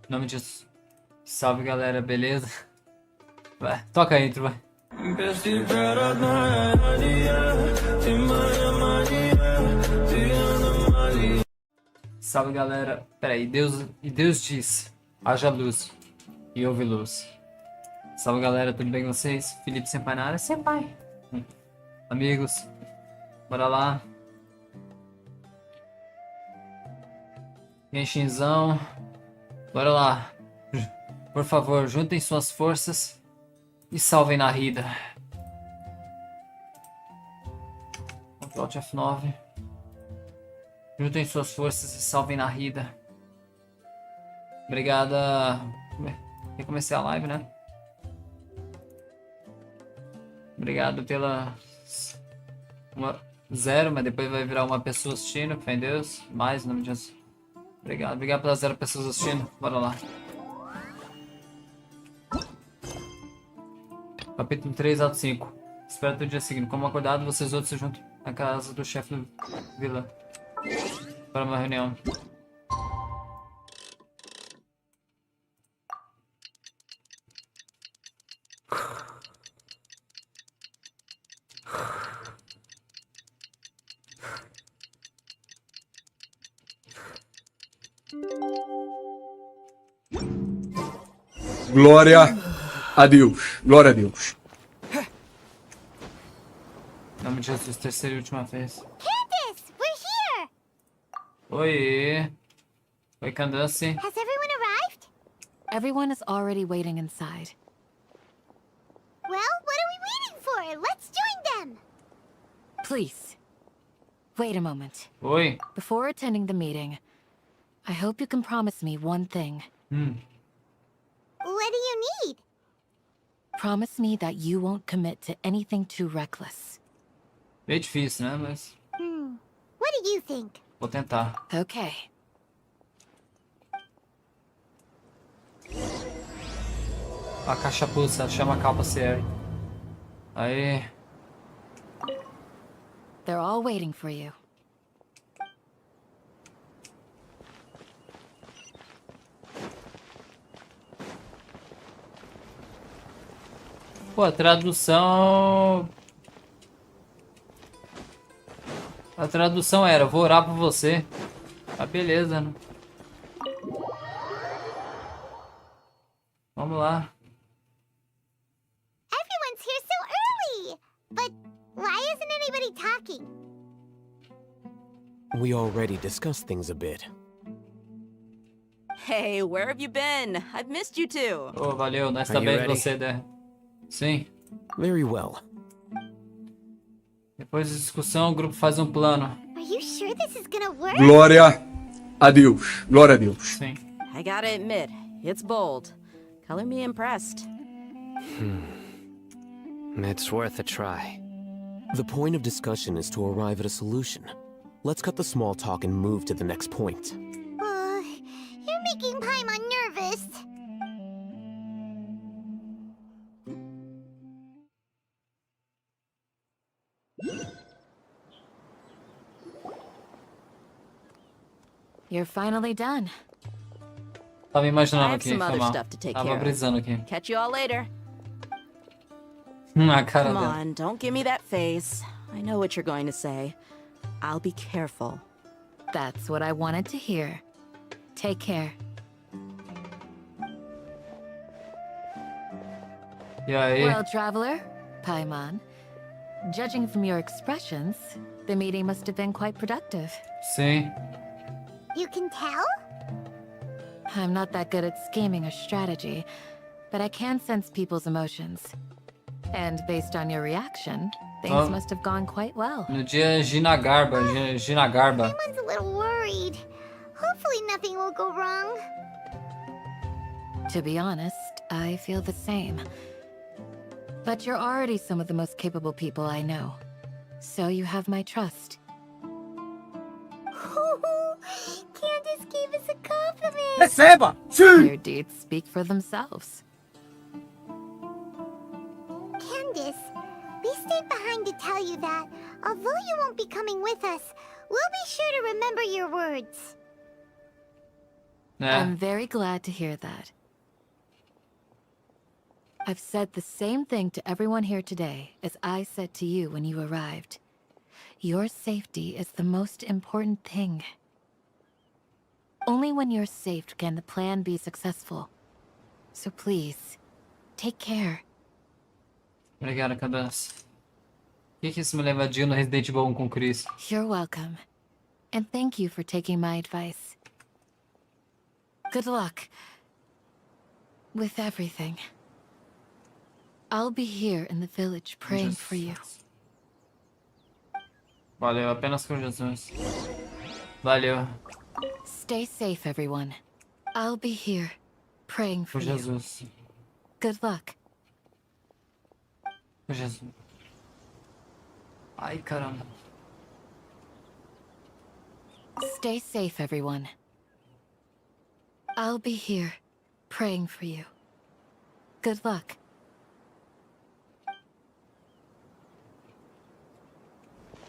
Em nome disso. Salve, galera, beleza? Vai, toca a intro, vai. Salve, galera. Peraí, Deus diz: haja luz e houve luz. Salve, galera, tudo bem com vocês? Felipe Senpai na área. Senpai. Amigos, bora lá. Genshinzão. Bora lá. Por favor, juntem suas forças e salvem Nahida. Ctrl Alt F9. Juntem suas forças e salvem Nahida. Obrigada. Recomecei a live, né? Obrigado pela... zero, mas depois vai virar uma pessoa assistindo. Fé em Deus. Mais, em nome de Jesus. Obrigado pelas 0 pessoas assistindo. Bora lá. Capítulo 3, ato 5. Espero até o dia seguinte. Como acordado, vocês outros se juntam na casa do chefe do vilã para uma reunião. Glória a Deus. Glória a Deus. Em nome de Jesus, terceira e última vez. Candace, we're here! Oi. Oi, Candace. Has everyone arrived? Everyone is already waiting inside. Well, what are we waiting for? Let's join them! Please, wait a moment. Oi. Before attending the meeting, I hope you can promise me one thing. What do you need? Promise me that you won't commit to anything too reckless. Bem difícil, né? Mas What do you think? vou tentar. Okay. A caixa pulsa, chama a calpa CR. Aí. They're all waiting for you. Pô, a tradução... A tradução era, vou orar por você. Ah, beleza, né? Vamos lá. Everyone's here so early! But why isn't anybody talking? We already discussed things a bit. Hey, where have you been? I've missed you too. Ô, valeu, nós Are you também ready? você, né? Sim. Very well. Depois da discussão, o grupo faz um plano. Are you sure this is gonna work? Glória a Deus. Glória a Deus. Sim. I gotta admit, it's bold. Color me impressed. It's worth a try. The point of discussion is to arrive at a solution. Let's cut the small talk and move to the next point. You're making Paimon nervous. You're finally done. Tava I imaginando have aqui, some foi other mal. stuff to take Tava care of. brisando aqui. Catch you all later. A cara Come dela. on, don't give me that face. I know what you're going to say. I'll be careful. That's what I wanted to hear. Take care. E aí? Well, traveler, Paimon, judging from your expressions, the meeting must have been quite productive. Sim. You can tell? I'm not that good at scheming or strategy, but I can sense people's emotions. And based on your reaction, things Oh. must have gone quite well. No dia Ginagarba. Ginagarba. Paimon's a little worried. Hopefully nothing will go wrong. To be honest, I feel the same. But you're already some of the most capable people I know. So you have my trust. Candace gave us a compliment. Receba! Sim! Your deeds speak for themselves. Candace, we stayed behind to tell you that, although you won't be coming with us, we'll be sure to remember your words. I'm very glad to hear that. I've said the same thing to everyone here today as I said to you when you arrived. Your safety is the most important thing. Only when you're safe can the plan be successful. So please, take care. Obrigado, Cadence. Por que isso me leva a Jill no Resident Evil 1 com o Chris? You're welcome. And thank you for taking my advice. Good luck. With everything. I'll be here in the village praying for you. Valeu, apenas com Jesus. Valeu. Stay safe, everyone. I'll be here praying for Com you. Jesus. Good luck. Com Jesus. Ai, caramba. Stay safe, everyone. I'll be here praying for you. Good luck.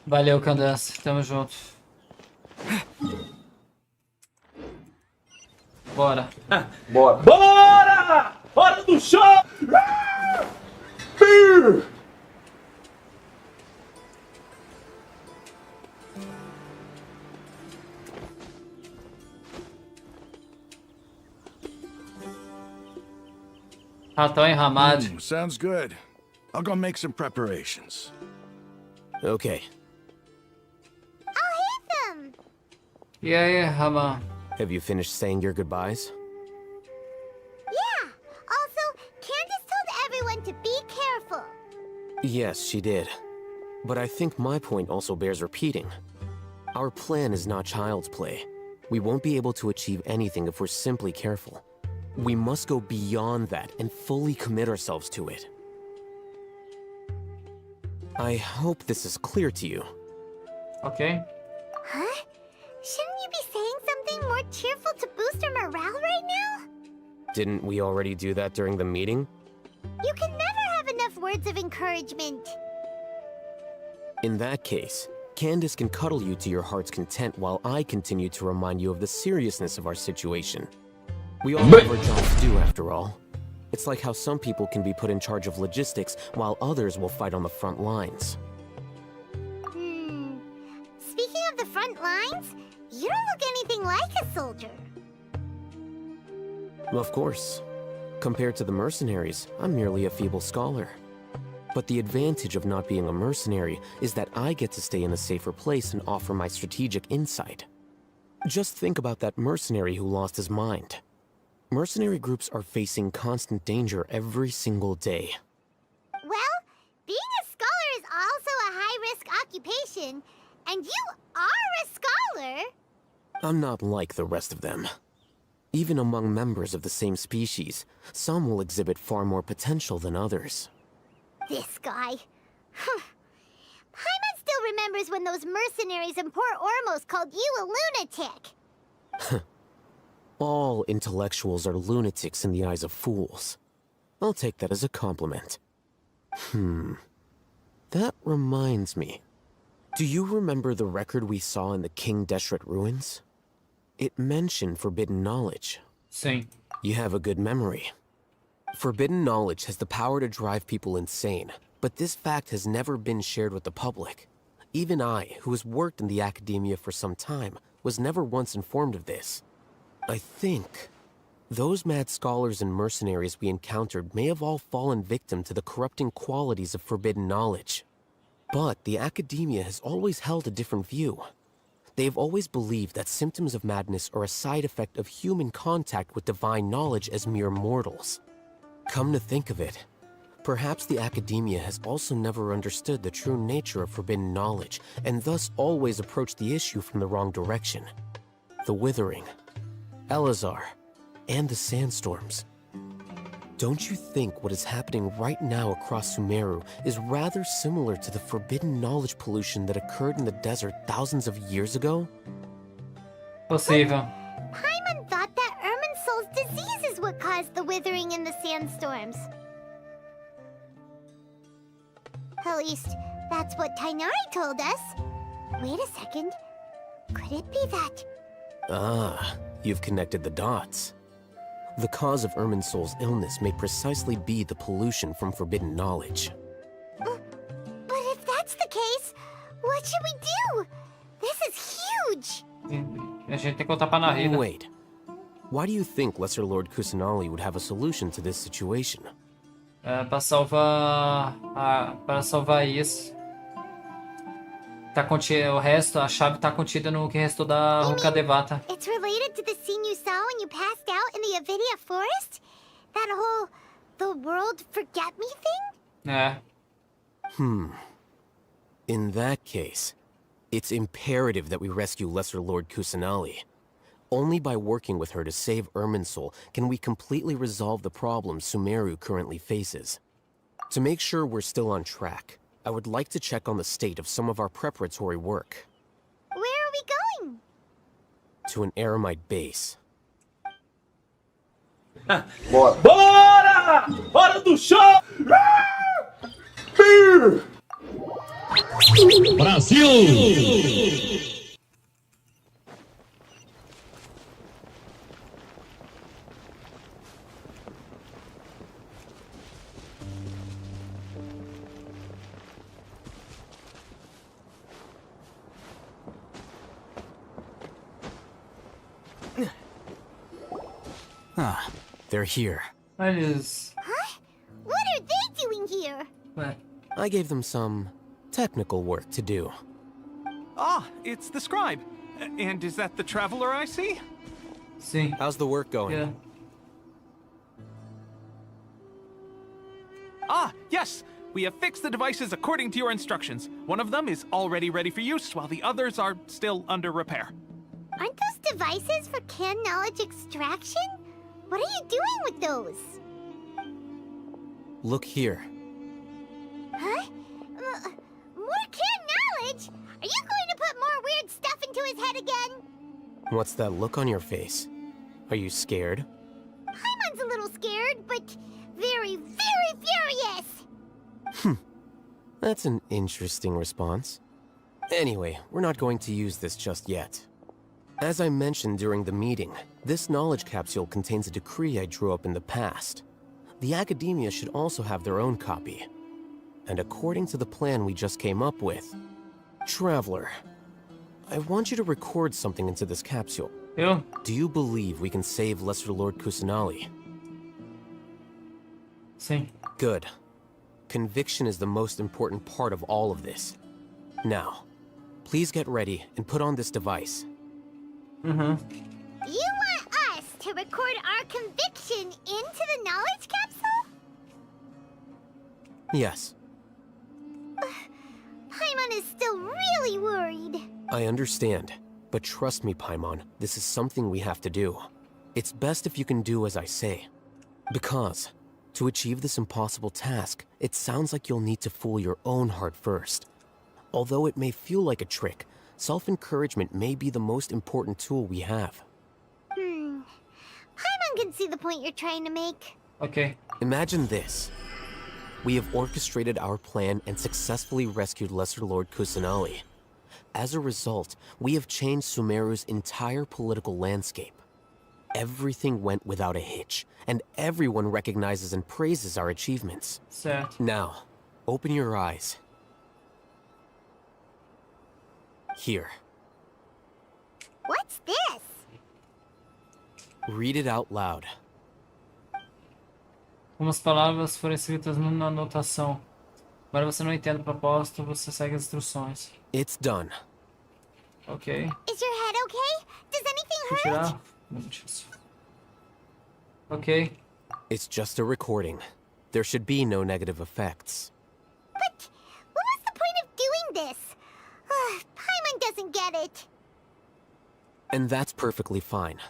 Valeu, Cadence. Tamo junto. Bora. Bora! Hora do show! Ratão em Ramad. Sounds good. I'll go make some preparations. Okay. I'll hit them! E aí, Ramad? Have you finished saying your goodbyes? Yeah! Also, Candace told everyone to be careful. Yes, she did. But I think my point also bears repeating. Our plan is not child's play. We won't be able to achieve anything if we're simply careful. We must go beyond that and fully commit ourselves to it. I hope this is clear to you. Ok. Huh? Shouldn't you be saying something more cheerful to boost our morale right now? Didn't we already do that during the meeting? You can never have enough words of encouragement. In that case, Candace can cuddle you to your heart's content while I continue to remind you of the seriousness of our situation. We all have our jobs to do, after all. It's like how some people can be put in charge of logistics while others will fight on the front lines. Speaking of the front lines, you don't look anything like a soldier. Of course. Compared to the mercenaries, I'm merely a feeble scholar. But the advantage of not being a mercenary is that I get to stay in a safer place and offer my strategic insight. Just think about that mercenary who lost his mind. Mercenary groups are facing constant danger every single day. Well, being a scholar is also a high-risk occupation, and you are a scholar. I'm not like the rest of them. Even among members of the same species, some will exhibit far more potential than others. This guy. Paimon still remembers when those mercenaries in Port Ormos called you a lunatic. All intellectuals are lunatics in the eyes of fools. I'll take that as a compliment. That reminds me. Do you remember the record we saw in the King Deshret ruins? It mentioned forbidden knowledge. Sim. You have a good memory. Forbidden knowledge has the power to drive people insane, but this fact has never been shared with the public. Even I, who has worked in the academia for some time, was never once informed of this. I think those mad scholars and mercenaries we encountered may have all fallen victim to the corrupting qualities of forbidden knowledge. But the academia has always held a different view. They have always believed that symptoms of madness are a side effect of human contact with divine knowledge as mere mortals. Come to think of it, perhaps the academia has also never understood the true nature of forbidden knowledge, and thus always approached the issue from the wrong direction. The Withering, Elazar, and the sandstorms. Don't you think what is happening right now across Sumeru is rather similar to the forbidden knowledge pollution that occurred in the desert thousands of years ago? Possível. Paimon thought that Irminsul's disease is what caused the withering in the sandstorms. At least, that's what Tainari told us. Wait a second. Could it be that? Ah, You've connected the dots. The cause of Irminsul's illness may precisely be the pollution from forbidden knowledge. But if that's the case, what should we do? This is huge! A gente tem que contar pra Nahida. Wait. Why do you think Lesser Lord Kusanali would have a solution to this situation? Pra salvar... Para salvar isso. Tá contido, o resto, a chave tá contida no que restou da Ruka Devata. It's related to the scene you saw when you passed out in the Avidia forest? That whole... the world forget me thing? É. In that case, it's imperative that we rescue Lesser Lord Kusanali. Only by working with her to save Irminsul can we completely resolve the problems Sumeru currently faces. To make sure we're still on track, I would like to check on the state of some of our preparatory work. Where are we going? To an Eremite base. Bora! Hora do show! Brasil! They're here. Eles... Huh? What are they doing here? Ué. I gave them some technical work to do. Ah, it's the scribe. And is that the traveler I see? Sim. How's the work going? Yeah. Ah, yes! We have fixed the devices according to your instructions. One of them is already ready for use, while the others are still under repair. Aren't those devices for canned knowledge extraction? What are you doing with those? Look here. Huh? More canned knowledge? Are you going to put more weird stuff into his head again? What's that look on your face? Are you scared? Paimon's a little scared, but very, very furious! That's an interesting response. Anyway, we're not going to use this just yet. As I mentioned during the meeting, this knowledge capsule contains a decree I drew up in the past. The academia should also have their own copy. And according to the plan we just came up with, Traveler, I want you to record something into this capsule. Eu? Do you believe we can save Lesser Lord Kusanali? Sim. Good. Conviction is the most important part of all of this. Now, please get ready and put on this device. You want us to record our conviction into the knowledge capsule? Yes, Paimon is still really worried. I understand. But trust me, Paimon, this is something we have to do. It's best if you can do as I say. Because, to achieve this impossible task, it sounds like you'll need to fool your own heart first. Although it may feel like a trick, self-encouragement may be the most important tool we have. Paimon can see the point you're trying to make. Ok. Imagine this. We have orchestrated our plan and successfully rescued Lesser Lord Kusanali. As a result, we have changed Sumeru's entire political landscape. Everything went without a hitch, and everyone recognizes and praises our achievements. Certo. Now, open your eyes. Here. What's this? Read it out loud. Algumas palavras foram escritas na anotação. Agora você não entende o propósito, você segue as instruções. It's done. Ok. Is your head okay? Does anything Vou hurt? tirar. Deixa eu... Ok. It's just a recording. There should be no negative effects. But what was the point of doing this? Paimon doesn't get it. And that's perfectly fine.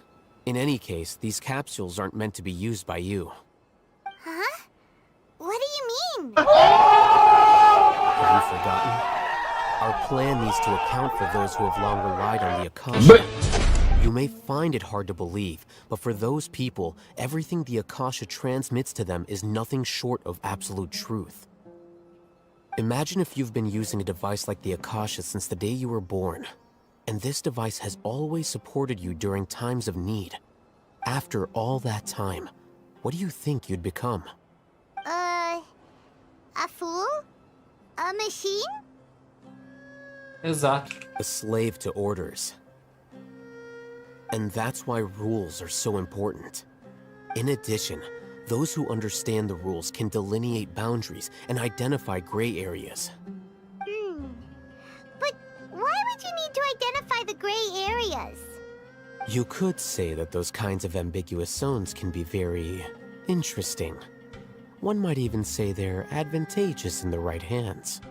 In any case, these capsules aren't meant to be used by you. Huh? What do you mean? Have you forgotten? Our plan needs to account for those who have long relied on the Akasha. You may find it hard to believe, but for those people, everything the Akasha transmits to them is nothing short of absolute truth. Imagine if you've been using a device like the Akasha since the day you were born. And this device has always supported you during times of need. After all that time, what do you think you'd become? A fool? A machine? Exato. A slave to orders. And that's why rules are so important. In addition, those who understand the rules can delineate boundaries and identify gray areas. But why would you need to identify the gray areas? You could say that those kinds of ambiguous zones can be very interesting. One might even say they're advantageous in the right hands.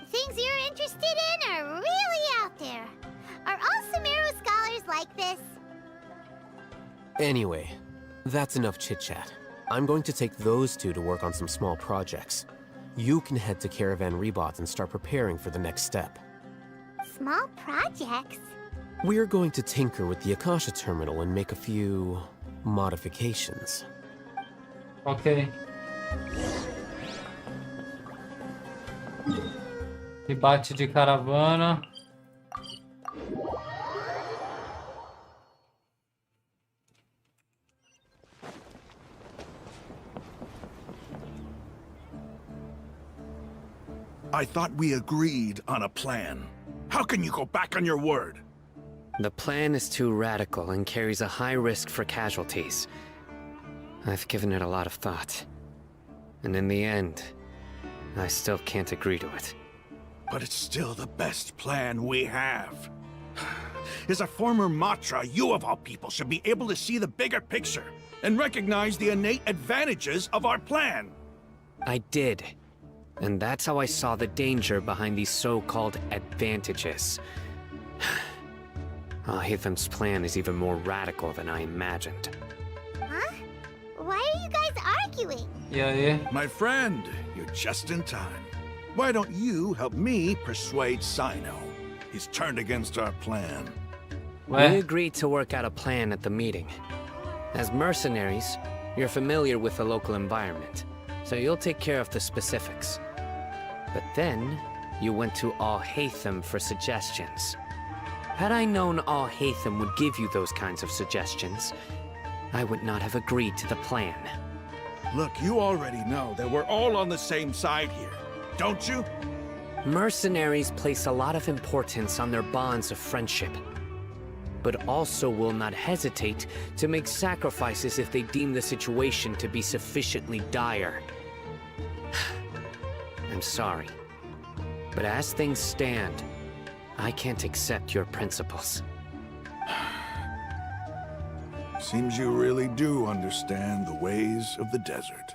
Things you're interested in are really out there. Are all Sumeru scholars like this? Anyway, that's enough chit-chat. I'm going to take those two to work on some small projects. You can head to Caravan Rebot and start preparing for the next step. Small projects? We're going to tinker with the Akasha terminal and make a few modifications. Ok. Rebate de caravana. I thought we agreed on a plan. How can you go back on your word? The plan is too radical and carries a high risk for casualties. I've given it a lot of thought. And in the end, I still can't agree to it. But it's still the best plan we have. As a former Matra, you of all people should be able to see the bigger picture and recognize the innate advantages of our plan. I did. And that's how I saw the danger behind these so-called advantages. Al-Hitham's plan is even more radical than I imagined. Huh? Why are you guys arguing? E aí? My friend, you're just in time. Why don't you help me persuade Sino? He's turned against our plan. We Ué? agreed to work out a plan at the meeting. As mercenaries, you're familiar with the local environment, so you'll take care of the specifics. But then, you went to Al-Haytham for suggestions. Had I known Al-Haytham would give you those kinds of suggestions, I would not have agreed to the plan. Look, you already know that we're all on the same side here, don't you? Mercenaries place a lot of importance on their bonds of friendship, but also will not hesitate to make sacrifices if they deem the situation to be sufficiently dire. I'm sorry, but as things stand, I can't accept your principles. Seems you really do understand the ways of the desert.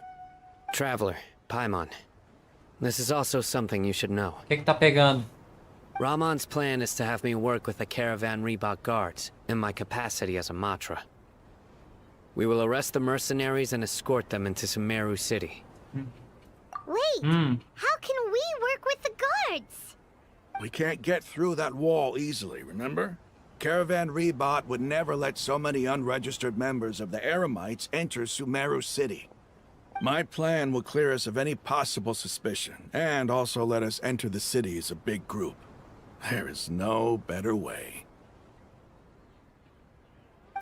Traveler, Paimon, this is also something you should know. O que tá pegando? Ramon's plan is to have me work with the Caravan Rebot guards in my capacity as a Matra. We will arrest the mercenaries and escort them into Sumeru City. Wait, how can we work with the guards? We can't get through that wall easily, remember? Caravan Rebot would never let so many unregistered members of the Eremites enter Sumeru City. My plan will clear us of any possible suspicion, and also let us enter the city as a big group. There is no better way.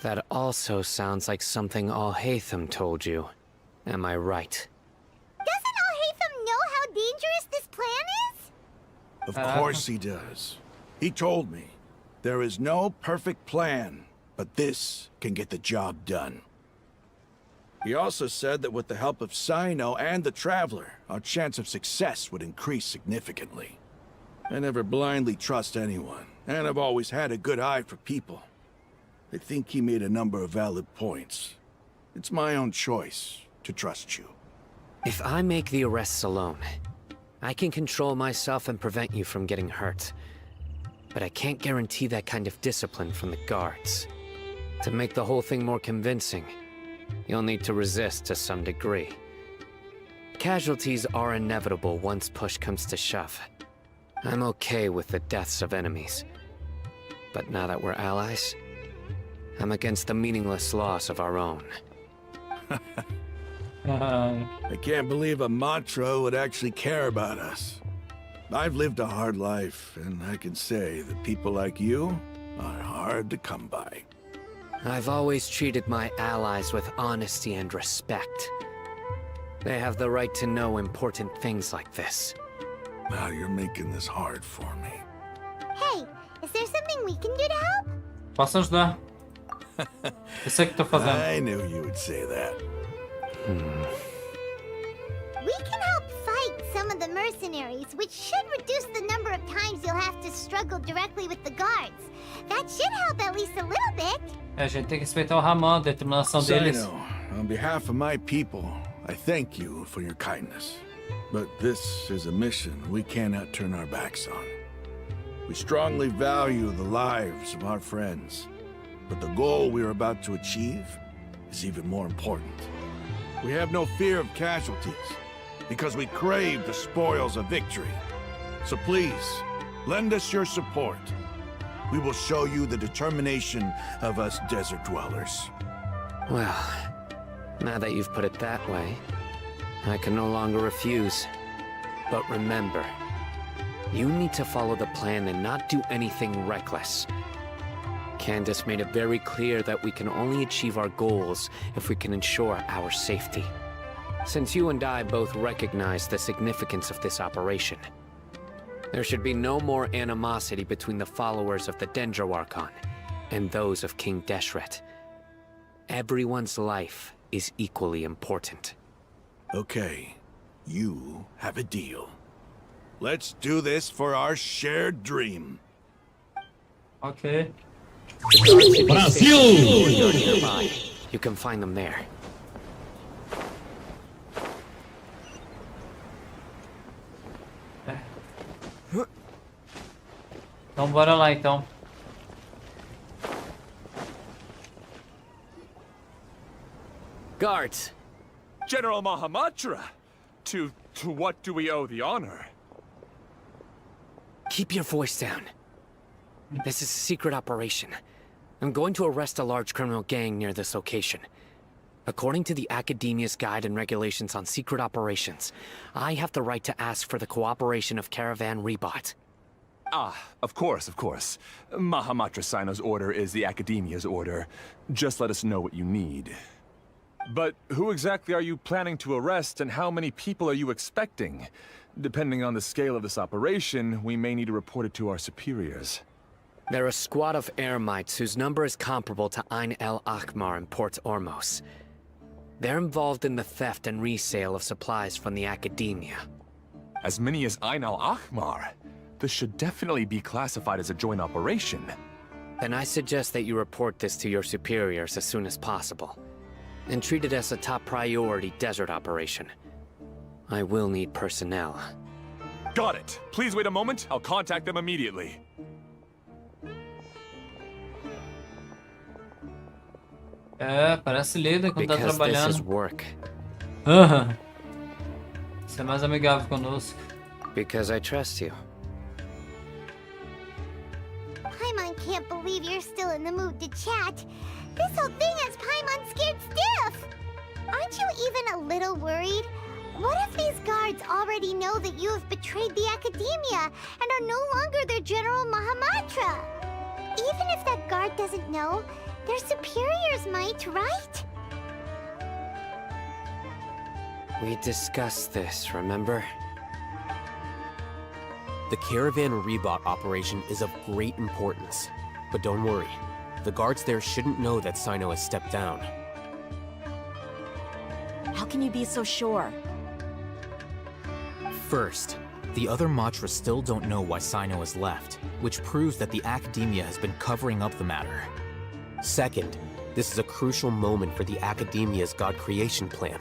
That also sounds like something Al-Haytham told you. Am I right? Doesn't Al-Haytham know how dangerous this plan is? Of course he does. He told me, there is no perfect plan, but this can get the job done. He also said that with the help of Sino and the Traveler, our chance of success would increase significantly. I never blindly trust anyone, and I've always had a good eye for people. I think he made a number of valid points. It's my own choice to trust you. If I make the arrests alone, I can control myself and prevent you from getting hurt. But I can't guarantee that kind of discipline from the guards. To make the whole thing more convincing, you'll need to resist to some degree. Casualties are inevitable once push comes to shove. I'm okay with the deaths of enemies. But now that we're allies, I'm against the meaningless loss of our own. I can't believe a Matra would actually care about us. I've lived a hard life, and I can say that people like you are hard to come by. I've always treated my allies with honesty and respect. They have the right to know important things like this. Now you're making this hard for me. Hey, is there something we can do to help? Posso ajudar? Eu sei o que tô fazendo. I knew you would say that. We can help fight some of the mercenaries, which should reduce the number of times you'll have to struggle directly with the guards. That should help at least a little bit. É, a gente tem que respeitar o Ramon, a determinação deles. Sino, on behalf of my people, I thank you for your kindness. But this is a mission we cannot turn our backs on. We strongly value the lives of our friends, but the goal we are about to achieve is even more important. We have no fear of casualties, because we crave the spoils of victory. So please, lend us your support. We will show you the determination of us desert dwellers. Well, now that you've put it that way, I can no longer refuse. But remember, you need to follow the plan and not do anything reckless. Candace made it very clear that we can only achieve our goals if we can ensure our safety. Since you and I both recognize the significance of this operation, there should be no more animosity between the followers of the Dendro Archon and those of King Deshret. Everyone's life is equally important. Okay, you have a deal. Let's do this for our shared dream. Ok. Brasil! You can find them there. Então bora lá então. Guards! General Mahamatra! To what do we owe the honor? Keep your voice down. This is a secret operation. I'm going to arrest a large criminal gang near this location. According to the Academia's Guide and Regulations on Secret Operations, I have the right to ask for the cooperation of Caravan Rebot. Ah, of course. Mahamatra Sino's order is the Academia's order. Just let us know what you need. But who exactly are you planning to arrest, and how many people are you expecting? Depending on the scale of this operation, we may need to report it to our superiors. They're a squad of Eremites whose number is comparable to Ain el Akhmar in Port Ormos. They're involved in the theft and resale of supplies from the Academia. As many as Ain al Akhmar? This should definitely be classified as a joint operation. Then I suggest that you report this to your superiors as soon as possible, and treat it as a top priority desert operation. I will need personnel. Got it. Please wait a moment. I'll contact them immediately. É, parece líder quando tá Because this is trabalhando. work. Aham. Você é mais amigável conosco. Because I trust you. Paimon can't believe you're still in the mood to chat. This whole thing has Paimon scared stiff. Aren't you even a little worried? What if these guards already know that you have betrayed the Academia and are no longer their General Mahamatra? Even if that guard doesn't know, their superiors might, right? We discussed this, remember? The Caravan Rebot operation is of great importance. But don't worry, the guards there shouldn't know that Sino has stepped down. How can you be so sure? First, the other Matras still don't know why Sino has left, which proves that the Academia has been covering up the matter. Second, this is a crucial moment for the Academia's God creation plan.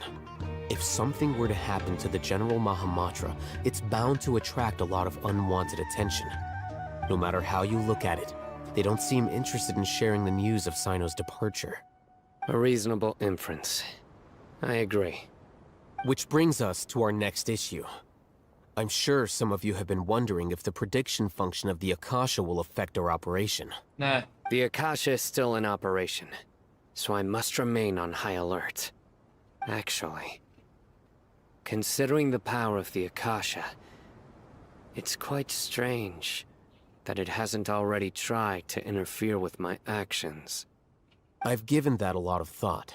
If something were to happen to the General Mahamatra, it's bound to attract a lot of unwanted attention. No matter how you look at it, they don't seem interested in sharing the news of Sino's departure. A reasonable inference. I agree. Which brings us to our next issue. I'm sure some of you have been wondering if the prediction function of the Akasha will affect our operation. Né? The Akasha is still in operation, so I must remain on high alert. Actually, considering the power of the Akasha, it's quite strange that it hasn't already tried to interfere with my actions. I've given that a lot of thought.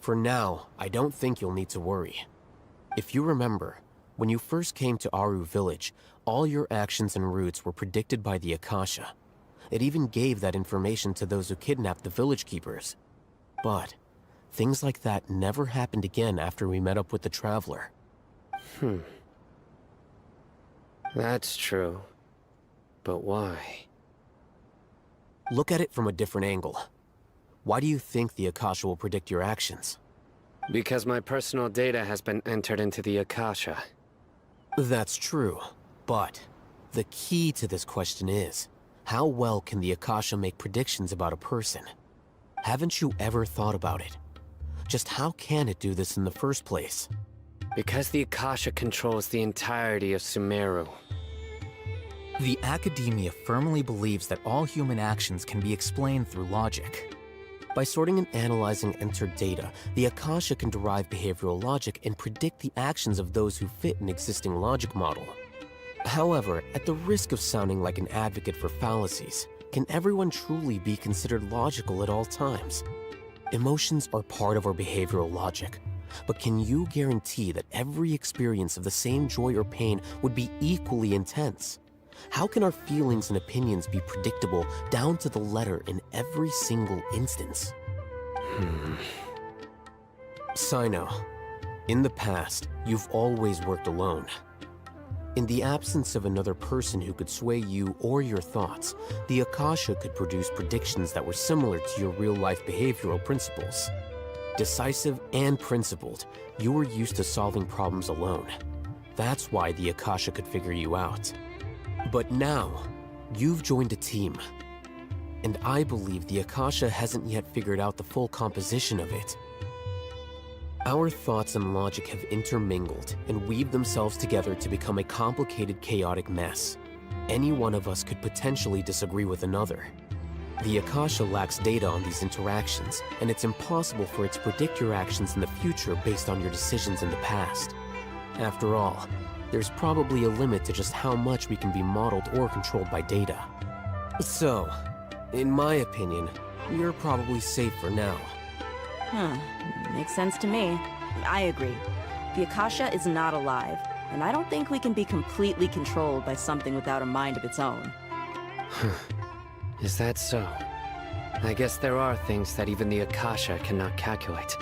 For now, I don't think you'll need to worry. If you remember, when you first came to Aru Village, all your actions and routes were predicted by the Akasha. It even gave that information to those who kidnapped the village keepers. But things like that never happened again after we met up with the Traveler. That's true. But why? Look at it from a different angle. Why do you think the Akasha will predict your actions? Because my personal data has been entered into the Akasha. That's true, but the key to this question is, how well can the Akasha make predictions about a person? Haven't you ever thought about it? Just how can it do this in the first place? Because the Akasha controls the entirety of Sumeru. The academia firmly believes that all human actions can be explained through logic. By sorting and analyzing entered data, the Akasha can derive behavioral logic and predict the actions of those who fit an existing logic model. However, at the risk of sounding like an advocate for fallacies, can everyone truly be considered logical at all times? Emotions are part of our behavioral logic, but can you guarantee that every experience of the same joy or pain would be equally intense? How can our feelings and opinions be predictable down to the letter in every single instance? Sino, in the past, you've always worked alone. In the absence of another person who could sway you or your thoughts, the Akasha could produce predictions that were similar to your real-life behavioral principles. Decisive and principled, you were used to solving problems alone. That's why the Akasha could figure you out. But now, you've joined a team. And I believe the Akasha hasn't yet figured out the full composition of it. Our thoughts and logic have intermingled and weaved themselves together to become a complicated, chaotic mess. Any one of us could potentially disagree with another. The Akasha lacks data on these interactions, and it's impossible for it to predict your actions in the future based on your decisions in the past. After all, there's probably a limit to just how much we can be modeled or controlled by data. So, in my opinion, you're probably safe for now. Makes sense to me. I agree. The Akasha is not alive, and I don't think we can be completely controlled by something without a mind of its own. Is that so? I guess there are things that even the Akasha cannot calculate,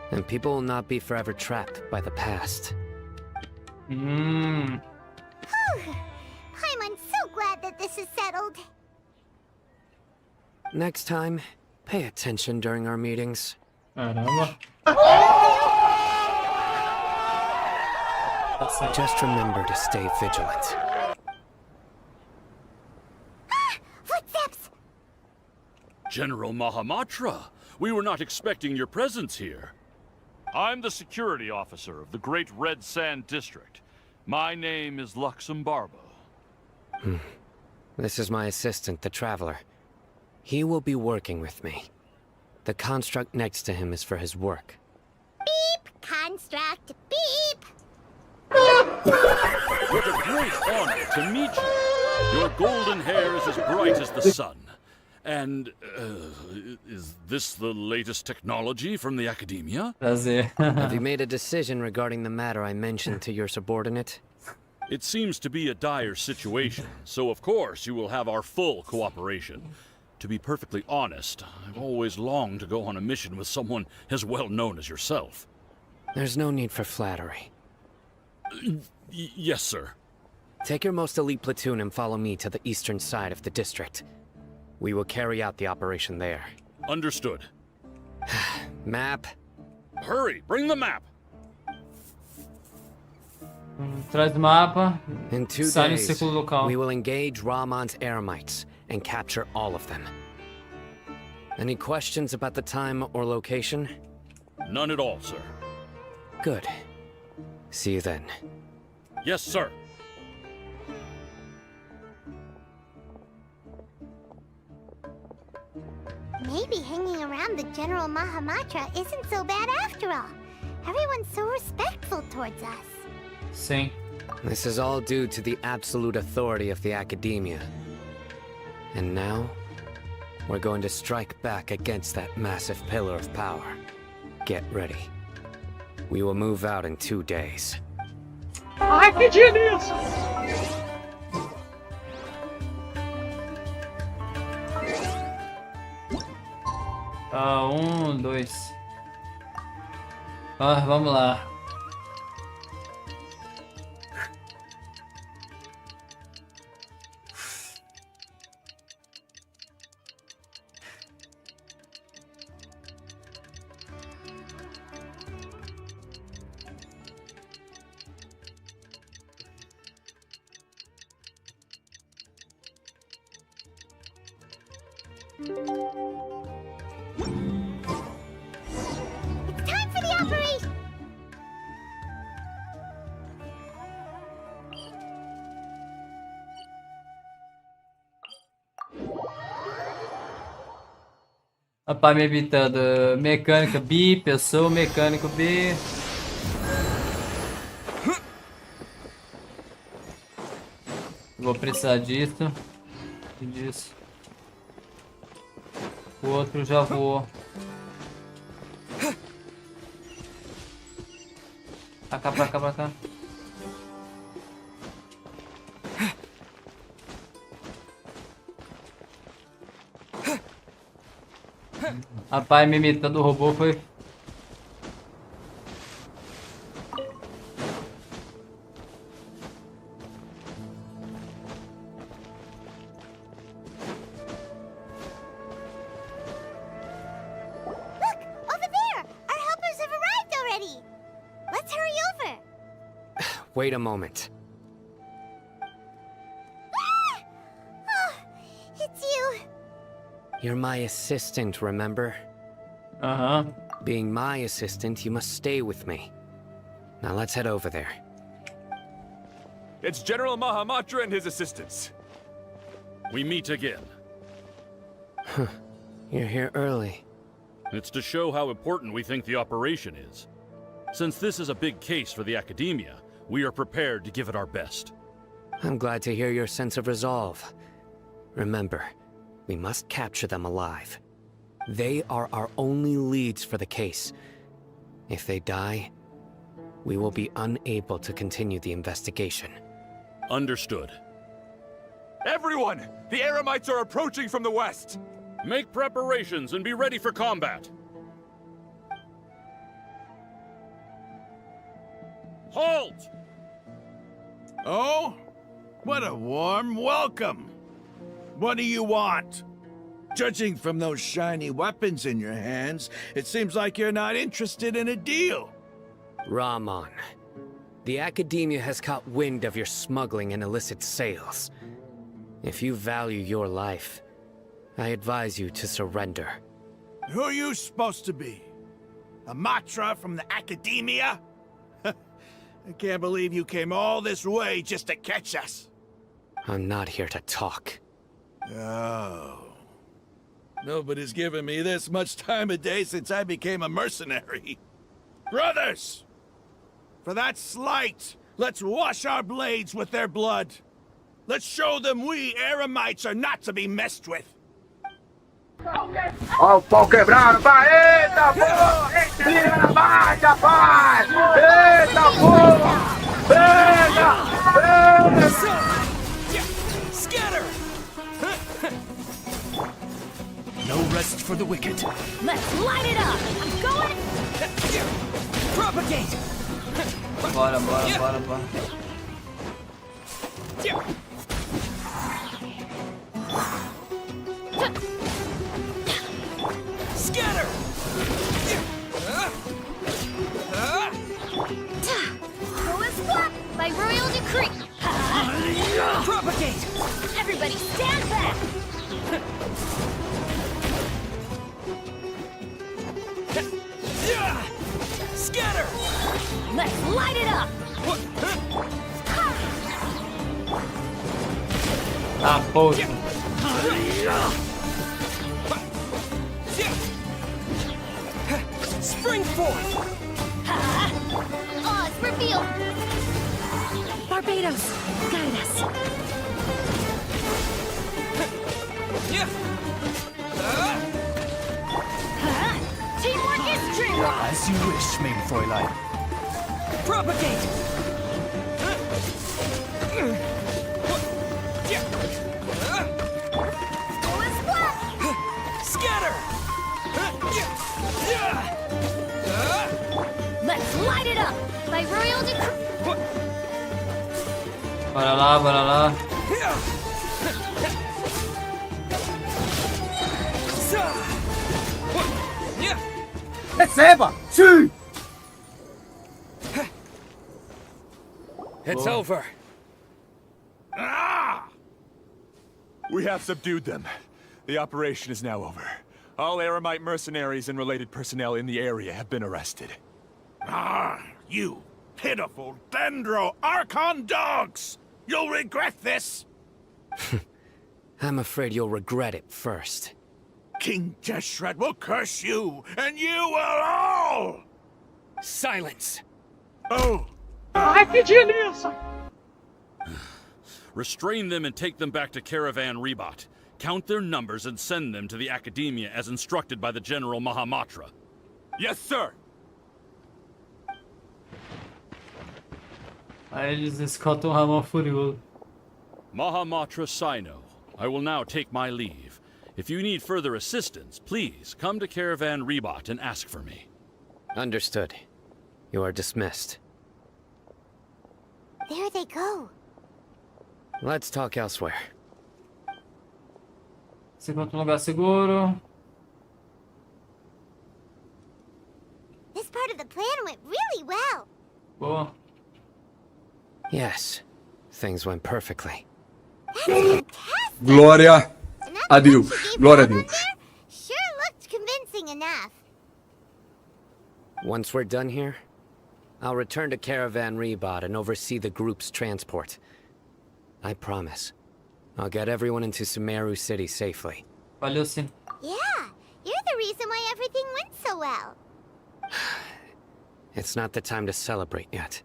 and people will not be forever trapped by the past. Paimon's so glad that this is settled. Next time, pay attention during our meetings. Caramba. Just remember to stay vigilant. Footsteps! General Mahamatra, we were not expecting your presence here. I'm the security officer of the Great Red Sand District. My name is Luxembarbo. This is my assistant, the Traveler. He will be working with me. The construct next to him is for his work. Beep! Construct! Beep! What a great honor to meet you. Your golden hair is as bright as the sun. And, is this the latest technology from the Academia? Prazer. Have you made a decision regarding the matter I mentioned to your subordinate? It seems to be a dire situation, so of course you will have our full cooperation. To be perfectly honest, I've always longed to go on a mission with someone as well known as yourself. There's no need for flattery. Yes, sir. Take your most elite platoon and follow me to the eastern side of the district. We will carry out the operation there. Understood. Map. Hurry, bring the map. Traz o mapa. In 2 Sai no days, círculo local. we will engage Ramon's Eremites and capture all of them. Any questions about the time or location? None at all, sir. Good. See you then. Yes, sir. Maybe hanging around the General Mahamatra isn't so bad after all. Everyone's so respectful towards us. Sim. This is all due to the absolute authority of the Academia. And now, we're going to strike back against that massive pillar of power. Get ready. We will move out in 2 days. Ai, que genius! Tá, 1, 2. Vamos lá. Time for the operation! Rapaz, me evitando. Mecânica B, pessoa, mecânico B. Vou precisar disso. E disso. O outro já vou. Pra cá, pra cá, pra cá. Rapaz, me imitando o robô foi. Wait a moment. Oh, it's you. You're my assistant, remember? Uh-huh. Being my assistant, you must stay with me. Now let's head over there. It's General Mahamatra and his assistants. We meet again. You're here early. It's to show how important we think the operation is. Since this is a big case for the Academia, we are prepared to give it our best. I'm glad to hear your sense of resolve. Remember, we must capture them alive. They are our only leads for the case. If they die, we will be unable to continue the investigation. Understood. Everyone! The Eremites are approaching from the west! Make preparations and be ready for combat. Halt! Oh? What a warm welcome! What do you want? Judging from those shiny weapons in your hands, it seems like you're not interested in a deal. Rahman, the Academia has caught wind of your smuggling and illicit sales. If you value your life, I advise you to surrender. Who are you supposed to be? A Matra from the Academia? I can't believe you came all this way just to catch us. I'm not here to talk. Oh. Nobody's given me this much time of day since I became a mercenary. Brothers! For that slight, let's wash our blades with their blood. Let's show them we Eremites are not to be messed with. Ó o pau quebrando, vai! Eita porra! Tira na marcha, pai! Eita porra! Pega! Pega! Scatter! No rest for the wicked. Let's light it up! I'm going! Propagate! Bora, bora, bora, bora. Scatter! Go and flap by royal decree! Propagate! Everybody stand back! Scatter! Let's light it up! Ah, poxa. Spring forth! Oz revealed! Barbados, guide us. Teamwork is dreamwork! As you wish, main Fräulein. Propagate! Scatter! Let's light it up! By royal decree... Bora lá, bora lá. Receba! Sim! It's over. We have subdued them. The operation is now over. All Aramite mercenaries and related personnel in the area have been arrested. You pitiful Dendro Archon dogs! You'll regret this! I'm afraid you'll regret it first. King Jeshret will curse you, and you will all! Silence! Oh! Restrain them and take them back to Caravan Rebot. Count their numbers and send them to the Academia as instructed by the General Mahamatra. Yes, sir! Aí eles escoltam o Ramon Furioso. Mahamatra Sino, I will now take my leave. If you need further assistance, please come to Caravan Rebot and ask for me. Understood. You are dismissed. There they go. Let's talk elsewhere. Se encontra lugar seguro. This part of the plan went really well. Boa. Yes, things went perfectly. Glória a Deus. Glória a Deus. Sure looked convincing enough. Once we're done here, I'll return to Caravan Rebot and oversee the group's transport. I promise. I'll get everyone into Sumeru City safely. Valeu, sim. Yeah, you're the reason why everything went so well. It's not the time to celebrate yet.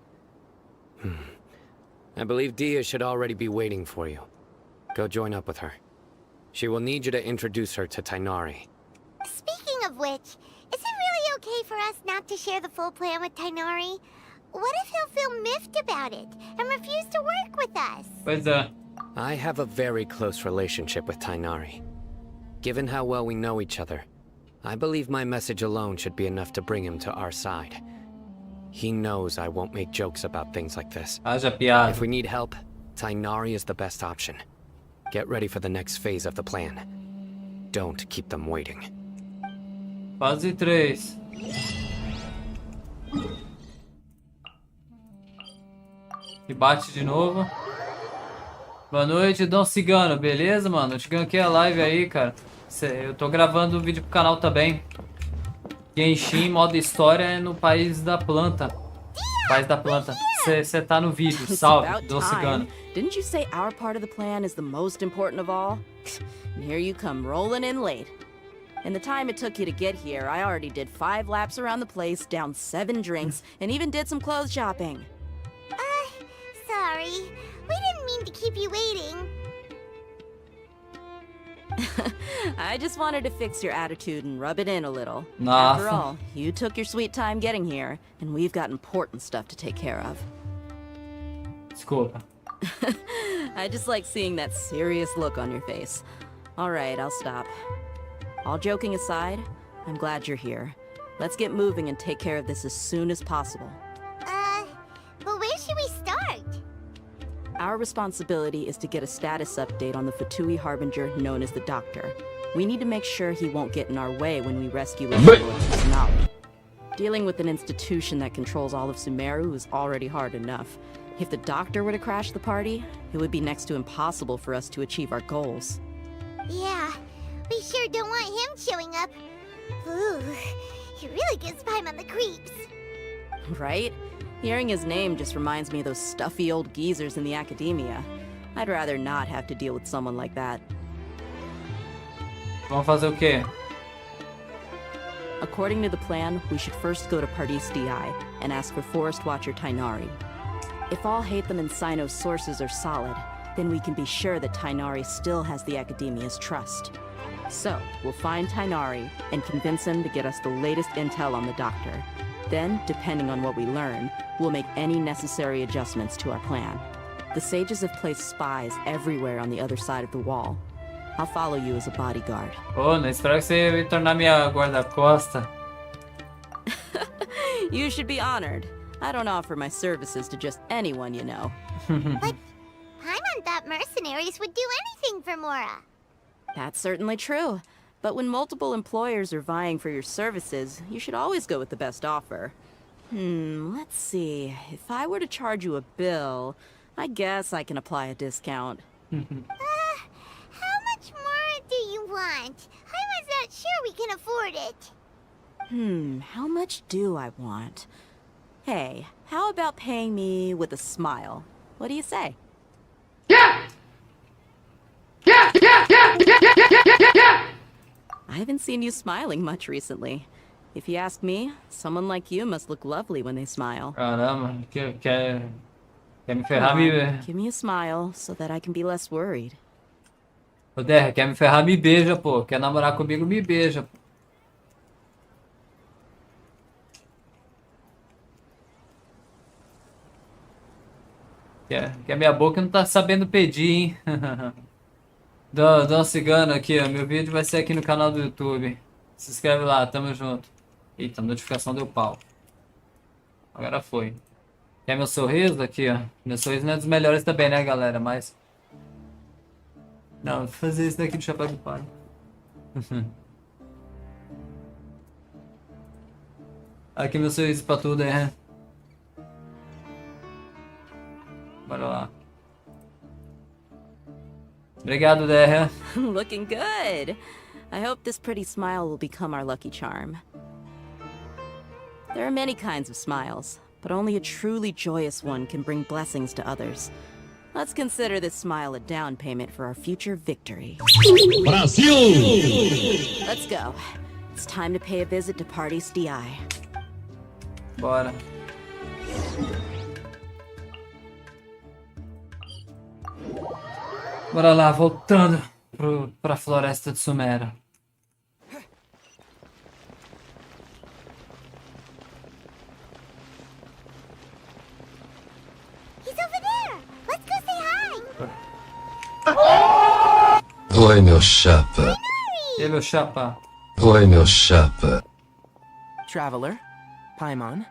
I believe Dia should already be waiting for you. Go join up with her. She will need you to introduce her to Tighnari. Speaking of which, is it really okay for us not to share the full plan with Tighnari? What if he'll feel miffed about it and refuse to work with us? Pois é. I have a very close relationship with Tighnari. Given how well we know each other, I believe my message alone should be enough to bring him to our side. He knows I won't make jokes about things like this. Haja piada. If we need help, Tighnari is the best option. Get ready for the next phase of the plan. Don't keep them waiting. Fase 3. E bate de novo. Boa noite, Dom Cigano. Beleza, mano? Eu te ganhei a live aí, cara. Eu tô gravando o vídeo pro canal também. Genshin, modo história, é no país da planta. País da planta. Você tá no vídeo. Salve, Dom Cigano. Didn't you say our part of the plan is the most important of all? And here you come rolling in late. In the time it took you to get here, I already did 5 laps around the place, downed 7 drinks, and even did some clothes shopping. Sorry. We didn't mean to keep you waiting. I just wanted to fix your attitude and rub it in a little. Nossa. After all, you took your sweet time getting here, and we've got important stuff to take care of. Desculpa. I just like seeing that serious look on your face. All right, I'll stop. All joking aside, I'm glad you're here. Let's get moving and take care of this as soon as possible. But where should we start? Our responsibility is to get a status update on the Fatui Harbinger known as the Doctor. We need to make sure he won't get in our way when we rescue his knowledge. Dealing with an institution that controls all of Sumeru is already hard enough. If the Doctor were to crash the party, it would be next to impossible for us to achieve our goals. Yeah, we sure don't want him showing up. Ooh, he really gives Paimon the creeps. Right? Hearing his name just reminds me of those stuffy old geezers in the Academia. I'd rather not have to deal with someone like that. Vamos fazer o quê? According to the plan, we should first go to Pardis DI and ask for Forest Watcher Tighnari. If all Hatham and Sino's sources are solid, then we can be sure that Tighnari still has the Academia's trust. So, we'll find Tainari and convince him to get us the latest intel on the doctor. Then, depending on what we learn, we'll make any necessary adjustments to our plan. The sages have placed spies everywhere on the other side of the wall. I'll follow you as a bodyguard. Oh, não espero que você me tornar minha guarda-costa. You should be honored. I don't offer my services to just anyone, you know. But Paimon thought mercenaries would do anything for Mora. That's certainly true. But when multiple employers are vying for your services, you should always go with the best offer. Let's see. If I were to charge you a bill, I guess I can apply a discount. How much more do you want? Paimon's not sure we can afford it. How much do I want? Hey, how about paying me with a smile? What do you say? Yeah! Yeah! Yeah! Yeah! Yeah! Yeah! Yeah! Yeah! Yeah! I haven't seen you smiling much recently. If you ask me, someone like you must look lovely when they smile. Caramba, quer me ferrar, me... Give me a smile so that I can be less worried. Ô, Der, quer me ferrar, me beija, pô. Quer namorar comigo, me beija. Que a minha boca não tá sabendo pedir, hein? Dá uma cigana aqui, ó. Meu vídeo vai ser aqui no canal do YouTube. Se inscreve lá, tamo junto. Eita, a notificação deu pau. Agora foi. Quer meu sorriso aqui, ó? Meu sorriso não é dos melhores também, né, galera? Mas... não, vou fazer isso daqui do chapéu do pai. Aqui meu sorriso pra tudo, é. Bora lá. Obrigado, Der. Looking good. I hope this pretty smile will become our lucky charm. There are many kinds of smiles, but only a truly joyous one can bring blessings to others. Let's consider this smile a down payment for our future victory. Brasil! Let's go. It's time to pay a visit to Party's DI. Bora. Bora lá, voltando pra floresta de Sumeru. He's over there. Let's go say hi. Oi, meu chapa. E meu chapa? Oi, meu chapa. Traveler, Paimon.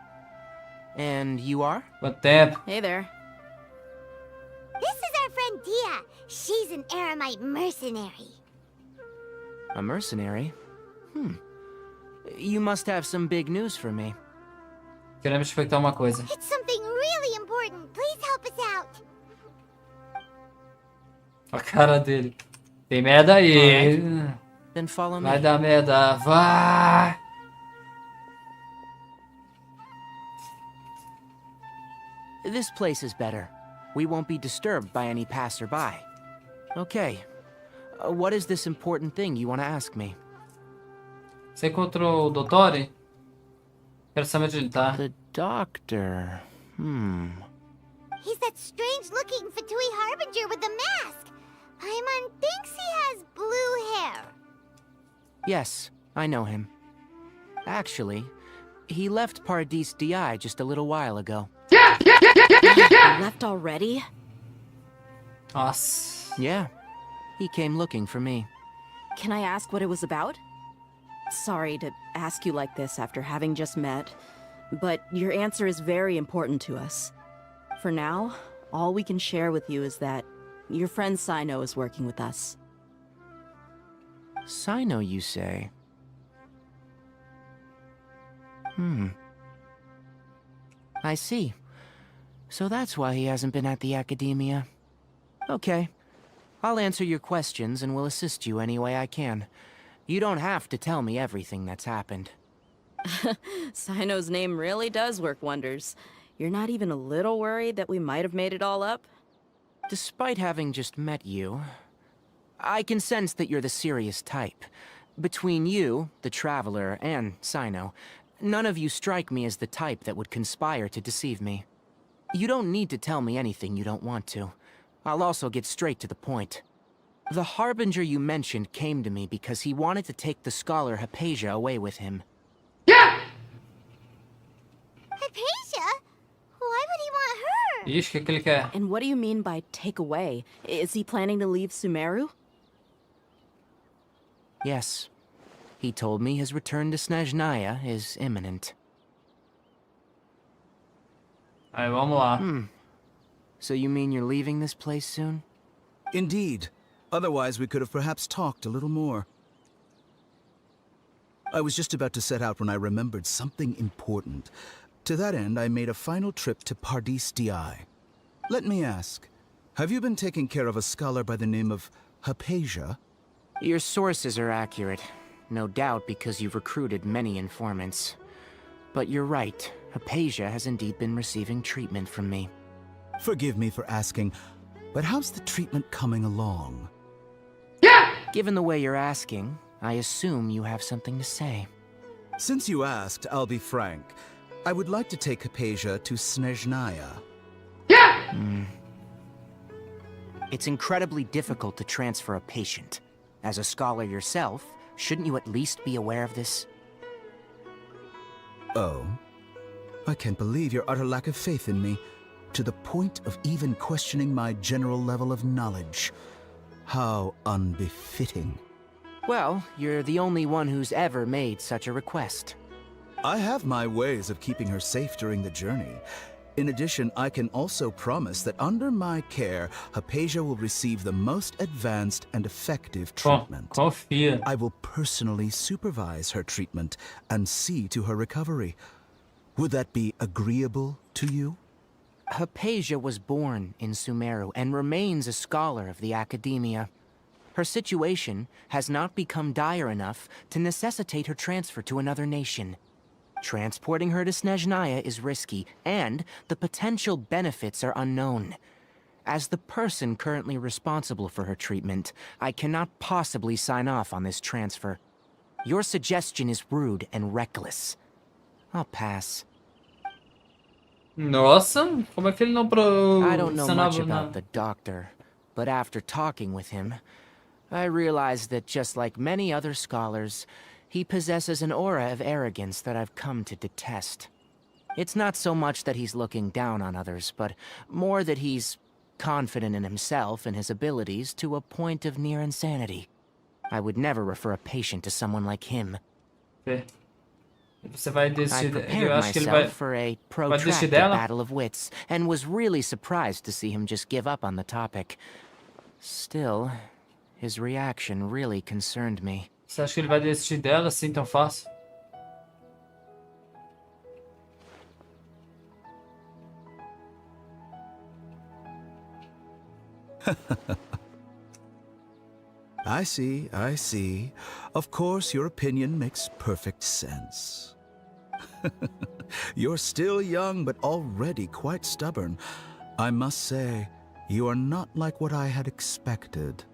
And you are? Quanto tempo? Hey there. This is our friend Dia. She's an Aramite mercenary. A mercenary? You must have some big news for me. Queremos expectar uma coisa. It's something really important. Please help us out. A cara dele. Tem merda aí. Then follow me. Vai dar merda. Vai. This place is better. We won't be disturbed by any passerby. Okay. What is this important thing you want to ask me? Você encontrou o Dottore? Quero saber onde ele tá. The doctor. He's that strange-looking Fatui Harbinger with the mask. Paimon thinks he has blue hair. Yes, I know him. Actually, he left Paradis DI just a little while ago. Left already? Nossa. Yeah, he came looking for me. Can I ask what it was about? Sorry to ask you like this after having just met, but your answer is very important to us. For now, all we can share with you is that your friend Sino is working with us. Sino, you say? I see. So that's why he hasn't been at the academia. Okay. I'll answer your questions and will assist you any way I can. You don't have to tell me everything that's happened. Sino's name really does work wonders. You're not even a little worried that we might have made it all up? Despite having just met you, I can sense that you're the serious type. Between you, the Traveler, and Sino, none of you strike me as the type that would conspire to deceive me. You don't need to tell me anything you don't want to. I'll also get straight to the point. The Harbinger you mentioned came to me because he wanted to take the scholar Hypatia away with him. Hypatia? Why would he want her? Ixi, o que ele quer? And what do you mean by take away? Is he planning to leave Sumeru? Yes. He told me his return to Snezhnaya is imminent. Aí, vamos lá. So you mean you're leaving this place soon? Indeed. Otherwise, we could have perhaps talked a little more. I was just about to set out when I remembered something important. To that end, I made a final trip to Pardis DI. Let me ask, have you been taking care of a scholar by the name of Hypatia? Your sources are accurate. No doubt because you've recruited many informants. But you're right. Hypatia has indeed been receiving treatment from me. Forgive me for asking, but how's the treatment coming along? Given the way you're asking, I assume you have something to say. Since you asked, I'll be frank. I would like to take Hypatia to Snezhnaya. It's incredibly difficult to transfer a patient. As a scholar yourself, shouldn't you at least be aware of this? Oh? I can't believe your utter lack of faith in me, to the point of even questioning my general level of knowledge. How unbefitting. Well, you're the only one who's ever made such a request. I have my ways of keeping her safe during the journey. In addition, I can also promise that under my care, Hypatia will receive the most advanced and effective treatment. Confia. I will personally supervise her treatment and see to her recovery. Would that be agreeable to you? Hypatia was born in Sumeru and remains a scholar of the academia. Her situation has not become dire enough to necessitate her transfer to another nation. Transporting her to Snezhnaya is risky, and the potential benefits are unknown. As the person currently responsible for her treatment, I cannot possibly sign off on this transfer. Your suggestion is rude and reckless. I'll pass. Nossa, como é que ele não I don't know much about the doctor, but after talking with him, I realized that just like many other scholars, he possesses an aura of arrogance that I've come to detest. It's not so much that he's looking down on others, but more that he's confident in himself and his abilities to a point of near insanity. I would never refer a patient to someone like him. Você vai I desistir. Eu prepared acho que ele vai. myself for a desistir protracted dela? battle of wits, and was really surprised to see him just give up on the topic. Still, his reaction really concerned me. Você acha que ele vai desistir dela assim tão fácil? I see, I see. Of course, your opinion makes perfect sense. You're still young, but already quite stubborn. I must say, you are not like what I had expected.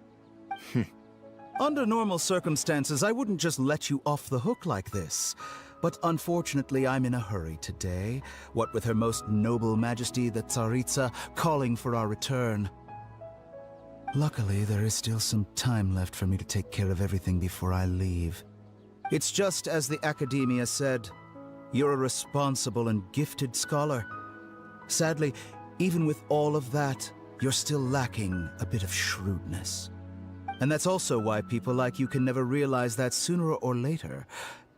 Under normal circumstances, I wouldn't just let you off the hook like this. But unfortunately, I'm in a hurry today, what with Her Most Noble Majesty the Tsaritsa calling for our return. Luckily, there is still some time left for me to take care of everything before I leave. It's just as the Academia said, you're a responsible and gifted scholar. Sadly, even with all of that, you're still lacking a bit of shrewdness. And that's also why people like you can never realize that sooner or later,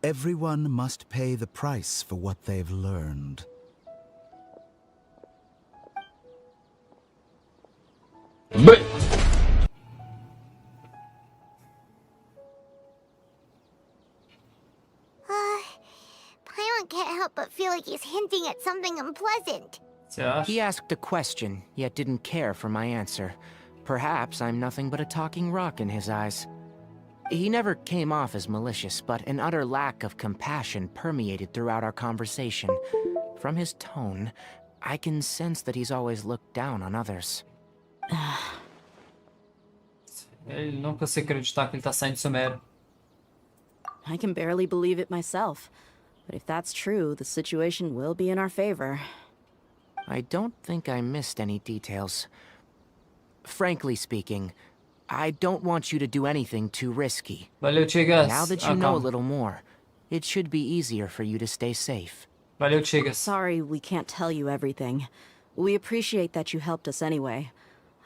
everyone must pay the price for what they've learned. Paimon can't help but feel like he's hinting at something unpleasant. He asked a question, yet didn't care for my answer. Perhaps I'm nothing but a talking rock in his eyes. He never came off as malicious, but an utter lack of compassion permeated throughout our conversation. From his tone, I can sense that he's always looked down on others. Ele não consegue acreditar que ele tá saindo de Sumeru. I can barely believe it myself. But if that's true, the situation will be in our favor. I don't think I missed any details. Frankly speaking, I don't want you to do anything too risky. Valeu, Tigas. Now that you know a little more, it should be easier for you to stay safe. Valeu, Tigas. Sorry we can't tell you everything. We appreciate that you helped us anyway.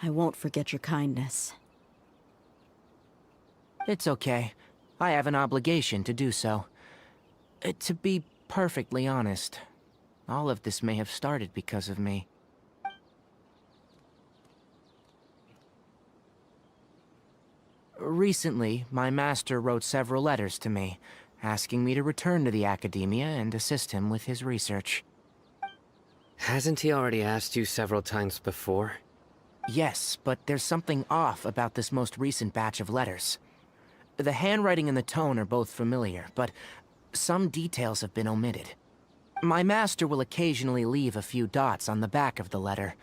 I won't forget your kindness. It's okay. I have an obligation to do so. To be perfectly honest, all of this may have started because of me. Recently, my master wrote several letters to me, asking me to return to the academia and assist him with his research. Hasn't he already asked you several times before? Yes, but there's something off about this most recent batch of letters. The handwriting and the tone are both familiar, but some details have been omitted. My master will occasionally leave a few dots on the back of the letter.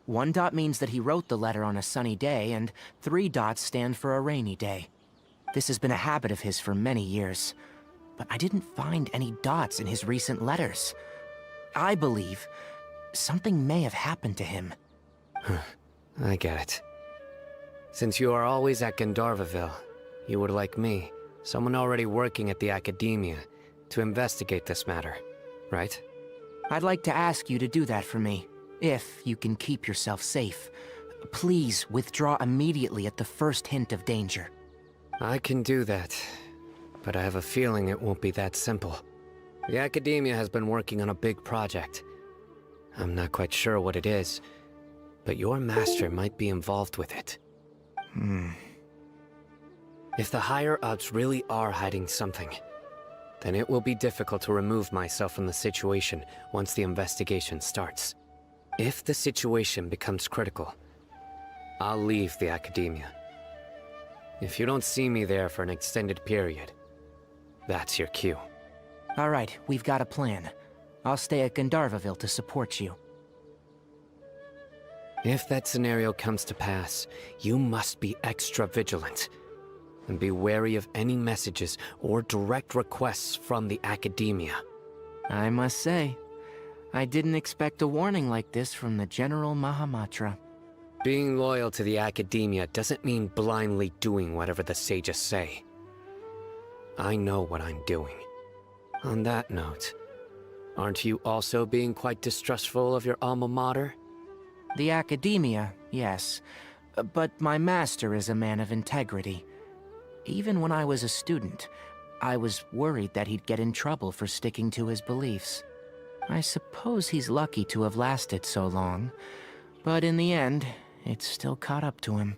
1 dot means that he wrote the letter on a sunny day, and 3 dots stand for a rainy day. This has been a habit of his for many years, but I didn't find any dots in his recent letters. I believe something may have happened to him. I get it. Since you are always at Gandharvaville, you would like me, someone already working at the academia, to investigate this matter, right? I'd like to ask you to do that for me, if you can keep yourself safe. Please withdraw immediately at the first hint of danger. I can do that, but I have a feeling it won't be that simple. The academia has been working on a big project. I'm not quite sure what it is, but your master might be involved with it. If the higher-ups really are hiding something, then it will be difficult to remove myself from the situation once the investigation starts. If the situation becomes critical, I'll leave the academia. If you don't see me there for an extended period, that's your cue. All right, we've got a plan. I'll stay at Gandharvaville to support you. If that scenario comes to pass, you must be extra vigilant. And be wary of any messages or direct requests from the academia. I must say, I didn't expect a warning like this from the General Mahamatra. Being loyal to the academia doesn't mean blindly doing whatever the sages say. I know what I'm doing. On that note, aren't you also being quite distrustful of your alma mater? The academia, yes. But my master is a man of integrity. Even when I was a student, I was worried that he'd get in trouble for sticking to his beliefs. I suppose he's lucky to have lasted so long, but in the end, it's still caught up to him.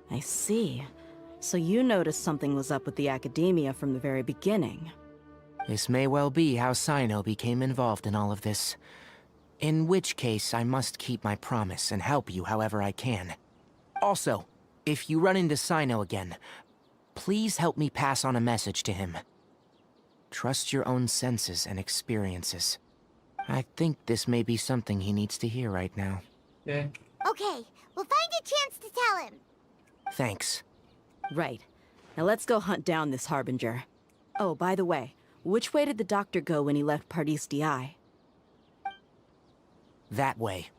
I see. So you noticed something was up with the academia from the very beginning. This may well be how Sino became involved in all of this. In which case, I must keep my promise and help you however I can. Also, if you run into Sino again, please help me pass on a message to him. Trust your own senses and experiences. I think this may be something he needs to hear right now. Yeah. Okay, we'll find a chance to tell him. Thanks. Right. Now let's go hunt down this Harbinger. Oh, by the way, which way did the doctor go when he left Partis DI? That way.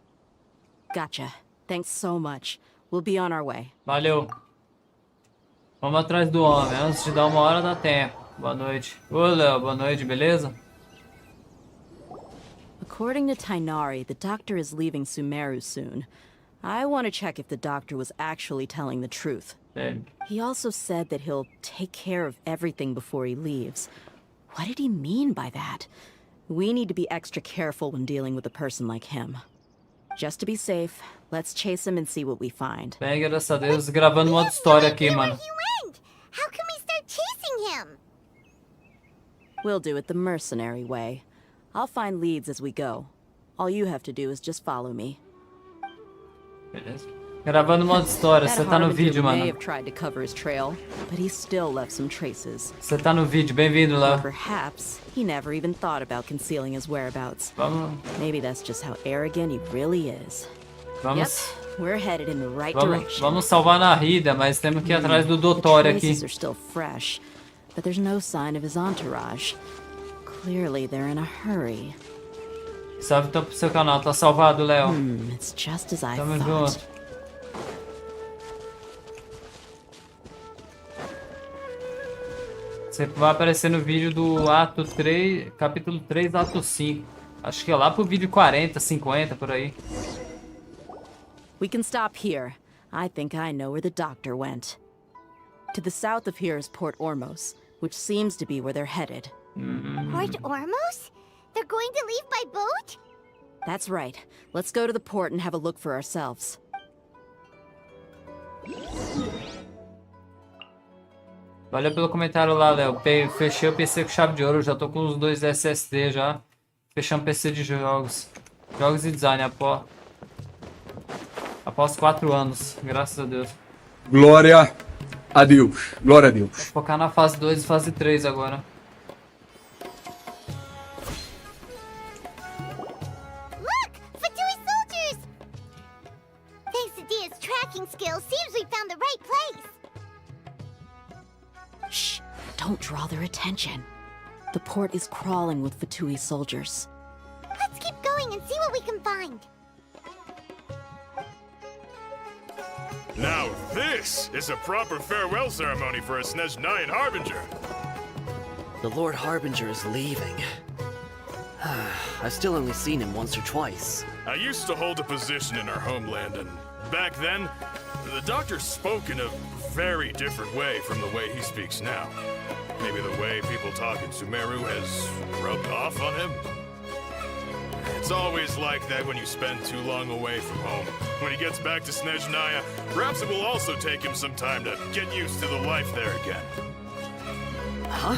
Gotcha. Thanks so much. We'll be on our way. Valeu. Vamos atrás do homem, antes de dar 1h dá tempo. Boa noite. Ô, Léo, boa noite, beleza? According to Tainari, the doctor is leaving Sumeru soon. I want to check if the doctor was actually telling the truth. He also said that he'll take care of everything before he leaves. What did he mean by that? We need to be extra careful when dealing with a person like him. Just to be safe, let's chase him and see what we find. Bem, graças a Deus, gravando modo história aqui, mano. How can we start chasing him? We'll do it the mercenary way. I'll find leads as we go. All you have to do is just follow me. Beleza. Gravando modo história, você tá no vídeo, may mano. have tried to cover his trail, but he still left some traces. Você tá no vídeo, bem-vindo, Léo. Perhaps he never even thought about concealing his whereabouts. Vamos. Maybe that's just how arrogant he really is. Vamos. Yep, we're headed in the right direction. Vamos salvar Nahida, mas temos que ir atrás do Dottore aqui. The traces are still fresh, but there's no sign of his entourage. Clearly they're in a hurry. Salve então pro seu canal, tá salvado, Léo. It's just as I Tamo thought. junto. Você vai aparecer no vídeo do ato 3, capítulo 3, ato 5. Acho que é lá pro vídeo 40, 50, por aí. We can stop here. I think I know where the doctor went. To the south of here is Port Ormos, which seems to be where they're headed. Port Ormos? They're going to leave by boat? That's right. Let's go to the port and have a look for ourselves. Valeu pelo comentário lá, Léo. Fechei o PC com chave de ouro, já tô com os 2 SSD já. Fechando PC de jogos. Jogos e design após 4 anos, graças a Deus. Glória a Deus. Glória a Deus. Vou focar na fase 2 e fase 3 agora. Look! Fatui soldiers! Thanks to Dia's tracking skills, seems we found the right place. Shh! Don't draw their attention. The port is crawling with Fatui soldiers. Let's keep going and see what we can find. Now this is a proper farewell ceremony for a Snezhnayan Harbinger. The Lord Harbinger is leaving. I've still only seen him once or twice. I used to hold a position in our homeland, and back then, the doctor spoke in a very different way from the way he speaks now. Maybe the way people talk in Sumeru has rubbed off on him? It's always like that when you spend too long away from home. When he gets back to Snezhnaya, perhaps it will also take him some time to get used to the life there again. Huh?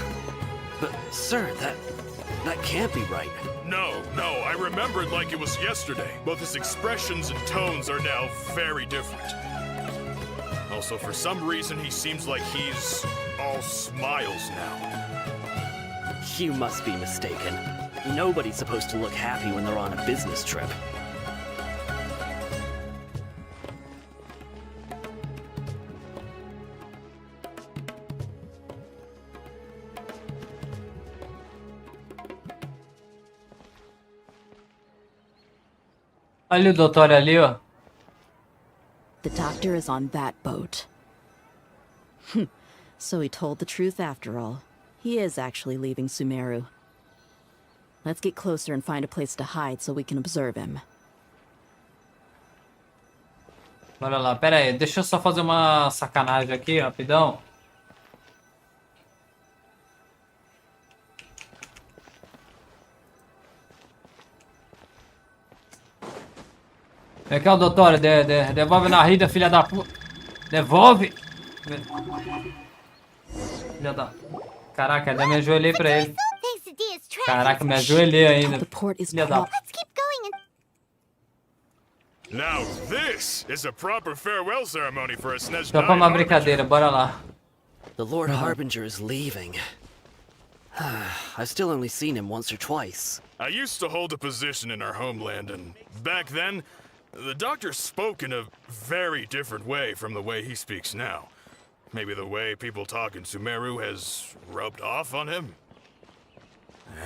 But, sir, that can't be right. No, I remember it like it was yesterday. Both his expressions and tones are now very different. Also, for some reason, he seems like he's all smiles now. You must be mistaken. Nobody's supposed to look happy when they're on a business trip. Olha o Dottore ali, ó. The doctor is on that boat. So he told the truth after all. He is actually leaving Sumeru. Let's get closer and find a place to hide so we can observe him. Bora lá, pera aí, deixa eu só fazer uma sacanagem aqui, rapidão. Vem cá, o Dottore, devolve na Nahida, filha da puta. Devolve! Filha da... Caraca, ainda me ajoelhei pra ele. Caraca, me ajoelhei ainda. Filha da... Now this is a proper farewell ceremony for a Só pra Snezhnayan uma Harbinger. brincadeira, bora lá. The Lord Harbinger is leaving. I've still only seen him once or twice. I used to hold a position in our homeland, and back then, the doctor spoke in a very different way from the way he speaks now. Maybe the way people talk in Sumeru has rubbed off on him?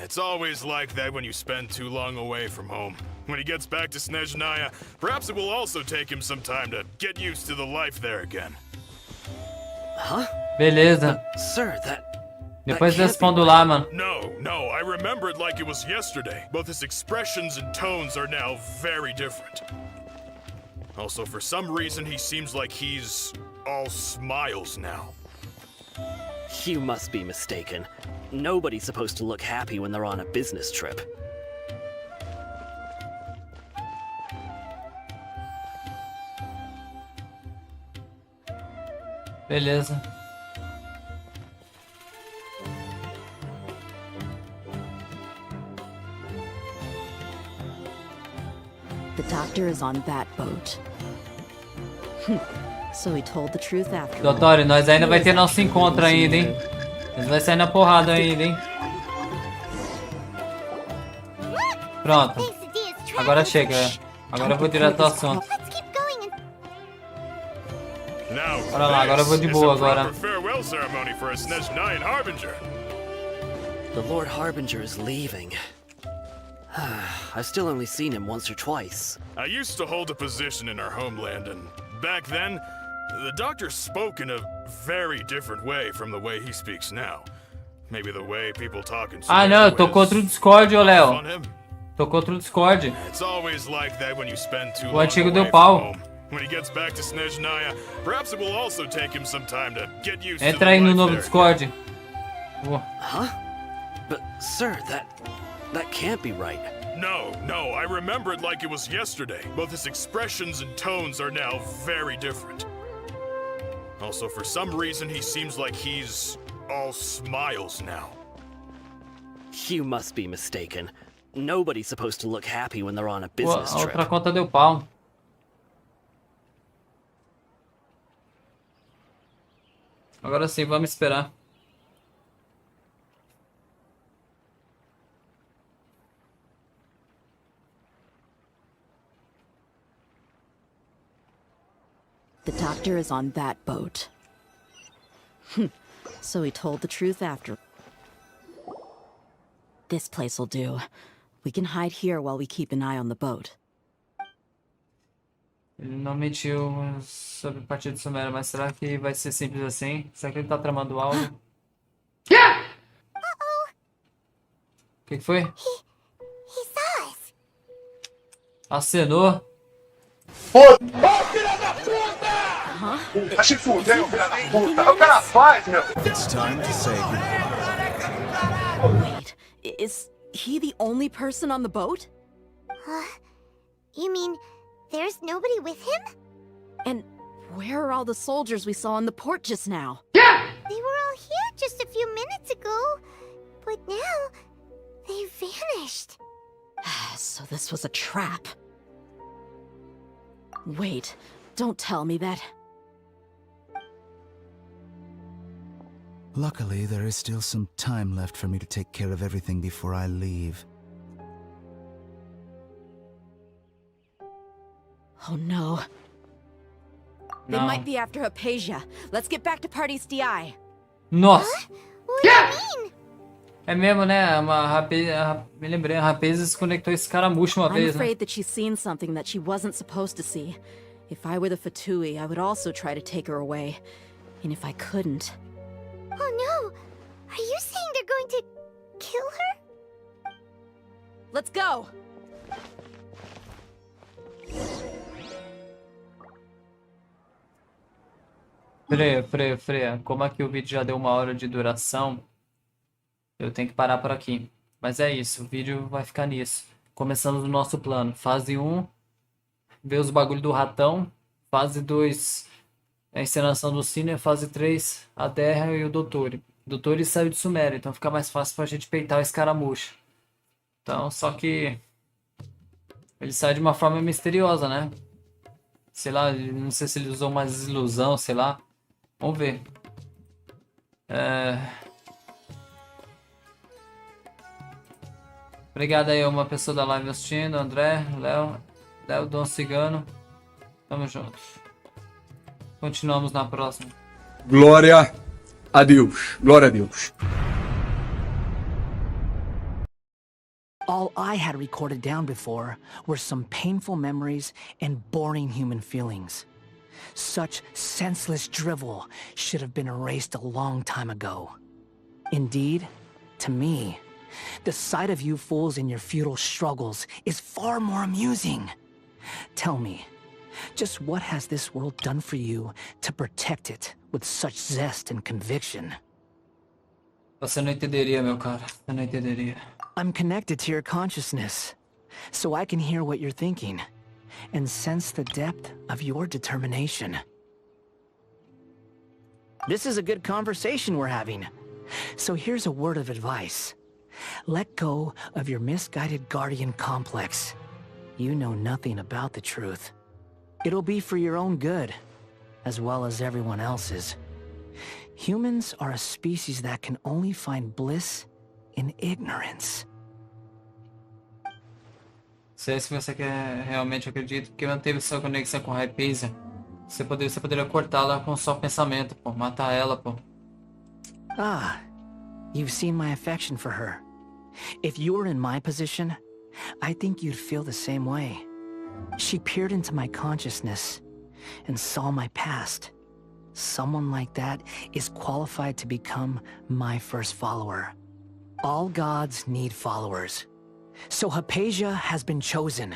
It's always like that when you spend too long away from home. When he gets back to Snezhnaya, perhaps it will also take him some time to get used to the life there again. Huh? Beleza. Sir, Depois respondo lá, mano. No, I remember it like it was yesterday. Both his expressions and tones are now very different. Also, for some reason, he seems like he's all smiles now. You must be mistaken. Nobody's supposed to look happy when they're on a business trip. Beleza. The doctor is on that boat. So he told the truth after all. Dottore, nós ainda vai ter nosso encontro ainda, hein? Nós vai sair na porrada ainda, hein? Pronto. Agora chega. Agora eu vou direto ao assunto. Bora lá, agora eu vou de boa agora. Farewell ceremony for a Snezhnayan Harbinger. The Lord Harbinger is leaving. I've still only seen him once or twice. I used to hold a position in our homeland, and back then, the doctor spoke in a very different way from the way he speaks now. Maybe the way people talk in Ah, não, eu tô contra o Discord, ô Léo. on him. Tô contra o Discord. It's always like that when you spend too O long antigo away deu from pau. home. When he gets back to Snezhnaya, perhaps it will also take him some time to get used to Entra the aí no life novo there. Discord. Huh? But, sir, that can't be right. No, I remember it like it was yesterday. Both his expressions and tones are now very different. Also, for some reason, he seems like he's all smiles now. You must be mistaken. Nobody's supposed to look happy when they're on a Pô, business a trip. outra conta deu pau. Agora sim, vamos esperar. The doctor is on that boat. So he told the truth after. This place will do. We can hide here while we keep an eye on the boat. Ele não mentiu sobre a partida do Sumeru, mas será que vai ser simples assim? Será que ele tá tramando algo? O que foi? He saw us. Acenou? Filha da puta! Tá se fudendo, filha da puta! O cara faz, meu! It's time to say Wait, is he the only person on the boat? You mean there's nobody with him? And where are all the soldiers we saw in the port just now? They were all here just a few minutes ago, but now they vanished. So this was a trap. Wait, don't tell me that. Luckily, there is still some time left for me to take care of everything before I leave. Oh no. They No. might be after Hypatia. Let's get back to Party's DI. Nossa! What do you mean? É mesmo, né? Me lembrei, a rapaz se conectou esse caramucho uma I'm vez, né? afraid that she's seen something that she wasn't supposed to see. If I were the Fatui, I would also try to take her away. And if I couldn't... Oh no! Are you saying they're going to kill her? Let's go! Freia. Como aqui o vídeo já deu 1 hora de duração, eu tenho que parar por aqui. Mas é isso, o vídeo vai ficar nisso. Começando o nosso plano. Fase 1, ver os bagulho do ratão. Fase 2, a encenação do cine. Fase 3, a terra e o Dottore. O Dottore saiu de Sumeru, então fica mais fácil pra gente peitar o escaramucho. Então, só que ele sai de uma forma misteriosa, né? Sei lá, não sei se ele usou uma desilusão, sei lá. Vamos ver. Obrigado aí a uma pessoa da live assistindo, André, Léo, Dom Cigano. Tamo junto. Continuamos na próxima. Glória a Deus. Glória a Deus. All I had recorded down before were some painful memories and boring human feelings. Such senseless drivel should have been erased a long time ago. Indeed, to me, the sight of you fools in your futile struggles is far more amusing. Tell me, just what has this world done for you to protect it with such zest and conviction? Você não entenderia, meu cara. Você não entenderia. I'm connected to your consciousness, so I can hear what you're thinking, and sense the depth of your determination. This is a good conversation we're having. So here's a word of advice. Let go of your misguided guardian complex. You know nothing about the truth. It'll be for your own good, as well as everyone else's. Humans are a species that can only find bliss in ignorance. Sei se você quer realmente acredita que manteve sua conexão com Hypatia. Você poderia cortá-la com só pensamento, pô. Matar ela, pô. Ah, you've seen my affection for her. If you were in my position, I think you'd feel the same way. She peered into my consciousness and saw my past. Someone like that is qualified to become my first follower. All gods need followers. So Hypatia has been chosen.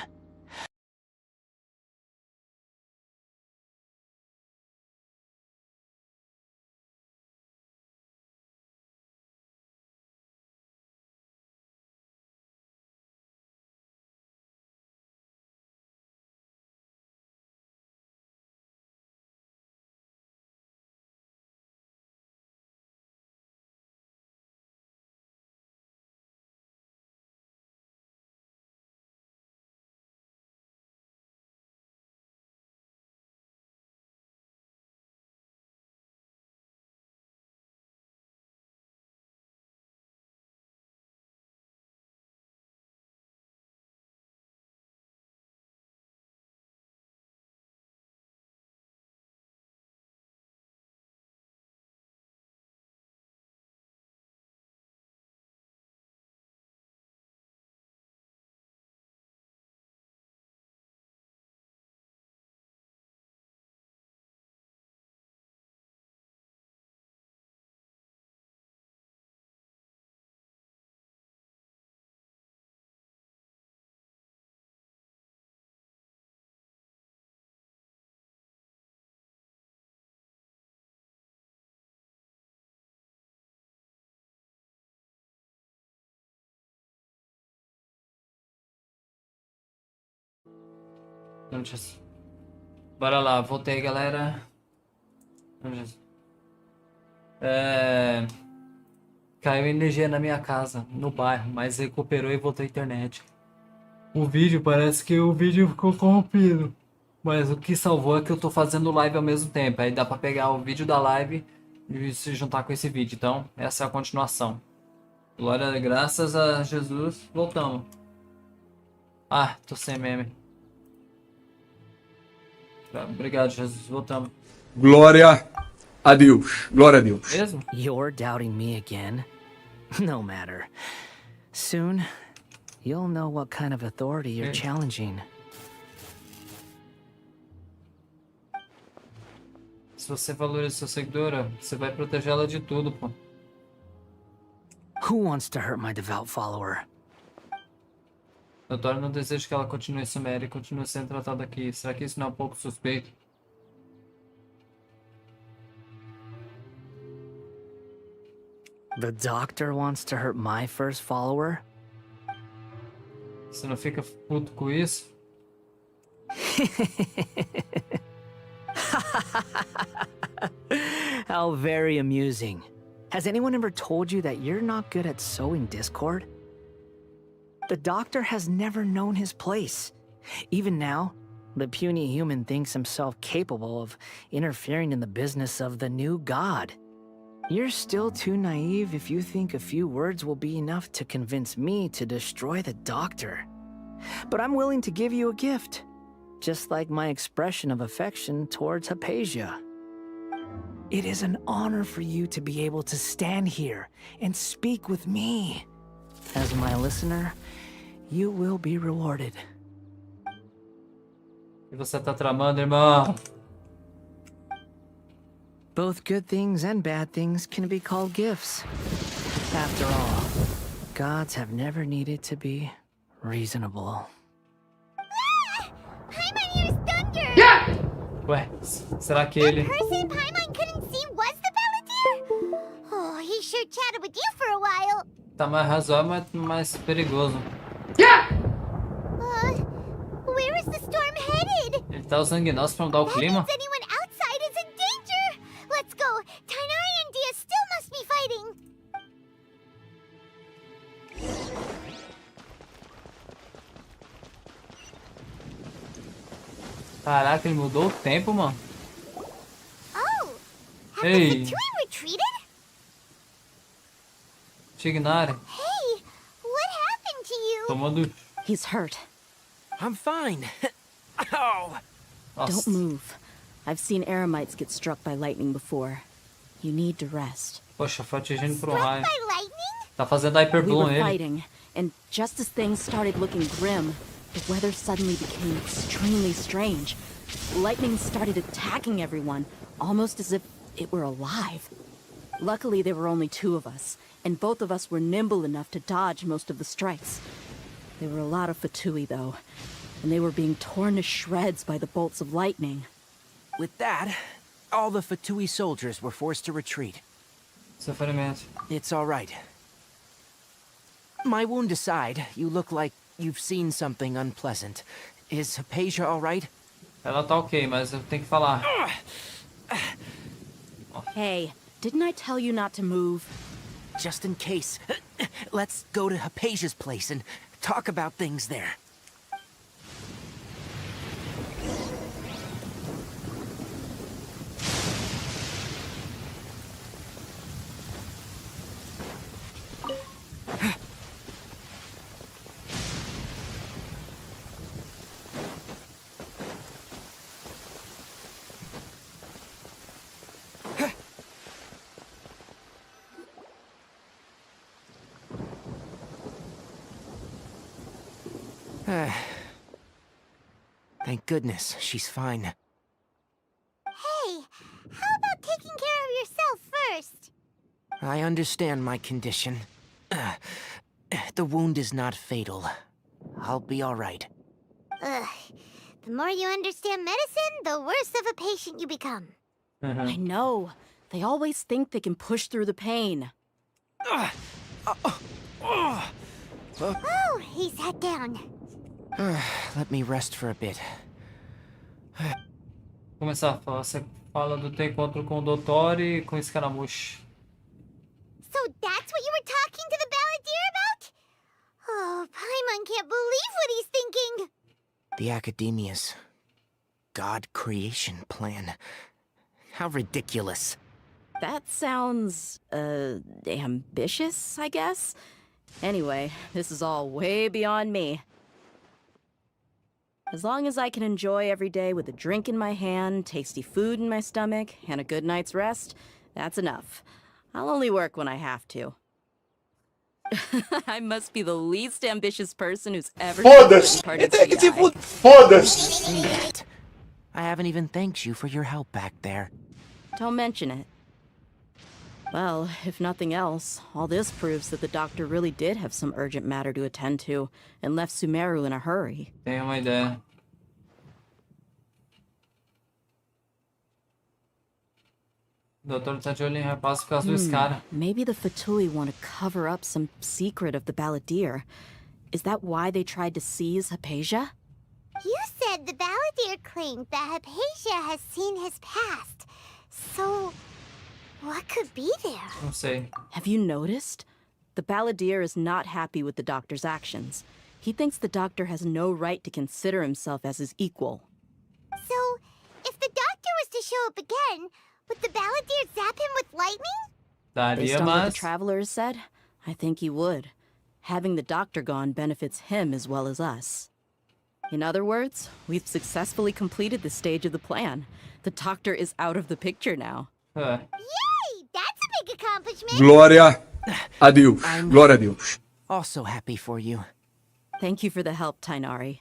Bora lá, voltei, galera. Caiu energia na minha casa, no bairro, mas recuperou e voltou a internet. O vídeo, parece que o vídeo ficou corrompido. Mas o que salvou é que eu tô fazendo live ao mesmo tempo. Aí dá pra pegar o vídeo da live e se juntar com esse vídeo. Então, essa é a continuação. Glória, graças a Jesus, voltamos. Ah, tô sem meme. Obrigado, Jesus. Voltamos. Glória a Deus. Glória a Deus. Mesmo? You're doubting me again? No matter. Soon, you'll know what kind of authority you're challenging. Se você valoriza sua seguidora, você vai protegê-la de tudo, pô. Who wants to hurt my devout follower? Dottore não deseja que ela continue Sumeru e continue sendo tratada aqui. Será que isso não é um pouco suspeito? The doctor wants to hurt my first follower? Você não fica puto com isso? How very amusing. Has anyone ever told you that you're not good at sowing discord? The doctor has never known his place. Even now, the puny human thinks himself capable of interfering in the business of the new god. You're still too naive if you think a few words will be enough to convince me to destroy the doctor. But I'm willing to give you a gift, just like my expression of affection towards Hypatia. It is an honor for you to be able to stand here and speak with me. As my listener, you will be rewarded. O que você tá tramando, irmão? Both good things and bad things can be called gifts. After all, gods have never needed to be reasonable. Paimon's thunder! Yeah! Ué, será que ele... The person Paimon couldn't see was the Palantir? Oh, he sure chatted with you for a while. Tá mais razoável, mas mais perigoso. Where is the storm headed? Ele tá usando gnose pra mudar o clima? That means anyone outside is in danger. Let's go. Tainari and Dia still must be fighting. Caraca, ele mudou o tempo, mano. Oh, have Hey. the Fatui retreated? Tignari. Hey, what happened to you? Tomando... He's hurt. I'm fine. Ow! Don't move. I've seen eremites get struck by lightning before. You need to rest. Poxa, foi atingindo por um Struck raio. by lightning? Tá fazendo We hyperbloom were ele. fighting, and just as things started looking grim, the weather suddenly became extremely strange. Lightning started attacking everyone, almost as if it were alive. Luckily, there were only 2 of us, and both of us were nimble enough to dodge most of the strikes. There were a lot of Fatui, though, and they were being torn to shreds by the bolts of lightning. With that, all the Fatui soldiers were forced to retreat. Sofrimento. It's all right. My wound aside, you look like you've seen something unpleasant. Is Hypatia all right? Ela tá ok, mas eu tenho que falar. Hey, didn't I tell you not to move? Just in case, let's go to Hypatia's place and talk about things there. Thank goodness, she's fine. Hey, how about taking care of yourself first? I understand my condition. The wound is not fatal. I'll be all right. Ugh. The more you understand medicine, the worse of a patient you become. I know. They always think they can push through the pain. Oh, he sat down. Let me rest for a bit. Começar a falar. Você fala do teu encontro com o Dottore e com o Escaramuche. So that's what you were talking to the balladeer about? Oh, Paimon can't believe what he's thinking. The Academia's God creation plan. How ridiculous. That sounds, ambitious, I guess? Anyway, this is all way beyond me. As long as I can enjoy every day with a drink in my hand, tasty food in my stomach, and a good night's rest, that's enough. I'll only work when I have to. I must be the least ambitious person who's ever Foda-se! Foda-se! I haven't even thanked you for your help back there. Don't mention it. Well, if nothing else, all this proves that the doctor really did have some urgent matter to attend to, and left Sumeru in a hurry. Tenho uma ideia. O doutor tá de olho em rapaz por causa do Scara. Maybe the Fatui want to cover up some secret of the balladeer. Is that why they tried to seize Hypatia? You said the balladeer claimed that Hypatia has seen his past. So, what could be there? Não sei. Have you noticed? The balladeer is not happy with the doctor's actions. He thinks the doctor has no right to consider himself as his equal. So, if the doctor was to show up again, would the balladeer zap him with lightning? Based Daria, on what the mas... travelers said, I think he would. Having the doctor gone benefits him as well as us. In other words, we've successfully completed this stage of the plan. The doctor is out of the picture now. É. Yay! That's a big accomplishment! Glória a Deus. Glória a Deus. Also happy for you. Thank you for the help, Tainari.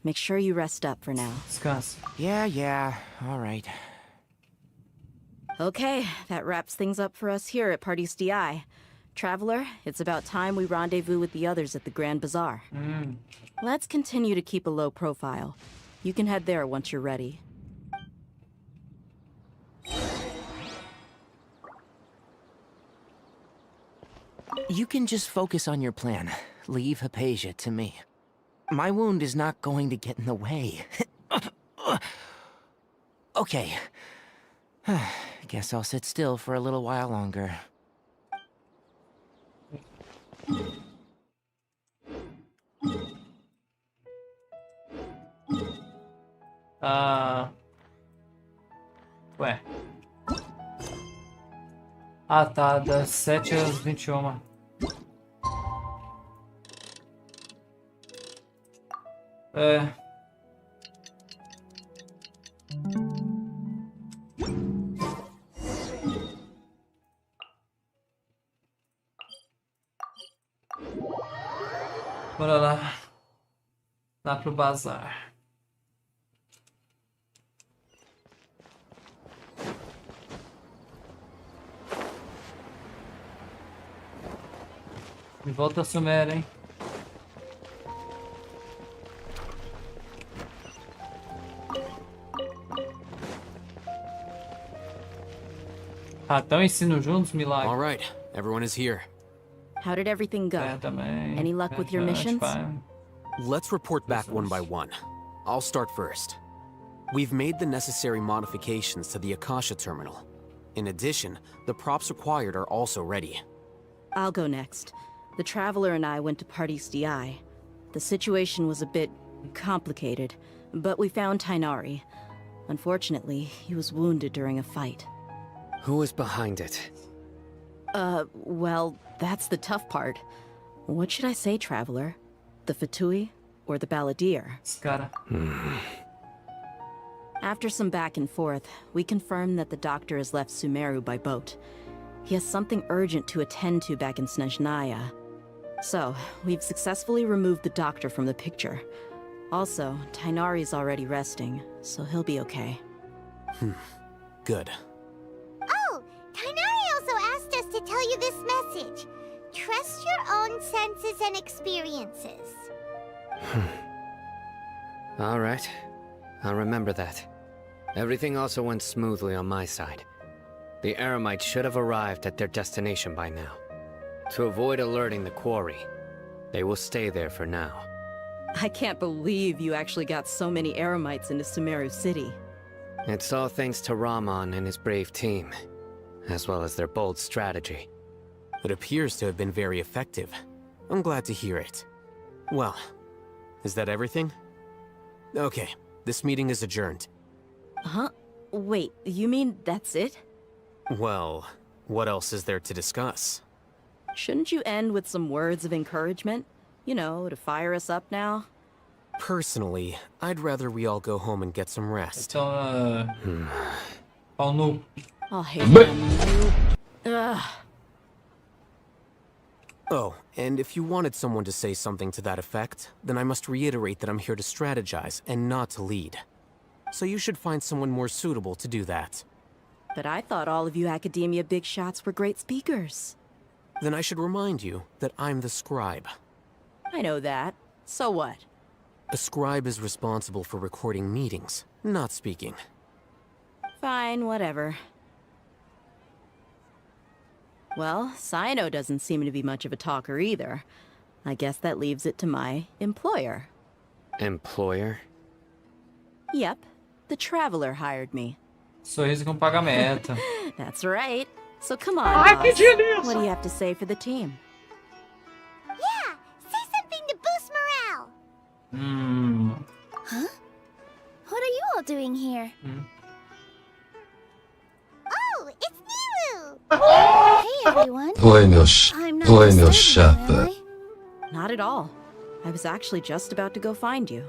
Make sure you rest up for now. Descansa. Yeah, all right. Okay, that wraps things up for us here at Party's DI. Traveler, it's about time we rendezvous with the others at the Grand Bazaar. Let's continue to keep a low profile. You can head there once you're ready. You can just focus on your plan. Leave Hypatia to me. My wound is not going to get in the way. Okay. Guess I'll sit still for a little while longer. Ué. Ah, tá. Das 7 às 21. É. Bora lá. Lá pro bazar. De volta a Sumeru, hein? Ratão e ensino juntos, milagre. All right, everyone is here. How did everything go? Any luck with your missions? Let's report back one by one. I'll start first. We've made the necessary modifications to the Akasha terminal. In addition, the props required are also ready. I'll go next. The Traveler and I went to Party's DI. The situation was a bit complicated, but we found Tainari. Unfortunately, he was wounded during a fight. Who was behind it? Well, that's the tough part. What should I say, Traveler? The Fatui or the Balladeer? Scara. After some back and forth, we confirmed that the doctor has left Sumeru by boat. He has something urgent to attend to back in Snezhnaya. So, we've successfully removed the doctor from the picture. Also, Tainari's already resting, so he'll be okay. Good. Oh, Tainari also asked us to tell you this message. Trust your own senses and experiences. All right. I'll remember that. Everything also went smoothly on my side. The Eremites should have arrived at their destination by now. To avoid alerting the quarry, they will stay there for now. I can't believe you actually got so many Eremites into Sumeru City. It's all thanks to Rahman and his brave team, as well as their bold strategy. It appears to have been very effective. I'm glad to hear it. Well, is that everything? Okay, this meeting is adjourned. Huh? Wait, you mean that's it? Well, what else is there to discuss? Shouldn't you end with some words of encouragement? You know, to fire us up now? Personally, I'd rather we all go home and get some rest. Então, pau no. I'll hate them. Ugh. Oh, and if you wanted someone to say something to that effect, then I must reiterate that I'm here to strategize and not to lead. So you should find someone more suitable to do that. But I thought all of you academia big shots were great speakers. Then I should remind you that I'm the scribe. I know that. So what? A scribe is responsible for recording meetings, not speaking. Fine, whatever. Well, Sino doesn't seem to be much of a talker either. I guess that leaves it to my employer. Employer? Yep. The Traveler hired me. Sorriso com pagamento. That's right. So come on, boss. What do you have to say for the team? Yeah, say something to boost morale. Huh? What are you all doing here? Oh, it's Nilu! Hey, everyone. Oi, meu disturbing chapa. you, am I? Not at all. I was actually just about to go find you.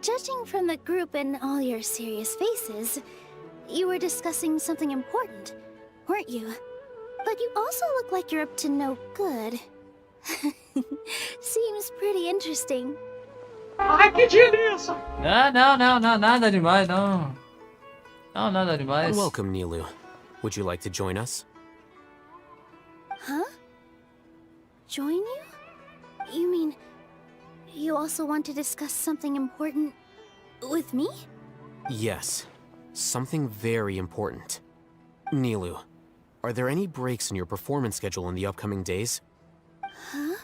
Judging from the group and all your serious faces, you were discussing something important, weren't you? But you also look like you're up to no good. Seems pretty interesting. Ai, que delícia! Não, nada demais, não. Não, nada demais. Welcome, Nilu. Would you like to join us? Huh? Join you? You mean, you also want to discuss something important with me? Yes. Something very important. Nilu, are there any breaks in your performance schedule in the upcoming days? Huh?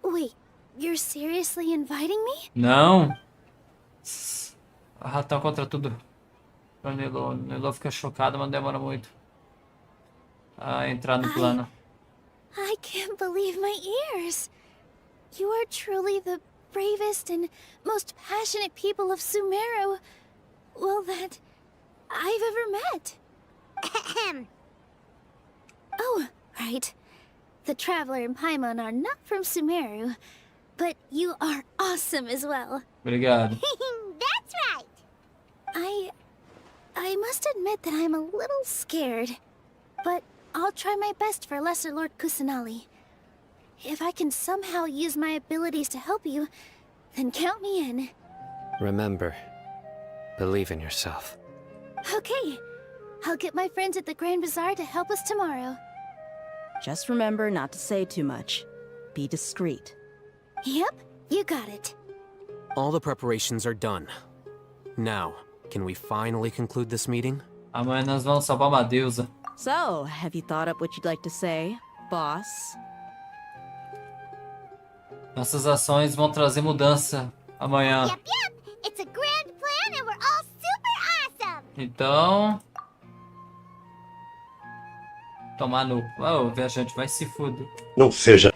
Wait, you're seriously inviting me? Não. Ratão contra tudo. O Nilo fica chocado, mas demora muito a entrar no plano. I can't believe my ears. You are truly the bravest and most passionate people of Sumeru, well, that I've ever met. Oh, right. The Traveler and Paimon are not from Sumeru, but you are awesome as well. Obrigado. That's right. I must admit that I'm a little scared, but I'll try my best for Lesser Lord Kusanali. If I can somehow use my abilities to help you, then count me in. Remember, believe in yourself. Okay. I'll get my friends at the Grand Bazaar to help us tomorrow. Just remember not to say too much. Be discreet. Yep, you got it. All the preparations are done. Now, can we finally conclude this meeting? Amanhã nós vamos salvar uma deusa. So, have you thought up what you'd like to say, boss? Nossas ações vão trazer mudança amanhã. Yep, yep. It's a grand plan and we're all super awesome. Então... Tomar no... Oh, o viajante vai se fuder. Não seja.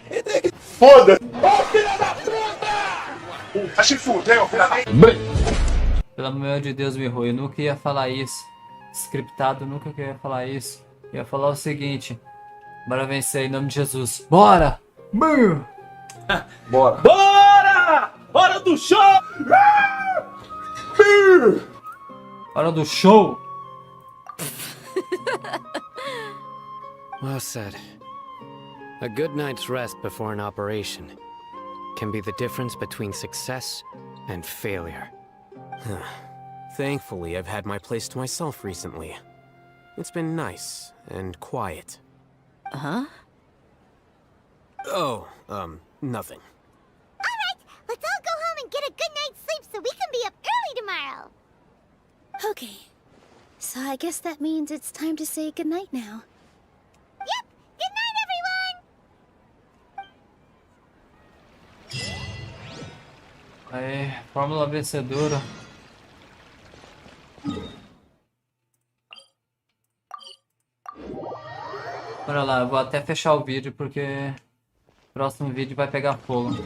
Foda! Ô, filha da puta! Vai se fuder, ô filha da... Pelo amor de Deus, Miho, eu nunca ia falar isso. Scriptado, nunca ia falar isso. Eu ia falar o seguinte. Bora vencer em nome de Jesus. Bora! Bora! Bora! Hora do show! Hora do show! Well said. A good night's rest before an operation can be the difference between success and failure. Thankfully, I've had my place to myself recently. It's been nice and quiet. Huh? Oh, nothing. Alright, let's all go home and get a good night's sleep so we can be up early tomorrow. Okay. So I guess that means it's time to say goodnight now. Yep, good night everyone! Aí, fórmula vencedora. Bora lá, eu vou até fechar o vídeo porque o próximo vídeo vai pegar fogo.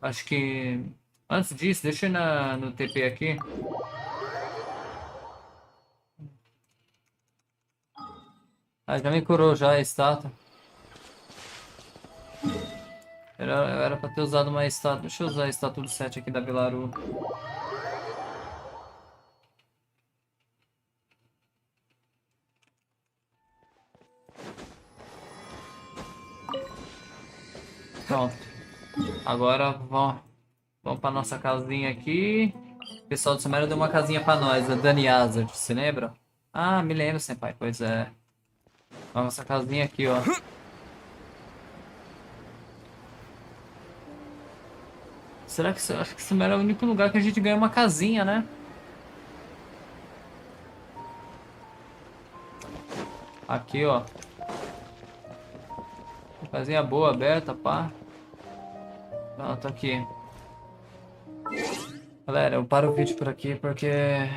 Acho que... Antes disso, deixa eu ir no TP aqui. Ah, já me curou já a estátua. Era pra ter usado uma estátua. Deixa eu usar a estátua do 7 aqui da Vilaru. Pronto. Agora vamos pra nossa casinha aqui. O pessoal do Sumeru deu uma casinha pra nós, a Dani Hazard, se lembra? Ah, me lembro, Senpai, pois é. Nossa casinha aqui, ó. Será que acho que Sumeru é o único lugar que a gente ganha uma casinha, né? Aqui, ó. Casinha boa, aberta, pá. Pronto, aqui. Galera, eu paro o vídeo por aqui porque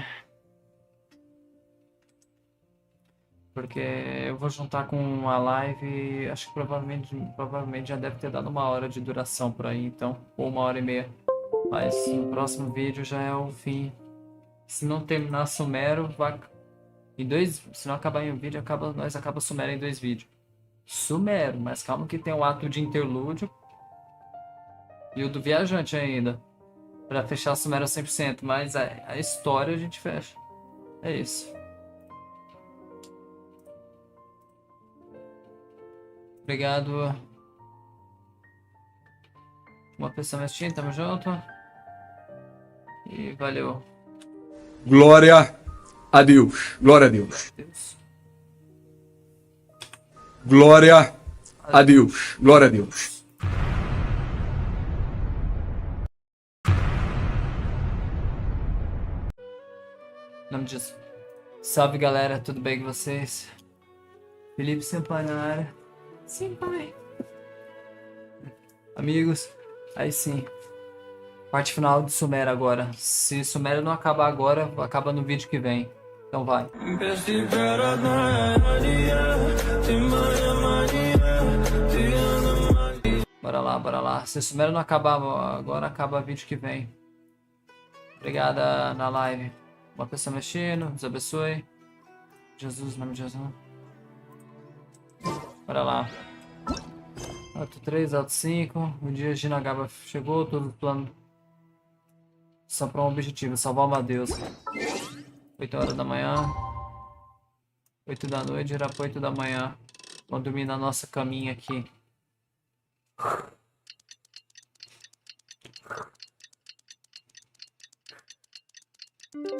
eu vou juntar com a live. Acho que provavelmente já deve ter dado 1 hora de duração por aí, então, ou 1h30. Mas o próximo vídeo já é o fim. Se não terminar Sumeru, vai se não acabar em um vídeo, nós acaba Sumeru em 2 vídeos. Sumeru, mas calma que tem o ato de interlúdio e o do viajante ainda. Pra fechar Sumeru 100%, mas a história a gente fecha. É isso. Obrigado. Uma pessoa mais tamo junto. E valeu. Glória a Deus. Glória a Deus. Glória a Deus. Glória a Deus. Em nome disso. Salve galera, tudo bem com vocês? Felipe Senpai na área. Senpai. Amigos, aí sim. Parte final de Sumeru agora. Se Sumeru não acabar agora, acaba no vídeo que vem. Então vai. Bora lá, bora lá. Se Sumeru não acabar agora, acaba o vídeo que vem. Obrigada na live. Uma pessoa mexendo, Deus abençoe. Jesus, em nome de Jesus. Bora lá. Ato 3, ato 5. O dia de Nagaba chegou, todo o plano. Só para um objetivo, salvar uma deusa. 8 horas da manhã. 8 da noite, era 8 da manhã. Vamos dormir na nossa caminha aqui. Today is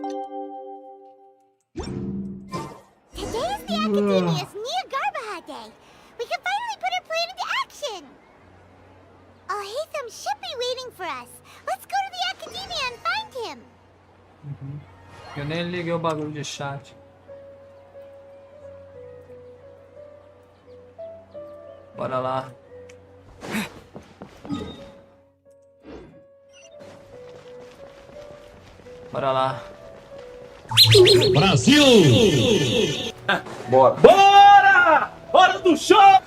the Academia's Niagarbaha Day. We can finally put our plan into action. Alhaitham should be waiting for us. Let's go to the Academia and find him. Eu nem liguei o bagulho de chat. Bora lá. Bora lá. Brasil! Bora. Bora! Hora do show!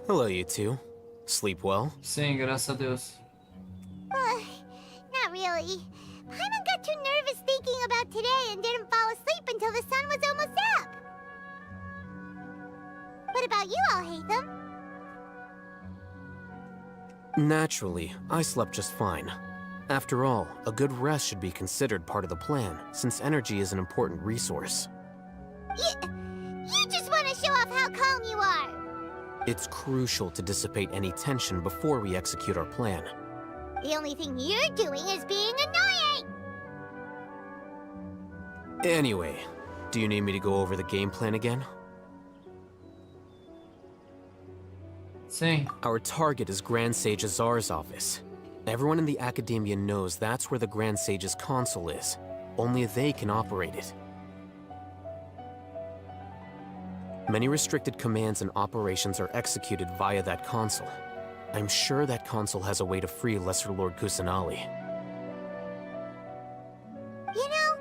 Hello, you two. Sleep well? Sim, graças a Deus. Not really. Paimon got too nervous thinking about today and didn't fall asleep until the sun was almost up. What about you, Alhaitham? Naturally, I slept just fine. After all, a good rest should be considered part of the plan, since energy is an important resource. You just want to show off how calm you are. It's crucial to dissipate any tension before we execute our plan. The only thing you're doing is being annoying. Anyway, do you need me to go over the game plan again? Sim. Our target is Grand Sage Azar's office. Everyone in the Academia knows that's where the Grand Sage's console is. Only they can operate it. Many restricted commands and operations are executed via that console. I'm sure that console has a way to free Lesser Lord Kusanali. You know,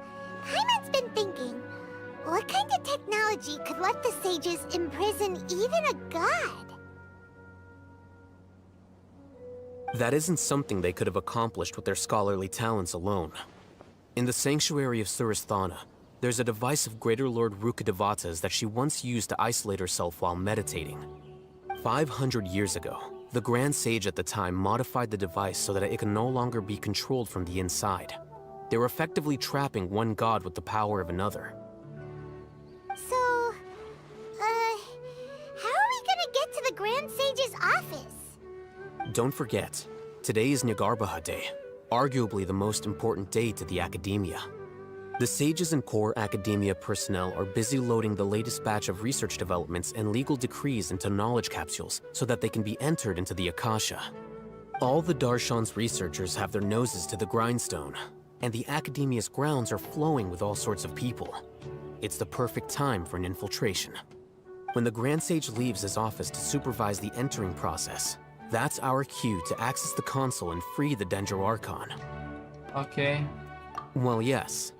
Paimon's been thinking, what kind of technology could let the sages imprison even a god? That isn't something they could have accomplished with their scholarly talents alone. In the sanctuary of Suristhana, there's a device of Greater Lord Rukkhadevata's that she once used to isolate herself while meditating. 500 years ago, the Grand Sage at the time modified the device so that it can no longer be controlled from the inside. They were effectively trapping one god with the power of another. So, how are we gonna get to the Grand Sage's office? Don't forget, today is Niagarbaha Day, arguably the most important day to the Academia. The sages and core Academia personnel are busy loading the latest batch of research developments and legal decrees into knowledge capsules so that they can be entered into the Akasha. All the Darshan's researchers have their noses to the grindstone, and the Academia's grounds are flowing with all sorts of people. It's the perfect time for an infiltration. When the Grand Sage leaves his office to supervise the entering process, that's our cue to access the console and free the Dendro Archon. Ok. Well, yes.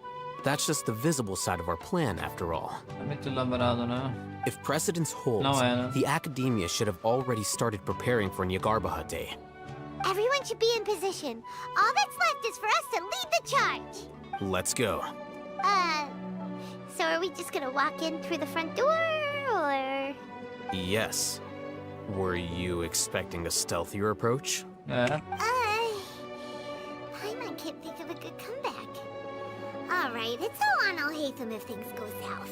That's just the visible side of our plan, after all. É muito elaborado, né? If precedence holds, Não é, né? the Academia should have already started preparing for Niagarbaha Day. Everyone should be in position. All that's left is for us to lead the charge. Let's go. So are we just gonna walk in through the front door, or...? Yes. Were you expecting a stealthier approach? É. Paimon can't think of a good comeback. Alright, it's all on Alhaitham if things go south.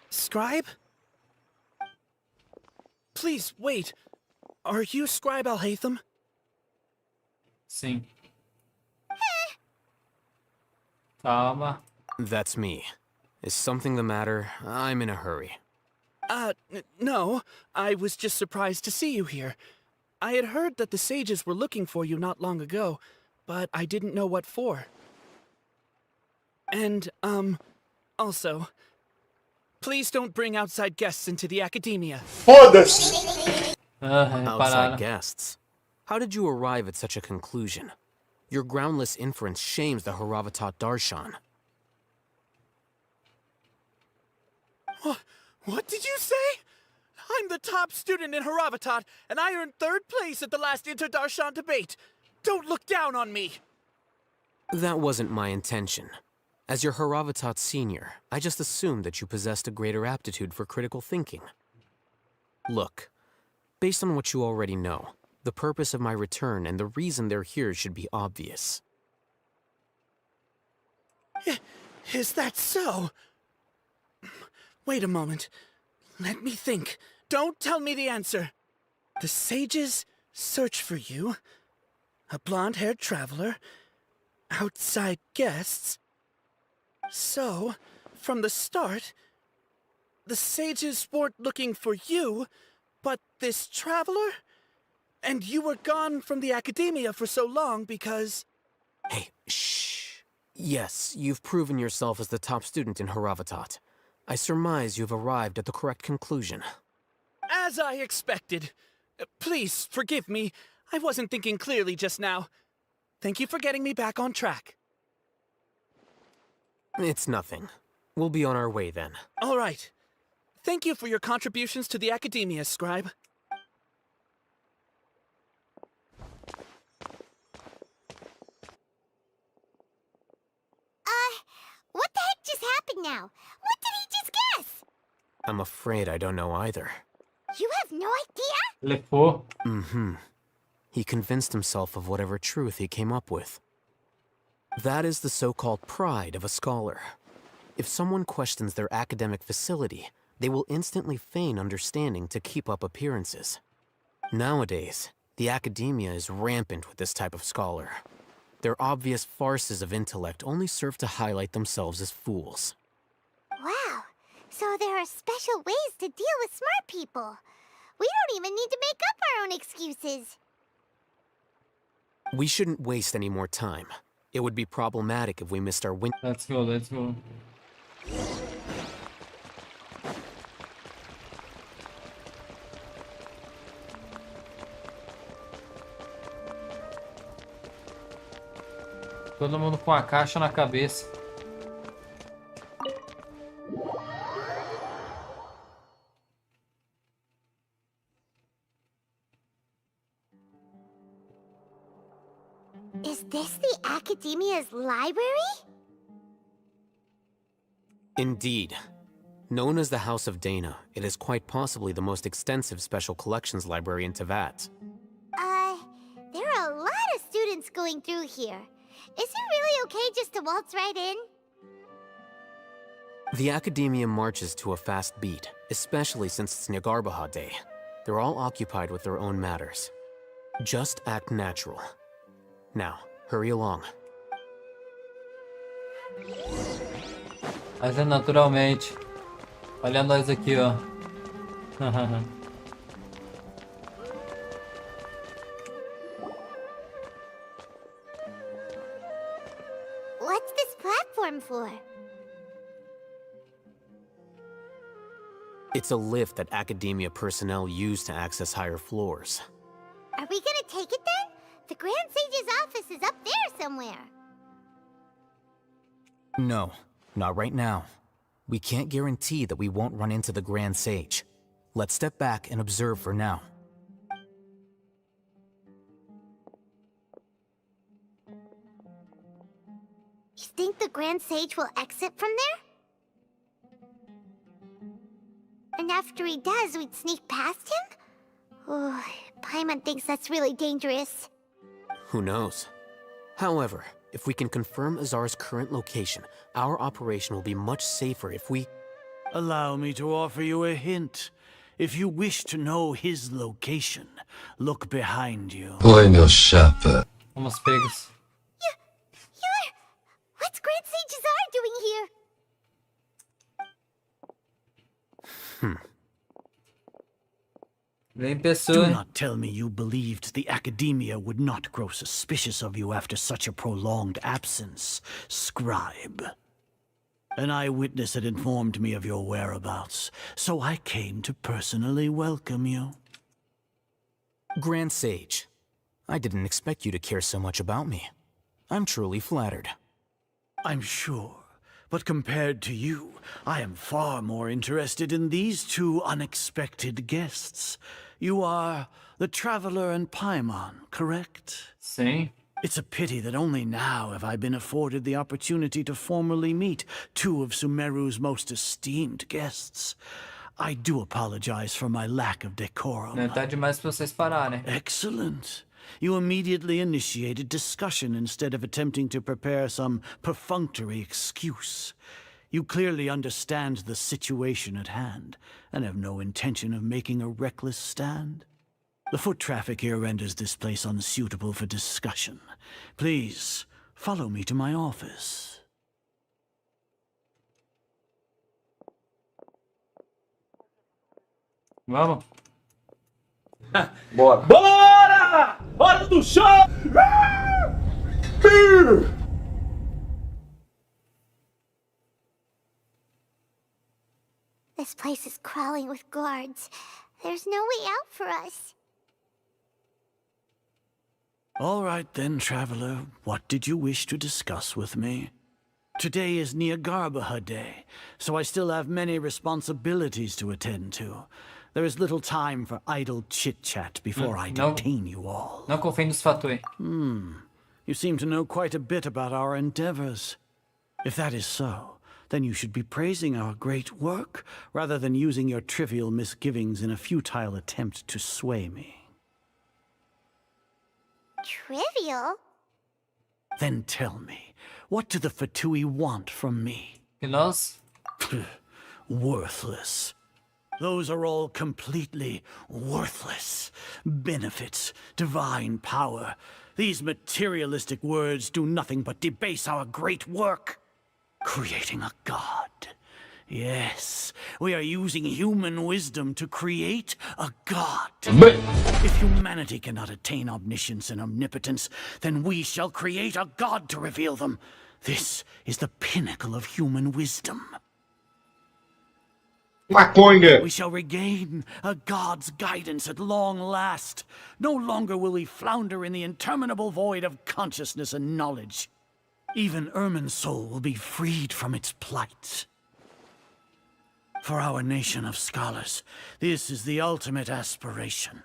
Scribe? Please, wait. Are you Scribe Alhaitham? Sim. Calma. That's me. Is something the matter? I'm in a hurry. No. I was just surprised to see you here. I had heard that the sages were looking for you not long ago, but I didn't know what for. And, also, please don't bring outside guests into the Academia. Outside guests? How did you arrive at such a conclusion? Your groundless inference shames the Haravatat Darshan. What did you say? I'm the top student in Haravatat, and I earned 3rd place at the last Inter-Darshan debate. Don't look down on me! That wasn't my intention. As your Haravatat senior, I just assumed that you possessed a greater aptitude for critical thinking. Look, based on what you already know, the purpose of my return and the reason they're here should be obvious. Is that so? Wait a moment. Let me think. Don't tell me the answer. The sages search for you. A blonde-haired traveler. Outside guests. So, from the start, the sages weren't looking for you, but this traveler? And you were gone from the academia for so long because... Hey, shh. Yes, you've proven yourself as the top student in Haravatat. I surmise you've arrived at the correct conclusion. As I expected. Please, forgive me. I wasn't thinking clearly just now. Thank you for getting me back on track. It's nothing. We'll be on our way then. All right. Thank you for your contributions to the academia, Scribe. What the heck just happened now? What did he just guess? I'm afraid I don't know either. You have no idea? Lefou. Mm-hmm. He convinced himself of whatever truth he came up with. That is the so-called pride of a scholar. If someone questions their academic facility, they will instantly feign understanding to keep up appearances. Nowadays, the academia is rampant with this type of scholar. Their obvious farces of intellect only serve to highlight themselves as fools. Wow, so there are special ways to deal with smart people. We don't even need to make up our own excuses. We shouldn't waste any more time. It would be problematic if we missed our win. Let's go, let's go. Todo mundo com a caixa na cabeça. Is this the Academia's library? Indeed. Known as the House of Dana, it is quite possibly the most extensive special collections library in Teyvat. There are a lot of students going through here. Is it really okay just to waltz right in? The Academia marches to a fast beat, especially since it's Nyagarbaha Day. They're all occupied with their own matters. Just act natural. Now, hurry along. Mas é naturalmente. Olha nós aqui, ó. What's this platform for? It's a lift that Academia personnel use to access higher floors. Are we gonna take it then? The Grand Sage's office is up there somewhere. No, not right now. We can't guarantee that we won't run into the Grand Sage. Let's step back and observe for now. You think the Grand Sage will exit from there? And after he does, we'd sneak past him? Oh, Paimon thinks that's really dangerous. Who knows? However, if we can confirm Azar's current location, our operation will be much safer if we... Allow me to offer you a hint. If you wish to know his location, look behind you. Oi, meu chapa. Vamos pegos. What's Grand Sage Azar doing here? Vem, Do pessoa. not tell me you believed the Academia would not grow suspicious of you after such a prolonged absence, Scribe. An eyewitness had informed me of your whereabouts, so I came to personally welcome you. Grand Sage, I didn't expect you to care so much about me. I'm truly flattered. I'm sure, but compared to you, I am far more interested in these two unexpected guests. You are the Traveler and Paimon, correct? Sim. It's a pity that only now have I been afforded the opportunity to formally meet two of Sumeru's most esteemed guests. I do apologize for my lack of decorum. Não tá demais pra vocês pararem. Excellent. You immediately initiated discussion instead of attempting to prepare some perfunctory excuse. You clearly understand the situation at hand, and have no intention of making a reckless stand. The foot traffic here renders this place unsuitable for discussion. Please, follow me to my office. Vamos. Bora! Bora! Hora do show! This place is crawling with guards. There's no way out for us. All right then, traveler. What did you wish to discuss with me? Today is Niagarbaha Day, so I still have many responsibilities to attend to. There is little time for idle chit-chat before I detain you all. Não confio nos fatui. You seem to know quite a bit about our endeavors. If that is so, then you should be praising our great work, rather than using your trivial misgivings in a futile attempt to sway me. Trivial? Then tell me, what do the Fatui want from me? Nós? Worthless. Those are all completely worthless. Benefits, divine power. These materialistic words do nothing but debase our great work. Creating a god. Yes, we are using human wisdom to create a god. If humanity cannot attain omniscience and omnipotence, then we shall create a god to reveal them. This is the pinnacle of human wisdom. We shall regain a god's guidance at long last. No longer will we flounder in the interminable void of consciousness and knowledge. Even Ermin's soul will be freed from its plight. For our nation of scholars, this is the ultimate aspiration.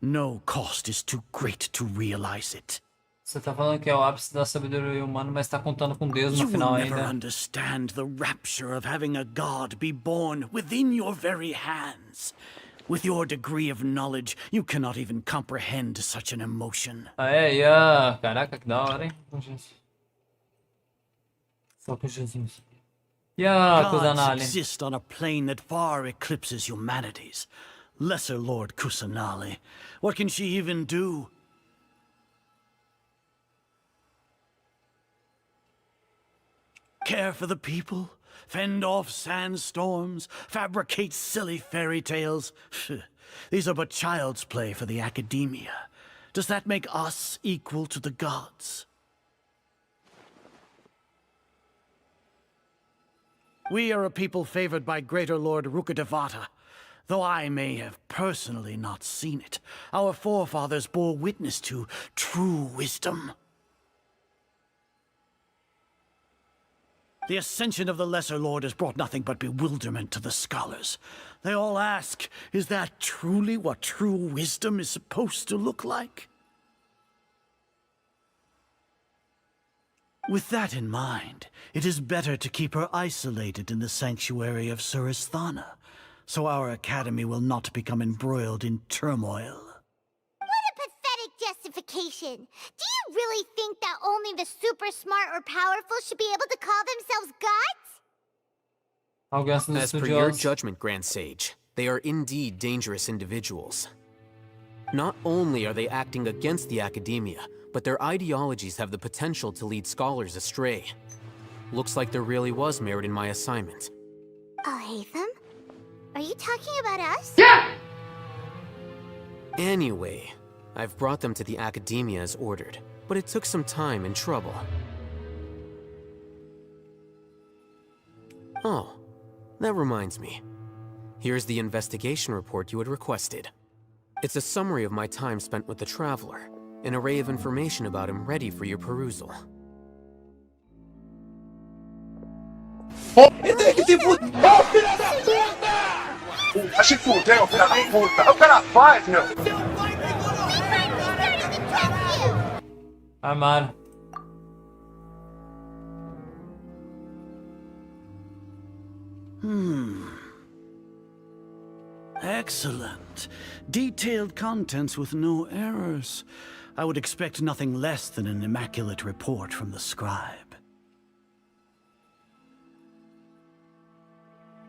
No cost is too great to realize it. Você tá falando que é o ápice da sabedoria humana, mas tá contando com Deus no You final will never ainda. understand the rapture of having a god be born within your very hands. With your degree of knowledge, you cannot even comprehend such an emotion. Ah, é, e a... Caraca, que da hora, hein? Só com Jesus. E a Gods Kusanali? exist on a plane that far eclipses humanity's. Lesser Lord Kusanali. What can she even do? Care for the people? Fend off sandstorms? Fabricate silly fairy tales? These are but child's play for the academia. Does that make us equal to the gods? We are a people favored by Greater Lord Rukadevata. Though I may have personally not seen it, our forefathers bore witness to true wisdom. The ascension of the Lesser Lord has brought nothing but bewilderment to the scholars. They all ask, is that truly what true wisdom is supposed to look like? With that in mind, it is better to keep her isolated in the sanctuary of Suristhana, so our academy will not become embroiled in turmoil. What a pathetic justification! Do you really think that only the super smart or powerful should be able to call themselves gods? As per your judgment, Grand Sage, they are indeed dangerous individuals. Not only are they acting against the academia, but their ideologies have the potential to lead scholars astray. Looks like there really was merit in my assignment. Oh, Hatham? Are you talking about us? Yeah! Anyway, I've brought them to the academia as ordered, but it took some time and trouble. Oh, that reminds me. Here's the investigation report you had requested. It's a summary of my time spent with the Traveler, an array of information about him ready for your perusal. Vai se fuder, filha da puta. O cara faz, meu. Armaram. Excellent. Detailed contents with no errors. I would expect nothing less than an immaculate report from the scribe.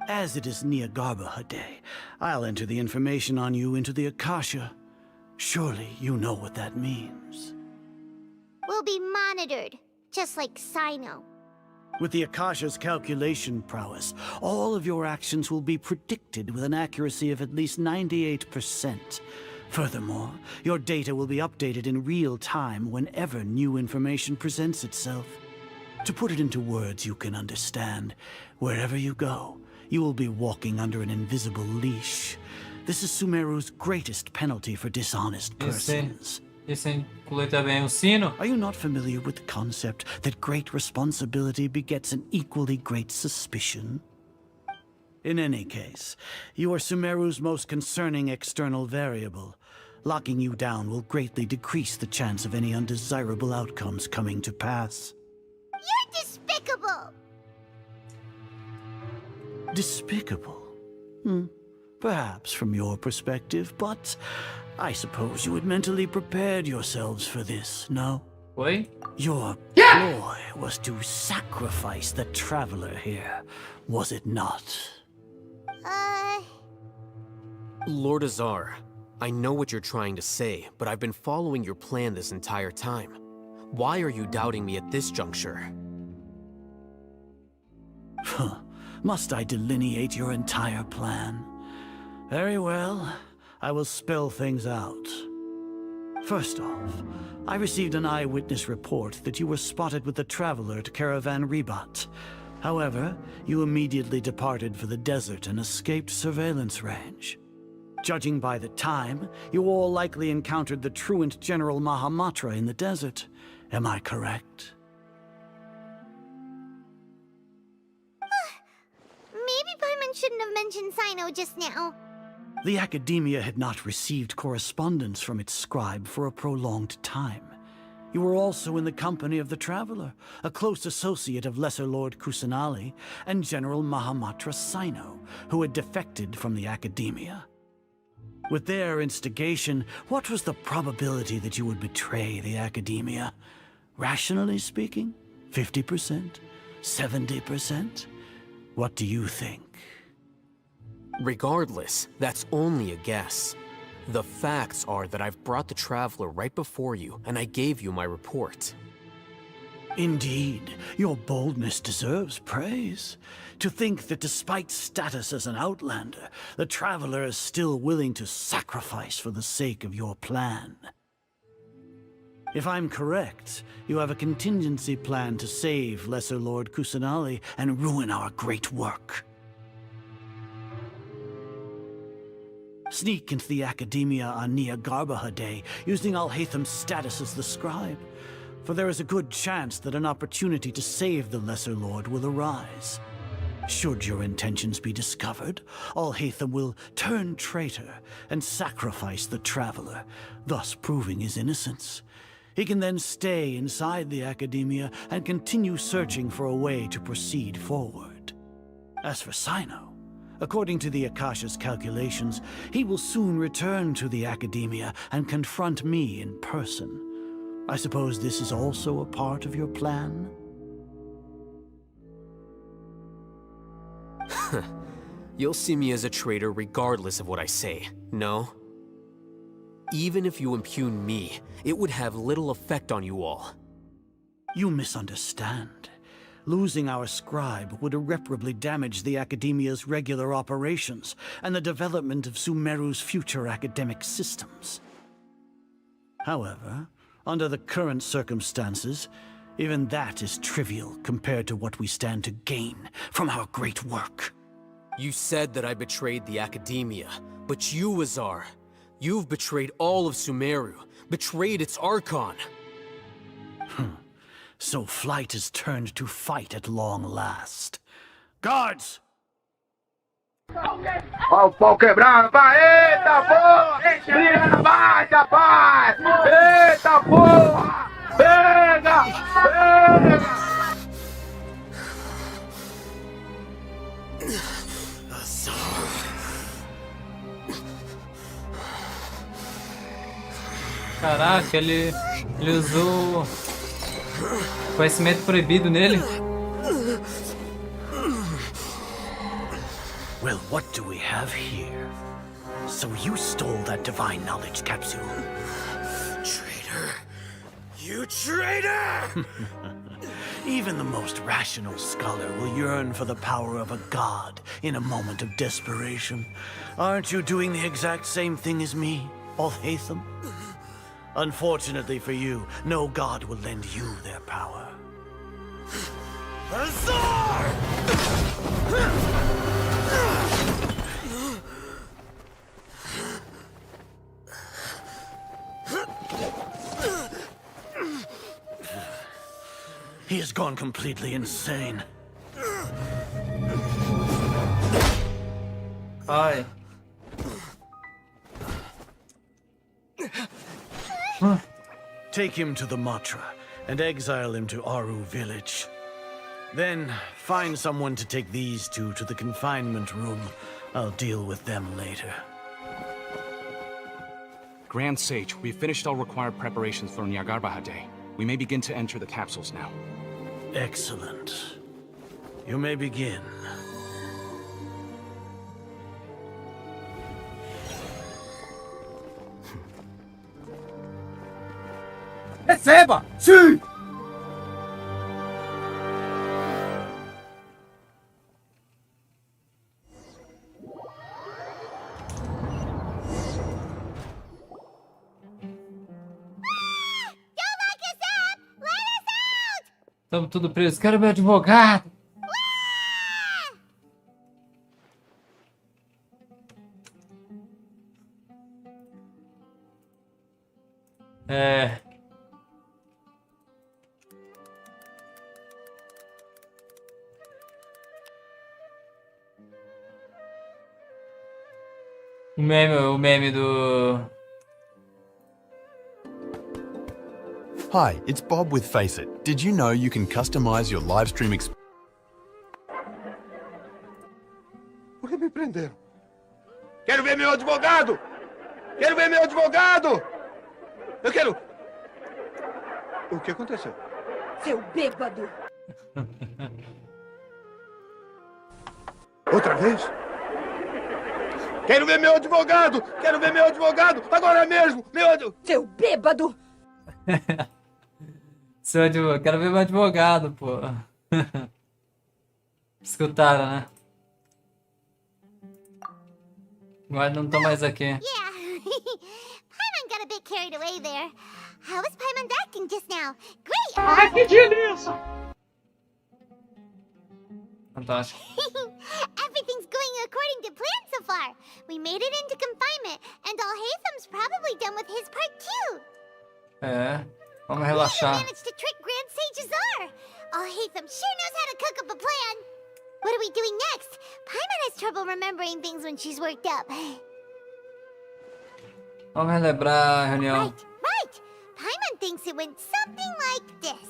As it is Niagarbha Day, I'll enter the information on you into the Akasha. Surely you know what that means. We'll be monitored, just like Sino. With the Akasha's calculation prowess, all of your actions will be predicted with an accuracy of at least 98%. Furthermore, your data will be updated in real time whenever new information presents itself. To put it into words you can understand, wherever you go, you will be walking under an invisible leash. This is Sumeru's greatest penalty for dishonest persons. Esse inclui também o sino. Are you not familiar with the concept that great responsibility begets an equally great suspicion? In any case, you are Sumeru's most concerning external variable. Locking you down will greatly decrease the chance of any undesirable outcomes coming to pass. You're despicable! Despicable? Perhaps from your perspective, but I suppose you had mentally prepared yourselves for this, no? Oi? Your ploy was to sacrifice the traveler here, was it not? Lord Azar, I know what you're trying to say, but I've been following your plan this entire time. Why are you doubting me at this juncture? Must I delineate your entire plan? Very well. I will spell things out. First off, I received an eyewitness report that you were spotted with the traveler at Caravan Ribat. However, you immediately departed for the desert and escaped surveillance range. Judging by the time, you all likely encountered the truant General Mahamatra in the desert. Am I correct? Maybe Paimon shouldn't have mentioned Sino just now. The Academia had not received correspondence from its scribe for a prolonged time. You were also in the company of the Traveler, a close associate of Lesser Lord Kusanali and General Mahamatra Sino, who had defected from the Academia. With their instigation, what was the probability that you would betray the Academia? Rationally speaking, 50%? 70%? What do you think? Regardless, that's only a guess. The facts are that I've brought the Traveler right before you, and I gave you my report. Indeed, your boldness deserves praise. To think that despite status as an outlander, the Traveler is still willing to sacrifice for the sake of your plan. If I'm correct, you have a contingency plan to save Lesser Lord Kusanali and ruin our great work. Sneak into the Academia on Niagarbha Day, using Alhaitham's status as the scribe, for there is a good chance that an opportunity to save the Lesser Lord will arise. Should your intentions be discovered, Alhaitham will turn traitor and sacrifice the Traveler, thus proving his innocence. He can then stay inside the Academia and continue searching for a way to proceed forward. As for Sino, according to the Akasha's calculations, he will soon return to the Academia and confront me in person. I suppose this is also a part of your plan? You'll see me as a traitor regardless of what I say, no? Even if you impugn me, it would have little effect on you all. You misunderstand. Losing our scribe would irreparably damage the Academia's regular operations and the development of Sumeru's future academic systems. However, under the current circumstances, even that is trivial compared to what we stand to gain from our great work. You said that I betrayed the Academia, but you, Azar, you've betrayed all of Sumeru, betrayed its Archon. So flight has turned to fight at long last. Guards! Ó o pau quebrando, vai! Eita porra! Briga na baixa, pai! Eita porra! Caraca, ele usou conhecimento proibido nele. Well, what do we have here? So you stole that divine knowledge capsule. Traitor! You traitor! Even the most rational scholar will yearn for the power of a god in a moment of desperation. Aren't you doing the exact same thing as me, Alhaitham? Unfortunately for you, no god will lend you their power. Azar! He has gone completely insane. Ai. Take him to the Matra and exile him to Aru village. Then find someone to take these two to the confinement room. I'll deal with them later. Grand Sage, we've finished all required preparations for Nyagarbahar Day. We may begin to enter the capsules now. Excellent. You may begin. Receba! Sim! Estamos tudo presos. Quero meu advogado. É. O meme do... Hi, it's Bob with Face It. Did you know you can customize your live stream experience? Por que me prenderam? Quero ver meu advogado! Quero ver meu advogado! Eu quero... O que aconteceu? Seu bêbado! Outra vez? Quero ver meu advogado! Quero ver meu advogado! Agora mesmo! Seu bêbado! Seu advogado. Quero ver meu advogado, pô. Escutaram, né? Agora não tô mais aqui. Yeah. Paimon got a bit carried away there. How was Paimon's acting just now? Great! Ai, que delícia! Fantástico. Everything's going according to plan so far. We made it into confinement, and Alhaitham's probably done with his part too. É, vamos relaxar. We managed to trick Grand Sage Azar. Alhaitham sure knows how to cook up a plan. What are we doing next? Paimon has trouble remembering things when she's worked up. Vamos relembrar a reunião. Right. Paimon thinks it went something like this.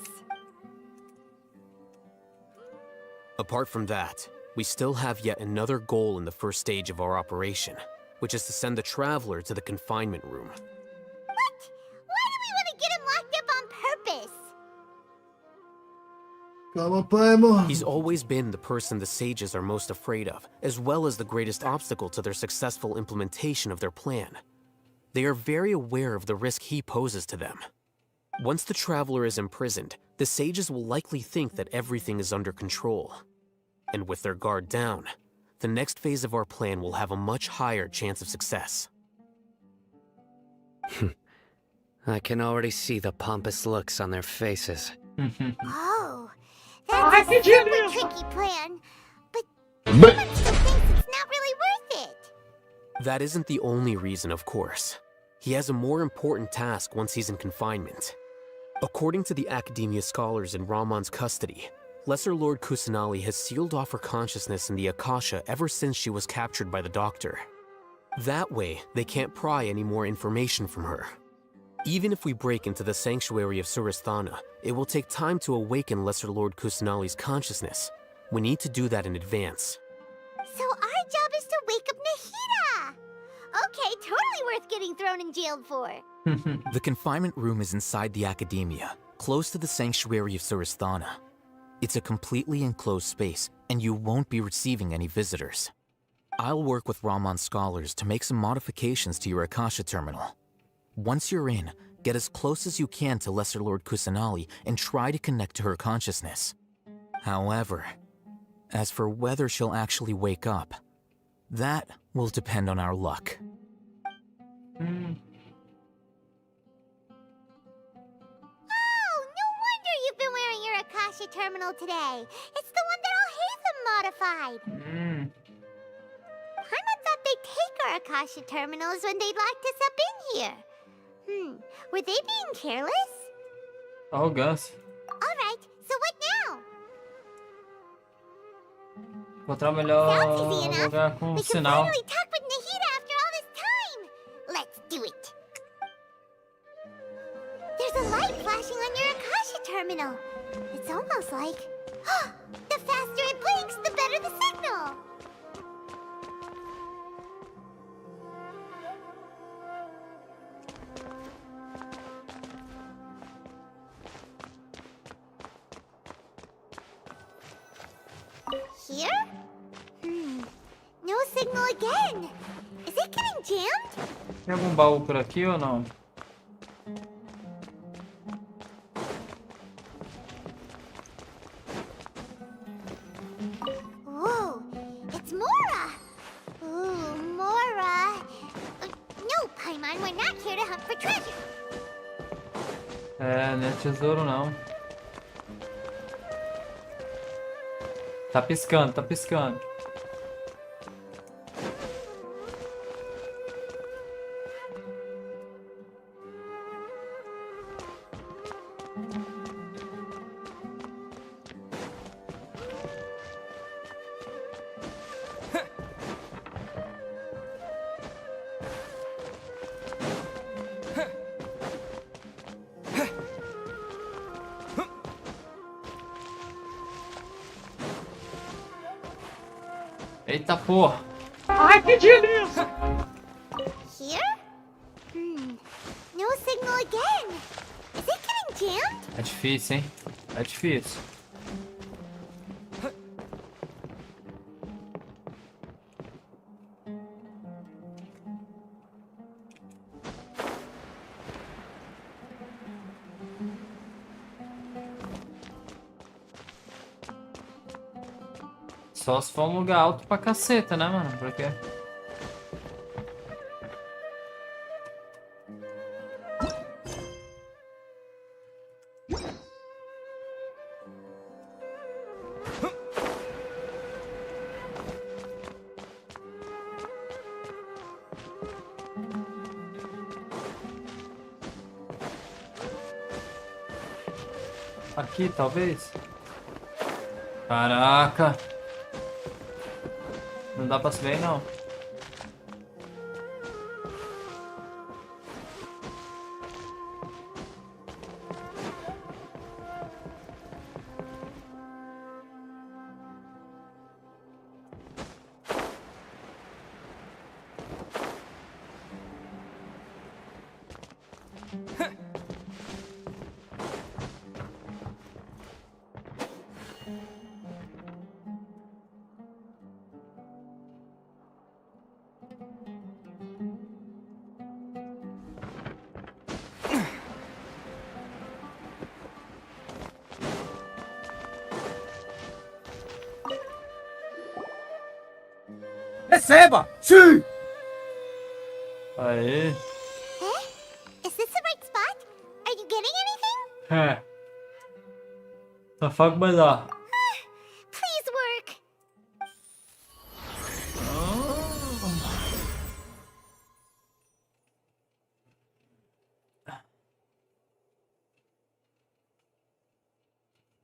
Apart from that, we still have yet another goal in the first stage of our operation, which is to send the Traveler to the confinement room. What? Why do we want to get him locked up on purpose? Calma, Paimon. He's always been the person the sages are most afraid of, as well as the greatest obstacle to their successful implementation of their plan. They are very aware of the risk he poses to them. Once the Traveler is imprisoned, the sages will likely think that everything is under control. And with their guard down, the next phase of our plan will have a much higher chance of success. I can already see the pompous looks on their faces. Oh, that's a super tricky plan. But Paimon still thinks it's not really worth it. That isn't the only reason, of course. He has a more important task once he's in confinement. According to the Academia scholars in Ramon's custody, Lesser Lord Kusanali has sealed off her consciousness in the Akasha ever since she was captured by the Doctor. That way, they can't pry any more information from her. Even if we break into the sanctuary of Suristhana, it will take time to awaken Lesser Lord Kusanali's consciousness. We need to do that in advance. So our job is to wake up Nahida. Okay, totally worth getting thrown in jail for. The confinement room is inside the academia, close to the sanctuary of Surasthana. It's a completely enclosed space, and you won't be receiving any visitors. I'll work with Raman scholars to make some modifications to your Akasha terminal. Once you're in, get as close as you can to Lesser Lord Kusanali and try to connect to her consciousness. However, as for whether she'll actually wake up, that will depend on our luck. Oh, no wonder you've been wearing your Akasha terminal today. It's the one that all Hatham modified. Paimon thought they'd take our Akasha terminals when they'd locked us up in here. Were they being careless? Oh, Gus. Alright, so what now? Encontrar o melhor Sounds easy enough. lugar com We can sinal. finally talk with Nahida after all this time. Let's do it. There's a light flashing on your Akasha terminal. It's almost like... the faster it blinks, the better the signal. Here? No signal again. Is it getting jammed? Tem algum baú por aqui ou não? Whoa, it's Mora. Ooh, Mora. No, Paimon, we're not here to hunt for treasure. É, não é tesouro não. Tá piscando, tá piscando. Eita porra! Ai, que delícia! Here? No signal again. Is it getting jammed? É difícil, hein? É difícil. Só se for um lugar alto pra caceta, né, mano? Porque... Aqui, talvez? Caraca! Não dá pra subir aí, não. Receba! Sim! Aê! Is this the right spot? Are you getting anything? É. Só falta melhor. Please work.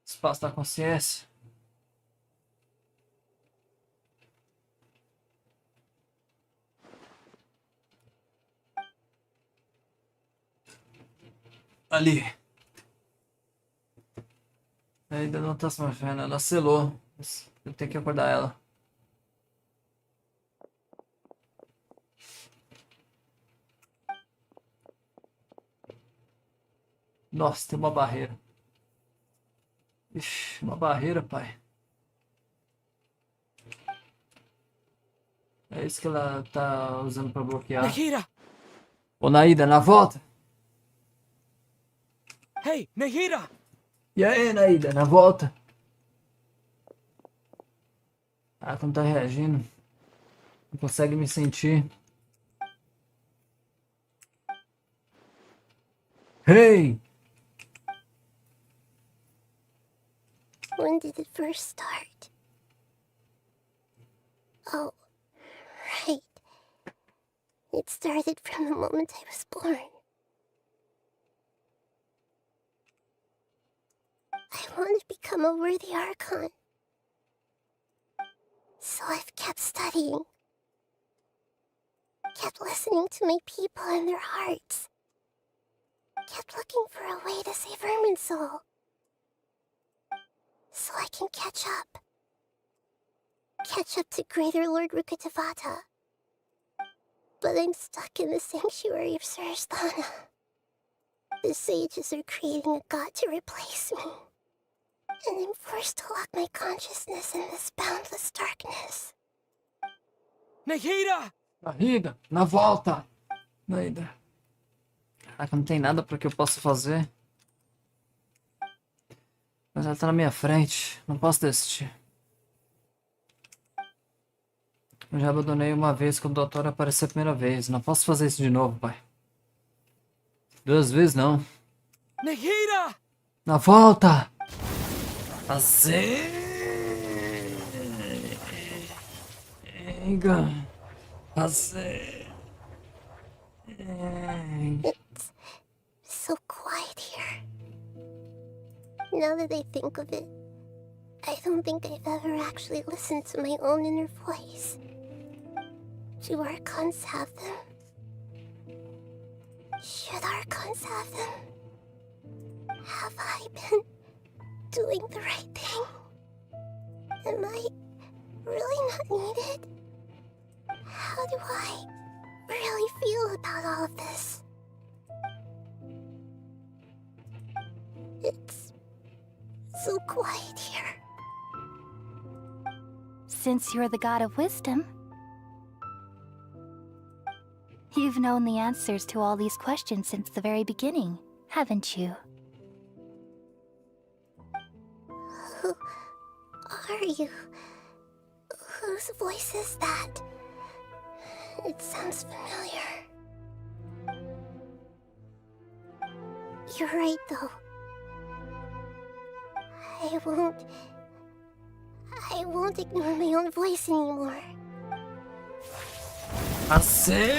Espaço da consciência. Ali. Ainda não tá se movendo, ela selou. Eu tenho que acordar ela. Nossa, tem uma barreira. Ixi, uma barreira, pai. É isso que ela tá usando pra bloquear. Nahida! Ô, Nahida, na volta! Hey, Nahida! E aí, Nahida, na volta? Ah, não tá reagindo. Não consegue me sentir. Hey! When did it first start? Oh, right. It started from the moment I was born. I want to become a worthy Archon. So I've kept studying. Kept listening to my people and their hearts. Kept looking for a way to save Irminsul. So I can catch up. Catch up to Greater Lord Rukkhadevata. But I'm stuck in the sanctuary of Suristhana. The sages are creating a god to replace me. And I'm forced to lock my consciousness in this boundless darkness. Nahida! Nahida, na volta! Nahida. Caraca, não tem nada pra que eu possa fazer. Mas ela tá na minha frente. Não posso desistir. Eu já abandonei uma vez que o Dottore apareceu a primeira vez. Não posso fazer isso de novo, pai. 2 vezes não. Nahida! Na volta! Assim. Assim. It's so quiet here. Now that I think of it, I don't think I've ever actually listened to my own inner voice. Do Archons have them? Should Archons have them? Have I been doing the right thing? Am I really not needed? How do I really feel about all of this? It's so quiet here. Since you're the god of wisdom, you've known the answers to all these questions since the very beginning, haven't you? Who are you? Whose voice is that? It sounds familiar. You're right, though. I won't ignore my own voice anymore. Assim.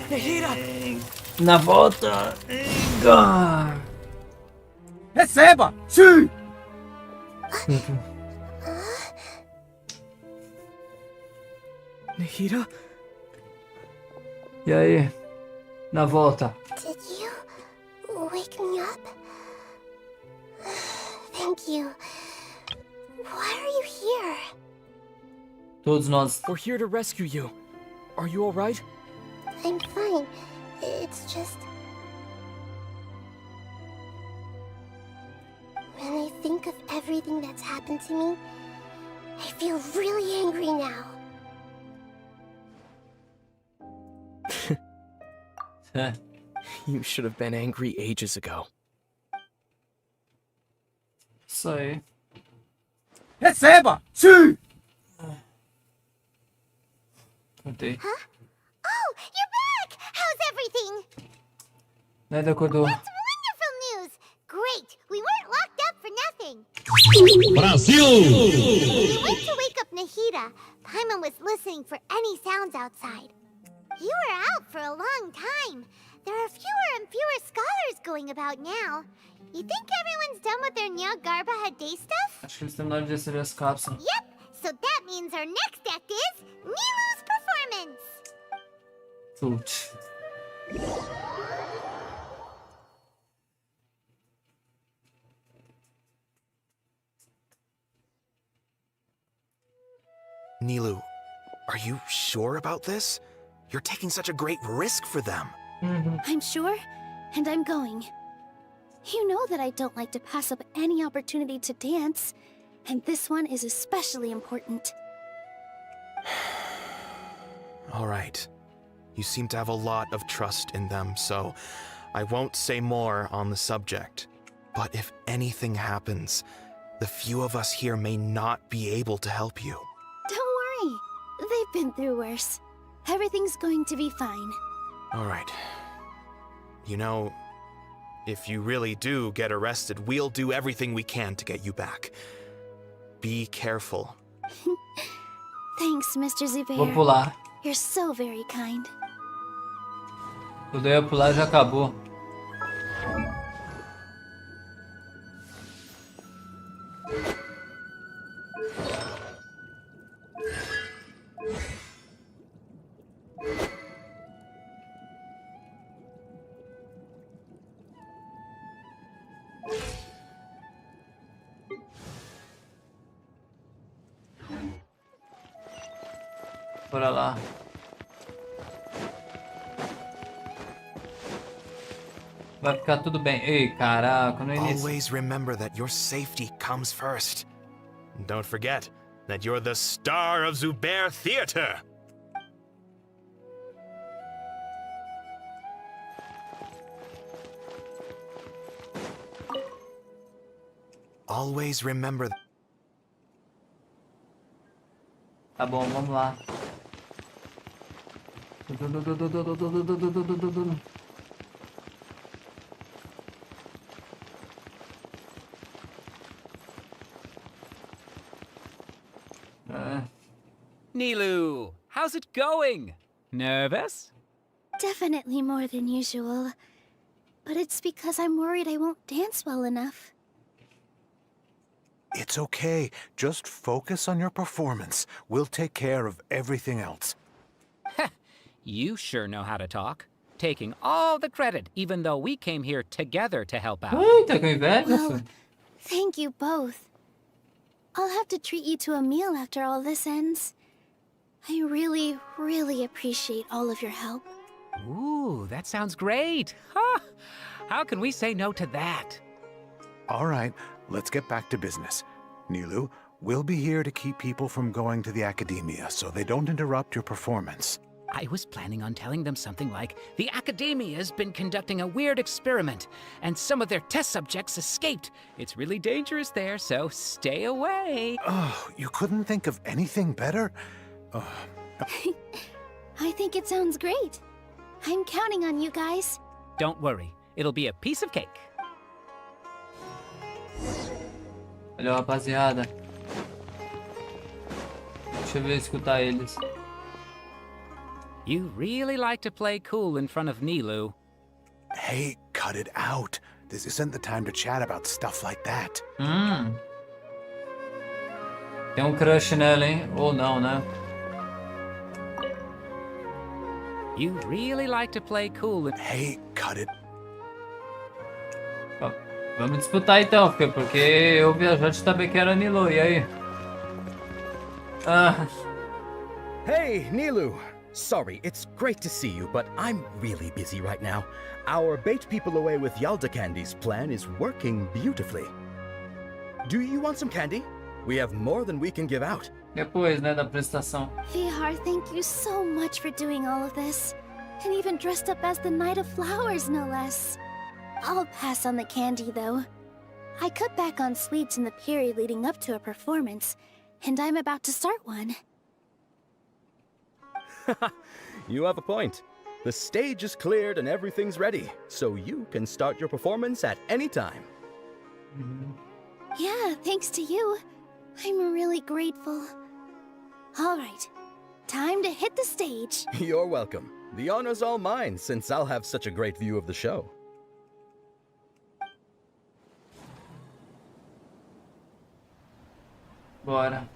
Nahida! Na volta. Receba! Sim! Nahida? E aí? Na volta. Did you wake me up? Thank you. Why are you here? Todos nós. We're here to rescue you. Are you alright? I'm fine. It's just... when I think of everything that's happened to me, I feel really angry now. You should have been angry ages ago. Isso aí. Receba! Sim! Contei. Huh? Oh, you're back! How's everything? Nahida acordou. That's wonderful news! Great! We weren't locked up for nothing! Brasil! We went to wake up Nahida. Paimon was listening for any sounds outside. You were out for a long time. There are fewer and fewer scholars going about now. You think everyone's done with their Nyagarba Day stuff? Acho que eles terminaram de receber as cápsulas. Yep, so that means our next act is Nilu's performance. Putz. Nilu, are you sure about this? You're taking such a great risk for them. I'm sure, and I'm going. You know that I don't like to pass up any opportunity to dance, and this one is especially important. All right. You seem to have a lot of trust in them, so I won't say more on the subject. But if anything happens, the few of us here may not be able to help you. Don't worry. They've been through worse. Everything's going to be fine. All right. You know, if you really do get arrested, we'll do everything we can to get you back. Be careful. Thanks, Mr. Zubair. Vou pular. You're so very kind. Quando eu ia pular já acabou. Bora lá. Vai ficar tudo bem. Ei, caraca, no início. Always remember that your safety comes first. And don't forget that you're the star of Zubair Theater. Always remember. Tá bom, vamos lá. Nilou, how's it going? Nervous? Definitely more than usual. But it's because I'm worried I won't dance well enough. It's okay. Just focus on your performance. We'll take care of everything else. You sure know how to talk. Taking all the credit, even though we came here together to help out. Well, thank you both. I'll have to treat you to a meal after all this ends. I really, really appreciate all of your help. Ooh, that sounds great. Huh? How can we say no to that? All right, let's get back to business. Nilou, we'll be here to keep people from going to the academia so they don't interrupt your performance. I was planning on telling them something like, the Academia's been conducting a weird experiment, and some of their test subjects escaped. It's really dangerous there, so stay away. Oh, you couldn't think of anything better? I think it sounds great. I'm counting on you guys. Don't worry, it'll be a piece of cake. Valeu, rapaziada. Deixa eu ver escutar eles. You really like to play cool in front of Nilou. Hey, cut it out. This isn't the time to chat about stuff like that. Tem crush nela, hein? Ou não, né? You really like to play cool in... Hey, cut it. Vamos disputar então, porque eu viajante também quero a Nilou, e aí? Hey, Nilou! Sorry, it's great to see you, but I'm really busy right now. Our Bait People Away with Yalda Candies plan is working beautifully. Do you want some candy? We have more than we can give out. Depois, né, da apresentação. Vihar, thank you so much for doing all of this. And even dressed up as the Knight of Flowers, no less. I'll pass on the candy, though. I cut back on sweets in the period leading up to a performance, and I'm about to start one. You have a point. The stage is cleared and everything's ready, so you can start your performance at any time. Yeah, thanks to you. I'm really grateful. All right, time to hit the stage. You're welcome. The honor's all mine, since I'll have such a great view of the show. Bora.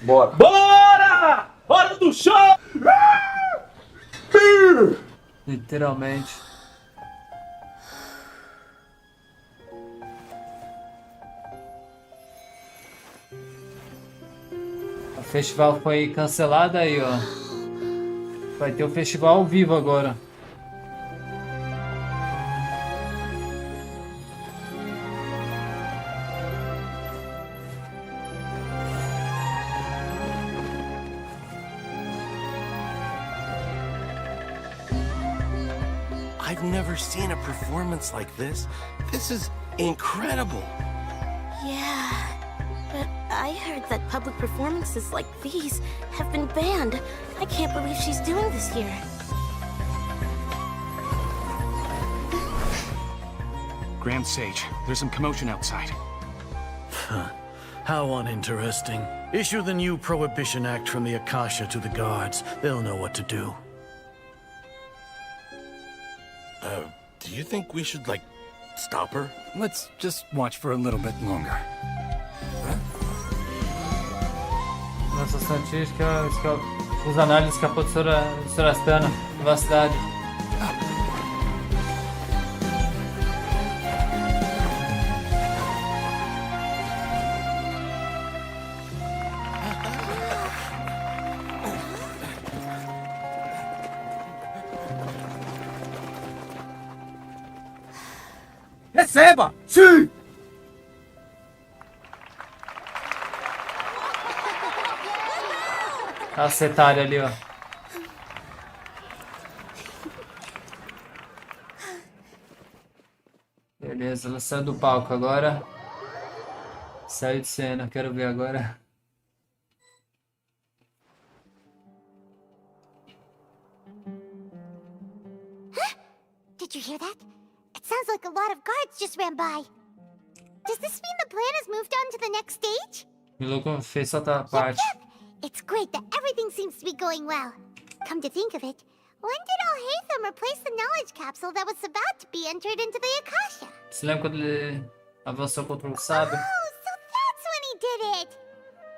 Bora! Bora! Hora do show! Literalmente. O festival foi cancelado aí, ó. Vai ter o festival ao vivo agora. I've never seen a performance like this. This is incredible. Yeah, but I heard that public performances like these have been banned. I can't believe she's doing this here. Grand Sage, there's some commotion outside. How uninteresting. Issue the new Prohibition Act from the Akasha to the guards. They'll know what to do. Do you think we should, like, stop her? Let's just watch for a little bit longer. Nossa Santística, os análises escapou de Sorastana, vacidade. Receba! Sim! A setária ali, ó. Beleza, ela saiu do palco agora. Saiu de cena, quero ver agora. Did you hear that? It sounds like a lot of guards just ran by. Does this mean the plan has moved on to the next stage? O louco fez soltar a parte. It's great that everything seems to be going well. Come to think of it, when did Alhaitham replace the knowledge capsule that was about to be entered into the Akasha? Você lembra quando ele avançou contra o sábio? Oh, so that's when he did it!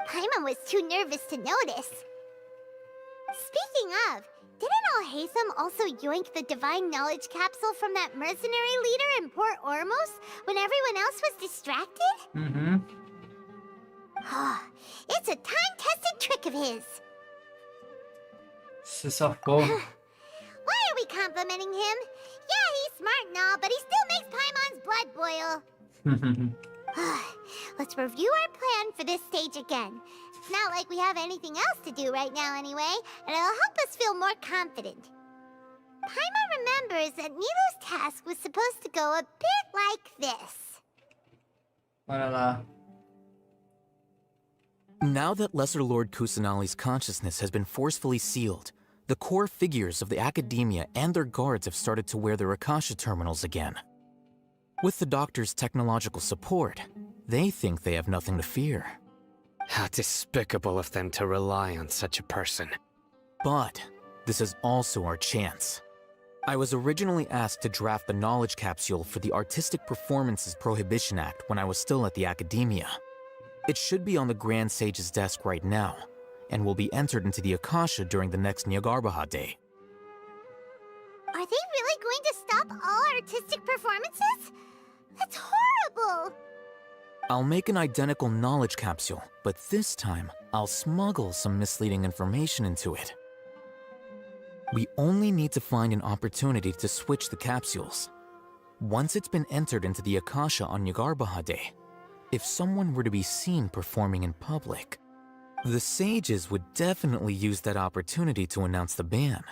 Paimon was too nervous to notice. Speaking of, didn't Alhaitham also yoink the divine knowledge capsule from that mercenary leader in Port Ormos when everyone else was distracted? Mm-hmm. Oh, it's a time-tested trick of his. Se safou. Why are we complimenting him? Yeah, he's smart and all, but he still makes Paimon's blood boil. Let's review our plan for this stage again. It's not like we have anything else to do right now anyway, and it'll help us feel more confident. Paimon remembers that Nilou's task was supposed to go a bit like this. Bora lá. Now that Lesser Lord Kusanali's consciousness has been forcefully sealed, the core figures of the academia and their guards have started to wear their Akasha terminals again. With the Doctor's technological support, they think they have nothing to fear. How despicable of them to rely on such a person. But this is also our chance. I was originally asked to draft the knowledge capsule for the Artistic Performances Prohibition Act when I was still at the academia. It should be on the Grand Sage's desk right now, and will be entered into the Akasha during the next Nyargarbaha Day. Are they really going to stop all artistic performances? That's horrible! I'll make an identical knowledge capsule, but this time, I'll smuggle some misleading information into it. We only need to find an opportunity to switch the capsules. Once it's been entered into the Akasha on Nyargarbaha Day, if someone were to be seen performing in public, the sages would definitely use that opportunity to announce the ban,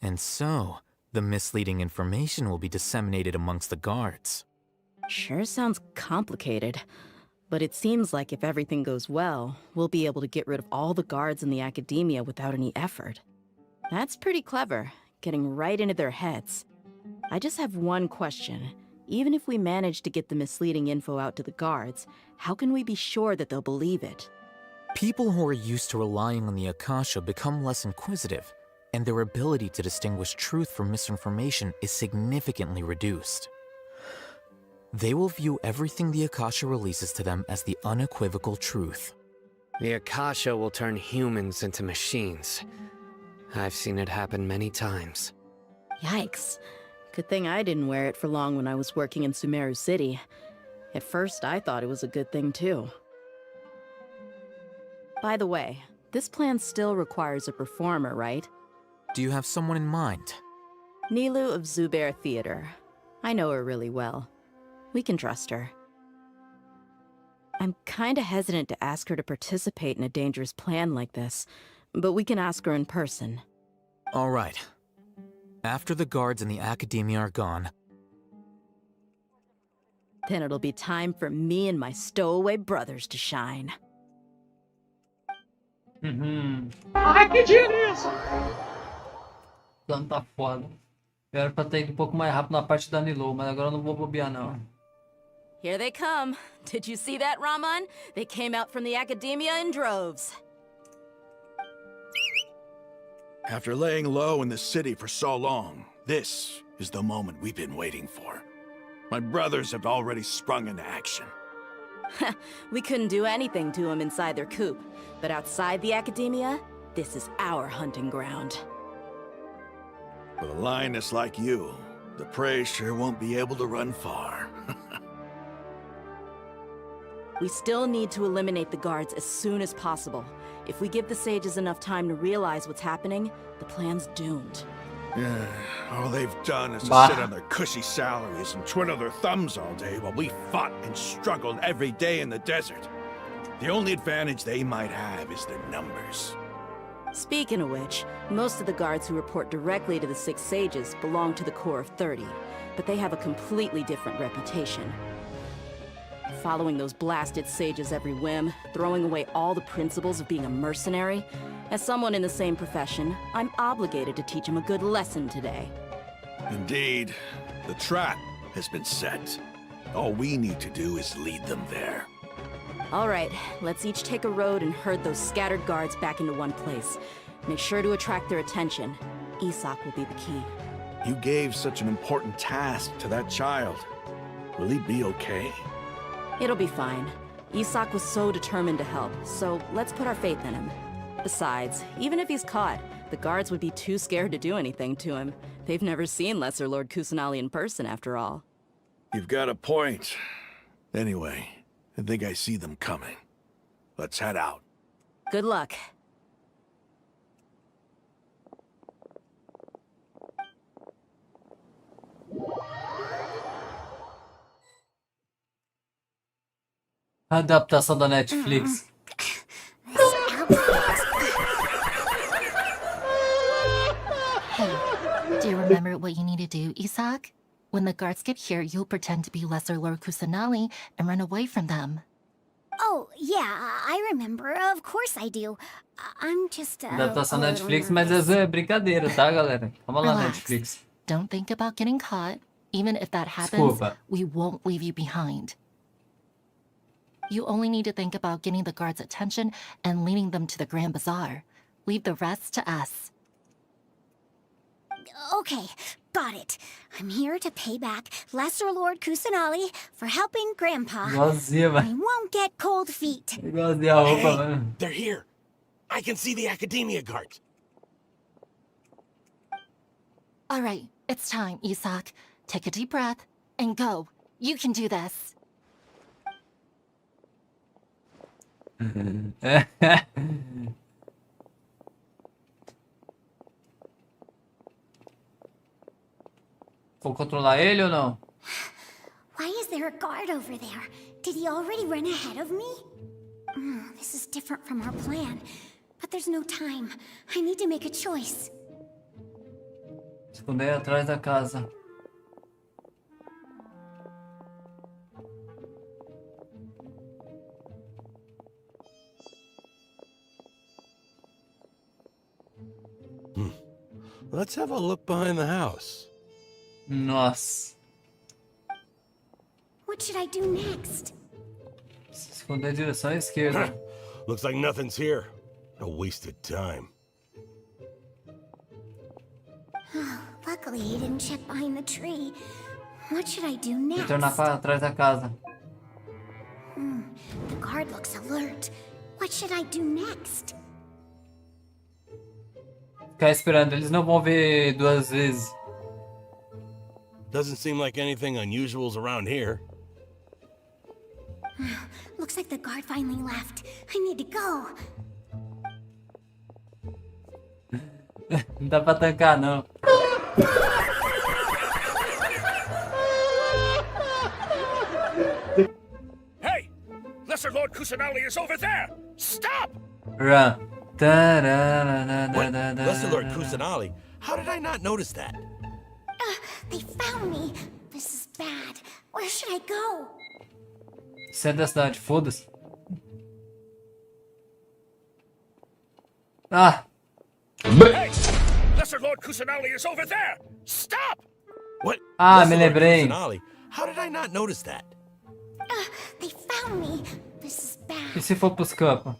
and so the misleading information will be disseminated amongst the guards. Sure sounds complicated, but it seems like if everything goes well, we'll be able to get rid of all the guards in the academia without any effort. That's pretty clever, getting right into their heads. I just have one question. Even if we manage to get the misleading info out to the guards, how can we be sure that they'll believe it? People who are used to relying on the Akasha become less inquisitive, and their ability to distinguish truth from misinformation is significantly reduced. They will view everything the Akasha releases to them as the unequivocal truth. The Akasha will turn humans into machines. I've seen it happen many times. Yikes. Good thing I didn't wear it for long when I was working in Sumeru City. At first, I thought it was a good thing too. By the way, this plan still requires a performer, right? Do you have someone in mind? Nilu of Zubair Theater. I know her really well. We can trust her. I'm kinda hesitant to ask her to participate in a dangerous plan like this, but we can ask her in person. All right. After the guards in the academia are gone, then it'll be time for me and my stowaway brothers to shine. Ai, que genius! O plano tá foda. Eu era pra ter ido um pouco mais rápido na parte da Nilo, mas agora eu não vou bobear não. Here they come. Did you see that, Raman? They came out from the academia in droves. After laying low in the city for so long, this is the moment we've been waiting for. My brothers have already sprung into action. We couldn't do anything to them inside their coop, but outside the academia, this is our hunting ground. With a lioness like you, the prey sure won't be able to run far. We still need to eliminate the guards as soon as possible. If we give the sages enough time to realize what's happening, the plan's doomed. Yeah, all they've done is to sit on their cushy salaries and twiddle their thumbs all day while we fought and struggled every day in the desert. The only advantage they might have is their numbers. Speaking of which, most of the guards who report directly to the Six Sages belong to the Corps of 30, but they have a completely different reputation. Following those blasted sages every whim, throwing away all the principles of being a mercenary. As someone in the same profession, I'm obligated to teach them a good lesson today. Indeed, the trap has been set. All we need to do is lead them there. All right, let's each take a road and herd those scattered guards back into one place. Make sure to attract their attention. Isak will be the key. You gave such an important task to that child. Will he be okay? It'll be fine. Isak was so determined to help, so let's put our faith in him. Besides, even if he's caught, the guards would be too scared to do anything to him. They've never seen Lesser Lord Kusanali in person, after all. You've got a point. Anyway, I think I see them coming. Let's head out. Good luck. Adaptação da Netflix. Hey, do you remember what you need to do, Isak? When the guards get here, you'll pretend to be Lesser Lord Kusanali and run away from them. Oh, yeah, I remember. Of course I do. I'm just Adaptação da Netflix, mas essa é brincadeira, tá, galera? Vamos lá, Netflix. Don't think about getting caught. Even if that happens, we won't leave you behind. You only need to think about getting the guards' attention and leading them to the Grand Bazaar. Leave the rest to us. Okay, got it. I'm here to pay back Lesser Lord Kusanali for helping Grandpa. I won't get cold feet. Hey, they're here. I can see the academia guards. All right, it's time, Isak. Take a deep breath and go. You can do this. Vou controlar ele ou não? Why is there a guard over there? Did he already run ahead of me? This is different from our plan. But there's no time. I need to make a choice. Esconder atrás da casa. Let's have a look behind the house. Nossa. What should I do next? Se esconder direção à esquerda. Looks like nothing's here. A wasted time. Luckily, he didn't check behind the tree. What should I do next? Retornar para trás da casa. The guard looks alert. What should I do next? Ficar esperando, eles não vão ver duas vezes. Doesn't seem like anything unusual's around here. Looks like the guard finally left. I need to go. Não dá pra tancar, não. Hey! Lesser Lord Kusanali is over there! Stop! Run. What? Lesser Lord Kusanali? How did I not notice that? They found me. This is bad. Where should I go? Centro da cidade, foda-se. Ah! Hey! Lesser Lord Kusanali is over there! Stop! What? Ah, Lesser me Lord lembrei. Kusanali? How did I not notice that? They found me. This is bad. E se for pros campos?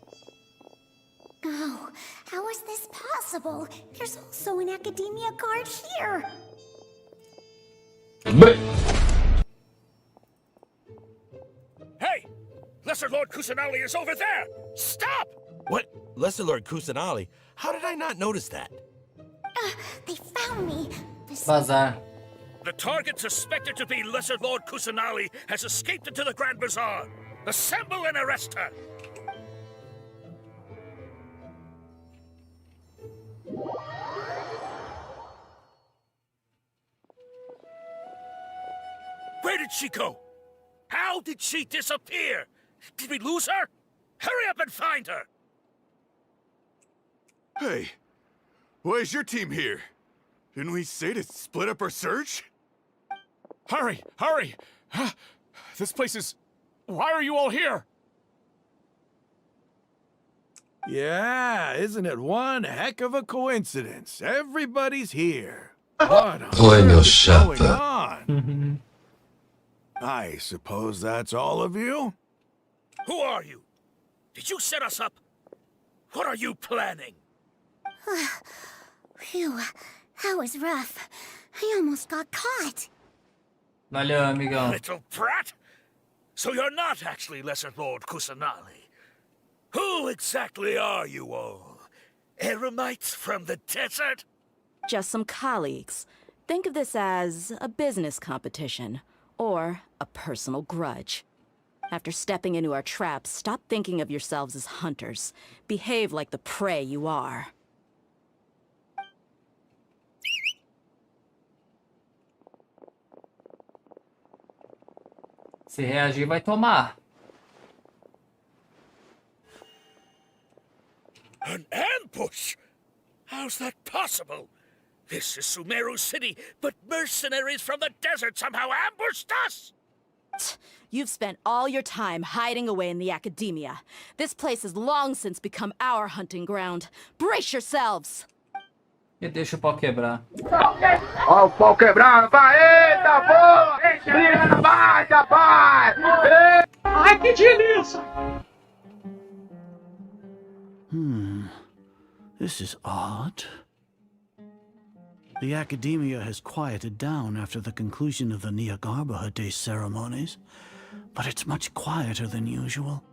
Oh, how is this possible? There's also an academia guard here. Hey! Lesser Lord Kusanali is over there! Stop! What? Lesser Lord Kusanali? How did I not notice that? They found me. Bazar. The target suspected to be Lesser Lord Kusanali has escaped into the Grand Bazaar. Assemble and arrest her! Where did she go? How did she disappear? Did we lose her? Hurry up and find her! Hey, why is your team here? Didn't we say to split up our search? Hurry! Hurry! This place is... Why are you all here? Yeah, isn't it one heck of a coincidence? Everybody's here. What on Oi, meu earth is going chapa. on? I suppose that's all of you? Who are you? Did you set us up? What are you planning? Phew, that was rough. I almost got caught. Valeu, amigão. Little brat! So you're not actually Lesser Lord Kusanali. Who exactly are you all? Eremites from the desert? Just some colleagues. Think of this as a business competition, or a personal grudge. After stepping into our traps, stop thinking of yourselves as hunters. Behave like the prey you are. Se reagir, vai tomar. An ambush? How's that possible? This is Sumeru City, but mercenaries from the desert somehow ambushed us! You've spent all your time hiding away in the academia. This place has long since become our hunting ground. Brace yourselves! E deixa o pau quebrar. Ó o pau quebrando, vai! Eita, porra! Brilha, vai, rapaz! Ai, que delícia! This is odd. The academia has quieted down after the conclusion of the Nyagarbha Day ceremonies, but it's much quieter than usual.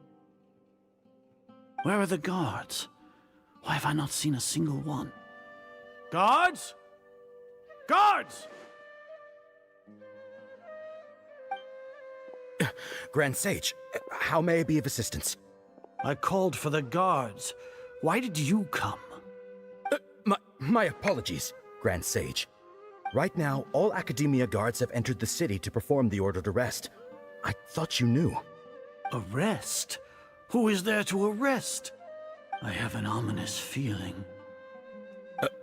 Where are the guards? Why have I not seen a single one? Guards? Guards! Grand Sage, how may I be of assistance? I called for the guards. Why did you come? My apologies, Grand Sage. Right now, all Academia guards have entered the city to perform the ordered arrest. I thought you knew. Arrest? Who is there to arrest? I have an ominous feeling.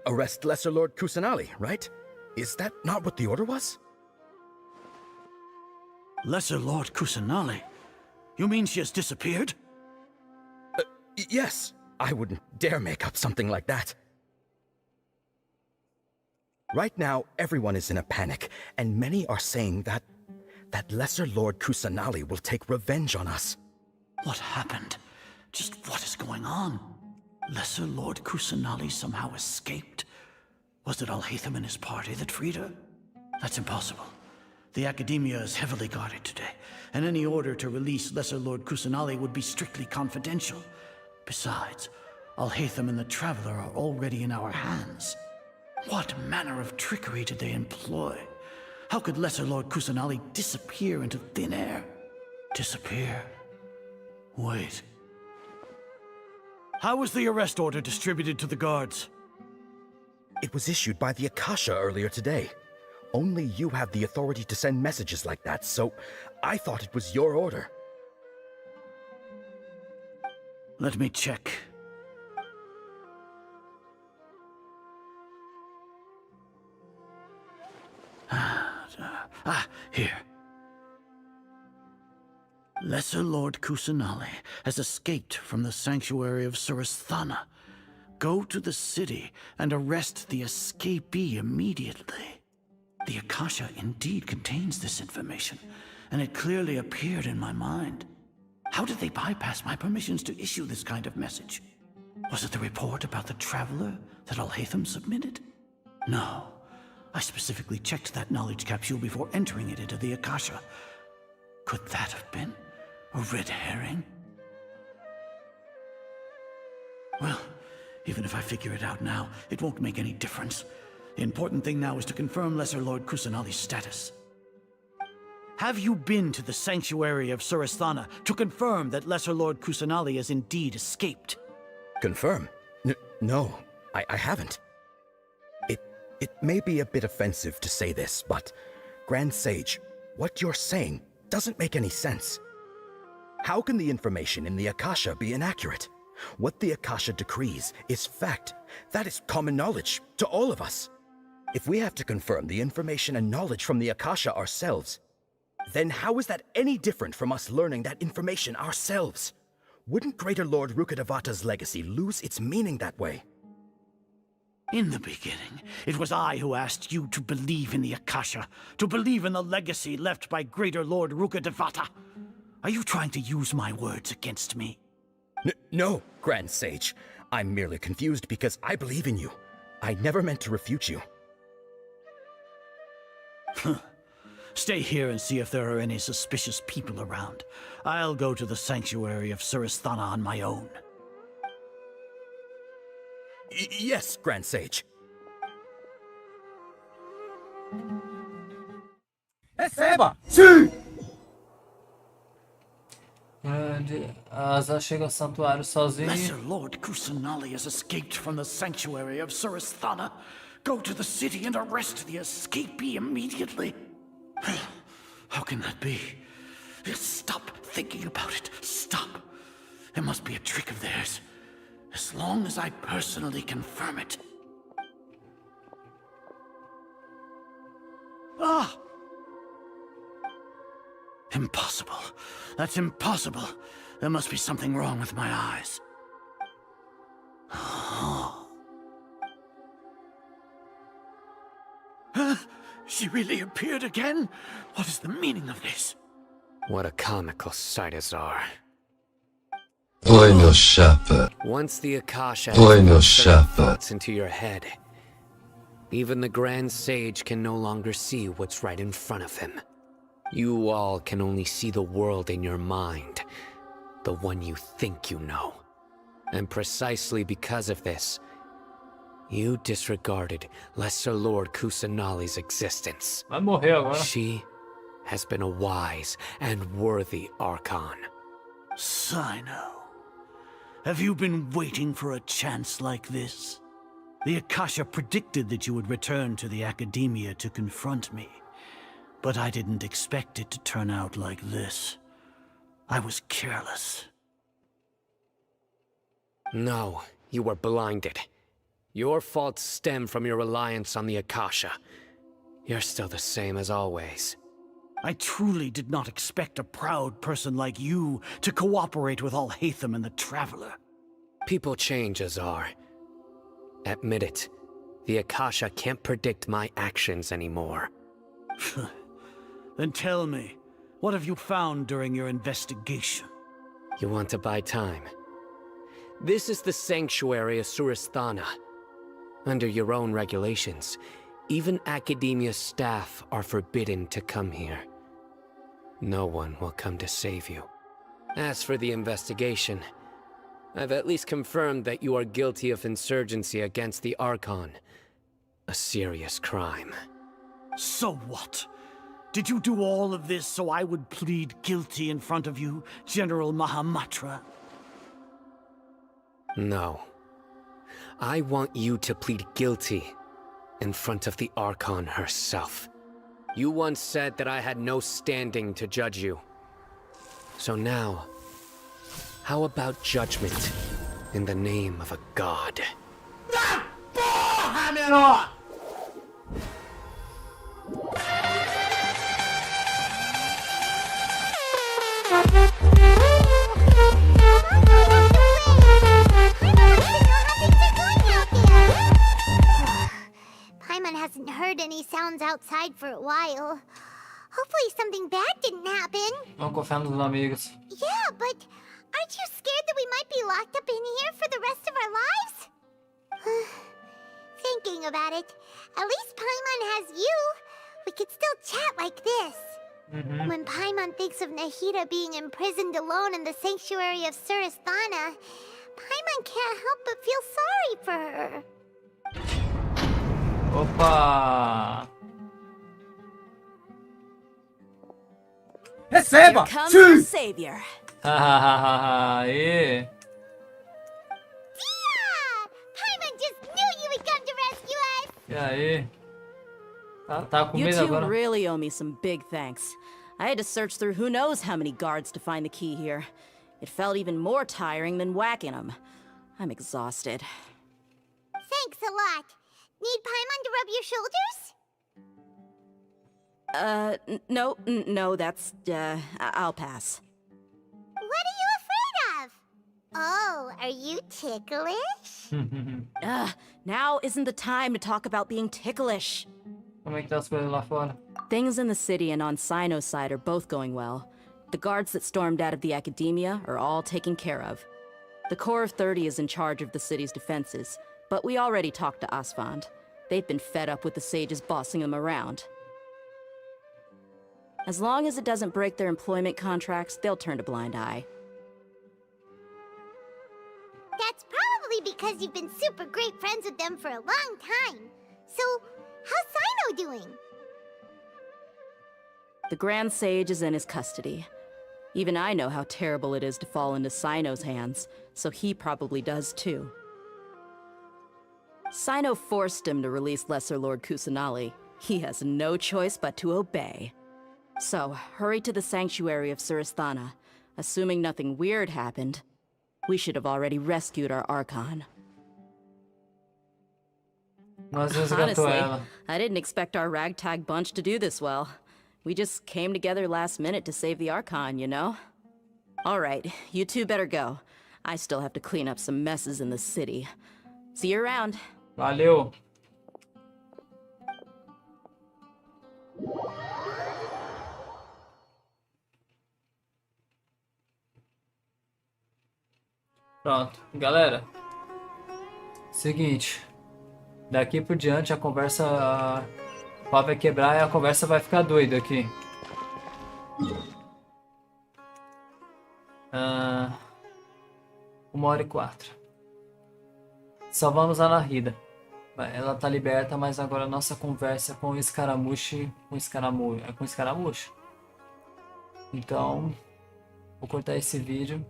Arrest Lesser Lord Kusanali, right? Is that not what the order was? Lesser Lord Kusanali? You mean she has disappeared? Yes. I wouldn't dare make up something like that. Right now, everyone is in a panic, and many are saying that Lesser Lord Kusanali will take revenge on us. What happened? Just what is going on? Lesser Lord Kusanali somehow escaped? Was it Alhaitham and his party that freed her? That's impossible. The Academia is heavily guarded today, and any order to release Lesser Lord Kusanali would be strictly confidential. Besides, Alhaitham and the Traveler are already in our hands. What manner of trickery did they employ? How could Lesser Lord Kusanali disappear into thin air? Disappear? Wait. How was the arrest order distributed to the guards? It was issued by the Akasha earlier today. Only you have the authority to send messages like that, so I thought it was your order. Let me check. Here. Lesser Lord Kusanali has escaped from the sanctuary of Surasthana. Go to the city and arrest the escapee immediately. The Akasha indeed contains this information, and it clearly appeared in my mind. How did they bypass my permissions to issue this kind of message? Was it the report about the traveler that Alhaitham submitted? No. I specifically checked that knowledge capsule before entering it into the Akasha. Could that have been a red herring? Well, even if I figure it out now, it won't make any difference. The important thing now is to confirm Lesser Lord Kusanali's status. Have you been to the sanctuary of Surasthana to confirm that Lesser Lord Kusanali has indeed escaped? Confirm? No, I haven't. It may be a bit offensive to say this, but Grand Sage, what you're saying doesn't make any sense. How can the information in the Akasha be inaccurate? What the Akasha decrees is fact. That is common knowledge to all of us. If we have to confirm the information and knowledge from the Akasha ourselves, then how is that any different from us learning that information ourselves? Wouldn't Greater Lord Rukkhadevata's legacy lose its meaning that way? In the beginning, it was I who asked you to believe in the Akasha, to believe in the legacy left by Greater Lord Rukkhadevata. Are you trying to use my words against me? No, Grand Sage. I'm merely confused because I believe in you. I never meant to refute you. Stay here and see if there are any suspicious people around. I'll go to the sanctuary of Surasthana on my own. Yes, Grand Sage. Receba! Sim! Asa chega ao santuário sozinho. Lesser Lord Kusanali has escaped from the sanctuary of Surasthana. Go to the city and arrest the escapee immediately. How can that be? Stop thinking about it. Stop. It must be a trick of theirs. As long as I personally confirm it. Ah! Impossible. That's impossible. There must be something wrong with my eyes. She really appeared again? What is the meaning of this? What a comical sight, Azar. Oi, meu chapa. Once the Akasha Oi, meu has chapa. thoughts into your head, even the Grand Sage can no longer see what's right in front of him. You all can only see the world in your mind, the one you think you know. And precisely because of this, you disregarded Lesser Lord Kusanali's existence. Vai morrer agora. She has been a wise and worthy Archon. Sino, have you been waiting for a chance like this? The Akasha predicted that you would return to the Academia to confront me. But I didn't expect it to turn out like this. I was careless. No, you were blinded. Your faults stem from your reliance on the Akasha. You're still the same as always. I truly did not expect a proud person like you to cooperate with Alhaitham and the Traveler. People change, Azar. Admit it. The Akasha can't predict my actions anymore. Then tell me, what have you found during your investigation? You want to buy time? This is the sanctuary of Surasthana. Under your own regulations, even Academia staff are forbidden to come here. No one will come to save you. As for the investigation, I've at least confirmed that you are guilty of insurgency against the Archon. A serious crime. So what? Did you do all of this so I would plead guilty in front of you, General Mahamatra? No. I want you to plead guilty in front of the Archon herself. You once said that I had no standing to judge you. So now, how about judgment in the name of a god? Porra, menor! Paimon hasn't heard any sounds outside for a while. Hopefully something bad didn't happen. Vamos confiar nos amigos. Yeah, but aren't you scared that we might be locked up in here for the rest of our lives? Thinking about it, at least Paimon has you. We could still chat like this. When Paimon thinks of Nahida being imprisoned alone in the sanctuary of Surasthana, Paimon can't help but feel sorry for her. Opa! Here comes the savior. Aê! Paimon just knew you would come to rescue us. E aí? Tá com You medo two agora? really owe me some big thanks. I had to search through who knows how many guards to find the key here. It felt even more tiring than whacking them. I'm exhausted. Thanks a lot. Need Paimon to rub your shoulders? No, that's, I'll pass. What are you afraid of? Oh, are you ticklish? Now isn't the time to talk about being ticklish. Como é que tá as coisas lá fora? Things in the city and on Sino's side are both going well. The guards that stormed out of the academia are all taken care of. The Corps of 30 is in charge of the city's defenses, but we already talked to Asfand. They've been fed up with the sages bossing them around. As long as it doesn't break their employment contracts, they'll turn a blind eye. That's probably because you've been super great friends with them for a long time. So, how's Sino doing? The Grand Sage is in his custody. Even I know how terrible it is to fall into Sino's hands, so he probably does too. Sino forced him to release Lesser Lord Kusanali. He has no choice but to obey. So, hurry to the sanctuary of Surasthana. Assuming nothing weird happened, we should have already rescued our Archon. Nós resgatou Honestly, ela. I didn't expect our ragtag bunch to do this well. We just came together last minute to save the Archon, you know? Alright, you two better go. I still have to clean up some messes in the city. See you around. Valeu! Pronto, galera. Seguinte. Daqui por diante a conversa... O pau vai quebrar e a conversa vai ficar doida aqui. 1h04. Salvamos a Nahida. Ela tá liberta, mas agora a nossa conversa com o escaramuche... Com o escaramuche. Então... Vou cortar esse vídeo.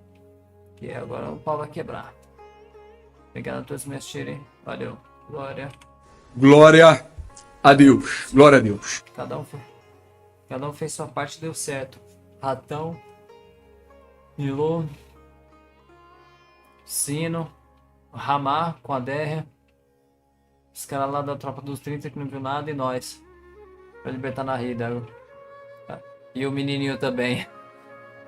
E agora o pau vai quebrar. Obrigado a todos que me assistirem. Valeu. Glória. Glória a Deus. Glória a Deus. Cada um fez sua parte e deu certo. Ratão. Milô. Sino. Ramar com a DR. Os caras lá da tropa dos 30 que não viu nada e nós. Pra libertar Nahida. E o menininho também.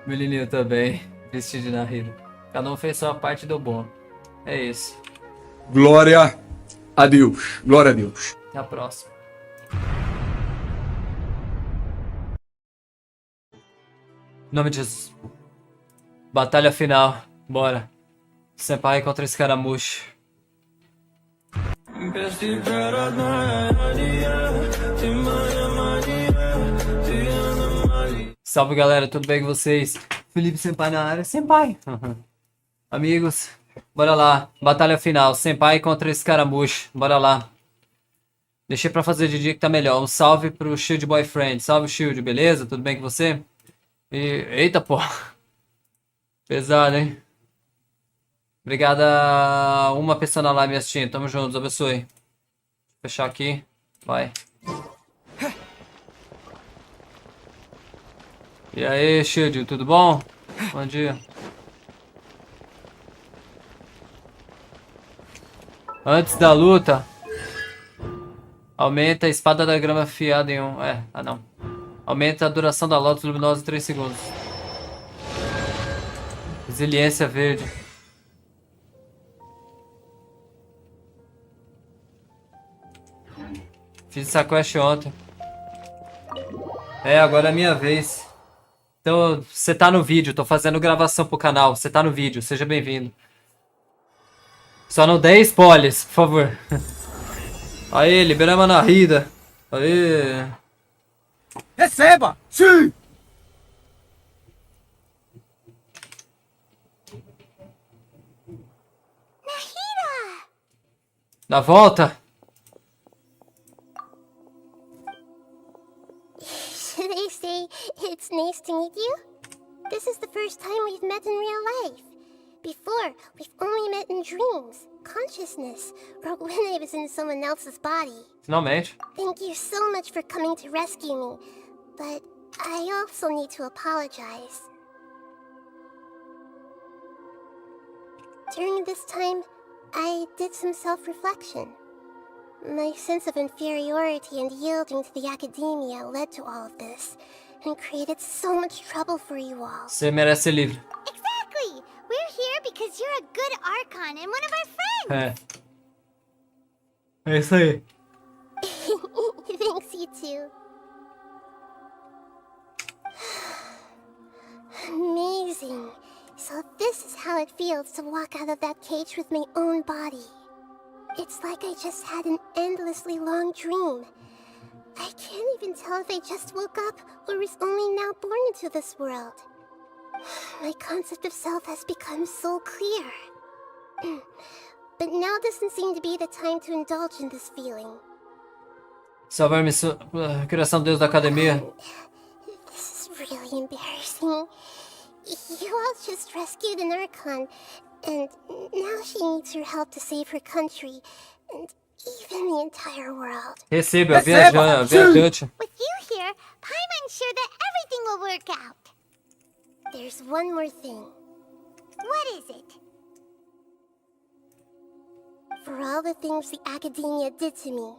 O menininho também. Vestido de Nahida. Cada um fez sua parte e deu bom. É isso. Glória a Deus. Glória a Deus. Até a próxima. Em nome de Jesus. Batalha final. Bora. Senpai contra escaramuche. Salve galera, tudo bem com vocês? Felipe Senpai na área. Senpai. Amigos, bora lá. Batalha final. Senpai contra escaramuche. Bora lá. Deixei pra fazer de dia que tá melhor. Um salve pro Shield Boyfriend. Salve Shield, beleza? Tudo bem com você? Eita porra. Pesado, hein? Obrigado a uma pessoa na live me assistindo. Tamo junto, Deus abençoe. Vou fechar aqui. Vai. E aí, Shield, tudo bom? Bom dia. Antes da luta, aumenta a espada da grama afiada em 1. Não. Aumenta a duração da Lotus luminosa em 3 segundos. Resiliência verde. Fiz essa quest ontem. Agora é a minha vez. Então, você tá no vídeo, tô fazendo gravação pro canal. Você tá no vídeo, seja bem-vindo. Só não dê spoilers, por favor. Aí, liberamos a Nahida. Aí. Receba! Sim! Nahida! Na volta. Should I say it's nice to meet you? This is the first time we've met in real life. Before, we've only met in dreams, consciousness, or when I was in someone else's body. Finalmente. Thank you so much for coming to rescue me, but I also need to apologize. During this time, I did some self-reflection. My sense of inferiority and yielding to the academia led to all of this, and created so much trouble for you all. Você merece ser livre. Exactly! We're here because you're a good Archon and one of our friends! É isso aí. Thanks, you too. Amazing. So this is how it feels to walk out of that cage with my own body. It's like I just had an endlessly long dream. I can't even tell if I just woke up or was only now born into this world. My concept of self has become so clear. But now doesn't seem to be the time to indulge in this feeling. Salvar missão. Criação do Deus da Academia. This is really embarrassing. You all just rescued an Archon, and now she needs your help to save her country, and even the entire world. Receba, viajante. With you here, Paimon's sure that everything will work out. There's one more thing. What is it? For all the things the Academia did to me,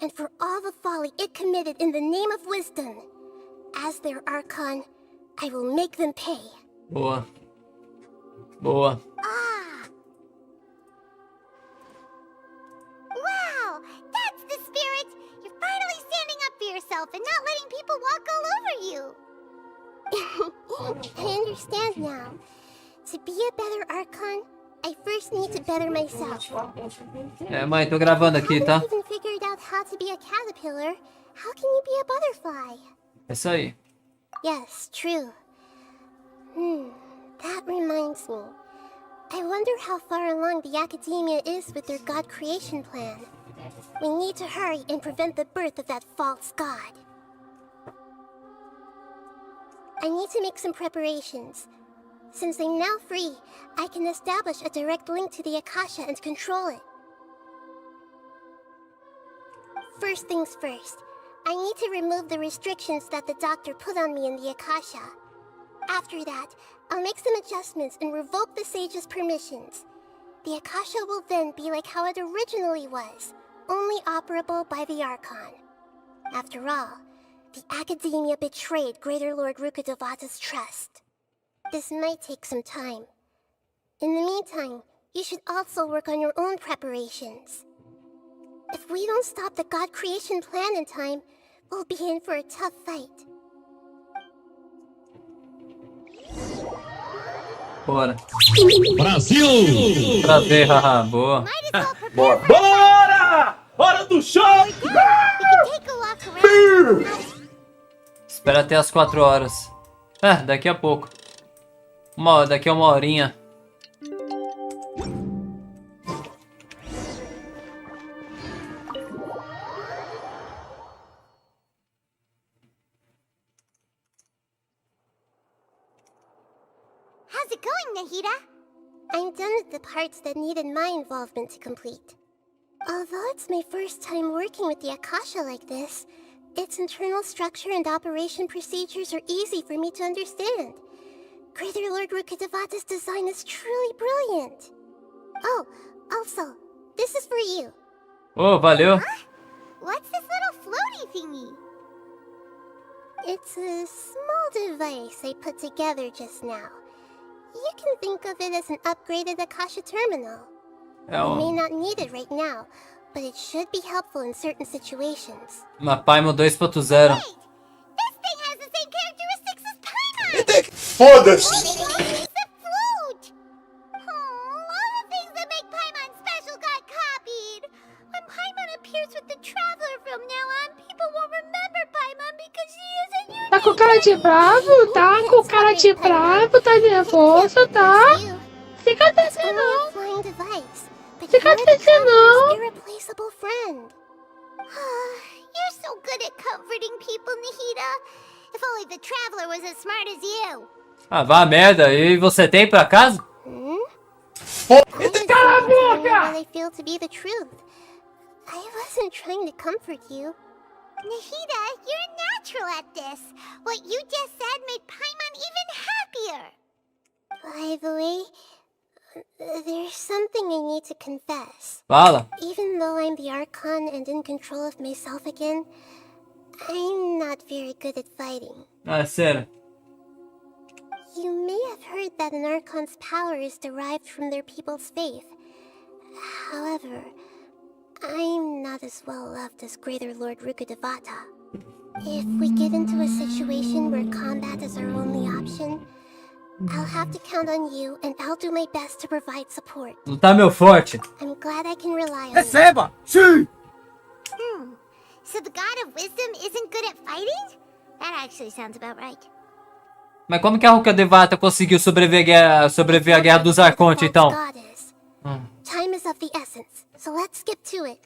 and for all the folly it committed in the name of wisdom, as their Archon, I will make them pay. Boa. Boa. Wow! That's the spirit! You're finally standing up for yourself and not letting people walk all over you! I understand now. To be a better Archon, I first need to better myself. Mãe, tô gravando aqui, tá? If you haven't even figured out how to be a caterpillar, how can you be a butterfly? É isso aí. Yes, true. That reminds me. I wonder how far along the Academia is with their God creation plan. We need to hurry and prevent the birth of that false god. I need to make some preparations. Since I'm now free, I can establish a direct link to the Akasha and control it. First things first, I need to remove the restrictions that the doctor put on me in the Akasha. After that, I'll make some adjustments and revoke the sage's permissions. The Akasha will then be like how it originally was, only operable by the Archon. After all, the Academia betrayed Greater Lord Rukkhadevata's trust. This might take some time. In the meantime, you should also work on your own preparations. If we don't stop the God creation plan in time, we'll be in for a tough fight. Bora. Brasil! Prazer, haha, boa. Bora! Bora! Hora do show! Espera até as 4 horas. Daqui a pouco. Daqui a uma horinha. How's it going, Nahida? I'm done with the parts that needed my involvement to complete. Although it's my first time working with the Akasha like this, its internal structure and operation procedures are easy for me to understand. Greater Lord Rukkhadevata's design is truly brilliant. Oh, also, this is for you. Oh, valeu. What's this little floaty thingy? It's a small device I put together just now. You can think of it as an upgraded Akasha terminal. You may not need it right now, but it should be helpful in certain situations. Uma Paimon 2.0. This thing has the same characteristics as Paimon! Foda-se! It's a flute! All the things that make Paimon special got copied. When Paimon appears with the Traveler from now on, people will remember Paimon because she is a unique... Tá com cara de bravo? Tá com cara de bravo? Tá nervoso, tá? Fica atenção não. Fica atenção não. Irreplaceable friend. You're so good at comforting people, Nahida. If only the Traveler was as smart as you. Ah, vá a merda. E você tem, por acaso? Cala a boca! I feel to be the truth. I wasn't trying to comfort you. Nahida, you're natural at this. What you just said made Paimon even happier. By the way, there's something I need to confess. Fala. Even though I'm the Archon and in control of myself again, I'm not very good at fighting. Ah, sério. You may have heard that an Archon's power is derived from their people's faith. However, I'm not as well loved as Greater Lord Rukkhadevata. If we get into a situation where combat is our only option, I'll have to count on you, and I'll do my best to provide support. Lutar meu forte. I'm glad I can rely on Receba! Sim! So the God of Wisdom isn't good at fighting? That actually sounds about right. Mas como que a Rukkhadevata conseguiu sobreviver à Guerra dos Arcontes, então? Time is of the essence, so let's skip to it.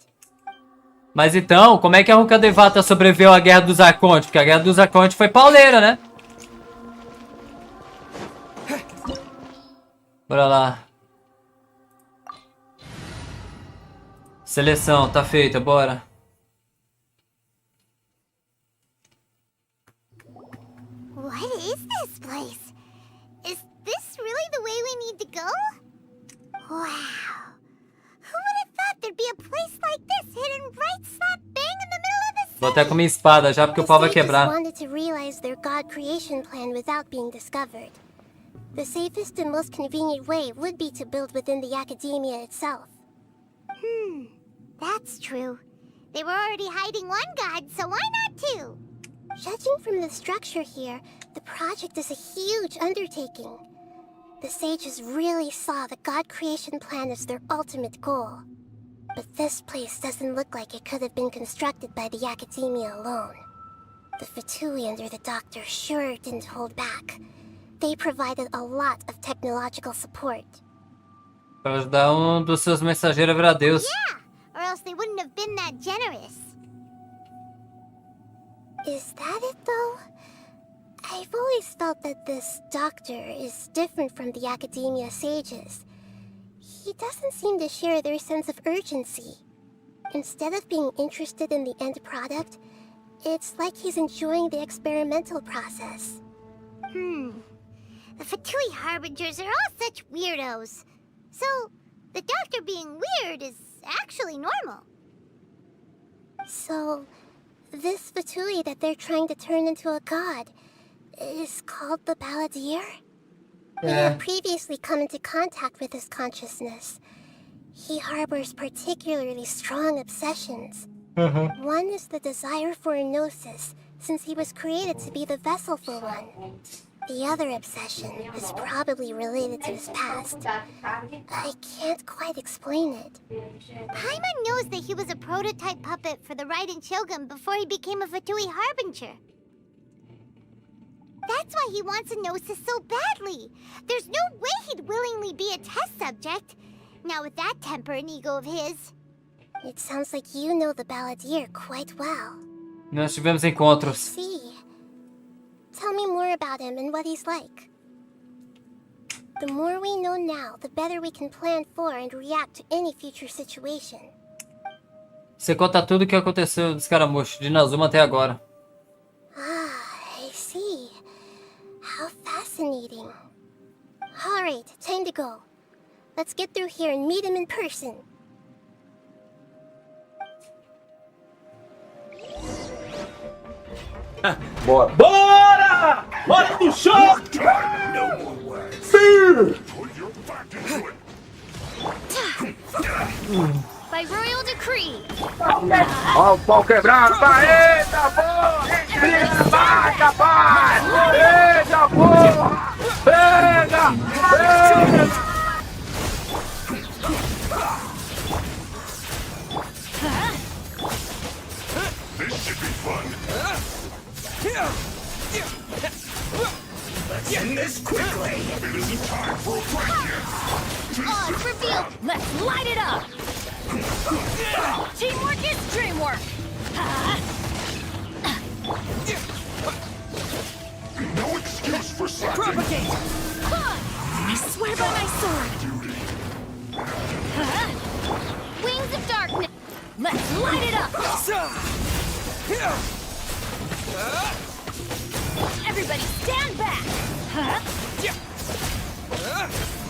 Mas então, como é que a Rukkhadevata sobreviveu à Guerra dos Arcontes? Porque a Guerra dos Arcontes foi pauleira, né? Bora lá. Seleção, tá feita, bora. What is this place? Is this really the way we need to go? Wow. Who would have thought there'd be a place like this hidden right slap bang in the middle of the city? Vou até com minha espada já, porque o pau vai quebrar. Wanted to realize their God creation plan without being discovered. The safest and most convenient way would be to build within the academia itself. That's true. They were already hiding one god, so why not two? Judging from the structure here, the project is a huge undertaking. The sages really saw the god creation plan as their ultimate goal. But this place doesn't look like it could have been constructed by the academia alone. The Fatui under the Doctor sure didn't hold back. They provided a lot of technological support. Para ajudar dos seus mensageiros a virar Deus. Yeah, or else they wouldn't have been that generous. Is that it though? I've always felt that this Doctor is different from the academia sages. He doesn't seem to share their sense of urgency. Instead of being interested in the end product, it's like he's enjoying the experimental process. The Fatui Harbingers are all such weirdos. So, the Doctor being weird is actually normal. So, this Fatui that they're trying to turn into a god is called the Balladeer? We have previously come into contact with his consciousness. He harbors particularly strong obsessions. One is the desire for a gnosis, since he was created to be the vessel for one. The other obsession is probably related to his past. I can't quite explain it. Paimon knows that he was a prototype puppet for the Raiden Shogun before he became a Fatui Harbinger. That's why he wants a gnosis so badly. There's no way he'd willingly be a test subject. Not with that temper and ego of his. It sounds like you know the Balladeer quite well. Nós tivemos encontros. See. Tell me more about him and what he's like. The more we know now, the better we can plan for and react to any future situation. Você conta tudo o que aconteceu do escaramucho, de Inazuma até agora. Ah, I see. How fascinating. Alright, time to go. Let's get through here and meet him in person. Bora! Bora! Bora do chão! By royal decree. Ó o pau quebrando, vai! Eita porra! Vai, rapaz! Eita porra! Pega! Pega! This should be fun. Let's end this quickly. It isn't time for a break yet. Odds revealed. Let's light it up. Teamwork is dreamwork. No excuse for slacking. Propagate. I swear by my sword. Wings of darkness. Let's light it up. Everybody stand back.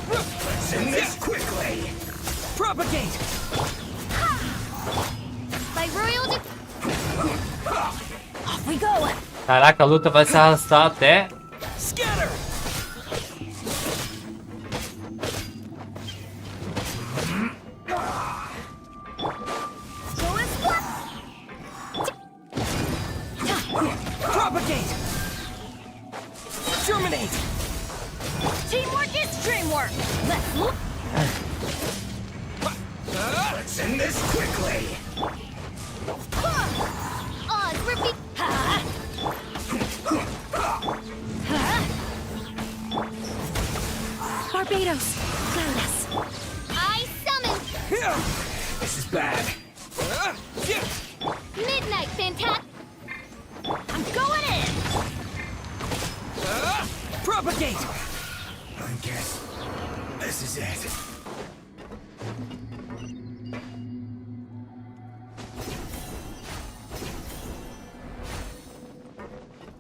Let's end this quickly. Propagate. By royal off we go. Caraca, a luta vai se arrastar até... Scatter. Propagate. Terminate. Teamwork is dreamwork. Let's end this quickly. Odds repeat. Barbados, guide us. I summon. This is bad. Midnight Fantastic. I'm going in. Propagate. I guess this is it.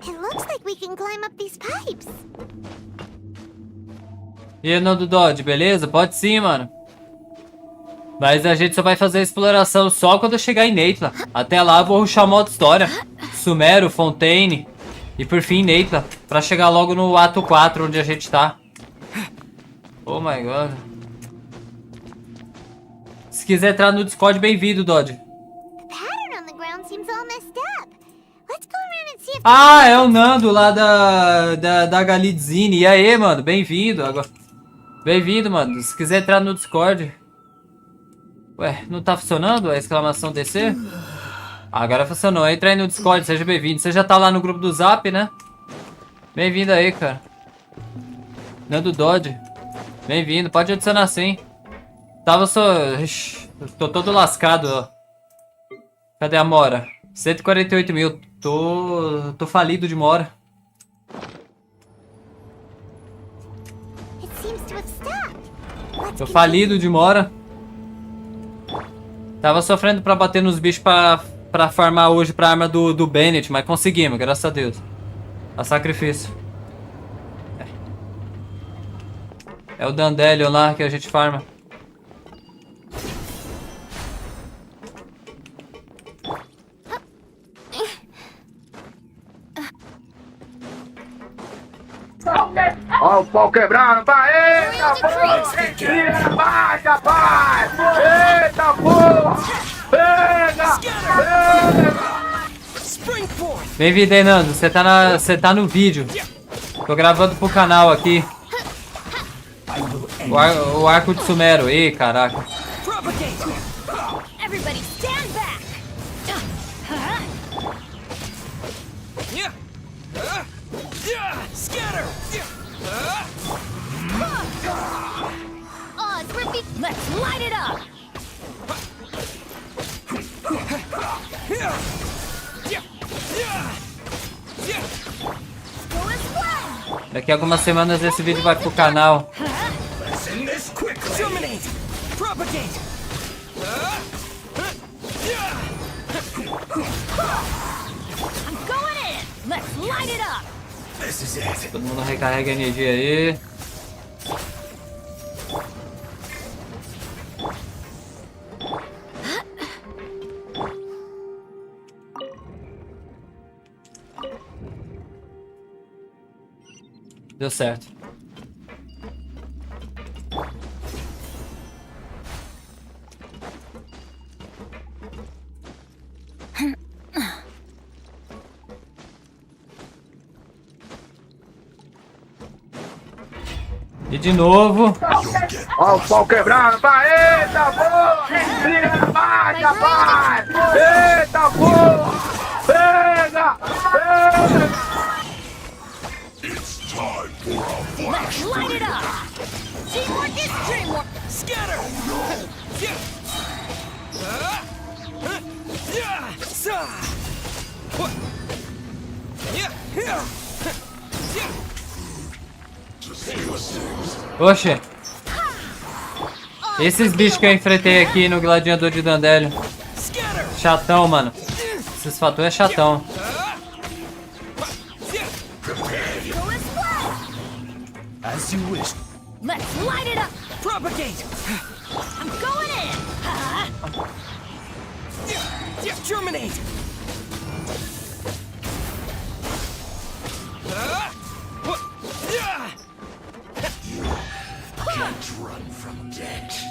It looks like we can climb up these pipes. E aí, do Dodge, beleza? Pode sim, mano. Mas a gente só vai fazer a exploração só quando eu chegar em Neitla. Até lá eu vou rushar o modo história. Sumeru, Fontaine e por fim Neitla. Pra chegar logo no ato 4 onde a gente tá. Oh my god. Se quiser entrar no Discord, bem-vindo, Dodge. Ah, é o Nando lá da Galidzine. E aí, mano, bem-vindo. Bem-vindo, mano. Se quiser entrar no Discord. Ué, não tá funcionando a exclamação DC? Ah, agora funcionou. Entra aí no Discord, seja bem-vindo. Você já tá lá no grupo do Zap, né? Bem-vindo aí, cara. Nando Dodge. Bem-vindo, pode adicionar sim. Tava só... Ixi, tô todo lascado, ó. Cadê a mora? 148 mil. Tô falido de mora. Tô falido de mora. Tava sofrendo pra bater nos bichos pra farmar hoje pra arma do Bennett, mas conseguimos, graças a Deus. A sacrifício. É o Dandelion lá que a gente farma. Ó o pau quebrando, vai! Eita porra! Tira, vai, rapaz! Eita porra! Pega! Pega! Bem-vindo aí, Nando. Você tá no vídeo. Tô gravando pro canal aqui. O Arco de Sumeru. Ih, caraca. Everybody stand back. Scatter. Odds repeat. Let's light it up. Daqui a algumas semanas esse vídeo vai pro canal. Let's end this quickly. Terminate. Propagate. Todo mundo recarrega energia aí. Deu certo. E de novo. Ó o pau quebrando, vai, eita porra! Liga na baixa, vai! Eita porra! Pega! Pega! It's time for a flash. Light it up! Teamwork is dreamwork! Scatter! Oxe. Esses bichos que eu enfrentei aqui no gladiador de Dandelion. Chatão, mano. Esses fatores é chatão. As you wish. Let's light it up! Propagate! I'm going in! Germinate! Can't run from death.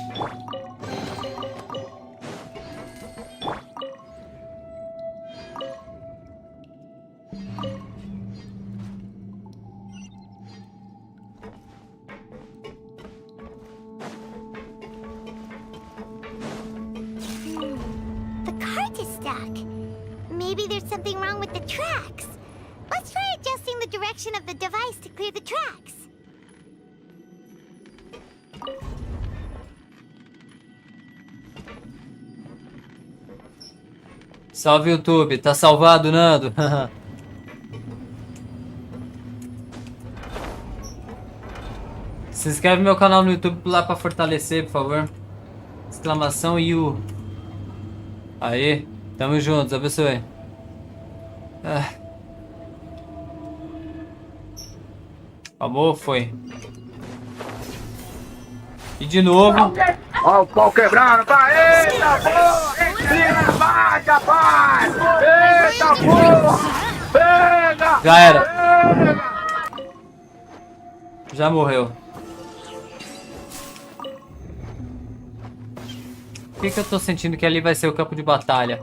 The cart is stuck. Maybe there's something wrong with the tracks. Let's try adjusting the direction of the device to clear the tracks. Salve YouTube, tá salvado, Nando? Se inscreve no meu canal no YouTube lá pra fortalecer, por favor. Exclamação IU. Aí, tamo juntos, abençoe. Amor, foi. E de novo. Ó o pau quebrando, vai, eita porra! Liga na baixa, vai! Eita porra! Pega! Já era. Já morreu. Por que eu tô sentindo que ali vai ser o campo de batalha?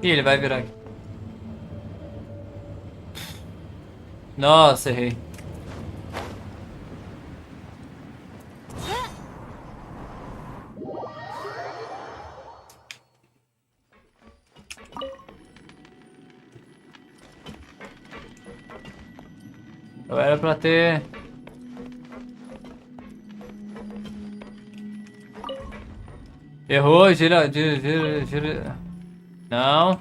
Ih, ele vai virar aqui. Nossa, errei. Eu era pra ter... Errou, gira. Não.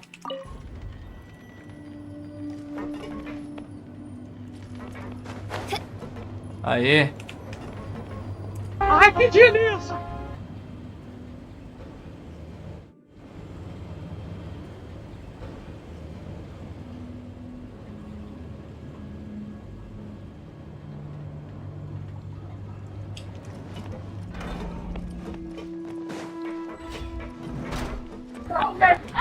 Aí. Ai, que delícia!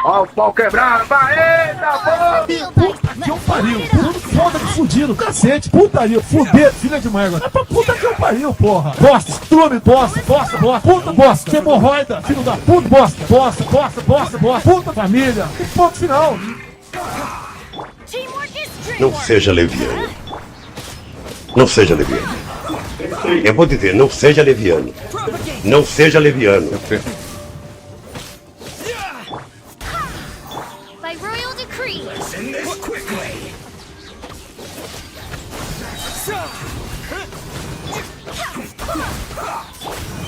Ó o pau quebrando, vai, eita porra! Puta que eu pariu, tudo foda de fudido, cacete, putaria, fuder, filha de mãe agora. É pra puta que eu pariu, porra. Bosta, estrume, bosta, puta bosta, hemorroida, filho da puta, bosta, puta família, que ponto final. Não seja leviano. Não seja leviano. Eu vou dizer, não seja leviano. Não seja leviano.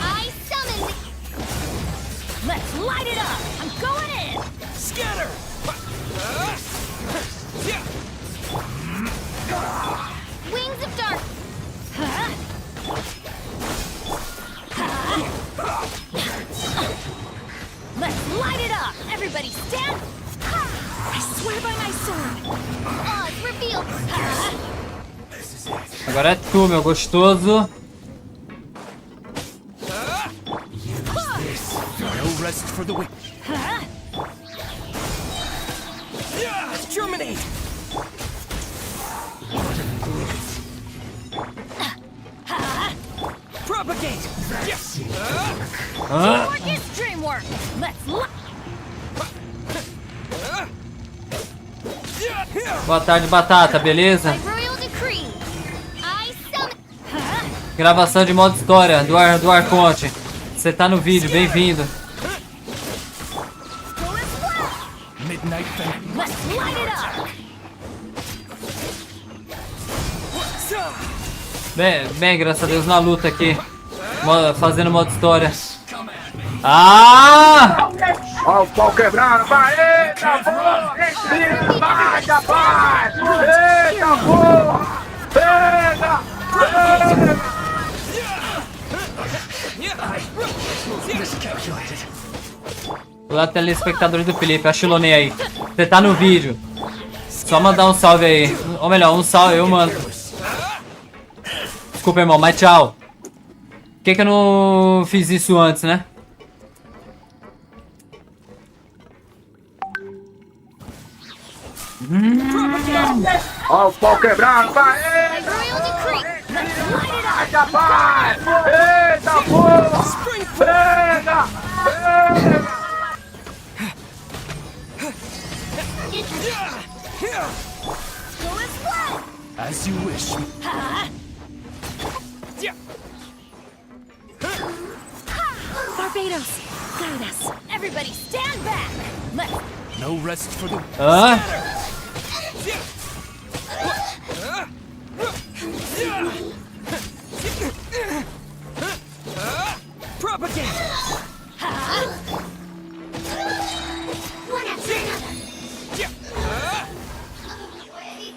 I summon the... Let's light it up! I'm going in! Scatter! Wings of dark! Let's light it up! Everybody stand! I swear by my sword! Oz revealed! Agora é tu, meu gostoso. No rest for the weak. Germinate! Propagate! Yes! Teamwork is dreamwork! Let's Boa tarde, Batata, beleza? Royal decree! I summon... Gravação de modo história do Arconte. Você tá no vídeo, bem-vindo. Midnight Thunder. Let's light it up! Bem, graças a Deus na luta aqui. Fazendo modo história. Ah! Ó o pau quebrando, vai! Eita porra! Vai, rapaz! Eita porra! Pega! Olá, telespectadores do Felipe, a Chilonei aí. Você tá no vídeo. Só mandar um salve aí. Ou melhor, um salve eu mando. Desculpa, irmão, mas tchau. Por que eu não fiz isso antes, né? Ó o pau quebrando, vai! Eita rapaz! Eita porra! Pega! As you wish. Barbados, guide us. Everybody stand back. Let's... No rest for the... Propagate!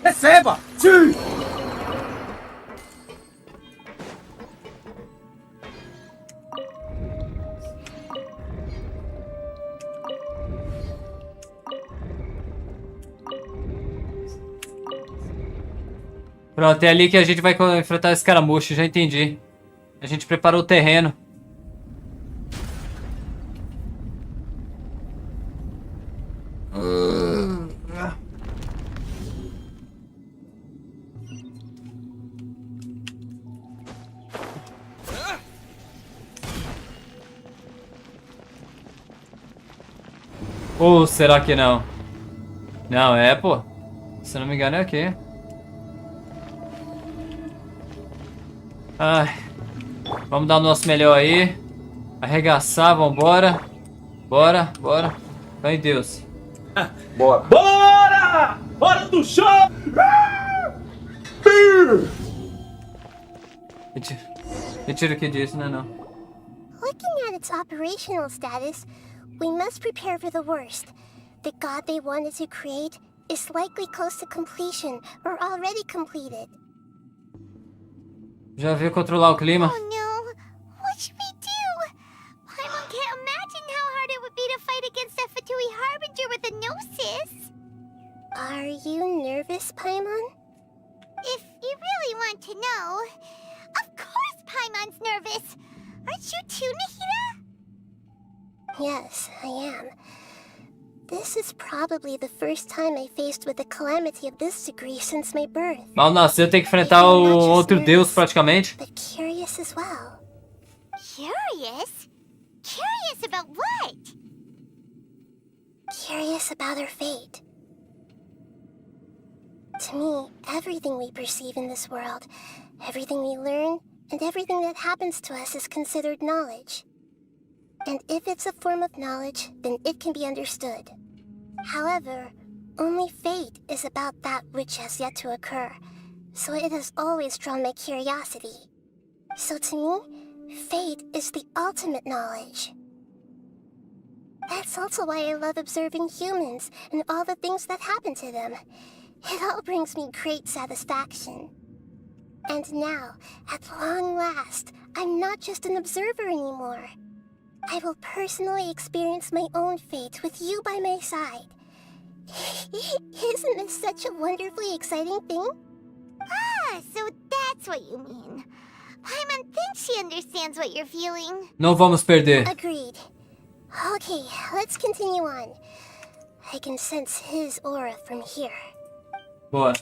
Receba! Sim! Pronto, é ali que a gente vai enfrentar esse caramuxo, já entendi. A gente preparou o terreno. Ou será que não? Não, é, pô. Se não me engano é aqui. Ai. Vamos dar o nosso melhor aí. Arregaçar, vambora. Bora. Vai Deus. Bora! Bora! Hora do show! Retira o que disse, né, não? Looking at its operational status, we must prepare for the worst. The god they wanted to create is likely close to completion or already completed. Já viu controlar o clima? Oh no! What should we do? Paimon can't imagine how hard it would be to fight against the Fatui Harbinger with a Gnosis. Are you nervous, Paimon? If you really want to know, of course Paimon's nervous. Aren't you too, Nahida? Yes, I am. This is probably the first time I faced with a calamity of this degree since my birth. Mal nasceu, tem que enfrentar o outro deus praticamente. But curious as well. Curious? Curious about what? Curious about her fate. To me, everything we perceive in this world, everything we learn, and everything that happens to us is considered knowledge. And if it's a form of knowledge, then it can be understood. However, only fate is about that which has yet to occur, so it has always drawn my curiosity. So to me, Fate is the ultimate knowledge. That's also why I love observing humans and all the things that happen to them. It all brings me great satisfaction. And now, at long last, I'm not just an observer anymore. I will personally experience my own fate with you by my side. Isn't this such a wonderfully exciting thing? Ah, so that's what you mean. Paimon thinks she understands what you're feeling. Não vamos perder. Agreed. Okay, let's continue on. I can sense his aura from here. Boa.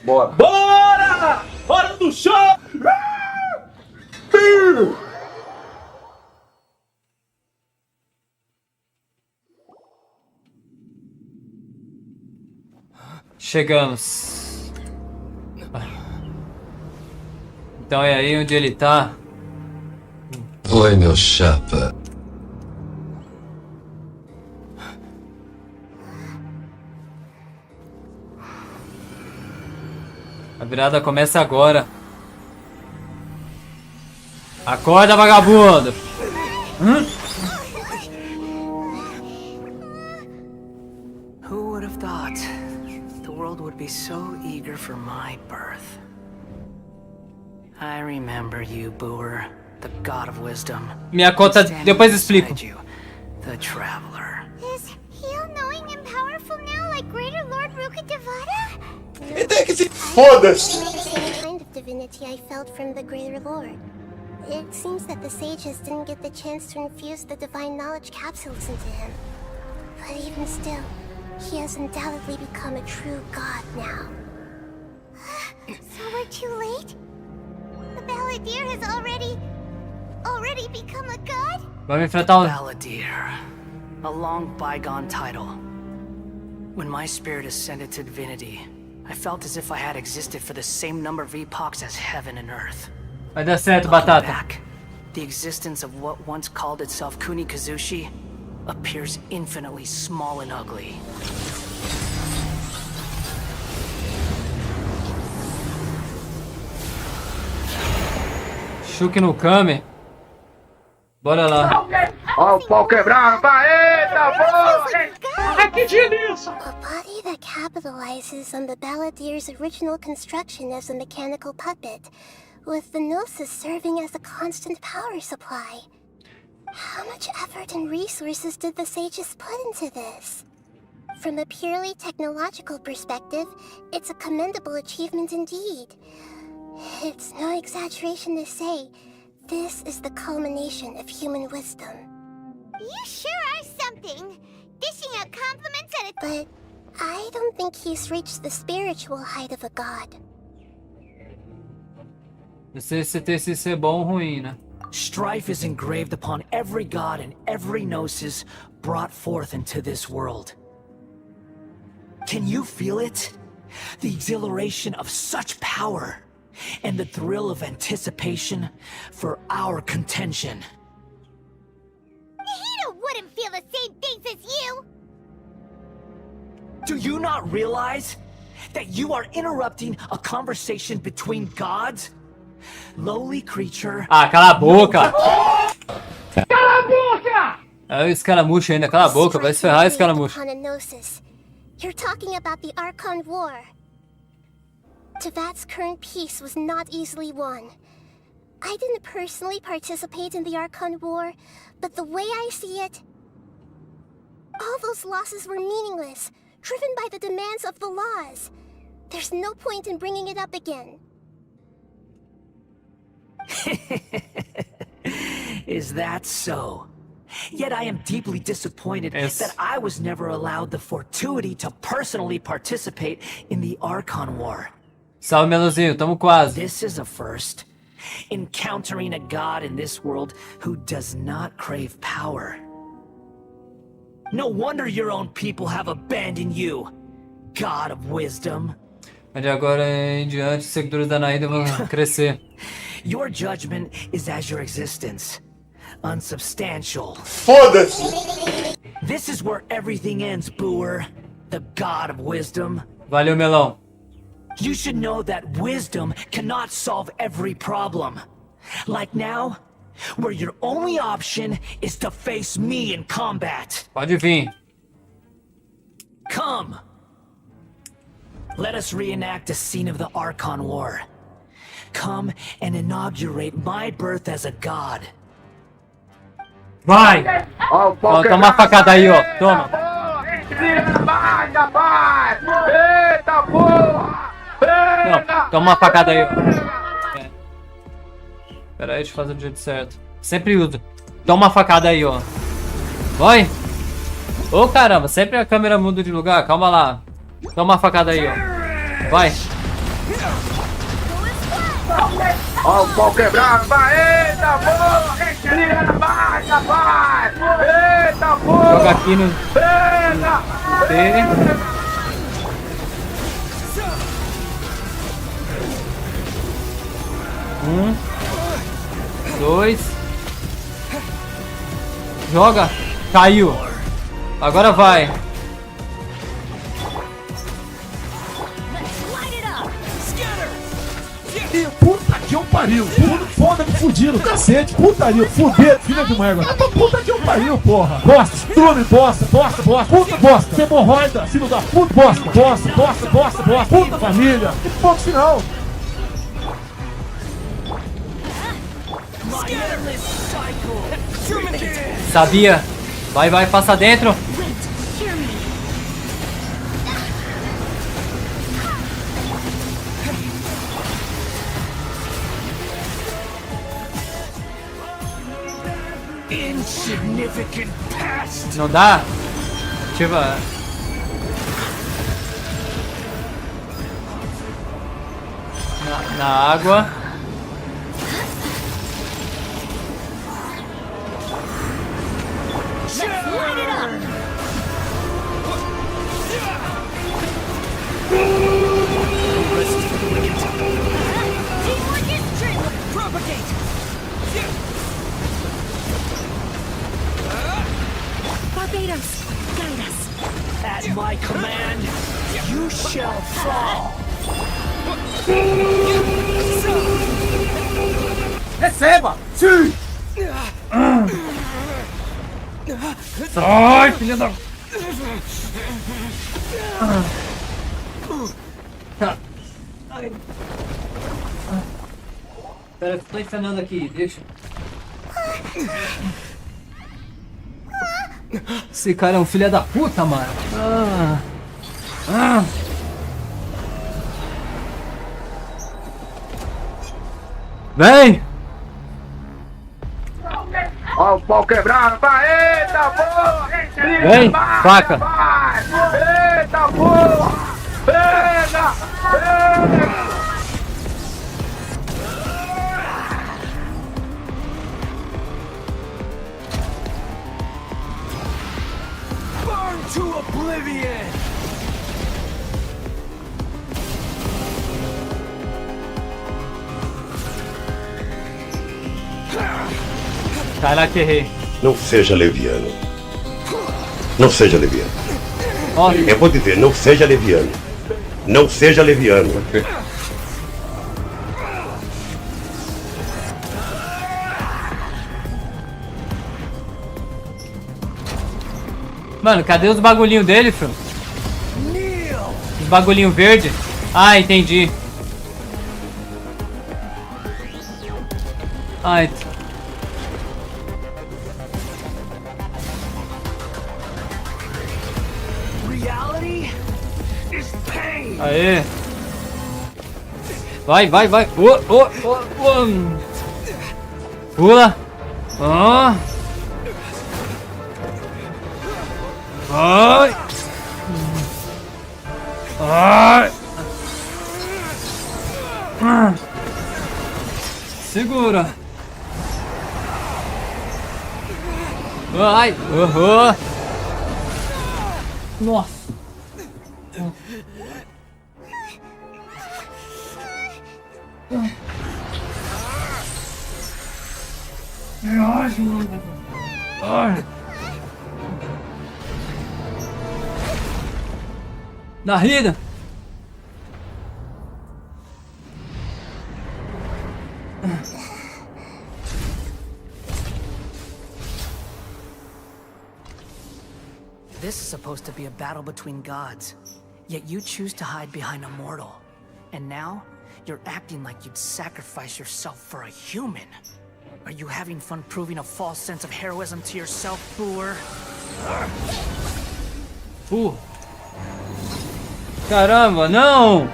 Bora! Bora! Hora do show! Chegamos. Então é aí onde ele tá. Oi, meu chapa. A virada começa agora. Acorda, vagabundo! Who would have thought the world would be so eager for my birth? I remember you, Booer, the god of wisdom. Minha conta, depois explico. The traveler. Is he all-knowing and powerful now, like Greater Lord Rukkhadevata? Foda-se! The kind of divinity I felt from the Greater Lord. It seems that the sages didn't get the chance to infuse the divine knowledge capsules into him. But even still, he has undoubtedly become a true god now. So we're too late? The Balladeer has already become a god? Vamos enfrentar Balladeer, a long bygone title. When my spirit ascended to divinity, I felt as if I had existed for the same number of epochs as heaven and earth. Vai dar certo, Batata. Back, the existence of what once called itself Kunikazushi appears infinitely small and ugly. Chuque no Kame. Bora lá. Ó o pau quebrando, vai, eita porra! Aqui disso! A body that capitalizes on the Balladeer's original construction as a mechanical puppet, with the Gnosis serving as a constant power supply. How much effort and resources did the sages put into this? From a purely technological perspective, it's a commendable achievement indeed. It's no exaggeration to say, this is the culmination of human wisdom. You sure are something! Dishing out compliments at a... But I don't think he's reached the spiritual height of a god. Não sei se esse é bom ou ruim, né? Strife is engraved upon every god and every gnosis brought forth into this world. Can you feel it? The exhilaration of such power, and the thrill of anticipation for our contention. Nahida wouldn't feel the same things as you! Do you not realize that you are interrupting a conversation between gods? Lowly creature. Ah, cala a boca! Cala a boca! É o escaramucho ainda, cala a boca, vai se ferrar, escaramucho. You're talking about the Archon War. Tevat's current peace was not easily won. I didn't personally participate in the Archon War, but the way I see it, all those losses were meaningless, driven by the demands of the laws. There's no point in bringing it up again. Is that so? Yet I am deeply disappointed that I was never allowed the fortuity to personally participate in the Archon War. Salve, Melozinho, tamo quase. This is a first. Encountering a god in this world who does not crave power. No wonder your own people have abandoned you, god of wisdom. Mas de agora em diante, os seguidores da Nahida vão crescer. Your judgment is as your existence. Unsubstantial. Foda-se! This is where everything ends, Booer. The god of wisdom. Valeu, Melão. You should know that wisdom cannot solve every problem. Like now, where your only option is to face me in combat. Pode vir. Come. Let us reenact a scene of the Archon War. Come and inaugurate my birth as a god. Vai! Ó, toma uma facada aí, ó. Toma. Eita porra! Não, toma uma facada aí, ó. É. Pera aí, deixa eu fazer do jeito certo. Sempre uso. Toma uma facada aí, ó. Vai! Ô caramba, sempre a câmera muda de lugar. Calma lá. Toma uma facada aí, ó. Vai! Ó o pau quebrado, vai! Eita porra! Vai, rapaz! Eita porra! Joga aqui no... Eita! Dois. Joga. Caiu. Agora vai. Puta que eu pariu. Foda me fudiram. Cacete. Putaria. Fuder. Filha de uma égua. Puta que eu pariu, porra. Bosta. Estrume. Bosta. Puta bosta. Hemorroida. Filho da puta. Bosta. Puta família. E ponto final. Sabia. Vai, passa dentro. Insignificant past. Não dá? Tipo... Na água. At my command, you shall fall. Receba! Sim! Sai, filha da... Pera, eu tô ensinando aqui, deixa. Esse cara é um filho da puta, mano. Vem! Ó o pau quebrado, vai! Eita porra! Vem, faca! Eita porra! Pega! Burn to oblivion! Caraca, errei. Não seja leviano. Não seja leviano. Eu vou dizer, não seja leviano. Não seja leviano. Mano, cadê os bagulhinhos dele, filho? Os bagulhinhos verde? Ah, entendi. Ai. Aê. Vai. Pula. Ai. Segura. Ai. Nossa. Ai. Nahida. This is supposed to be a battle between gods, yet you choose to hide behind a mortal. And now, you're acting like you'd sacrifice yourself for a human. Are you having fun proving a false sense of heroism to yourself, Boor? Caramba, não!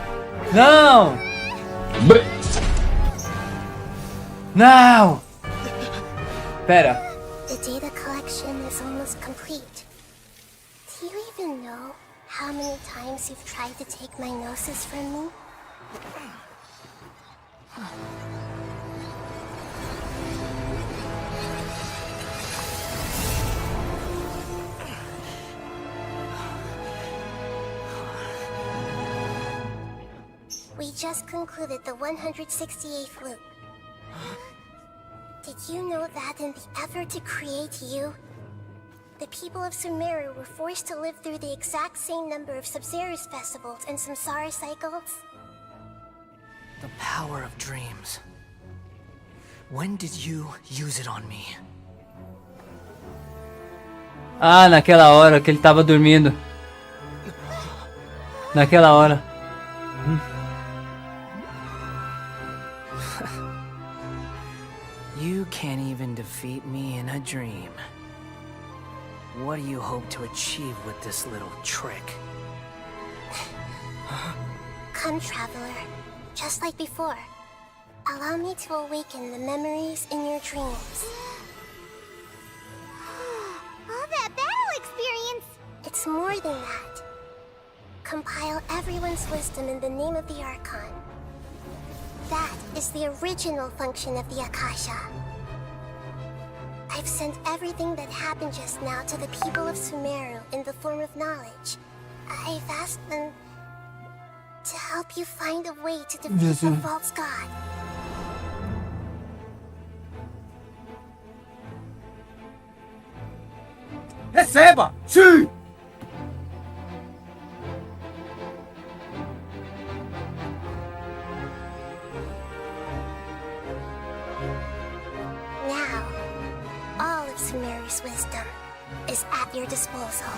Não! Não! Pera. The data collection is almost complete. Do you even know how many times you've tried to take my gnosis from me? We just concluded the 168th loop. Did you know that in the effort to create you, the people of Sumeru were forced to live through the exact same number of Sub-Zerus festivals and Samsara cycles? The power of dreams. When did you use it on me? Ah, naquela hora que ele tava dormindo. Naquela hora. You can't even defeat me in a dream. What do you hope to achieve with this little trick? Come, traveler. Just like before. Allow me to awaken the memories in your dreams. All that battle experience! It's more than that. Compile everyone's wisdom in the name of the Archon. That is the original function of the Akasha. I've sent everything that happened just now to the people of Sumeru in the form of knowledge. I've asked them to help you find a way to defeat the false god. Receba! Sim! Now, all of Sumeru's wisdom is at your disposal.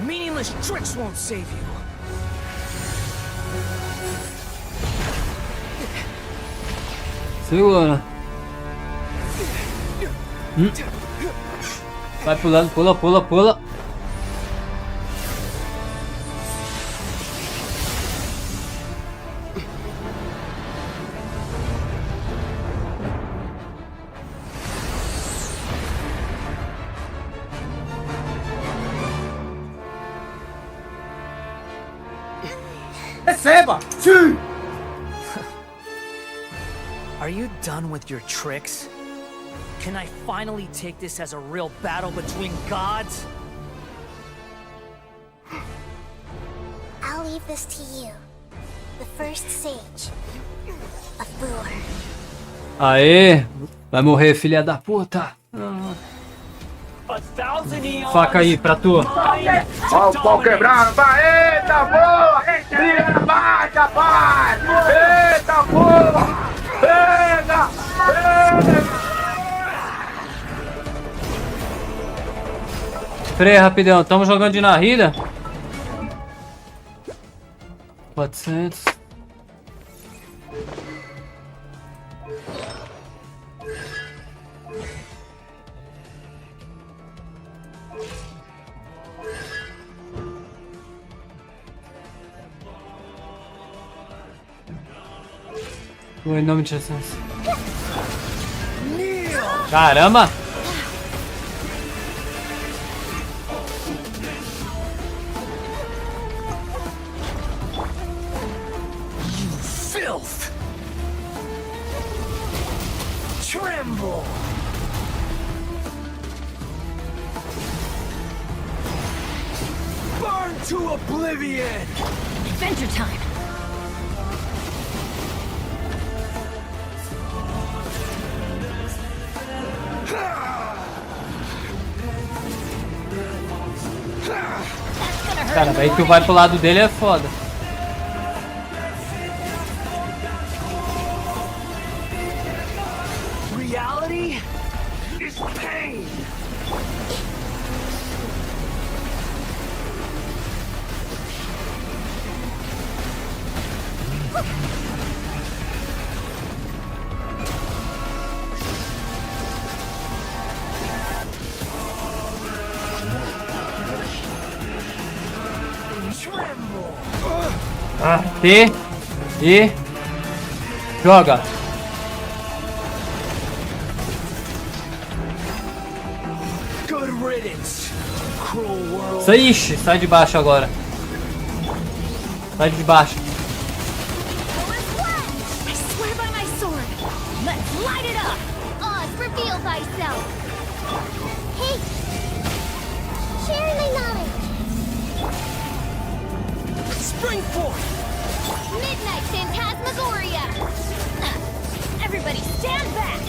Meaningless tricks won't save you. Segura. Vai pulando, pula, pula, pula. Receba! Sim! Are you done with your tricks? Can I finally take this as a real battle between gods? I'll leave this to you, the first sage of Boor. Aê! Vai morrer, filha da puta! Faca aí pra tu! Ó o pau quebrando, vai! Eita porra! Tira, vai, rapaz! Eita porra! Pega! Pega! Freia, rapidão, estamos jogando de Nahida. 400. Em nome de Jesus. Caramba! Filth! Tremble! Burn to oblivion! Adventure time! Cara, daí tu vai pro lado dele é foda. Reality is pain! Ah, T e joga. Good riddance, cruel world. Isso aí, ixi, sai de baixo agora. Sai de baixo. I swear by my sword. Let's light it up. Oz, reveal thyself. Hey, share my knowledge. Spring forth. Midnight Phantasmagoria. Everybody stand back.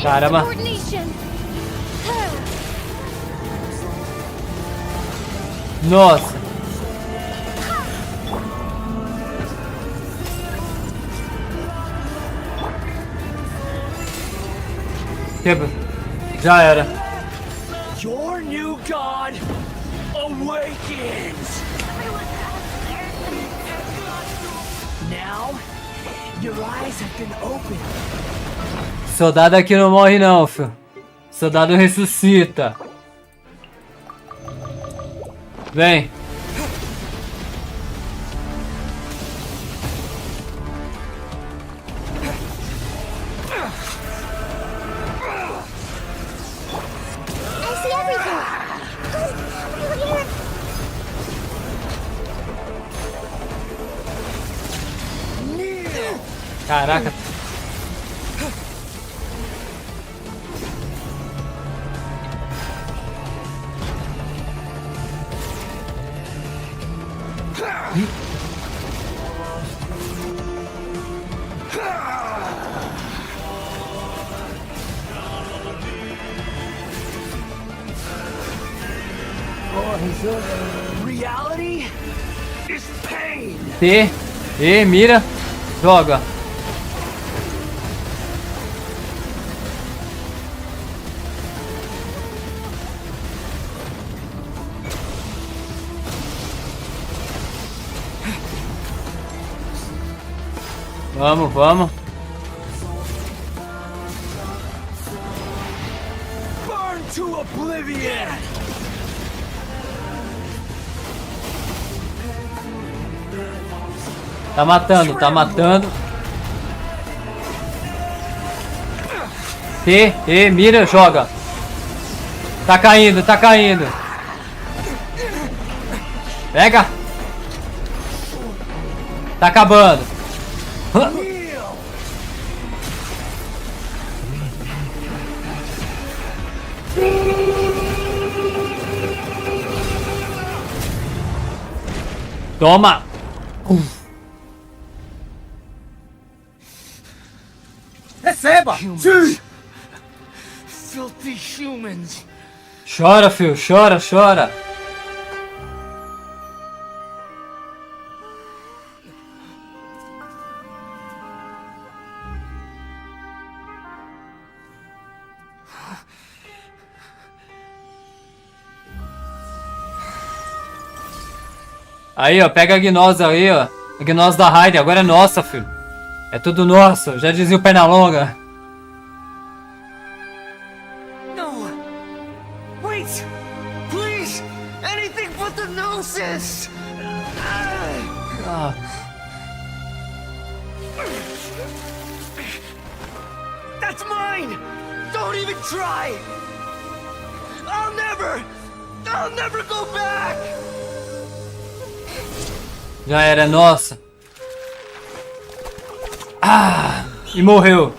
Caramba. Coordination. Nossa. Quebra. Já era. Your new god awakens. Now, your eyes have been opened. Soldado aqui não morre não, filho. Soldado ressuscita. Vem. I see everything. Caraca. Reality is pain. T e mira, joga. Vamos, vamos. Burn to oblivion. Tá matando, tá matando. T e mira, joga. Tá caindo, tá caindo. Pega. Tá acabando. Toma. Receba! Sim! Filthy humans. Chora, filho, chora, chora. Aí, ó, pega a gnose aí, ó. A gnose da Raid, agora é nossa, filho. É tudo nosso, já dizia o Pernalonga. No! Wait! Please! Anything but the gnosis! Ah. That's mine! Don't even try! I'll never go back! Já era, é nossa. Ah! E morreu.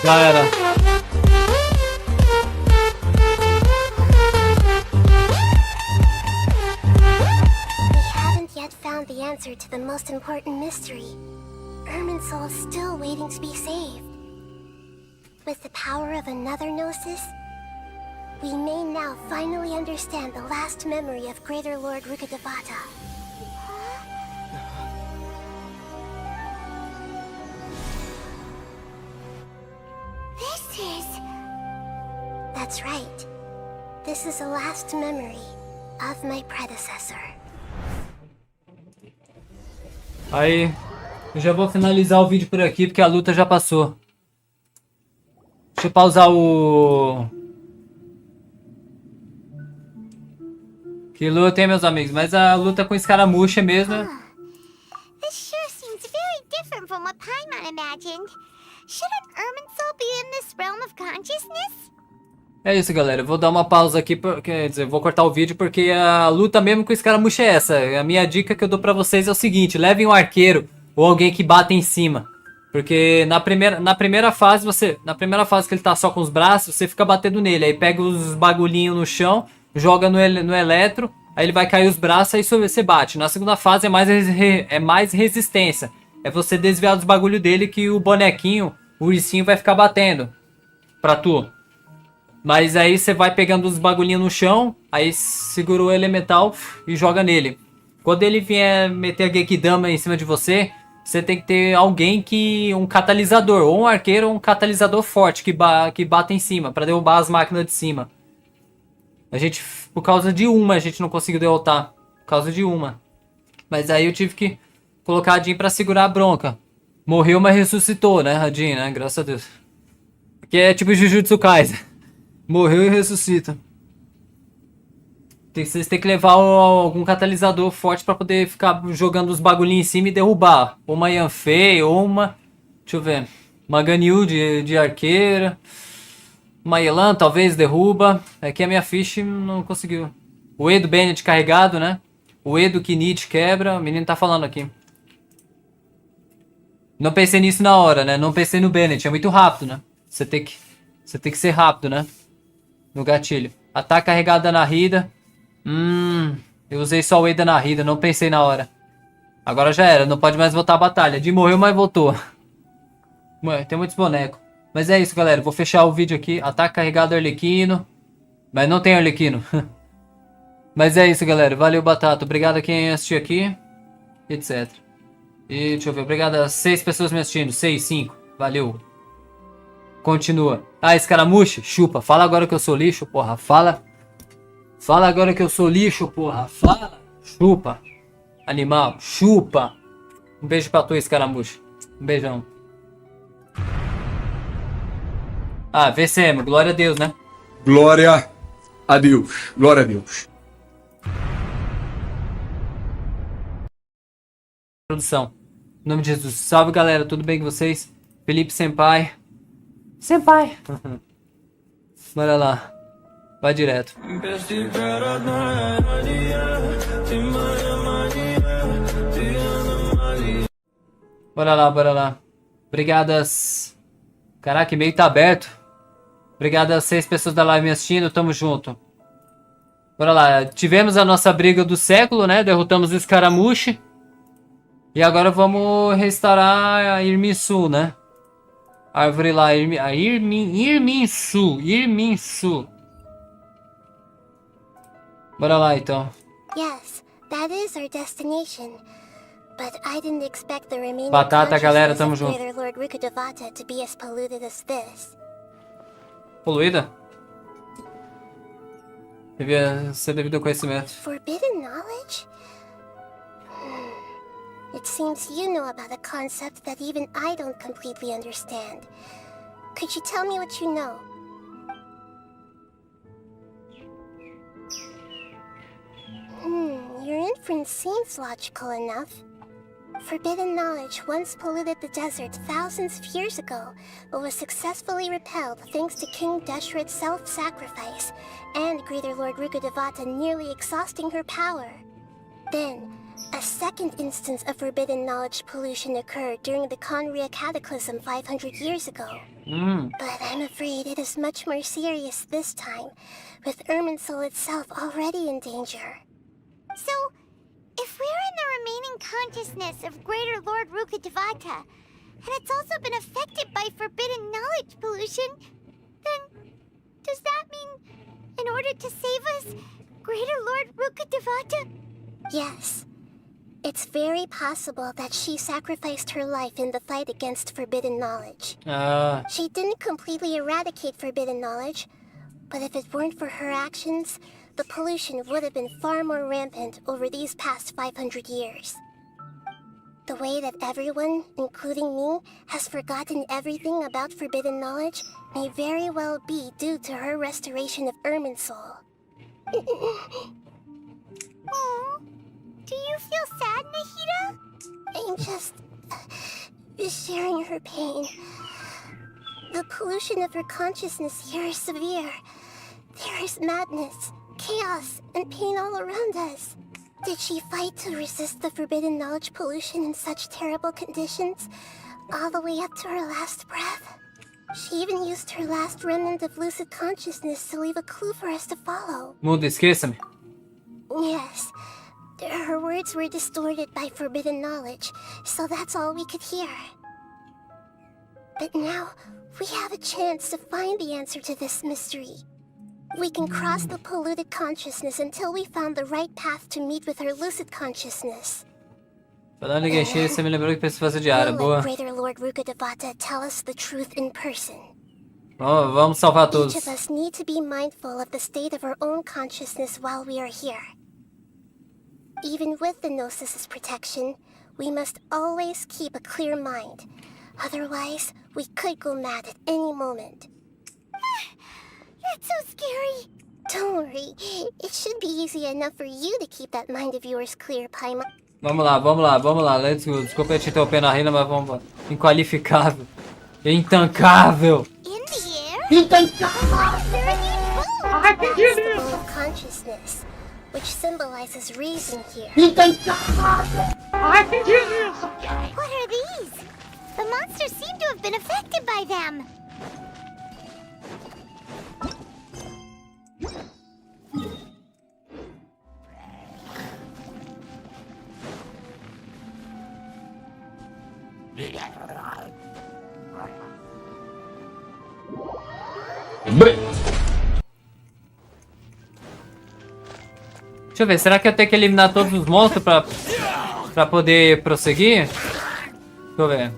Já era. We haven't yet found the answer to the most important mystery. Irminsul is still waiting to be saved. With the power of another gnosis, we may now finally understand the last memory of Greater Lord Rukkhadevata. That's right. This is the last memory of my predecessor. Aí, eu já vou finalizar o vídeo por aqui, porque a luta já passou. Deixa eu pausar o... Que luta, hein, meus amigos? Mas a luta com escaramucha mesmo, né? This sure seems very different from what Paimon imagined. Shouldn't Irminsul be in this realm of consciousness? É isso, galera. Eu vou dar uma pausa aqui, quer dizer, vou cortar o vídeo porque a luta mesmo com o escaramucha é essa. A minha dica que eu dou pra vocês é o seguinte: levem um arqueiro ou alguém que bata em cima. Porque na primeira fase, na primeira fase que ele tá só com os braços, você fica batendo nele. Aí pega os bagulhinhos no chão, joga no eletro, aí ele vai cair os braços, aí você bate. Na segunda fase é mais resistência. É você desviar dos bagulhos dele que o bonequinho, o ursinho vai ficar batendo pra tu. Mas aí você vai pegando os bagulhinhos no chão, aí segura o elemental e joga nele. Quando ele vier meter a Gekidama em cima de você, você tem que ter alguém um catalisador, ou um arqueiro ou um catalisador forte que bata em cima, pra derrubar as máquinas de cima. A gente, por causa de uma, a gente não conseguiu derrotar. Por causa de uma. Mas aí eu tive que colocar a Jean pra segurar a bronca. Morreu, mas ressuscitou, né, a Jean, né? Graças a Deus. Porque é tipo Jujutsu Kaisen. Morreu e ressuscita. Vocês têm que levar algum catalisador forte pra poder ficar jogando os bagulhinhos em cima e derrubar. Ou uma Yanfei, ou uma... Deixa eu ver. Uma Ganyu de arqueira. Uma Elan talvez derruba. É que a minha ficha não conseguiu. O E do Bennett carregado, né? O E do Kinich quebra. O menino tá falando aqui. Não pensei nisso na hora, né? Não pensei no Bennett. É muito rápido, né? Você tem que ser rápido, né? No gatilho. Ataque carregado da Nahida. Eu usei só o E da Nahida. Não pensei na hora. Agora já era. Não pode mais voltar à batalha. De morreu, mas voltou. Mano, tem muitos bonecos. Mas é isso, galera. Vou fechar o vídeo aqui. Ataque carregado Arlequino. Mas não tem Arlequino. Mas é isso, galera. Valeu, Batata. Obrigado a quem assistiu aqui. Etc. E deixa eu ver. Obrigado a 6 pessoas me assistindo. 6, 5. Valeu. Continua. Ah, escaramuche? Chupa. Fala agora que eu sou lixo, porra. Fala. Fala agora que eu sou lixo, porra. Fala. Chupa. Animal. Chupa. Um beijo pra tu, escaramuche. Um beijão. Ah, vencemos. Glória a Deus, né? Glória a Deus. Glória a Deus. Produção. Em nome de Jesus. Salve, galera. Tudo bem com vocês? Felipe Senpai. Senpai. Bora lá. Vai direto. Bora lá, bora lá. Obrigadas. Caraca, e-mail tá aberto. Obrigado às 6 pessoas da live me assistindo. Tamo junto. Bora lá. Tivemos a nossa briga do século, né? Derrotamos o escaramuche. E agora vamos restaurar a Irminsu, né? A árvore lá, Irminsu. Bora lá, então. Yes, that is our destination. But I didn't expect the remaining Batata, galera, tamo junto. Greater Lord Rukkhadevata to be as polluted as this. Poluída? Devia ser devido ao conhecimento. Forbidden knowledge? It seems you know about a concept that even I don't completely understand. Could you tell me what you know? Your inference seems logical enough. Forbidden knowledge once polluted the desert thousands of years ago, but was successfully repelled thanks to King Deshret's self-sacrifice, and Greater Lord Rukkhadevata nearly exhausting her power. Then, a second instance of forbidden knowledge pollution occurred during the Conria Cataclysm 500 years ago. But I'm afraid it is much more serious this time, with Irminsul itself already in danger. So, if we're in the remaining consciousness of Greater Lord Rukkhadevata, and it's also been affected by forbidden knowledge pollution, then does that mean, in order to save us, Greater Lord Rukkhadevata? Yes. It's very possible that she sacrificed her life in the fight against forbidden knowledge. She didn't completely eradicate forbidden knowledge, But if it weren't for her actions, the pollution would have been far more rampant over these past 500 years. The way that everyone, including me, has forgotten everything about forbidden knowledge may very well be due to her restoration of Irminsul. Aw, do you feel sad, Nahida? I'm just sharing her pain. The pollution of her consciousness here is severe. There is madness, chaos, and pain all around us. Did she fight to resist the forbidden knowledge pollution in such terrible conditions, all the way up to her last breath? She even used her last remnant of lucid consciousness to leave a clue for us to follow. Mundo, esqueça-me. Yes. Her words were distorted by forbidden knowledge, so that's all we could hear. But now, we have a chance to find the answer to this mystery. We can cross the polluted consciousness until we found the right path to meet with her lucid consciousness. Falando em Genshin, você me lembrou que preciso fazer diária, boa. Greater Lord Rukkhadevata tell us the truth in person. Oh, vamos salvar todos. Each of us need to be mindful of the state of our own consciousness while we are here. Even with the Gnosis' protection, we must always keep a clear mind. Otherwise, we could go mad at any moment. That's so scary. Don't worry. It should be easy enough for you to keep that mind of yours clear, Paimon. Vamos lá. Let's go. Desculpa te interromper na rila, mas vamos lá. Inqualificável. Intancável. In the air? Intancável. Ai, que delícia. Consciousness, which symbolizes reason here. Intancável. Ai, que delícia. What are these? The monsters seem to have been affected by them. Deixa eu ver, será que eu tenho que eliminar todos os monstros pra poder prosseguir? Deixa eu ver.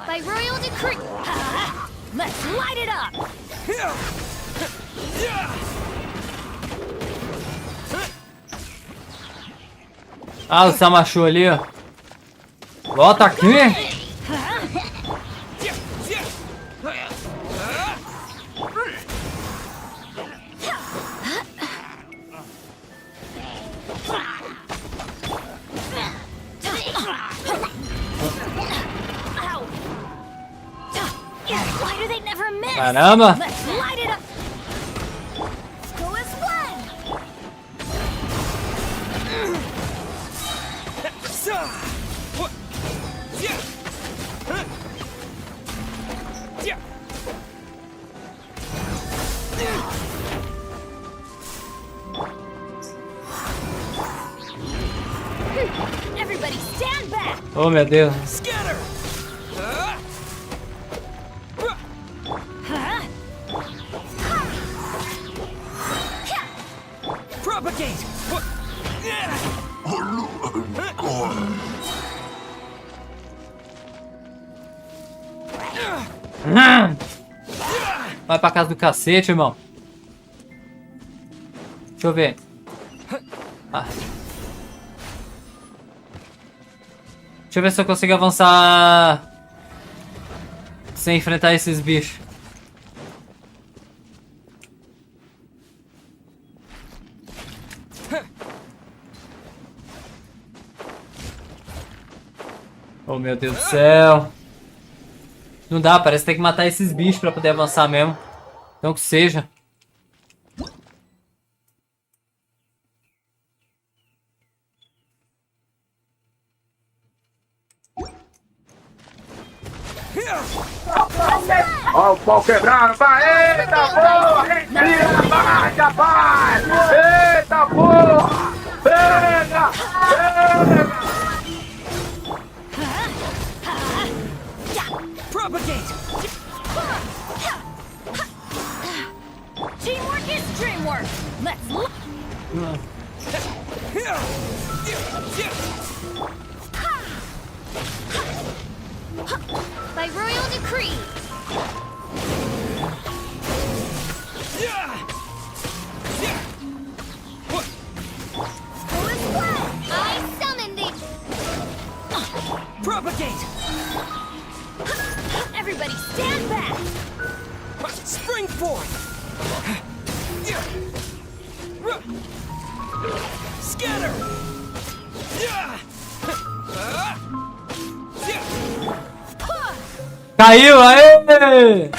By royal decree, let's light it up. Ah, o Samachou ali, ó. Volta aqui! Why do they never miss? Caramba! Let's light it up. Let's go as one. Everybody stand back. Oh, meu Deus. Scatter! Propagate! Vai pra casa do cacete, irmão. Deixa eu ver. Ah. Deixa eu ver se eu consigo avançar sem enfrentar esses bichos. Oh, meu Deus do céu. Não dá, parece que tem que matar esses bichos pra poder avançar mesmo. Então que seja. Ó o pau quebrando, vai! Eita porra! Vira mais, rapaz! Eita porra! Pega! Pega! Propagate! By royal decree. I summoned it. Propagate! Everybody stand back. Spring forth! Scatter! Caiu, aê!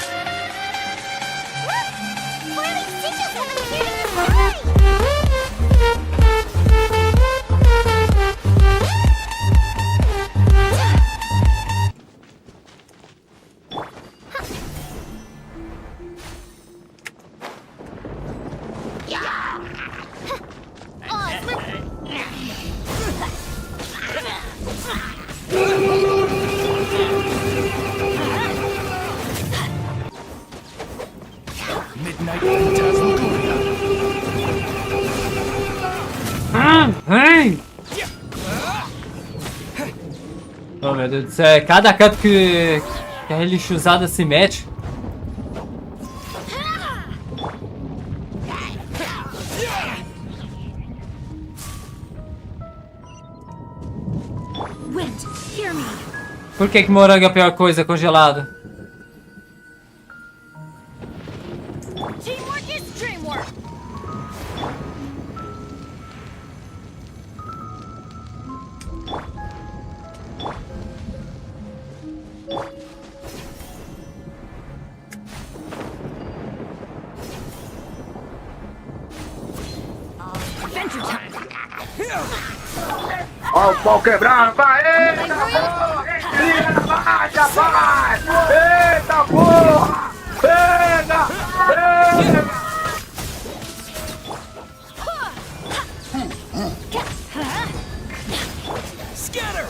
Midnight Phantasmagoria. Vem! Oh meu Deus do céu, é cada canto que a relixuzada se mete. Wind, hear me. Por que morango é a pior coisa congelado? Teamwork is dreamwork. Adventure time. Ó o pau quebrando, vai! Eita porra! Liga na marcha, vai! Eita porra! Pega! Pega! Scatter!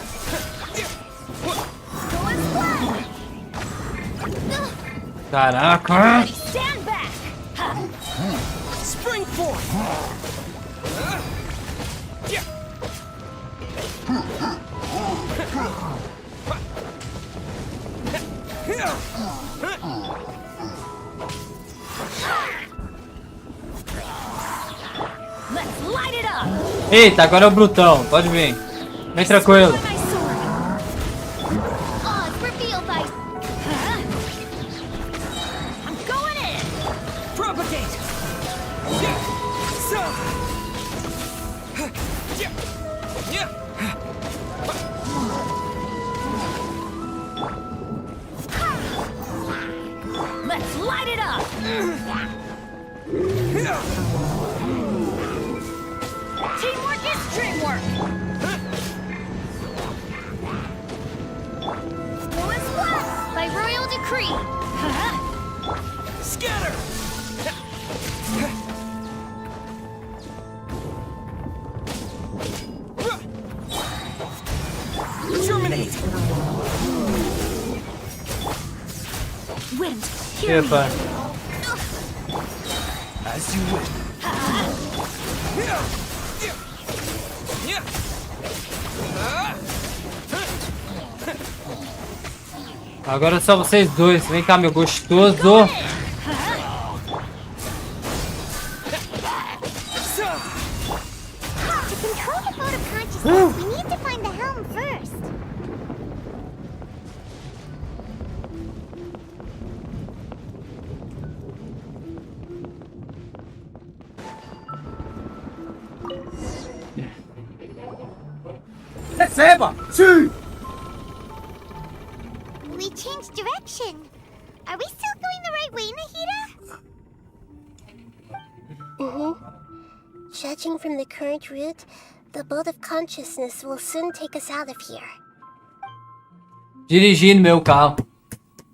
Caraca! Stand back. Spring forth! Let's light it up. Eita, agora é o brutão, pode vir. Vem tranquilo. Odds revealed by. I'm going in. Propagate! Let's light it up. Teamwork is dreamwork. Going splat by royal decree. Scatter! Terminate! Wind, hear me. Epa. As you wish. Agora é só vocês dois. Vem cá, meu gostoso. To control the boat of consciousness, we need to find the helm first. Receba! Sim! We changed direction. Are we still going the right way, Nahida? Judging from the current route, the boat of consciousness will soon take us out of here. Dirigindo meu carro.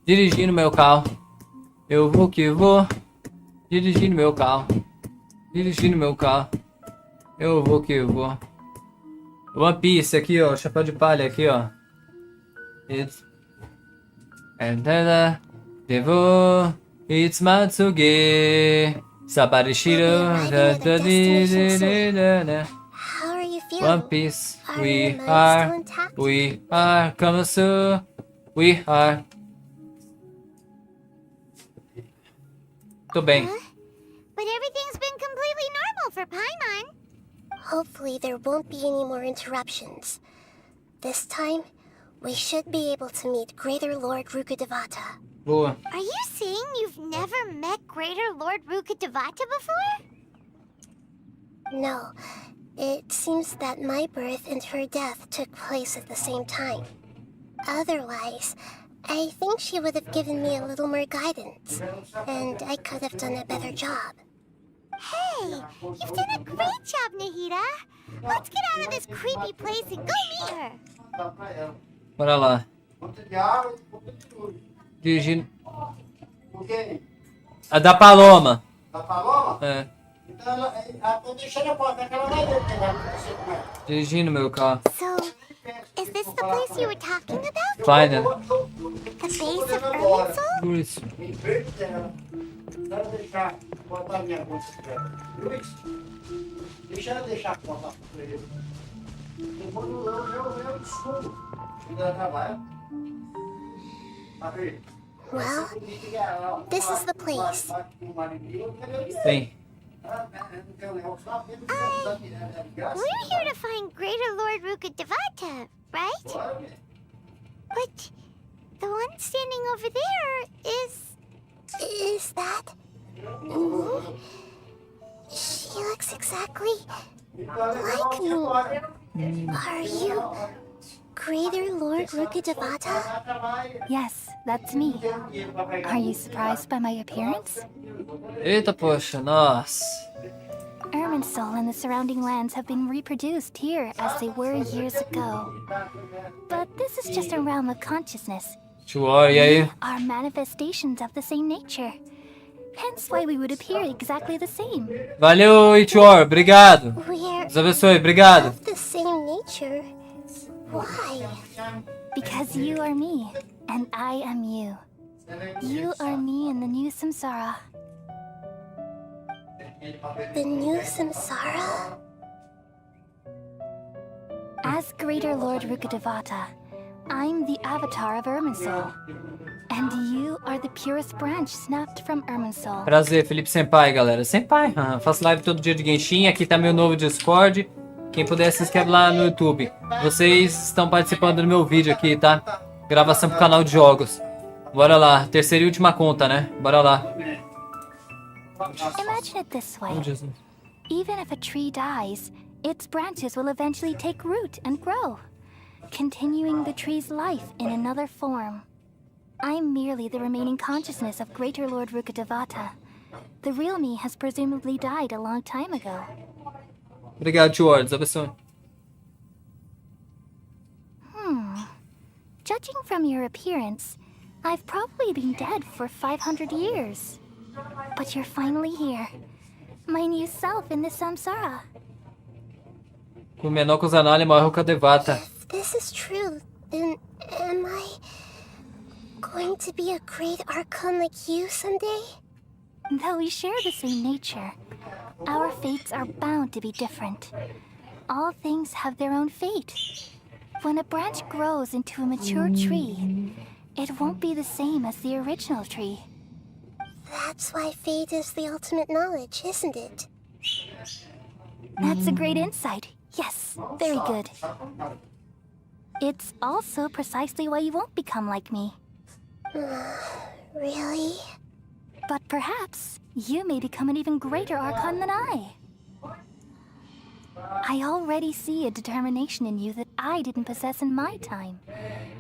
Dirigindo meu carro. Eu vou que vou. Dirigindo meu carro. Dirigindo meu carro. Eu vou que vou. One Piece aqui, ó. Chapéu de palha aqui, ó. It's... Devo... It's Matsuge. Sabarishiro. How are you feeling? One Piece. Are We your minds are. still intact? We are. Coming soon. We are. Tô bem. But everything's been completely normal for Paimon. Hopefully there won't be any more interruptions. This time, we should be able to meet Greater Lord Rukkhadevata. Boa. Are you saying you've never met Greater Lord Rukkhadevata before? No. It seems that my birth and her death took place at the same time. Otherwise, I think she would have given me a little more guidance, and I could have done a better job. Hey, you've done a great job, Nahida. Let's get out of this creepy place and go meet her. Bora lá. Dirigindo. A da Paloma. Da Paloma? É. Então ela tô deixando a porta, que ela vai ver pegar você com ela. Dirigindo meu carro. So, is this the place you were talking about? Final. The base of Irminsul? Por isso. Quero deixar, botar minha conta secreta. Luiz, deixa ela deixar a conta pra ele. Eu desculpo. Ela trabalha. Well, this is the place. Sim. We're here to find Greater Lord Rukkhadevata, right? But the one standing over there is... Is that... She looks exactly like me. Are you Greater Lord Rukkhadevata? Yes, that's me. Are you surprised by my appearance? Eita, poxa, nossa. Irminsul and the surrounding lands have been reproduced here as they were years ago. But this is just a realm of consciousness. Tchuor, e aí? Are manifestations of the same nature. Hence why we would appear exactly the same. Valeu, Tchuor, obrigado. Deus abençoe, obrigado. Of the same nature? Why? Because you are me, and I am you. You are me in the new samsara. The new samsara? As Greater Lord Rukkhadevata, I'm the avatar of Irminsul. And you are the purest branch snapped from Irminsul. Prazer, Felipe Senpai, galera. Senpai, faço live todo dia de Genshin. Aqui tá meu novo Discord. Quem puder se inscreve lá no YouTube. Vocês estão participando do meu vídeo aqui, tá? Gravação pro canal de jogos. Bora lá. Terceira e última conta, né? Bora lá. Imagine it this way. Oh, Jesus. Even if a tree dies, its branches will eventually take root and grow, continuing the tree's life in another form. I'm merely the remaining consciousness of Greater Lord Rukkhadevata. The real me has presumably died a long time ago. Obrigado, Tchuor. Deus abençoe. Judging from your appearance, I've probably been dead for 500 years. But you're finally here. My new self in the samsara. Com o menor Kusanali, maior Rukkhadevata. If this is true, then am I going to be a great archon like you someday? Though we share the same nature, our fates are bound to be different. All things have their own fate. When a branch grows into a mature tree, it won't be the same as the original tree. That's why fate is the ultimate knowledge, isn't it? That's a great insight. Yes, very good. It's also precisely why you won't become like me. Really? But perhaps you may become an even greater archon than I. I already see a determination in you that I didn't possess in my time.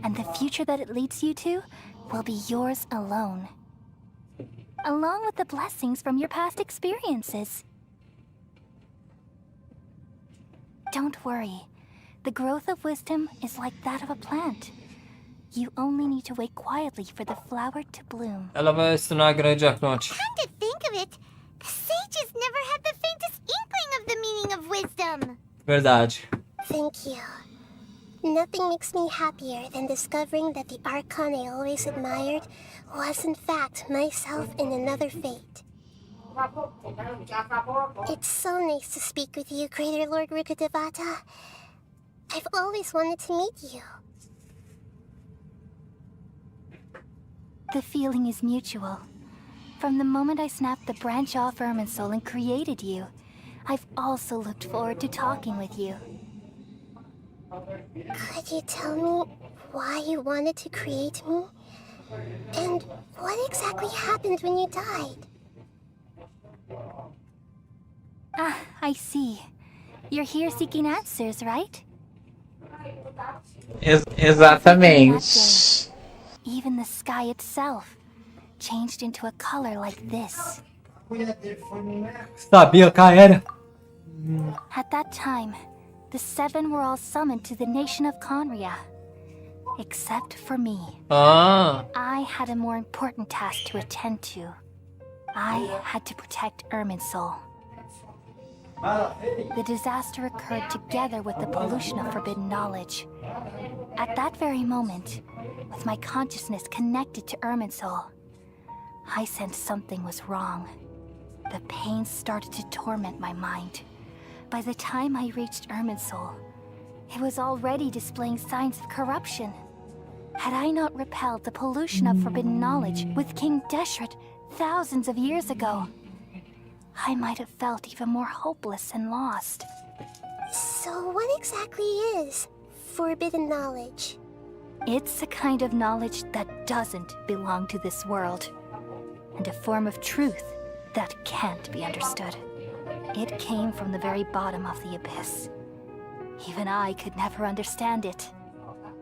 And the future that it leads you to will be yours alone. Along with the blessings from your past experiences. Don't worry. The growth of wisdom is like that of a plant. You only need to wait quietly for the flower to bloom. Ela vai se tornar grande arconte. Come to think of it, the sages never had the faintest inkling of the meaning of wisdom. Verdade. Thank you. Nothing makes me happier than discovering that the archon I always admired was in fact myself in another fate. It's so nice to speak with you, Greater Lord Rukkhadevata. I've always wanted to meet you. The feeling is mutual. From the moment I snapped the branch off Irminsul and created you, I've also looked forward to talking with you. Could you tell me why you wanted to create me? And what exactly happened when you died? Ah, I see. You're here seeking answers, right? Exatamente. Even the sky itself changed into a color like this. Sabia, cara. At that time, the seven were all summoned to the nation of Conria. Except for me. I had a more important task to attend to. I had to protect Irminsul. The disaster occurred together with the pollution of forbidden knowledge. At that very moment, with my consciousness connected to Irminsul, I sensed something was wrong. The pain started to torment my mind. By the time I reached Irminsul, it was already displaying signs of corruption. Had I not repelled the pollution of forbidden knowledge with King Deshret thousands of years ago, I might have felt even more hopeless and lost. So what exactly is forbidden knowledge? It's a kind of knowledge that doesn't belong to this world, and a form of truth that can't be understood. It came from the very bottom of the abyss. Even I could never understand it.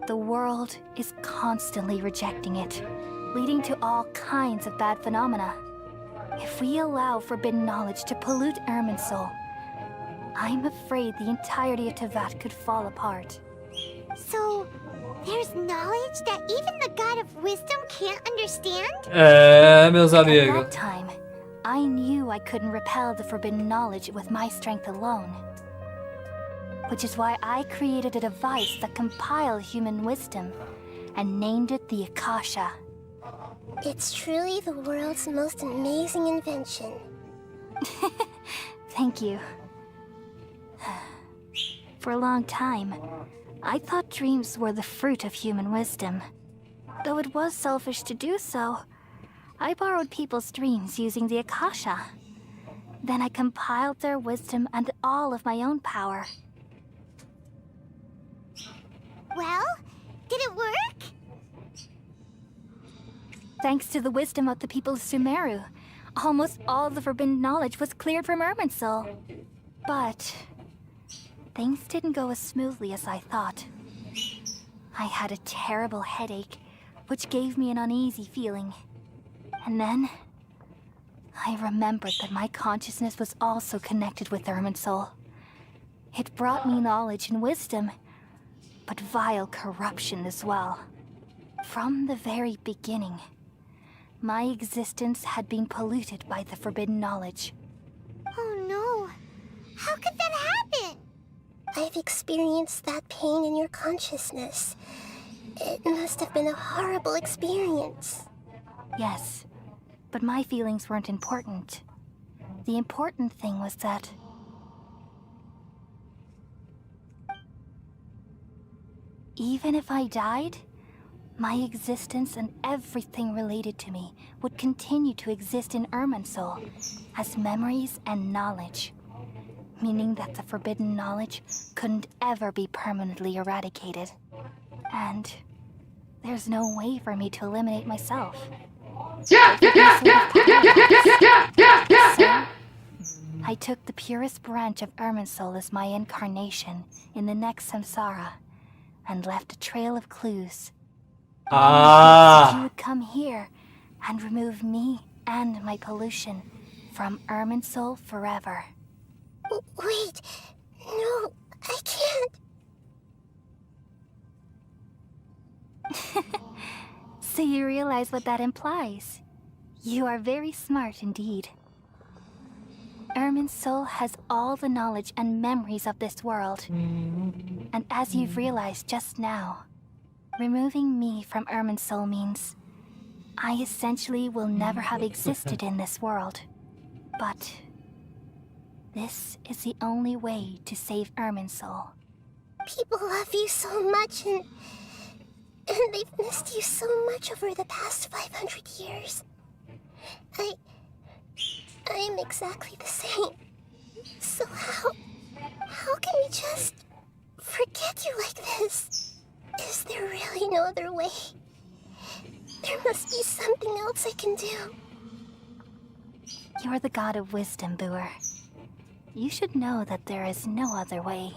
The world is constantly rejecting it, leading to all kinds of bad phenomena. If we allow forbidden knowledge to pollute Irminsul, I'm afraid the entirety of Teyvat could fall apart. So, there's knowledge that even the God of Wisdom can't understand? Meus amigos. At that time, I knew I couldn't repel the forbidden knowledge with my strength alone. Which is why I created a device that compiled human wisdom and named it the Akasha. It's truly the world's most amazing invention. Thank you. For a long time, I thought dreams were the fruit of human wisdom. Though it was selfish to do so, I borrowed people's dreams using the Akasha. Then I compiled their wisdom and all of my own power. Well, did it work? Thanks to the wisdom of the people of Sumeru, almost all the forbidden knowledge was cleared from Irminsul. But things didn't go as smoothly as I thought. I had a terrible headache, which gave me an uneasy feeling. And then I remembered that my consciousness was also connected with Irminsul. It brought me knowledge and wisdom, but vile corruption as well. From the very beginning, my existence had been polluted by the forbidden knowledge. Oh no! How could that happen? I've experienced that pain in your consciousness. It must have been a horrible experience. Yes, but my feelings weren't important. The important thing was that even if I died, my existence and everything related to me would continue to exist in Irminsul as memories and knowledge, meaning that the forbidden knowledge couldn't ever be permanently eradicated. And there's no way for me to eliminate myself. So, I took the purest branch of Irminsul as my incarnation in the next samsara and left a trail of clues. You would come here and remove me and my pollution from Irminsul forever. Wait, no, I can't. So you realize what that implies. You are very smart indeed. Irminsul has all the knowledge and memories of this world. And as you've realized just now, removing me from Irminsul means I essentially will never have existed in this world. But this is the only way to save Irminsul. People love you so much, and they've missed you so much over the past 500 years. I am exactly the same. So how can we just forget you like this? Is there really no other way? There must be something else I can do. You're the god of wisdom, Boer. You should know that there is no other way.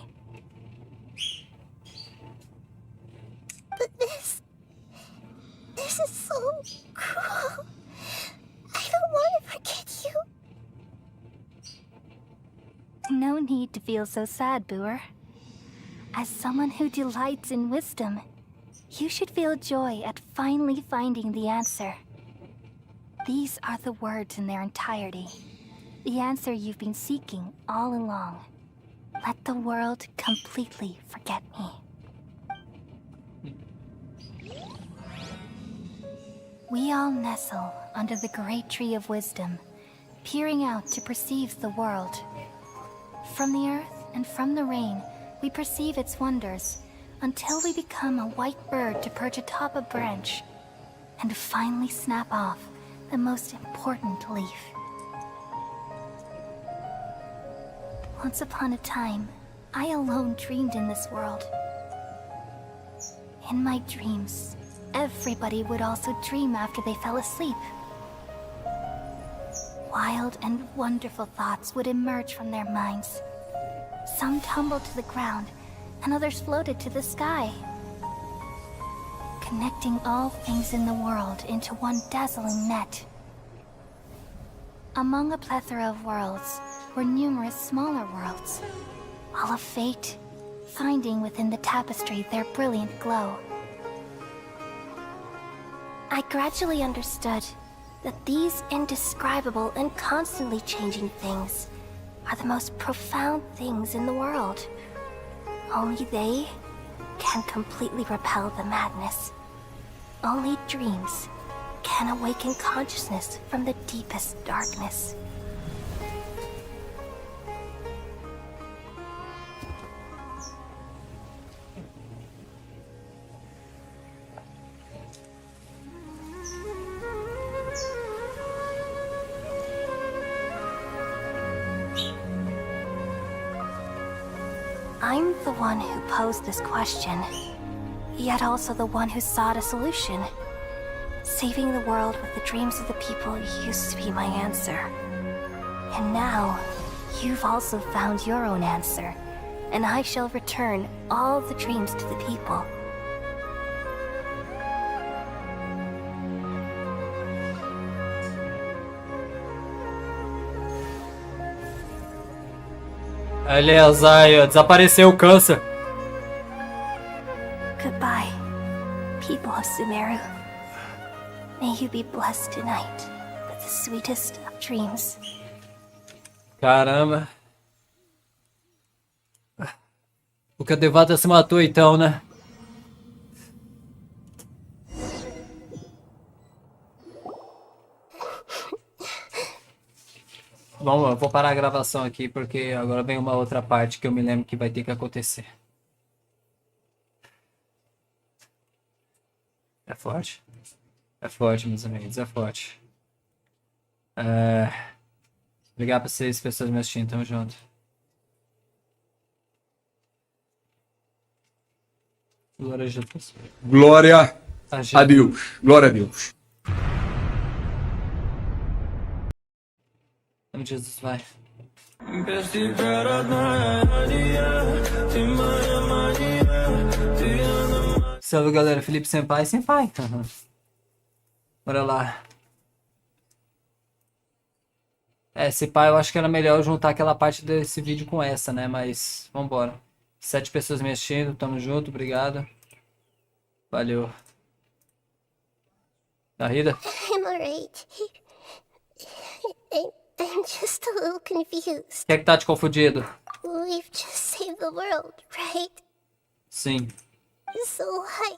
But this is so cruel. I don't want to forget you. No need to feel so sad, Boer. As someone who delights in wisdom, you should feel joy at finally finding the answer. These are the words in their entirety. The answer you've been seeking all along. Let the world completely forget me. We all nestle under the great tree of wisdom, peering out to perceive the world. From the earth and from the rain, we perceive its wonders, until we become a white bird to perch atop a branch, and finally snap off the most important leaf. Once upon a time, I alone dreamed in this world. In my dreams, everybody would also dream after they fell asleep. Wild and wonderful thoughts would emerge from their minds. Some tumbled to the ground, and others floated to the sky, connecting all things in the world into one dazzling net. Among a plethora of worlds were numerous smaller worlds, all of fate, finding within the tapestry their brilliant glow. I gradually understood that these indescribable and constantly changing things are the most profound things in the world. Only they can completely repel the madness. Only dreams can awaken consciousness from the deepest darkness. I'm the one who posed this question, yet also the one who sought a solution. Saving the world with the dreams of the people used to be my answer. And now, you've also found your own answer, and I shall return all the dreams to the people. Beleza, aí, ó, desapareceu o câncer. Goodbye, people of Sumeru. May you be blessed tonight with the sweetest of dreams. Caramba. O Devata se matou então, né? Bom, eu vou parar a gravação aqui porque agora vem uma outra parte que eu me lembro que vai ter que acontecer. É forte? É forte, meus amigos, é forte. Obrigado pra vocês, pessoas me assistindo, tamo junto. Glória a Jesus. Glória a Deus. Glória a Deus. Em nome de Jesus, vai. Salve, galera. Felipe Senpai. Senpai. Bora lá. Senpai, eu acho que era melhor juntar aquela parte desse vídeo com essa, né? Mas, vambora. 7 pessoas me assistindo. Tamo junto. Obrigado. Valeu. Nahida? I'm alright. I'm just a little confused. Quem é que tá te confundindo? We've just saved the world, right? Sim. So why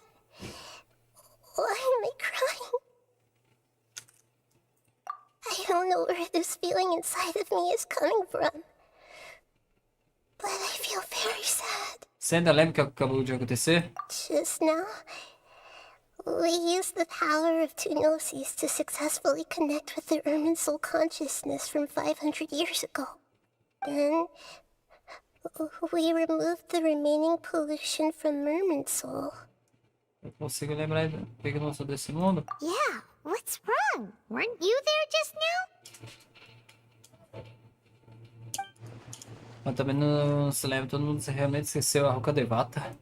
am I crying? I I don't know where this feeling inside of me is coming from. But I feel very sad. Você ainda lembra o que acabou de acontecer? Just now, we used the power of two gnosis to successfully connect with the Ermin soul consciousness from 500 years ago. Then, we removed the remaining pollution from Ermin soul. Eu consigo lembrar do que eu não sou desse mundo? Yeah, what's wrong? Weren't you there just now? Mas também não se lembra, todo mundo realmente esqueceu a Ruka Devata.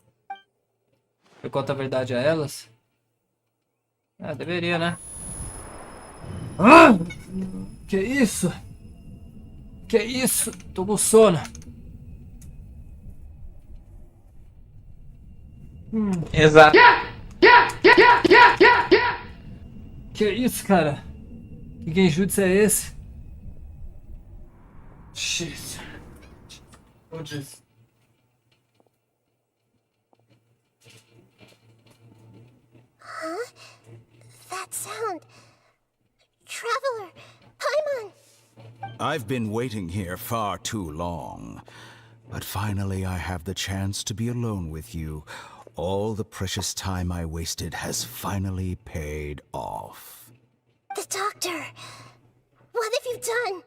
Eu conto a verdade a elas? Ah, deveria, né? Ah! Que isso? Que isso? Tô com sono. Exato. Que isso, cara? Que genjutsu é esse? Shit. Oh, jeez. Huh? That sound. Traveler, Paimon. I've been waiting here far too long. But finally I have the chance to be alone with you. All the precious time I wasted has finally paid off. The doctor. What have you done?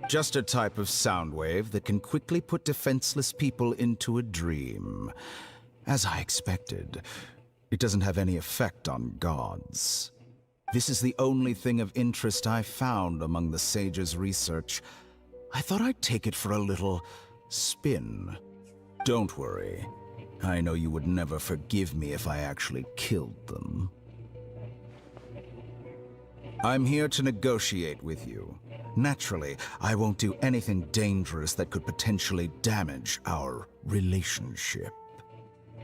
Just a type of sound wave that can quickly put defenseless people into a dream. As I expected, it doesn't have any effect on gods. This is the only thing of interest I found among the sage's research. I thought I'd take it for a little spin. Don't worry. I know you would never forgive me if I actually killed them. I'm here to negotiate with you. Naturally, I won't do anything dangerous that could potentially damage our relationship.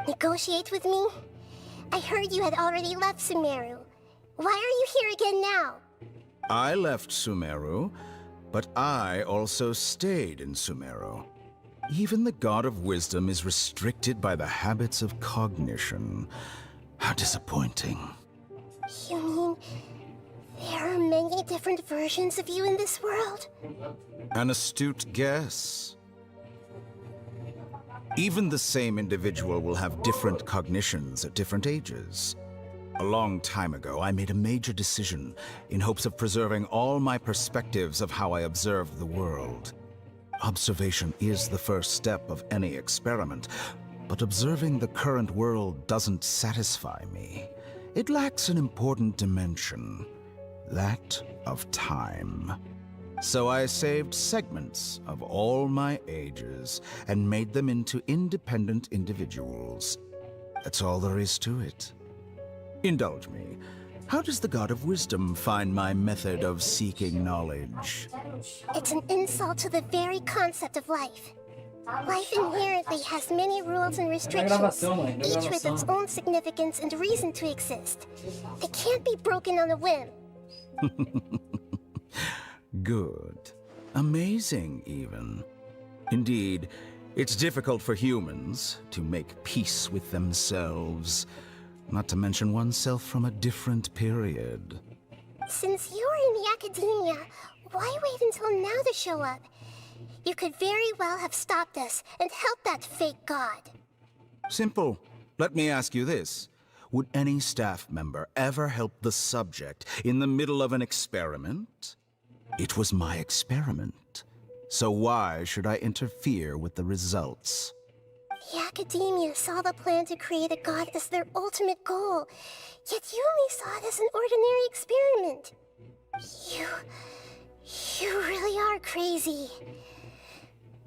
Negotiate with me? I heard you had already left Sumeru. Why are you here again now? I left Sumeru, but I also stayed in Sumeru. Even the God of Wisdom is restricted by the habits of cognition. How disappointing. You mean there are many different versions of you in this world? An astute guess. Even the same individual will have different cognitions at different ages. A long time ago, I made a major decision in hopes of preserving all my perspectives of how I observed the world. Observation is the first step of any experiment, but observing the current world doesn't satisfy me. It lacks an important dimension, that of time. So I saved segments of all my ages and made them into independent individuals. That's all there is to it. Indulge me. How does the God of Wisdom find my method of seeking knowledge? It's an insult to the very concept of life. Life inherently has many rules and restrictions, each with its own significance and reason to exist. They can't be broken on a whim. Good. Amazing, even. Indeed, it's difficult for humans to make peace with themselves, not to mention oneself from a different period. Since you're in the academia, why wait until now to show up? You could very well have stopped us and helped that fake god. Simple. Let me ask you this. Would any staff member ever help the subject in the middle of an experiment? It was my experiment. So why should I interfere with the results? The academia saw the plan to create a god as their ultimate goal, yet you only saw it as an ordinary experiment. You really are crazy.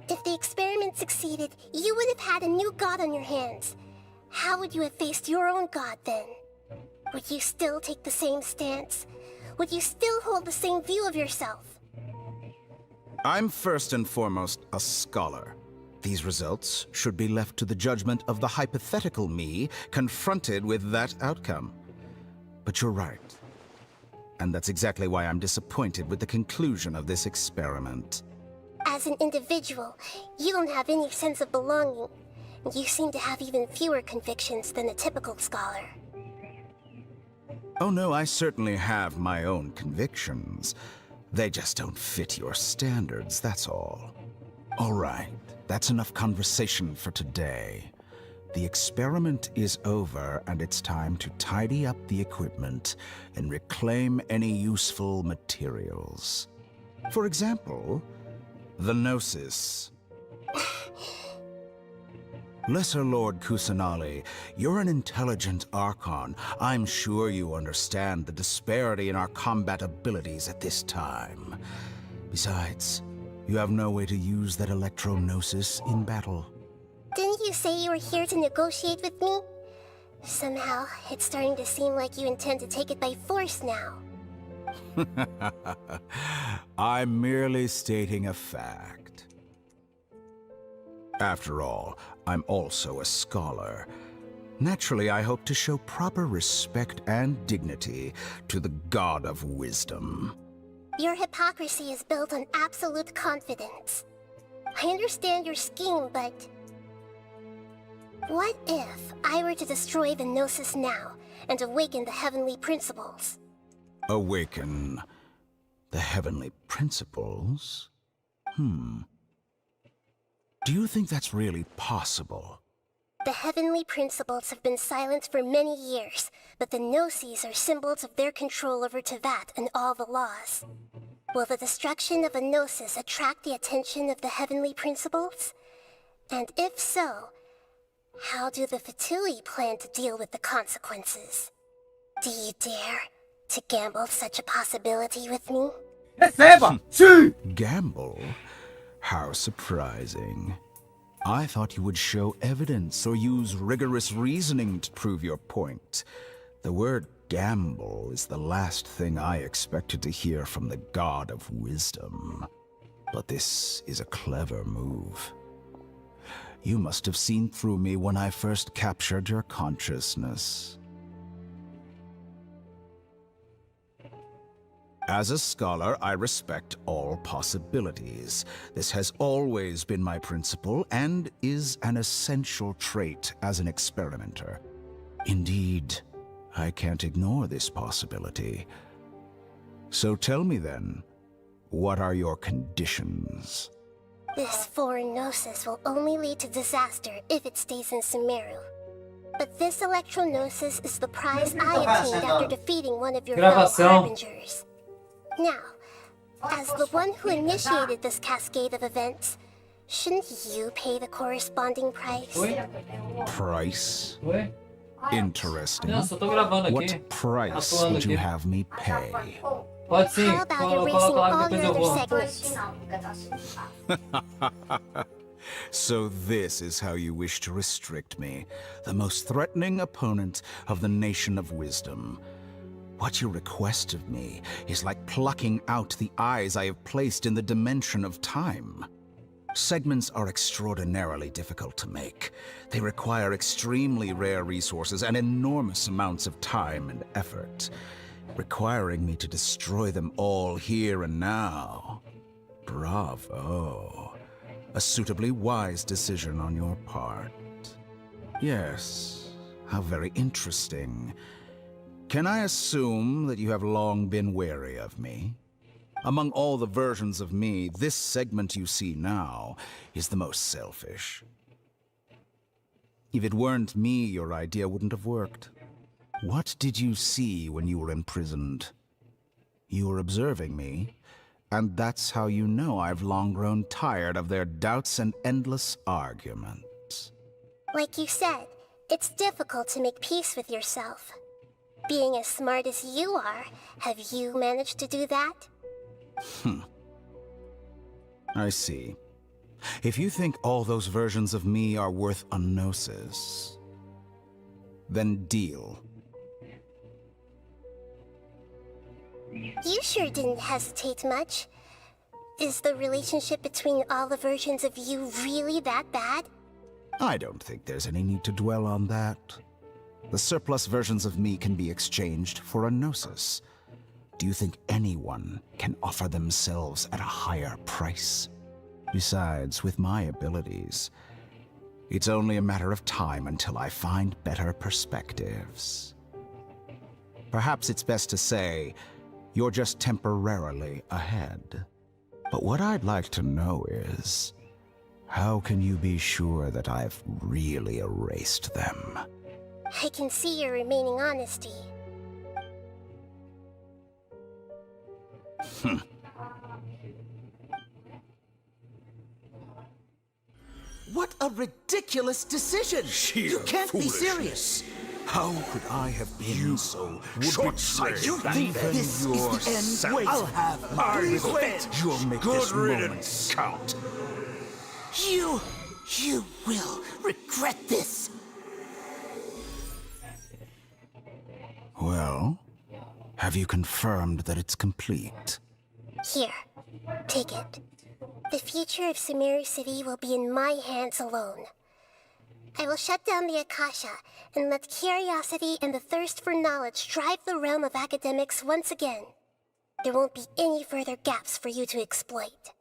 If the experiment succeeded, you would have had a new god on your hands. How would you have faced your own god then? Would you still take the same stance? Would you still hold the same view of yourself? I'm first and foremost a scholar. These results should be left to the judgment of the hypothetical me confronted with that outcome. But you're right. And that's exactly why I'm disappointed with the conclusion of this experiment. As an individual, you don't have any sense of belonging. You seem to have even fewer convictions than a typical scholar. Oh no, I certainly have my own convictions. They just don't fit your standards, that's all. All right, that's enough conversation for today. The experiment is over, and it's time to tidy up the equipment and reclaim any useful materials. For example, the Gnosis. Lesser Lord Kusanali, you're an intelligent Archon. I'm sure you understand the disparity in our combat abilities at this time. Besides, you have no way to use that Electro-Gnosis in battle. Didn't you say you were here to negotiate with me? Somehow, it's starting to seem like you intend to take it by force now. I'm merely stating a fact. After all, I'm also a scholar. Naturally, I hope to show proper respect and dignity to the God of Wisdom. Your hypocrisy is built on absolute confidence. I understand your scheme, but... what if I were to destroy the Gnosis now and awaken the heavenly principles? Awaken the heavenly principles? Do you think that's really possible? The heavenly principles have been silent for many years, but the Gnosis are symbols of their control over Teyvat and all the laws. Will the destruction of a Gnosis attract the attention of the heavenly principles? And if so, how do the Fatui plan to deal with the consequences? Do you dare to gamble such a possibility with me? Gamble? How surprising. I thought you would show evidence or use rigorous reasoning to prove your point. The word gamble is the last thing I expected to hear from the God of Wisdom. But this is a clever move. You must have seen through me when I first captured your consciousness. As a scholar, I respect all possibilities. This has always been my principle and is an essential trait as an experimenter. Indeed, I can't ignore this possibility. So tell me then, what are your conditions? This foreign Gnosis will only lead to disaster if it stays in Sumeru. But this Electro-Gnosis is the prize I obtained after defeating one of your fellow Harbingers. Now, as the one who initiated this cascade of events, shouldn't you pay the corresponding price? Price? Interesting. What price would you have me pay? How about erasing all your other segments? So this is how you wish to restrict me, the most threatening opponent of the Nation of Wisdom. What you request of me is like plucking out the eyes I have placed in the dimension of time. Segments are extraordinarily difficult to make. They require extremely rare resources and enormous amounts of time and effort, requiring me to destroy them all here and now. Bravo. A suitably wise decision on your part. Yes, how very interesting. Can I assume that you have long been wary of me? Among all the versions of me, this segment you see now is the most selfish. If it weren't me, your idea wouldn't have worked. What did you see when you were imprisoned? You were observing me, and that's how you know I've long grown tired of their doubts and endless arguments. Like you said, it's difficult to make peace with yourself. Being as smart as you are, have you managed to do that? I see. If you think all those versions of me are worth a Gnosis, then deal. You sure didn't hesitate much. Is the relationship between all the versions of you really that bad? I don't think there's any need to dwell on that. The surplus versions of me can be exchanged for a Gnosis. Do you think anyone can offer themselves at a higher price? Besides, with my abilities, it's only a matter of time until I find better perspectives. Perhaps it's best to say, You're just temporarily ahead. But what I'd like to know is, how can you be sure that I've really erased them? I can see your remaining honesty. What a ridiculous decision! You can't be serious! How could I have been so short-sighted? You think this is the end? Wait, I'll have my revenge! You'll make this moment count. You will regret this! Well, have you confirmed that it's complete? Here, take it. The future of Sumeru City will be in my hands alone. I will shut down the Akasha and let curiosity and the thirst for knowledge drive the realm of academics once again. There won't be any further gaps for you to exploit.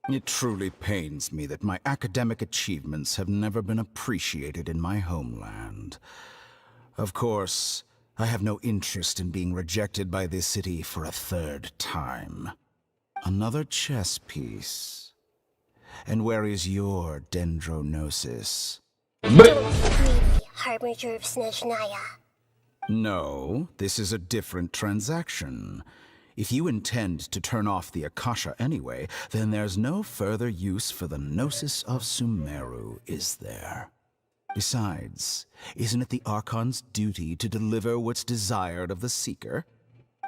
It truly pains me that my academic achievements have never been appreciated in my homeland. Of course, I have no interest in being rejected by this city for a third time. Another chess piece. And where is your dendronosis? Harbinger of Snezhnaya. No, this is a different transaction. If you intend to turn off the Akasha anyway, then there's no further use for the Gnosis of Sumeru, is there? Besides, isn't it the Archon's duty to deliver what's desired of the Seeker?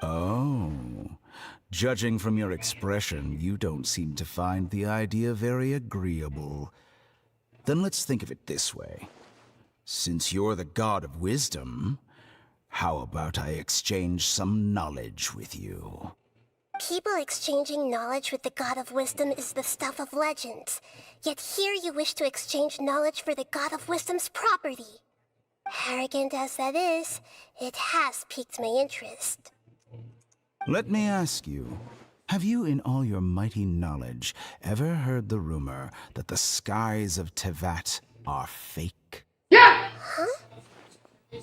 Oh, judging from your expression, you don't seem to find the idea very agreeable. Then let's think of it this way. Since you're the god of wisdom, how about I exchange some knowledge with you? People exchanging knowledge with the god of wisdom is the stuff of legends. Yet here you wish to exchange knowledge for the god of wisdom's property. Arrogant as that is, it has piqued my interest. Let me ask you, have you in all your mighty knowledge ever heard the rumor that the skies of Tevat are fake? Yeah! Huh?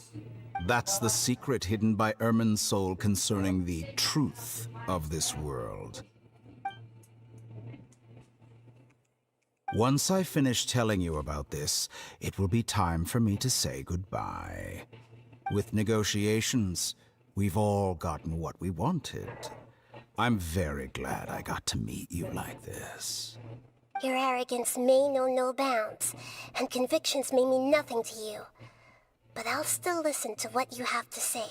That's the secret hidden by Ermin's soul concerning the truth of this world. Once I finish telling you about this, it will be time for me to say goodbye. With negotiations, we've all gotten what we wanted. I'm very glad I got to meet you like this. Your arrogance may know no bounds, and convictions may mean nothing to you. But I'll still listen to what you have to say.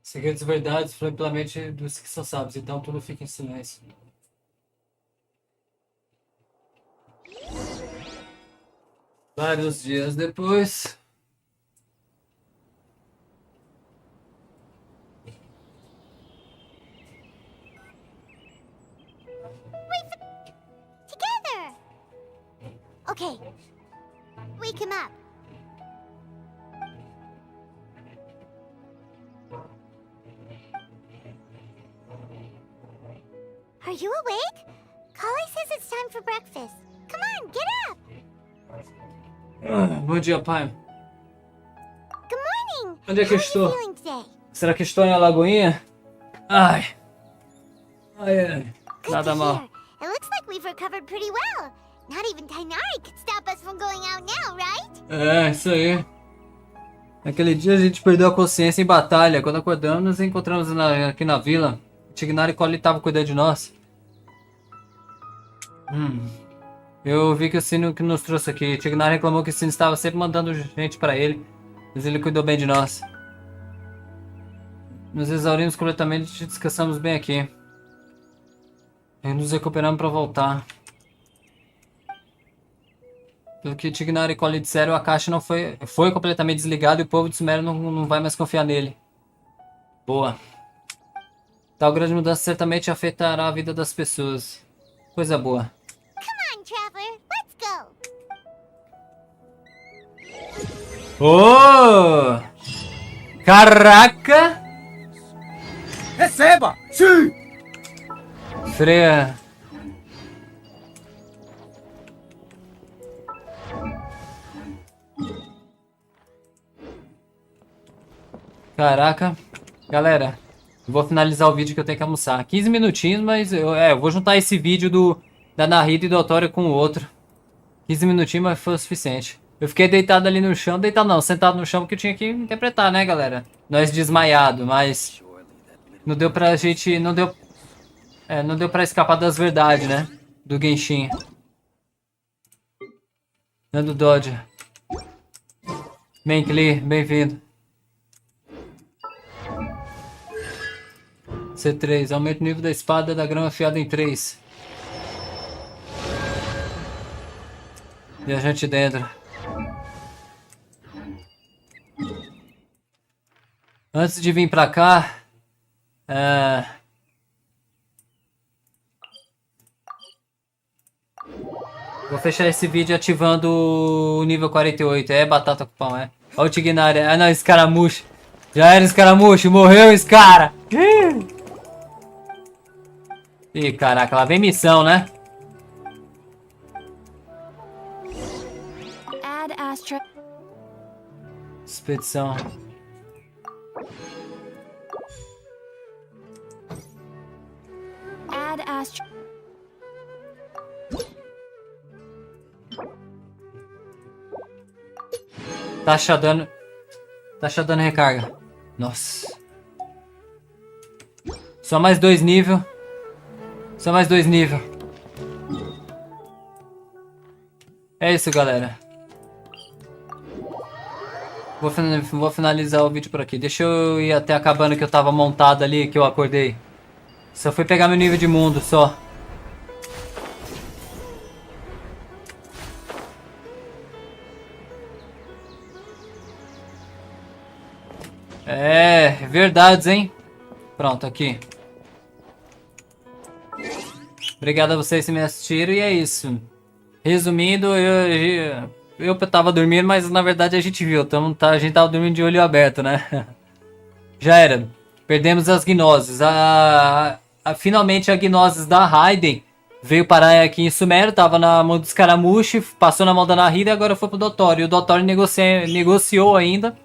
Segredos e verdades fluem pela mente dos que são sábios, então tudo fica em silêncio. Vários dias depois... Together! Okay. Wake him up. Are you awake? Kali says it's time for breakfast. Come on, get up! Bom dia, pai. Good morning! Onde é que eu How are estou? you feeling today? Será que estou na lagoinha? Ai. Ai, ai. Good Nada to mal. hear. It looks like we've recovered pretty well. Not even Tainari could stop us from going out now, right? É, isso aí. Naquele dia a gente perdeu a consciência em batalha. Quando acordamos, nos encontramos aqui na vila. Tignari e Cole estavam cuidando de nós. Eu vi que o Sino que nos trouxe aqui. Tignari reclamou que o Sino estava sempre mandando gente pra ele. Mas ele cuidou bem de nós. Nos exaurimos completamente e descansamos bem aqui. E nos recuperamos pra voltar. Pelo que Tignari e Cole disseram, a caixa não foi completamente desligada e o povo de Sumeru não vai mais confiar nele. Boa. Tal grande mudança certamente afetará a vida das pessoas. Coisa boa. Come on, traveler. Let's go. Oh! Caraca! Receba! Sim! Freia. Caraca. Galera, eu vou finalizar o vídeo que eu tenho que almoçar. 15 minutinhos, mas eu vou juntar esse vídeo da Nahida e do DOTORE com o outro. 15 minutinhos, mas foi o suficiente. Eu fiquei deitado ali no chão. Deitado não, sentado no chão porque eu tinha que interpretar, né, galera? Nós desmaiado, mas... Não deu pra gente... Não deu pra escapar das verdades, né? Do Genshin. Nando Dodge. Menkli, bem-vindo. C3, aumenta o nível da espada da grama afiada em 3. Viajante dentro. Antes de vir pra cá... Vou fechar esse vídeo ativando o nível 48. É batata com pão, é. Olha o Tignário. Ah não, escaramucho. Já era escaramucho, morreu Scara. Ih, caraca, lá vem missão, né? Expedição. Taxa dano recarga. Nossa. Só mais 2 níveis. Só mais 2 níveis. É isso, galera. Vou finalizar o vídeo por aqui. Deixa eu ir até a cabana que eu tava montado ali, que eu acordei. Só fui pegar meu nível de mundo, só. É, verdades, hein? Pronto, aqui. Obrigado a vocês que me assistiram e é isso. Resumindo, eu tava dormindo, mas na verdade a gente viu. A gente tava dormindo de olho aberto, né? Já era. Perdemos as gnoses. Finalmente a gnoses da Raiden veio parar aqui em Sumeru. Tava na mão do escaramuche, passou na mão da Nahida e agora foi pro DOTORE. E o DOTORE negociou ainda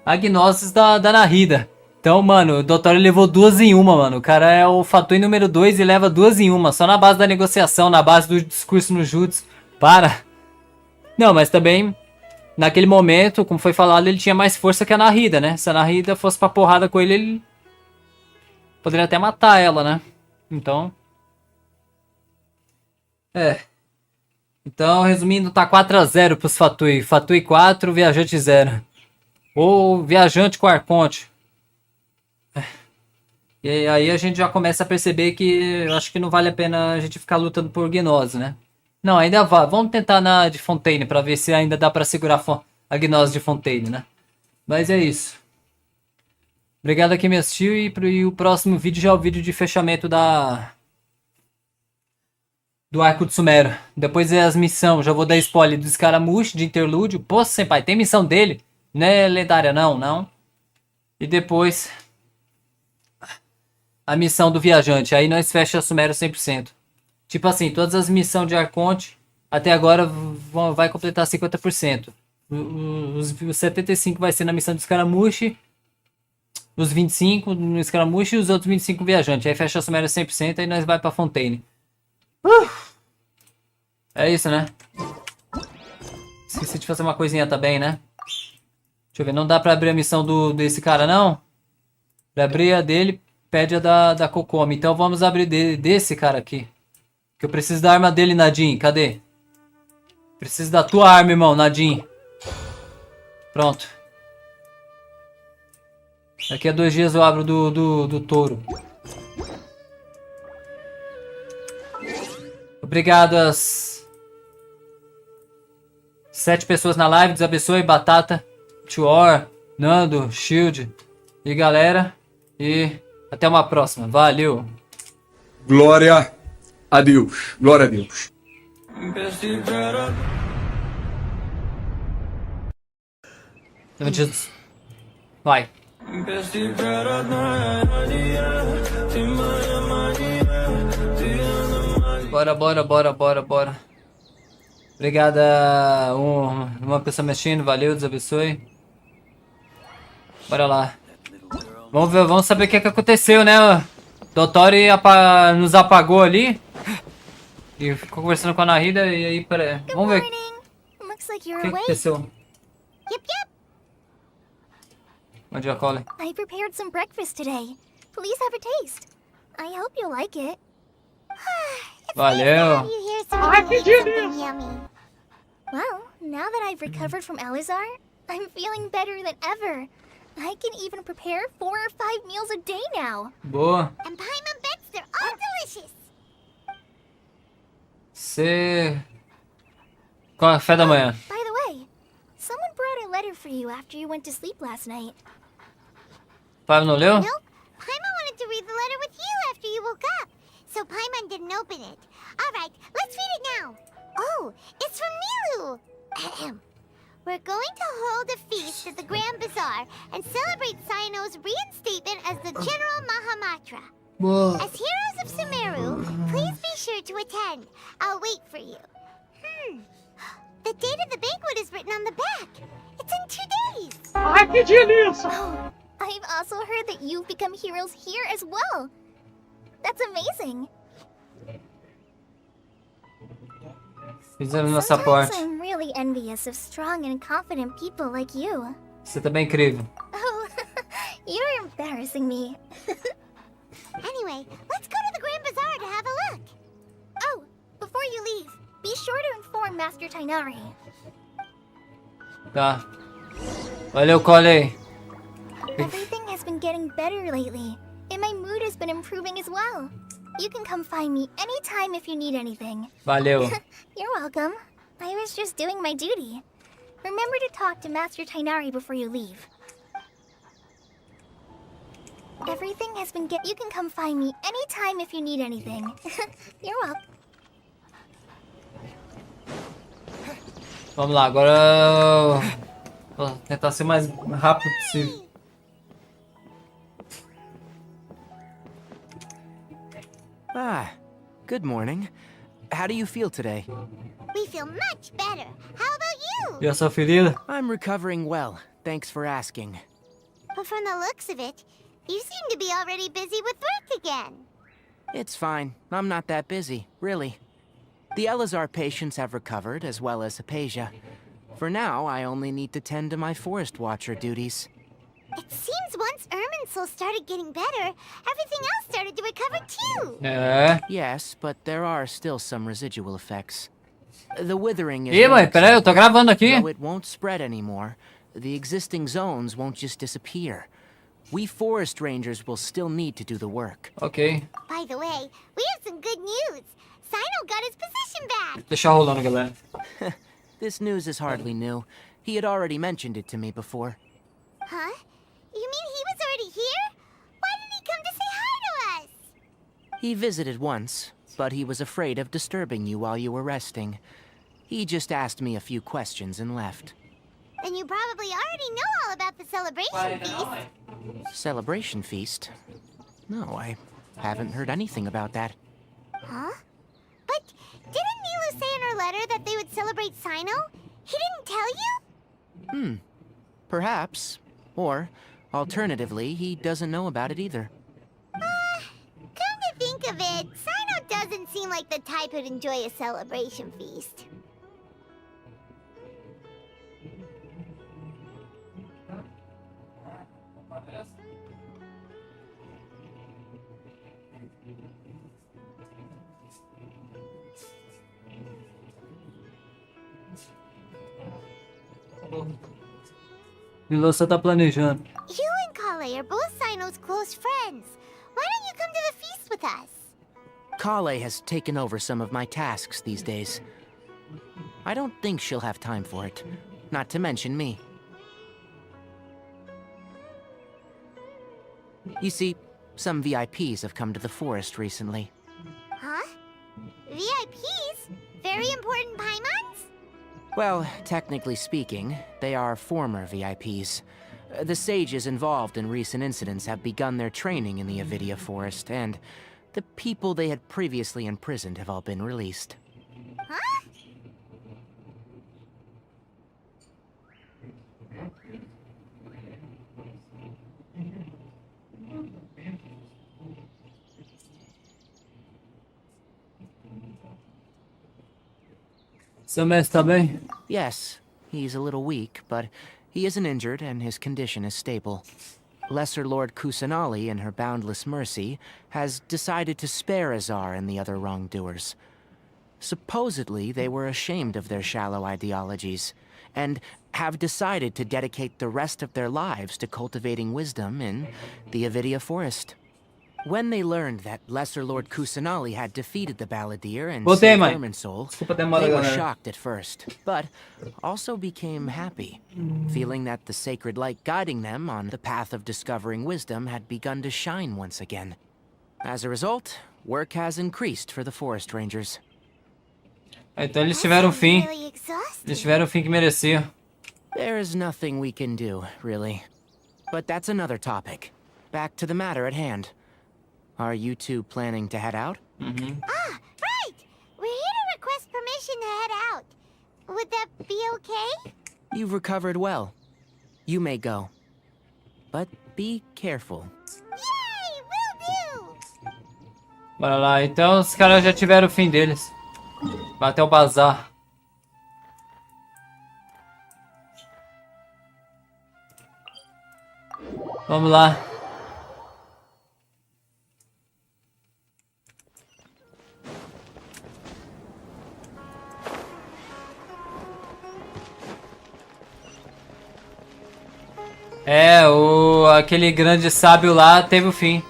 a gnoses da Nahida. Então, mano, o DOTORE levou 2 em 1, mano. O cara é o Fatui número 2 e leva 2 em 1. Só na base da negociação, na base do discurso no jutsu. Para. Não, mas também, naquele momento, como foi falado, ele tinha mais força que a Nahida, né? Se a Nahida fosse pra porrada com ele poderia até matar ela, né? Então... Então, resumindo, tá 4-0 pros Fatui. Fatui 4, Viajante 0. Ou Viajante com Arconte. E aí a gente já começa a perceber que eu acho que não vale a pena a gente ficar lutando por gnose, né? Não, ainda vai. Vamos tentar na de Fontaine pra ver se ainda dá pra segurar a gnose de Fontaine, né? Mas é isso. Obrigado a quem me assistiu e o próximo vídeo já é o vídeo de fechamento do Arco de Sumeru. Depois é as missões. Já vou dar spoiler do Escaramuche, de Interlúdio. Pô, Senpai, tem missão dele? Não é lendária não, não. E depois... a missão do Viajante. Aí nós fechamos Sumeru 100%. Tipo assim, todas as missões de Arconte até agora vai completar 50%. Os 75 vai ser na missão do Escaramuche. Os 25 no Escaramuche e os outros 25 Viajante. Aí fecha Sumeru 100% e nós vai pra Fontaine. É isso, né? Esqueci de fazer uma coisinha também, né? Deixa eu ver, não dá pra abrir a missão desse cara, não? Pra abrir a dele, pede a da Kokomi. Então vamos abrir desse cara aqui. Que eu preciso da arma dele, Nadine. Cadê? Preciso da tua arma, irmão, Nadine. Pronto. Daqui a 2 dias eu abro do touro. Obrigado às 7 pessoas na live. Deus abençoe. Batata, Tuor, Nando, Shield e galera. E até uma próxima. Valeu. Glória a Deus. Glória a Deus. Vai. Bora. Obrigada uma pessoa mexendo, valeu, Deus abençoe. Bora lá. Vamos ver, vamos saber o que aconteceu, né? Dottore nos apagou ali. E ficou conversando com a Nahida e aí, pera. Vamos ver. O que aconteceu? Yep. Bom dia, Cole. I prepared some breakfast today. Please have a taste. I hope you'll like it. Valeu. Well, now that I've recovered from Alizar, I'm feeling better than ever. I can even prepare 4 or 5 meals a day now. Boa. And Paimon bets they're all delicious. Café da manhã. By the way, someone brought a letter for you after you went to sleep last night. Paimon não leu? Nope. Paimon wanted to read the letter with you after you woke up. So Paimon didn't open it. Alright, let's read it now. Oh, it's from Nilu. Ahem. We're going to hold a feast at the Grand Bazaar and celebrate Sino's reinstatement as the General Mahamatra. Whoa. As heroes of Sumeru, please be sure to attend. I'll wait for you. The date of the banquet is written on the back. It's in 2 days. Ai, que delícia! Oh, I've also heard that you've become heroes here as well. That's amazing. Fizemos nossa Sometimes parte. I'm really envious of strong and confident people like you. Você também é incrível. Oh, you're embarrassing me. Anyway, let's go to the Grand Bazaar to have a look. Oh, before you leave, be sure to inform Master Tainari. Tá. Valeu, Cole. Everything has been getting better lately, and my mood has been improving as well. You can come find me anytime if you need anything. Valeu. You're welcome. I was just doing my duty. Remember to talk to Master Tainari before you leave. Everything has been You can come find me anytime if you need anything. You're welcome. Vamos lá, agora vou tentar ser o mais rápido possível. Ah, good morning. How do you feel today? We feel much better. How about you? E a sua ferida? I'm recovering well. Thanks for asking. But from the looks of it, you seem to be already busy with work again. It's fine. I'm not that busy, really. The Elazar patients have recovered, as well as Hypatia. For now, I only need to tend to my Forest Watcher duties. It seems once Irminsul started getting better, everything else started to recover too. Yes, but there are still some residual effects. The withering is... Ih, mãe, peraí, eu tô gravando aqui. Though it won't spread anymore, the existing zones won't just disappear. We forest rangers will still need to do the work. Ok. By the way, we have some good news. Sino got his position back. Deixa rolando, galera. This news is hardly new. He had already mentioned it to me before. Huh? You mean he was already here? Why didn't he come to say hi to us? He visited once, but he was afraid of disturbing you while you were resting. He just asked me a few questions and left. Then you probably already know all about the celebration feast. Celebration feast? No, I haven't heard anything about that. Huh? But didn't Nilu say in her letter that they would celebrate Sino? He didn't tell you? Perhaps. Or, alternatively, he doesn't know about it either. Come to think of it, Sino doesn't seem like the type who'd enjoy a celebration feast. Milosa tá planejando. You and Kale are both Sino's close friends. Why don't you come to the feast with us? Kale has taken over some of my tasks these days. I don't think she'll have time for it, not to mention me. You see, some VIPs have come to the forest recently. Huh? VIPs? Very important Paimons? Well, technically speaking, they are former VIPs. The sages involved in recent incidents have begun their training in the Avidia Forest, and the people they had previously imprisoned have all been released. Huh? Seu mestre tá bem? Yes, he's a little weak, but he isn't injured and his condition is stable. Lesser Lord Kusanali, in her boundless mercy, has decided to spare Azar and the other wrongdoers. Supposedly, they were ashamed of their shallow ideologies, and have decided to dedicate the rest of their lives to cultivating wisdom in the Avidia Forest. When they learned that Lesser Lord Kusanali had defeated the Balladeer and saved Irminsul, they were shocked at first, but also became happy, feeling that the sacred light guiding them on the path of discovering wisdom had begun to shine once again. As a result, work has increased for the Forest Rangers. Então eles tiveram o fim. Eles tiveram o fim que mereciam. There is nothing we can do, really. But that's another topic. Back to the matter at hand. Are you two planning to head out? Ah, right! We're here to request permission to head out. Would that be okay? You've recovered well. You may go. But be careful. Yay! Will do! Bora lá, então os caras já tiveram o fim deles. Vai até o bazar. Vamos lá. Aquele grande sábio lá teve o fim.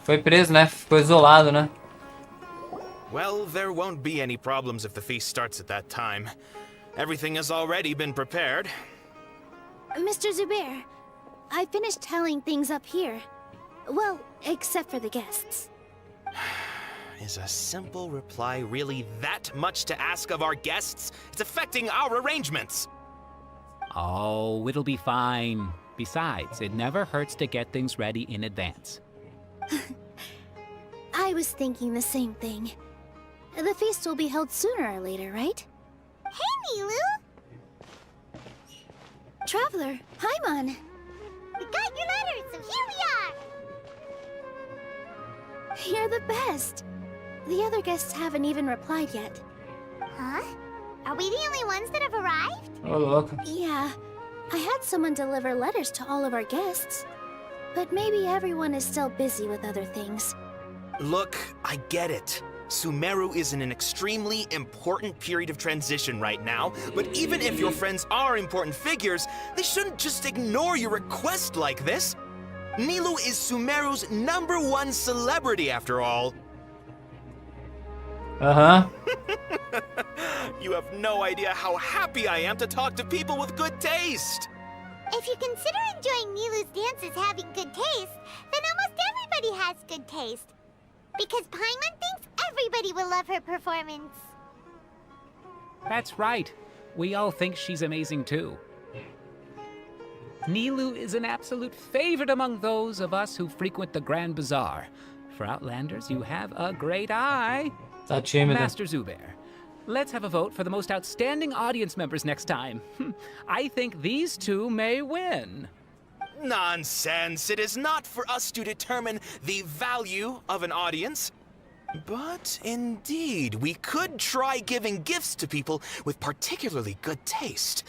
Foi preso, né? Ficou isolado, né? Well, there won't be any problems if the feast starts at that time. Everything has already been prepared. Mr. Zubair, I finished telling things up here. Well, except for the guests. Is a simple reply really that much to ask of our guests? It's affecting our arrangements. Oh, it'll be fine. Besides, it never hurts to get things ready in advance. I was thinking the same thing. The feast will be held sooner or later, right? Hey, Nilu! Traveler, Paimon! We got your letters, so here we are! You're the best! The other guests haven't even replied yet. Huh? Are we the only ones that have arrived? Oh, look. Yeah. I had someone deliver letters to all of our guests. But maybe everyone is still busy with other things. Look, I get it. Sumeru is in an extremely important period of transition right now, but even if your friends are important figures, they shouldn't just ignore your request like this. Nilu is Sumeru's #1 celebrity after all. Uh-huh. You have no idea how happy I am to talk to people with good taste. If you consider enjoying Nilu's dances having good taste, then almost everybody has good taste. Because Paimon thinks everybody will love her performance. That's right. We all think she's amazing too. Nilu is an absolute favorite among those of us who frequent the Grand Bazaar. For Outlanders, you have a great eye. Master Zubair, let's have a vote for the most outstanding audience members next time. I think these two may win. Nonsense! It is not for us to determine the value of an audience. But indeed, we could try giving gifts to people with particularly good taste.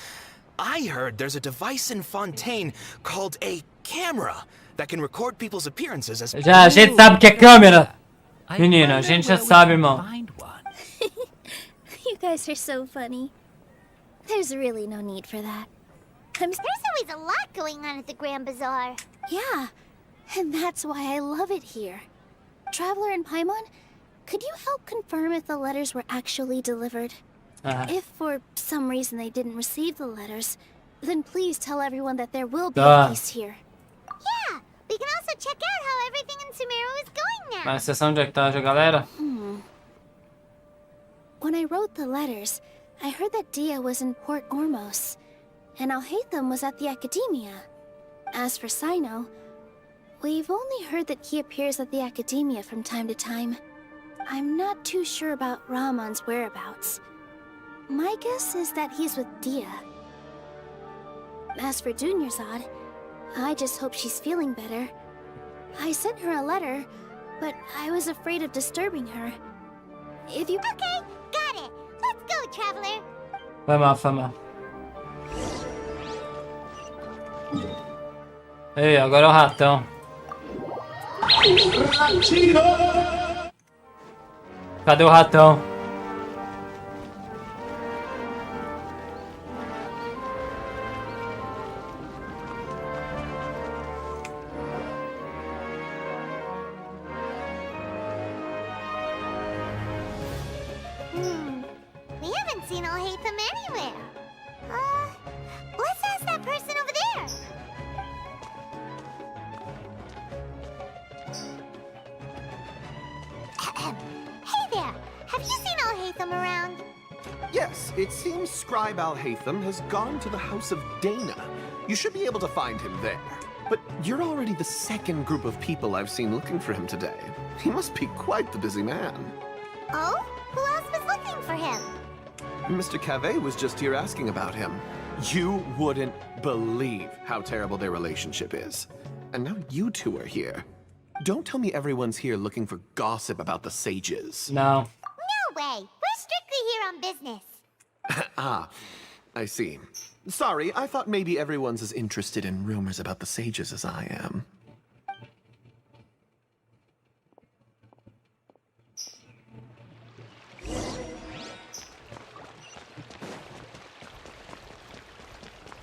I heard there's a device in Fontaine called a camera that can record people's appearances as... Já, a gente sabe que é câmera. Menina, a gente já sabe, irmão. You guys are so funny. There's really no need for that. There's always a lot going on at the Grand Bazaar. Yeah, and that's why I love it here. Traveler and Paimon, could you help confirm if the letters were actually delivered? If for some reason they didn't receive the letters, then please tell everyone that there will be a feast here. Yeah, we can also check out how everything in Sumeru is going now. Na sessão de tá, galera? When I wrote the letters, I heard that Dia was in Port Ormos, and Alhaitham was at the Academia. As for Sino, we've only heard that he appears at the Academia from time to time. I'm not too sure about Ramon's whereabouts. My guess is that he's with Dia. As for Dunyarzad, I just hope she's feeling better. I sent her a letter, but I was afraid of disturbing her. If you... Okay, got it. Let's traveler. Foi mal, foi mal. Ei, agora é o ratão. Cadê o ratão? We haven't seen Alhaitham anywhere. Let's ask that person over there. Hey there, have you seen Alhaitham around? Yes, it seems Scribe Alhaitham has gone to the House of Dana. You should be able to find him there. But you're already the second group of people I've seen looking for him today. He must be quite the busy man. Oh? Who else was looking for him? Mr. Cave was just here asking about him. You wouldn't believe how terrible their relationship is. And now you two are here. Don't tell me everyone's here looking for gossip about the sages. No. No way. We're strictly here on business. Ah, I see. Sorry, I thought maybe everyone's as interested in rumors about the sages as I am.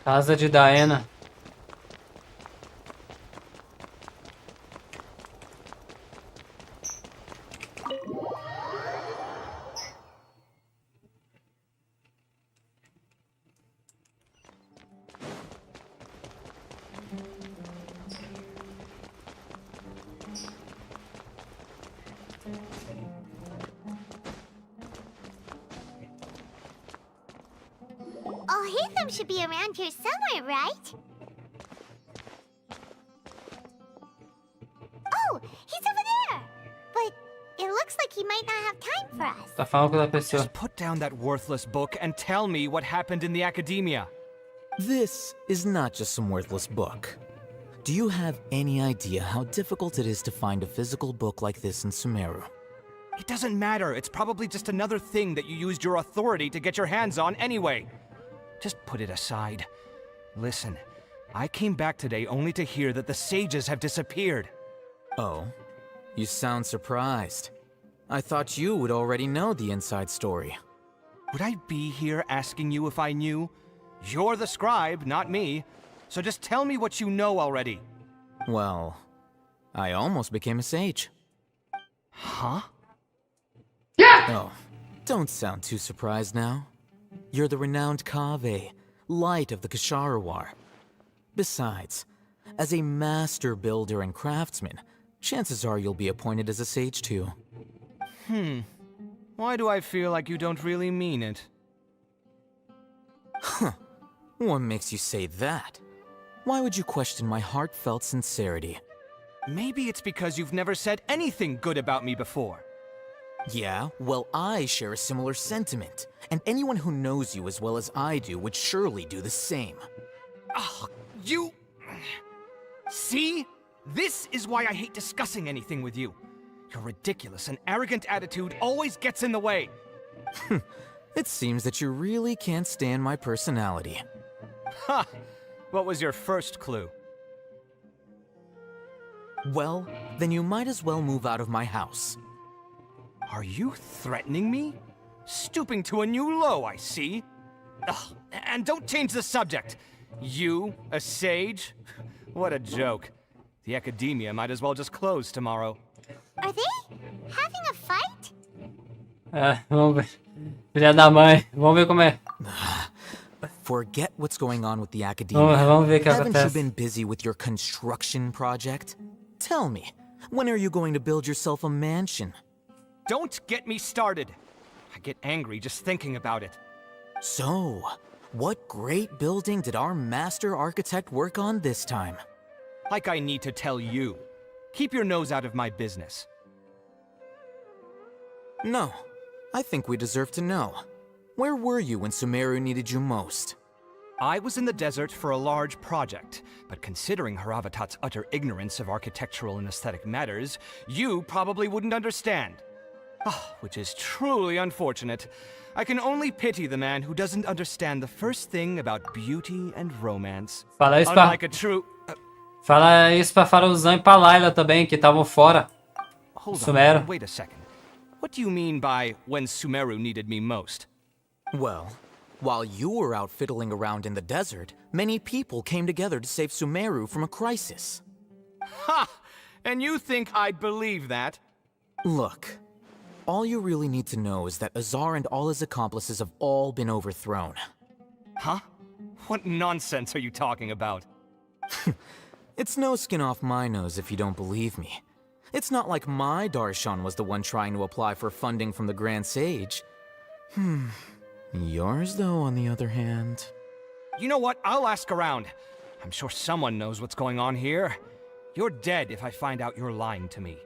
Casa de Diana. Alhaitham should be around here somewhere, right? Oh, he's over there! But it looks like he might not have time for us. Tá falando com a pessoa. Just put down that worthless book and tell me what happened in the academia. This is not just some worthless book. Do you have any idea how difficult it is to find a physical book like this in Sumeru? It doesn't matter. It's probably just another thing that you used your authority to get your hands on anyway. Just put it aside. Listen, I came back today only to hear that the sages have disappeared. Oh, you sound surprised. I thought you would already know the inside story. Would I be here asking you if I knew? You're the scribe, not me. So just tell me what you know already. Well, I almost became a sage. Huh? Yeah! Oh, don't sound too surprised now. You're the renowned Kaveh, light of the Ksharawar. Besides, as a master builder and craftsman, chances are you'll be appointed as a sage too. Why do I feel like you don't really mean it? Huh. What makes you say that? Why would you question my heartfelt sincerity? Maybe it's because you've never said anything good about me before. Yeah, well, I share a similar sentiment, and anyone who knows you as well as I do would surely do the same. Oh, you... See? This is why I hate discussing anything with you. Your ridiculous and arrogant attitude always gets in the way. It seems that you really can't stand my personality. Ha! What was your first clue? Well, then you might as well move out of my house. Are you threatening me? Stooping to a new low, I see. Ugh, and don't change the subject. You, a sage? What a joke. The academia might as well just close tomorrow. Are they having a fight? Vamos ver. Filha da mãe. Vamos ver como é. Forget what's going on with the academia. Vamos ver o que Haven't you acontece. been busy with your construction project? Tell me, when are you going to build yourself a mansion? Don't get me started. I get angry just thinking about it. So, what great building did our master architect work on this time? Like I need to tell you. Keep your nose out of my business. No, I think we deserve to know. Where were you when Sumeru needed you most? I was in the desert for a large project, but considering Haravatat's utter ignorance of architectural and aesthetic matters, you probably wouldn't understand. Oh, which is truly unfortunate. I can only pity the man who doesn't understand the first thing about beauty and romance. Fala isso pra... Unlike a true... Fala isso pra Faruzão e pra Layla também, que estavam fora. Hold Sumeru. on, wait a second. What do you mean by when Sumeru needed me most? Well, while you were out fiddling around in the desert, many people came together to save Sumeru from a crisis. Ha! And you think I'd believe that? Look, all you really need to know is that Azar and all his accomplices have all been overthrown. Huh? What nonsense are you talking about? It's no skin off my nose if you don't believe me. It's not like my Darshan was the one trying to apply for funding from the Grand Sage. Yours, though, on the other hand... You know what? I'll ask around. I'm sure someone knows what's going on here. You're dead if I find out you're lying to me.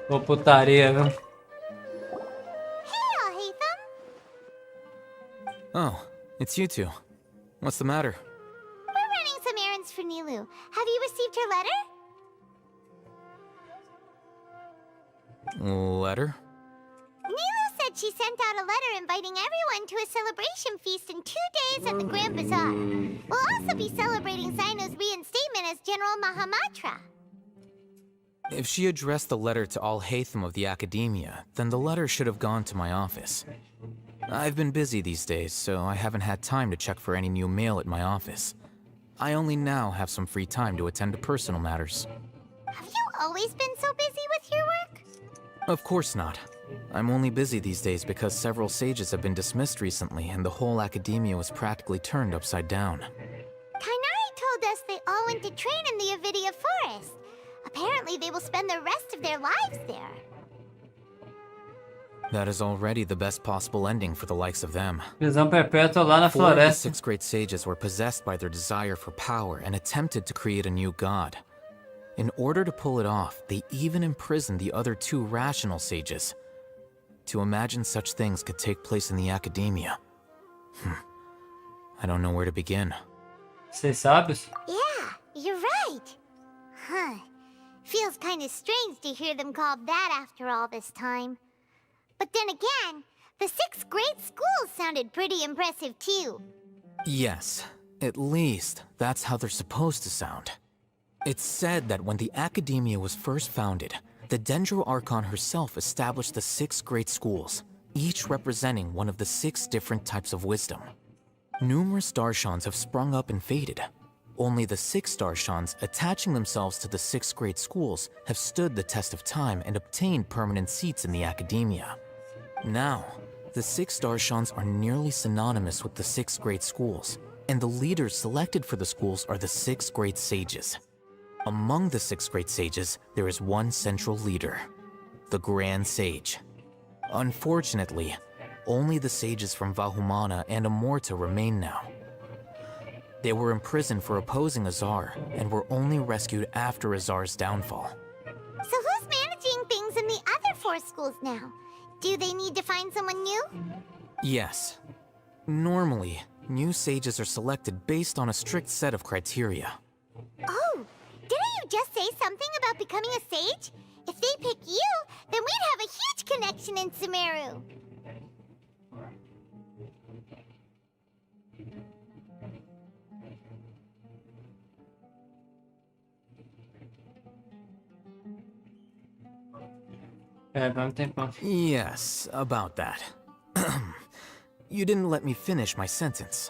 Ô putaria, viu? Oh, it's you two. What's the matter? We're running some errands for Nilu. Have you received her letter? Letter? Nilu said she sent out a letter inviting everyone to a celebration feast in 2 days at the Grand Bazaar. We'll also be celebrating Zaino's reinstatement as General Mahamatra. If she addressed the letter to all Hatham of the Academia, then the letter should have gone to my office. I've been busy these days, so I haven't had time to check for any new mail at my office. I only now have some free time to attend to personal matters. Have you always been so busy with your work? Of course not. I'm only busy these days because several sages have been dismissed recently and the whole Academia was practically turned upside down. Kainari told us they all went to train in the Avidia Forest. Apparently they will spend the rest of their lives there. That is already the best possible ending for the likes of them. Prisão perpétua lá na 4 of the floresta. 6 great sages were possessed by their desire for power and attempted to create a new god. In order to pull it off, they even imprisoned the other 2 rational sages. To imagine such things could take place in the Academia. I don't know where to begin. Vocês sabem? Yeah, you're right. Huh. Feels kind of strange to hear them called that after all this time. But then again, the 6 great schools sounded pretty impressive too. Yes, at least that's how they're supposed to sound. It's said that when the Academia was first founded, the Dendro Archon herself established the 6 great schools, each representing one of the 6 different types of wisdom. Numerous Darshans have sprung up and faded. Only the 6 Darshans, attaching themselves to the 6 great schools, have stood the test of time and obtained permanent seats in the Academia. Now, the 6 Darshans are nearly synonymous with the 6 great schools, and the leaders selected for the schools are the 6 great sages. Among the 6 great sages, there is one central leader, the Grand Sage. Unfortunately, only the sages from Vahumana and Amorta remain now. They were imprisoned for opposing Azar, and were only rescued after Azar's downfall. So who's managing things in the other 4 schools now? Do they need to find someone new? Yes. Normally, new sages are selected based on a strict set of criteria. Oh, didn't you just say something about becoming a sage? If they pick you, then we'd have a huge connection in Sumeru. Yes, about that. You didn't let me finish my sentence.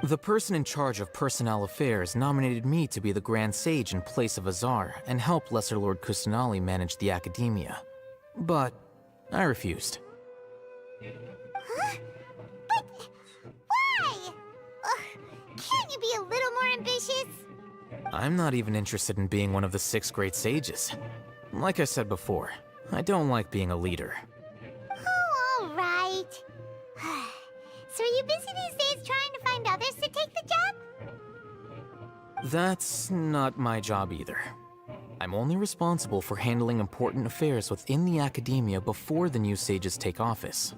The person in charge of personnel affairs nominated me to be the Grand Sage in place of Azar and help Lesser Lord Kusanali manage the Academia. But I refused. Huh? But why? Can't you be a little more ambitious? I'm not even interested in being one of the 6 great sages. Like I said before, I don't like being a leader. Oh, all right. So are you busy these days trying to find others to take the job? That's not my job either. I'm only responsible for handling important affairs within the Academia before the new sages take office.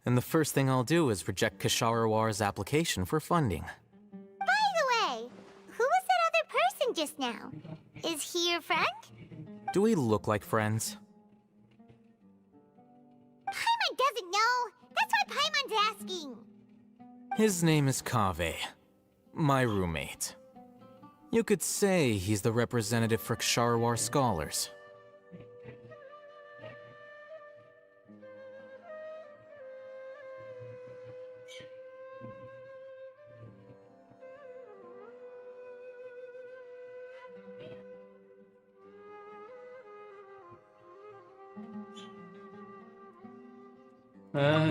And the first thing I'll do is reject Kasharawar's application for funding. By the way, who was that other person just now? Is he your friend? Do we look like friends? Paimon doesn't know. That's why Paimon's asking. His name is Kaveh, my roommate. You could say he's the representative for Ksharawar scholars.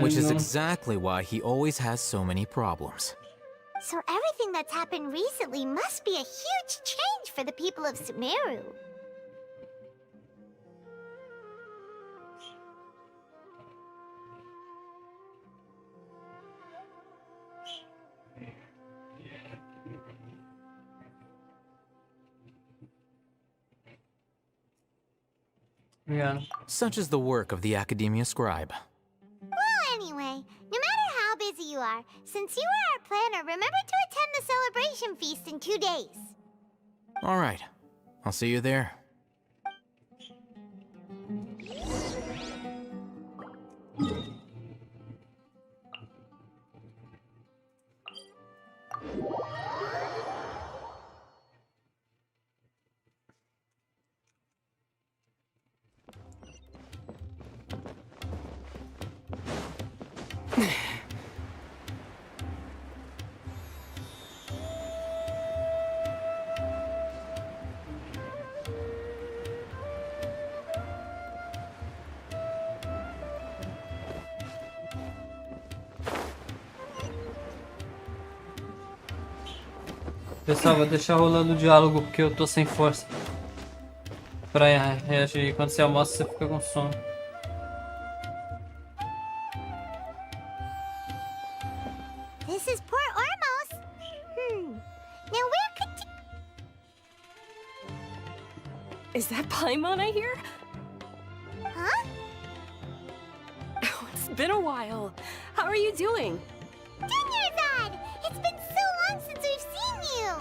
Which is exactly why he always has so many problems. So everything that's happened recently must be a huge change for the people of Sumeru. Yeah. Such is the work of the Academia Scribe. Well, anyway, no matter how busy you are, since you are our planner, remember to attend the celebration feast in 2 days. All right, I'll see you there. Pessoal, vou deixar rolando o diálogo porque eu tô sem força pra reagir. Quando você almoça, você fica com sono. This is Port Ormos. Now where could... Is that Paimon I hear? Huh? Oh, it's been a while. How are you doing? Dunyarzad! It's been so long since we've seen you!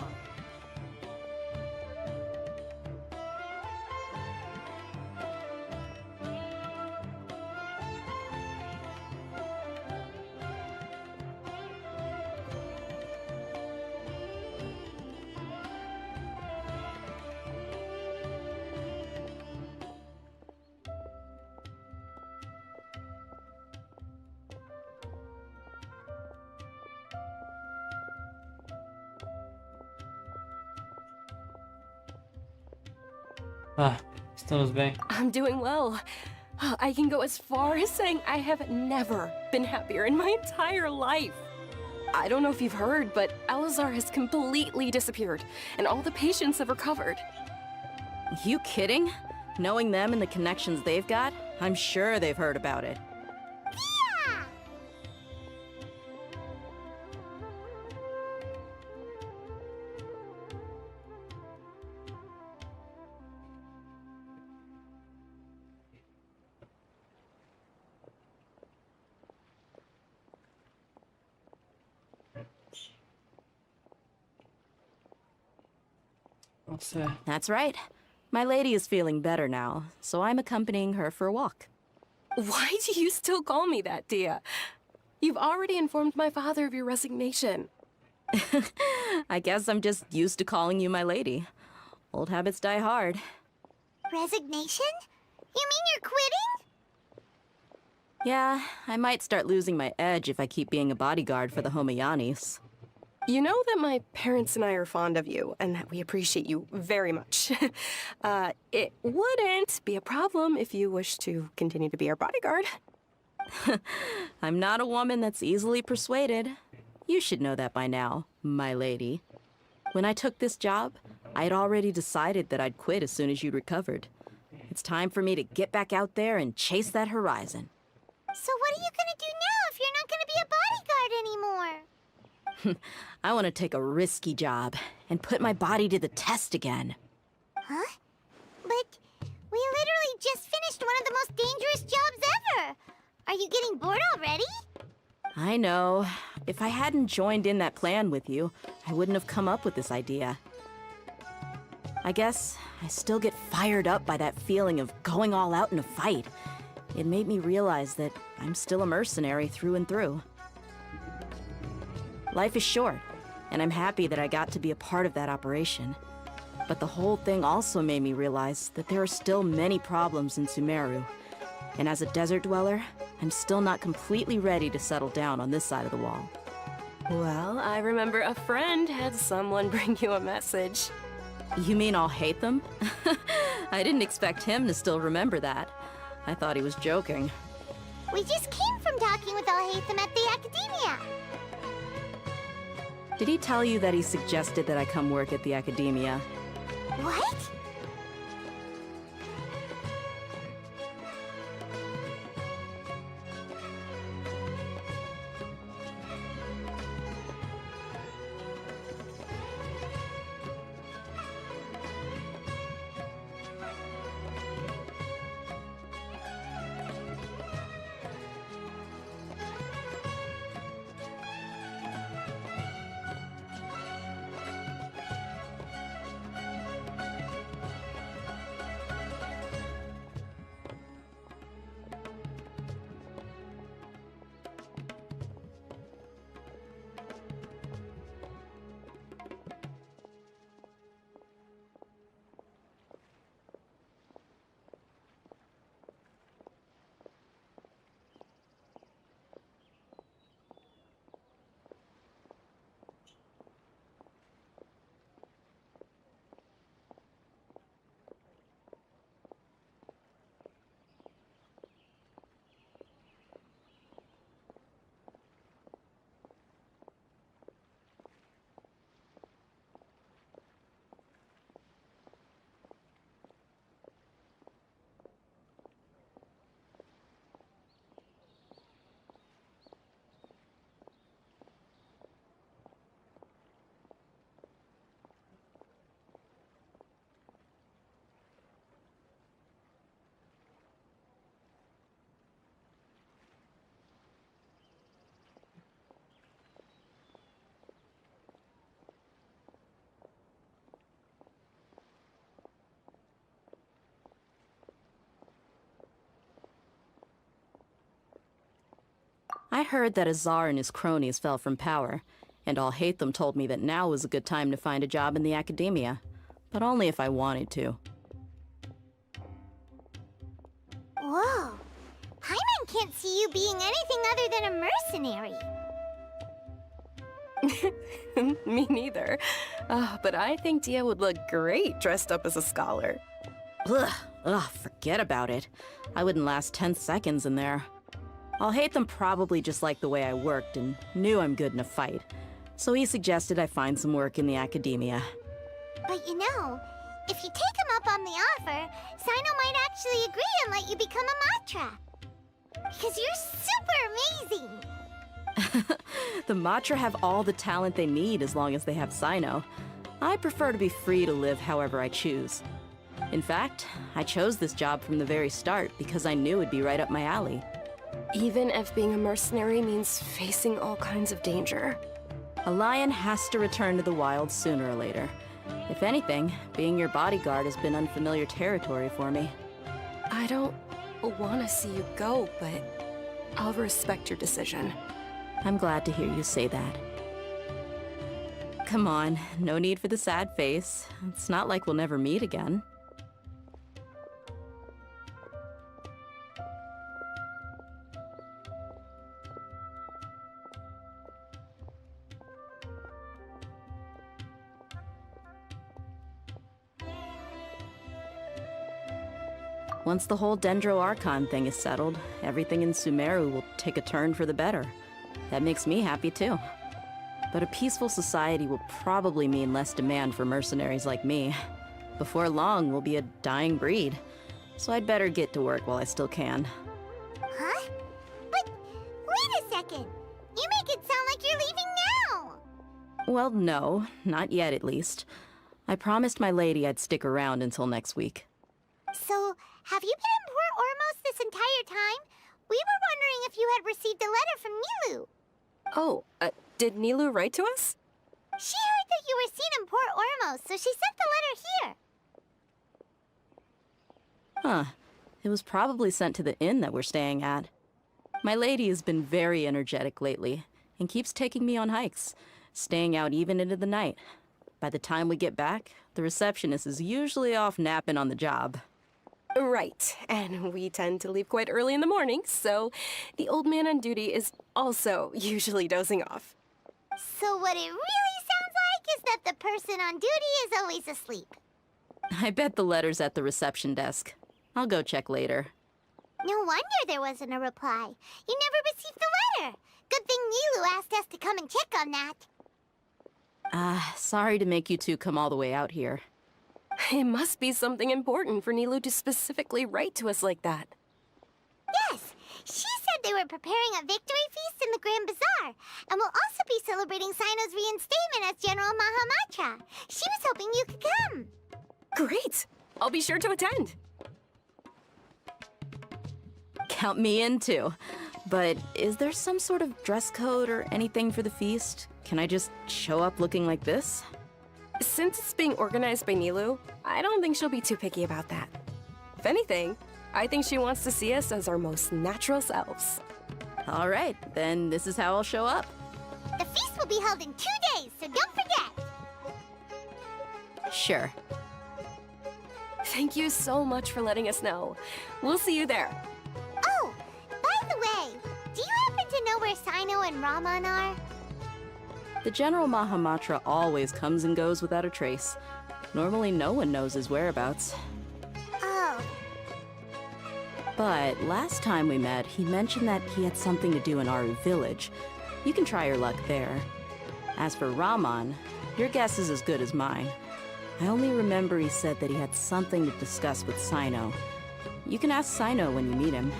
Ah, estamos bem. I'm doing well. I can go as far as saying I have never been happier in my entire life. I don't know if you've heard, but Elazar has completely disappeared, and all the patients have recovered. You kidding? Knowing them and the connections they've got, I'm sure they've heard about it. That's right. My lady is feeling better now, so I'm accompanying her for a walk. Why do you still call me that, Dia? You've already informed my father of your resignation. I guess I'm just used to calling you my lady. Old habits die hard. Resignation? You mean you're quitting? Yeah, I might start losing my edge if I keep being a bodyguard for the Homayanis. You know that my parents and I are fond of you, and that we appreciate you very much. It wouldn't be a problem if you wish to continue to be our bodyguard. I'm not a woman that's easily persuaded. You should know that by now, my lady. When I took this job, I had already decided that I'd quit as soon as you'd recovered. It's time for me to get back out there and chase that horizon. So what are you gonna do now if you're not gonna be a bodyguard anymore? I want to take a risky job and put my body to the test again. Huh? But we literally just finished one of the most dangerous jobs ever! Are you getting bored already? I know. If I hadn't joined in that plan with you, I wouldn't have come up with this idea. I guess I still get fired up by that feeling of going all out in a fight. It made me realize that I'm still a mercenary through and through. Life is short, and I'm happy that I got to be a part of that operation. But the whole thing also made me realize that there are still many problems in Sumeru. And as a desert dweller, I'm still not completely ready to settle down on this side of the wall. Well, I remember a friend had someone bring you a message. You mean I'll hate them? I didn't expect him to still remember that. I thought he was joking. We just came from talking with Al-Haytham at the Academia. Did he tell you that he suggested that I come work at the Academia? What? I heard that Azar and his cronies fell from power, and Al-Haytham told me that now was a good time to find a job in the Academia, but only if I wanted to. Whoa. Paimon can't see you being anything other than a mercenary. Me neither. But I think Dia would look great dressed up as a scholar. Ugh, forget about it. I wouldn't last 10 seconds in there. Al-Haytham probably just liked the way I worked and knew I'm good in a fight, so he suggested I find some work in the Academia. But you know, if you take him up on the offer, Sino might actually agree and let you become a Matra. Because you're super amazing! The Matra have all the talent they need as long as they have Sino. I prefer to be free to live however I choose. In fact, I chose this job from the very start because I knew it'd be right up my alley. Even if being a mercenary means facing all kinds of danger. A lion has to return to the wild sooner or later. If anything, being your bodyguard has been unfamiliar territory for me. I don't want to see you go, but I'll respect your decision. I'm glad to hear you say that. Come on, no need for the sad face. It's not like we'll never meet again. Once the whole Dendro Archon thing is settled, everything in Sumeru will take a turn for the better. That makes me happy too. But a peaceful society will probably mean less demand for mercenaries like me. Before long, we'll be a dying breed. So I'd better get to work while I still can. Huh? But wait a second! You make it sound like you're leaving now! Well, no, not yet at least. I promised my lady I'd stick around until next week. So, have you been in Port Ormos this entire time? We were wondering if you had received a letter from Nilu. Oh, did Nilou write to us? She heard that you were seen in Port Ormos, so she sent the letter here. Huh. It was probably sent to the inn that we're staying at. My lady has been very energetic lately and keeps taking me on hikes, staying out even into the night. By the time we get back, the receptionist is usually off napping on the job. Right, and we tend to leave quite early in the morning, so the old man on duty is also usually dozing off. So what it really sounds like is that the person on duty is always asleep. I bet the letter's at the reception desk. I'll go check later. No wonder there wasn't a reply. You never received the letter. Good thing Nilou asked us to come and check on that. Sorry to make you two come all the way out here. It must be something important for Nilou to specifically write to us like that. Yes, she said they were preparing a victory feast in the Grand Bazaar, and will also be celebrating Sino's reinstatement as General Mahamatra. She was hoping you could come. Great! I'll be sure to attend. Count me in too. But is there some sort of dress code or anything for the feast? Can I just show up looking like this? Since it's being organized by Nilou, I don't think she'll be too picky about that. If anything, I think she wants to see us as our most natural selves. All right, then this is how I'll show up. The feast will be held in 2 days, so don't forget. Sure. Thank you so much for letting us know. We'll see you there. Oh, by the way, do you happen to know where Sino and Raman are? The General Mahamatra always comes and goes without a trace. Normally no one knows his whereabouts. Oh. But last time we met, he mentioned that he had something to do in Aru village. You can try your luck there. As for Raman, your guess is as good as mine. I only remember he said that he had something to discuss with Sino. You can ask Sino when you meet him.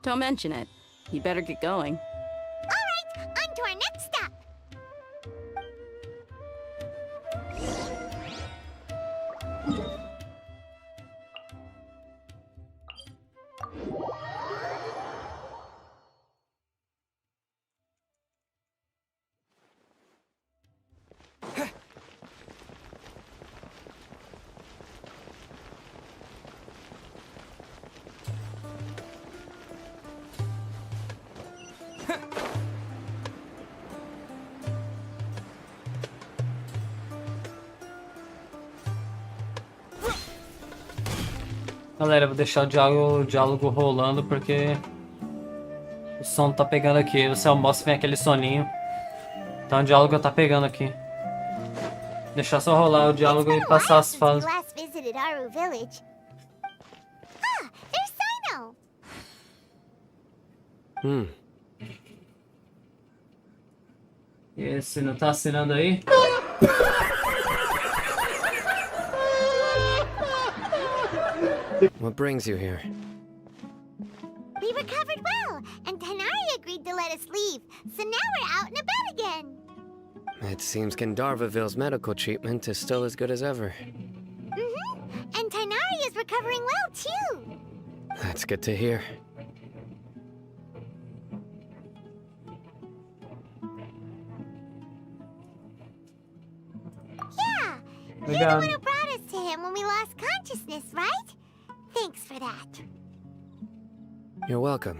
Don't mention it. You better get going. All right, on to our next stop. Galera, eu vou deixar o diálogo rolando porque o som tá pegando aqui. Você almoça e vem aquele soninho. Então o diálogo tá pegando aqui. Deixar só rolar o diálogo e passar as falas. Last visited Aru village. Ah, there's Sino. E esse não tá assinando aí? What brings you here? We recovered well, and Tanari agreed to let us leave, so now we're out and about again. It seems Gandharvaville's medical treatment is still as good as ever. And Tanari is recovering well, too. That's good to hear. Yeah, you're the one who brought us to him when we lost consciousness, right? Thanks for that. You're welcome.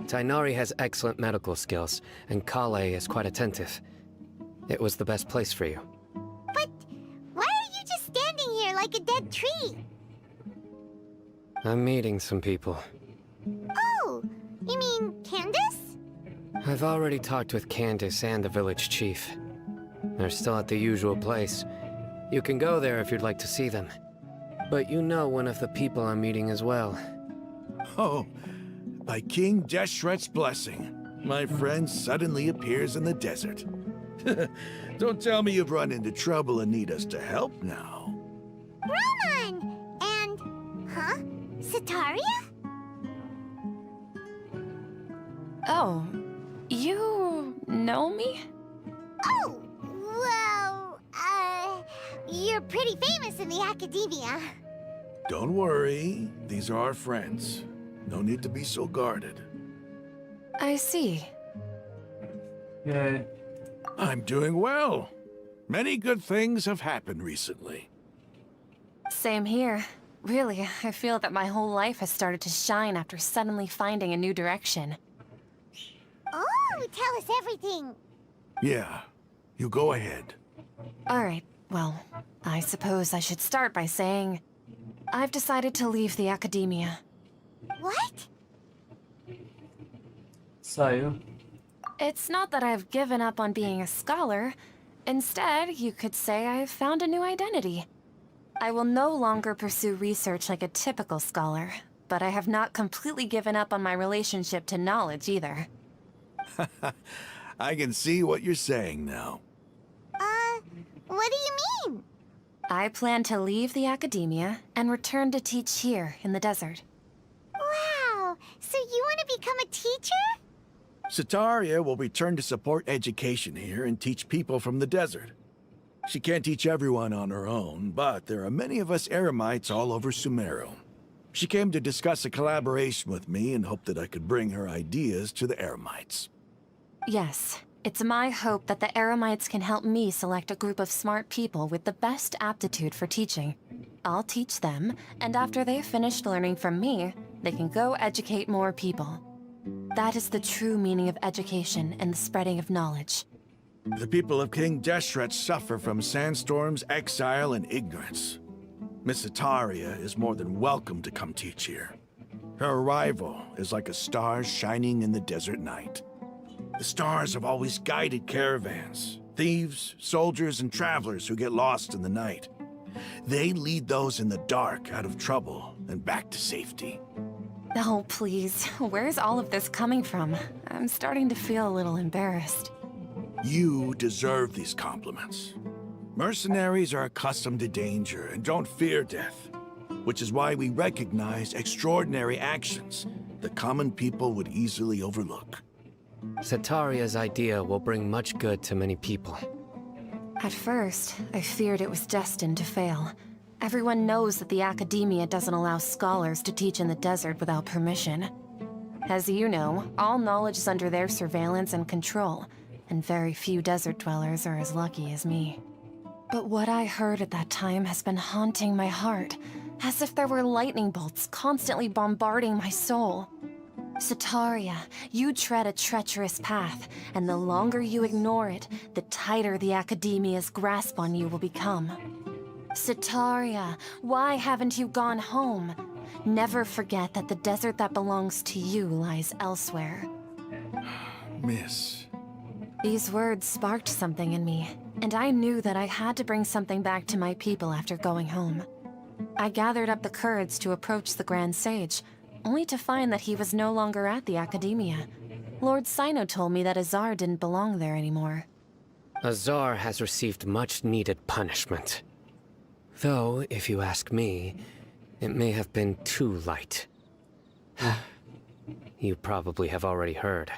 Tainari has excellent medical skills, and Kale is quite attentive. It was the best place for you. But why are you just standing here like a dead tree? I'm meeting some people. Oh, you mean Candace? I've already talked with Candace and the village chief. They're still at the usual place. You can go there if you'd like to see them. But you know one of the people I'm meeting as well. Oh, by King Deshret's blessing, my friend suddenly appears in the desert. Don't tell me you've run into trouble and need us to help now. Roman! And... huh? Sataria? Oh, you know me? Oh, well, you're pretty famous in the academia. Don't worry, these are our friends. No need to be so guarded. I see. Yeah. I'm doing well. Many good things have happened recently. Same here. Really, I feel that my whole life has started to shine after suddenly finding a new direction. Oh, tell us everything. Yeah, you go ahead. Alright, well, I suppose I should start by saying I've decided to leave the academia. What? Saiu. It's not that I've given up on being a scholar. Instead, you could say I've found a new identity. I will no longer pursue research like a typical scholar, but I have not completely given up on my relationship to knowledge either. I can see what you're saying now. What do you mean? I plan to leave the academia and return to teach here in the desert. Wow, so you want to become a teacher? Sataria will return to support education here and teach people from the desert. She can't teach everyone on her own, but there are many of us Eremites all over Sumeru. She came to discuss a collaboration with me and hoped that I could bring her ideas to the Eremites. Yes, it's my hope that the Eremites can help me select a group of smart people with the best aptitude for teaching. I'll teach them, and after they've finished learning from me, they can go educate more people. That is the true meaning of education and the spreading of knowledge. The people of King Deshret suffer from sandstorms, exile, and ignorance. Miss Sataria is more than welcome to come teach here. Her arrival is like a star shining in the desert night. The stars have always guided caravans, thieves, soldiers, and travelers who get lost in the night. They lead those in the dark out of trouble and back to safety. Oh, please. Where's all of this coming from? I'm starting to feel a little embarrassed. You deserve these compliments. Mercenaries are accustomed to danger and don't fear death, which is why we recognize extraordinary actions that common people would easily overlook. Sataria's idea will bring much good to many people. At first, I feared it was destined to fail. Everyone knows that the academia doesn't allow scholars to teach in the desert without permission. As you know, all knowledge is under their surveillance and control, and very few desert dwellers are as lucky as me. But what I heard at that time has been haunting my heart, as if there were lightning bolts constantly bombarding my soul. Sataria, you tread a treacherous path, and the longer you ignore it, the tighter the academia's grasp on you will become. Sataria, why haven't you gone home? Never forget that the desert that belongs to you lies elsewhere. Miss. These words sparked something in me, and I knew that I had to bring something back to my people after going home. I gathered up the courage to approach the Grand Sage, only to find that he was no longer at the Academia. Lord Sino told me that Azar didn't belong there anymore. Azar has received much-needed punishment. Though, if you ask me, it may have been too light. You probably have already heard.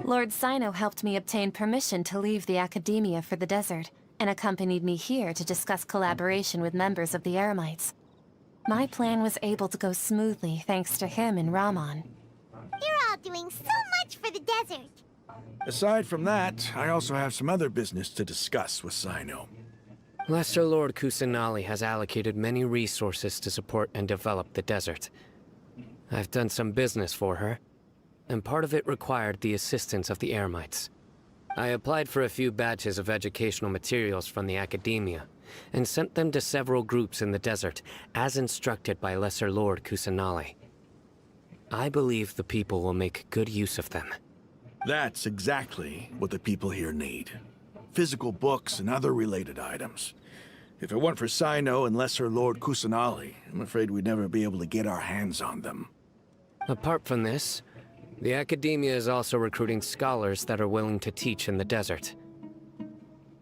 Lord Sino helped me obtain permission to leave the Academia for the desert, and accompanied me here to discuss collaboration with members of the Eremites. My plan was able to go smoothly thanks to him and Rahman. You're all doing so much for the desert. Aside from that, I also have some other business to discuss with Sino. Lesser Lord Kusanali has allocated many resources to support and develop the desert. I've done some business for her, and part of it required the assistance of the Eremites. I applied for a few batches of educational materials from the Academia, and sent them to several groups in the desert, as instructed by Lesser Lord Kusanali. I believe the people will make good use of them. That's exactly what the people here need. Physical books and other related items. If it weren't for Sino and Lesser Lord Kusanali, I'm afraid we'd never be able to get our hands on them. Apart from this, the Academia is also recruiting scholars that are willing to teach in the desert.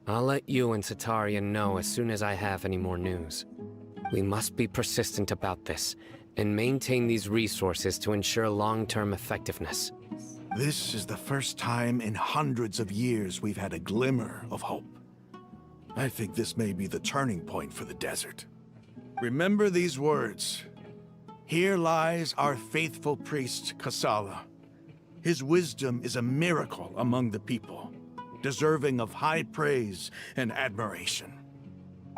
I'll let you and Satarian know as soon as I have any more news. We must be persistent about this, and maintain these resources to ensure long-term effectiveness. This is the first time in hundreds of years we've had a glimmer of hope. I think this may be the turning point for the desert. Remember these words. Here lies our faithful priest, Kasala. His wisdom is a miracle among the people, deserving of high praise and admiration.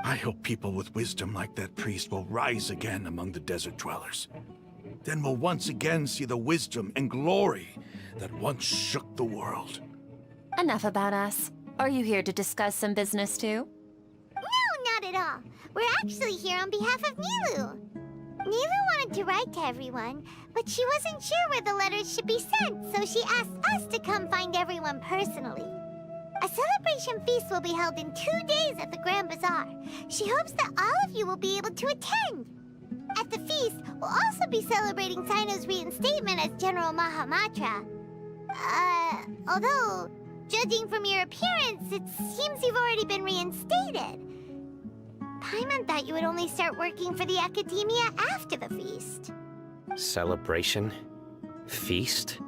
I hope people with wisdom like that priest will rise again among the desert dwellers. Then we'll once again see the wisdom and glory that once shook the world. Enough about us. Are you here to discuss some business too? No, not at all. We're actually here on behalf of Nilu. Nilu wanted to write to everyone, but she wasn't sure where the letters should be sent, so she asked us to come find everyone personally. A celebration feast will be held in 2 days at the Grand Bazaar. She hopes that all of you will be able to attend. At the feast, we'll also be celebrating Sino's reinstatement as General Mahamatra. Although, judging from your appearance, it seems you've already been reinstated. Paimon thought you would only start working for the Academia after the feast. Celebration? Feast?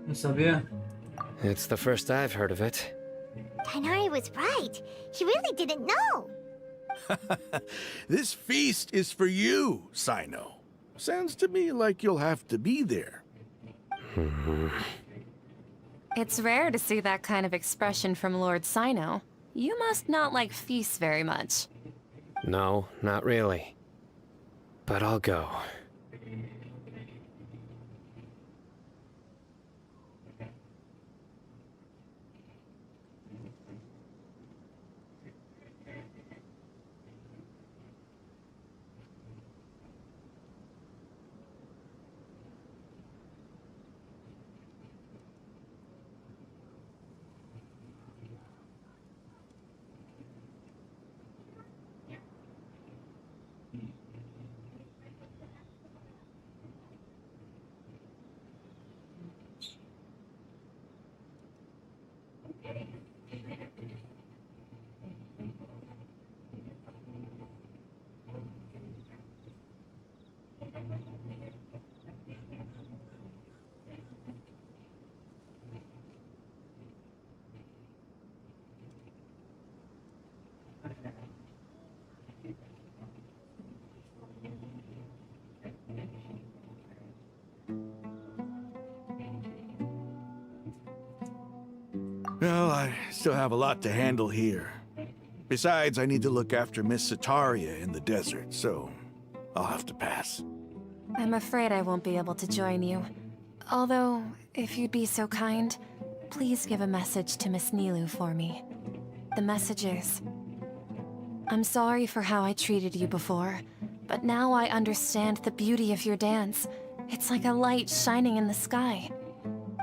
Não sabia? It's the first I've heard of it. Tainari was right. He really didn't know. This feast is for you, Sino. Sounds to me like you'll have to be there. It's rare to see that kind of expression from Lord Sino. You must not like feasts very much. No, not really. But I'll go. Well, I still have a lot to handle here. Besides, I need to look after Miss Sataria in the desert, so I'll have to pass. I'm afraid I won't be able to join you. Although, if you'd be so kind, please give a message to Miss Nilu for me. The message is, I'm sorry for how I treated you before, but now I understand the beauty of your dance, It's like a light shining in the sky.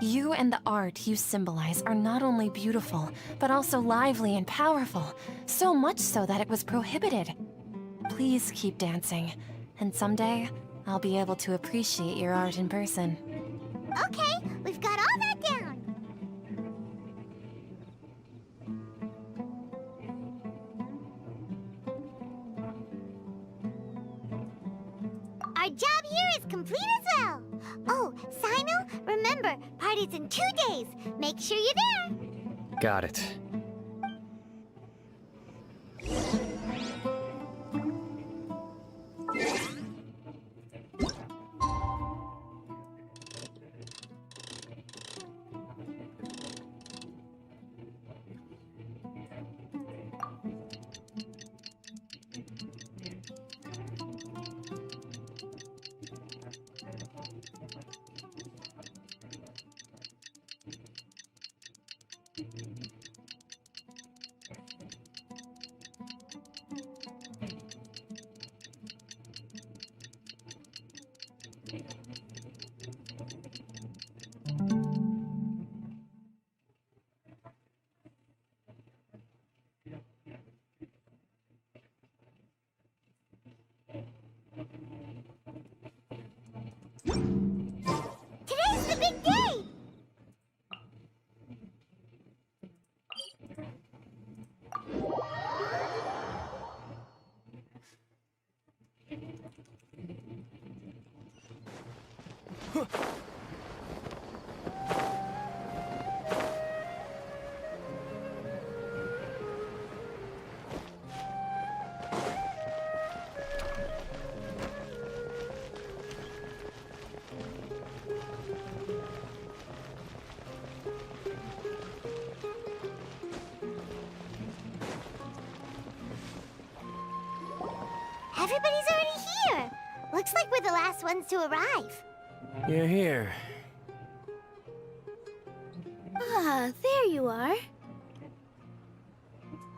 You and the art you symbolize are not only beautiful, but also lively and powerful, so much so that it was prohibited. Please keep dancing, and someday I'll be able to appreciate your art in person. Okay, we've got all that down. Our job here is complete as well. Oh, Sino, remember, party's in 2 days. Make sure you're there. Got it. Today's the big day! Everybody's already here. Looks like we're the last ones to arrive. You're here. Ah, there you are.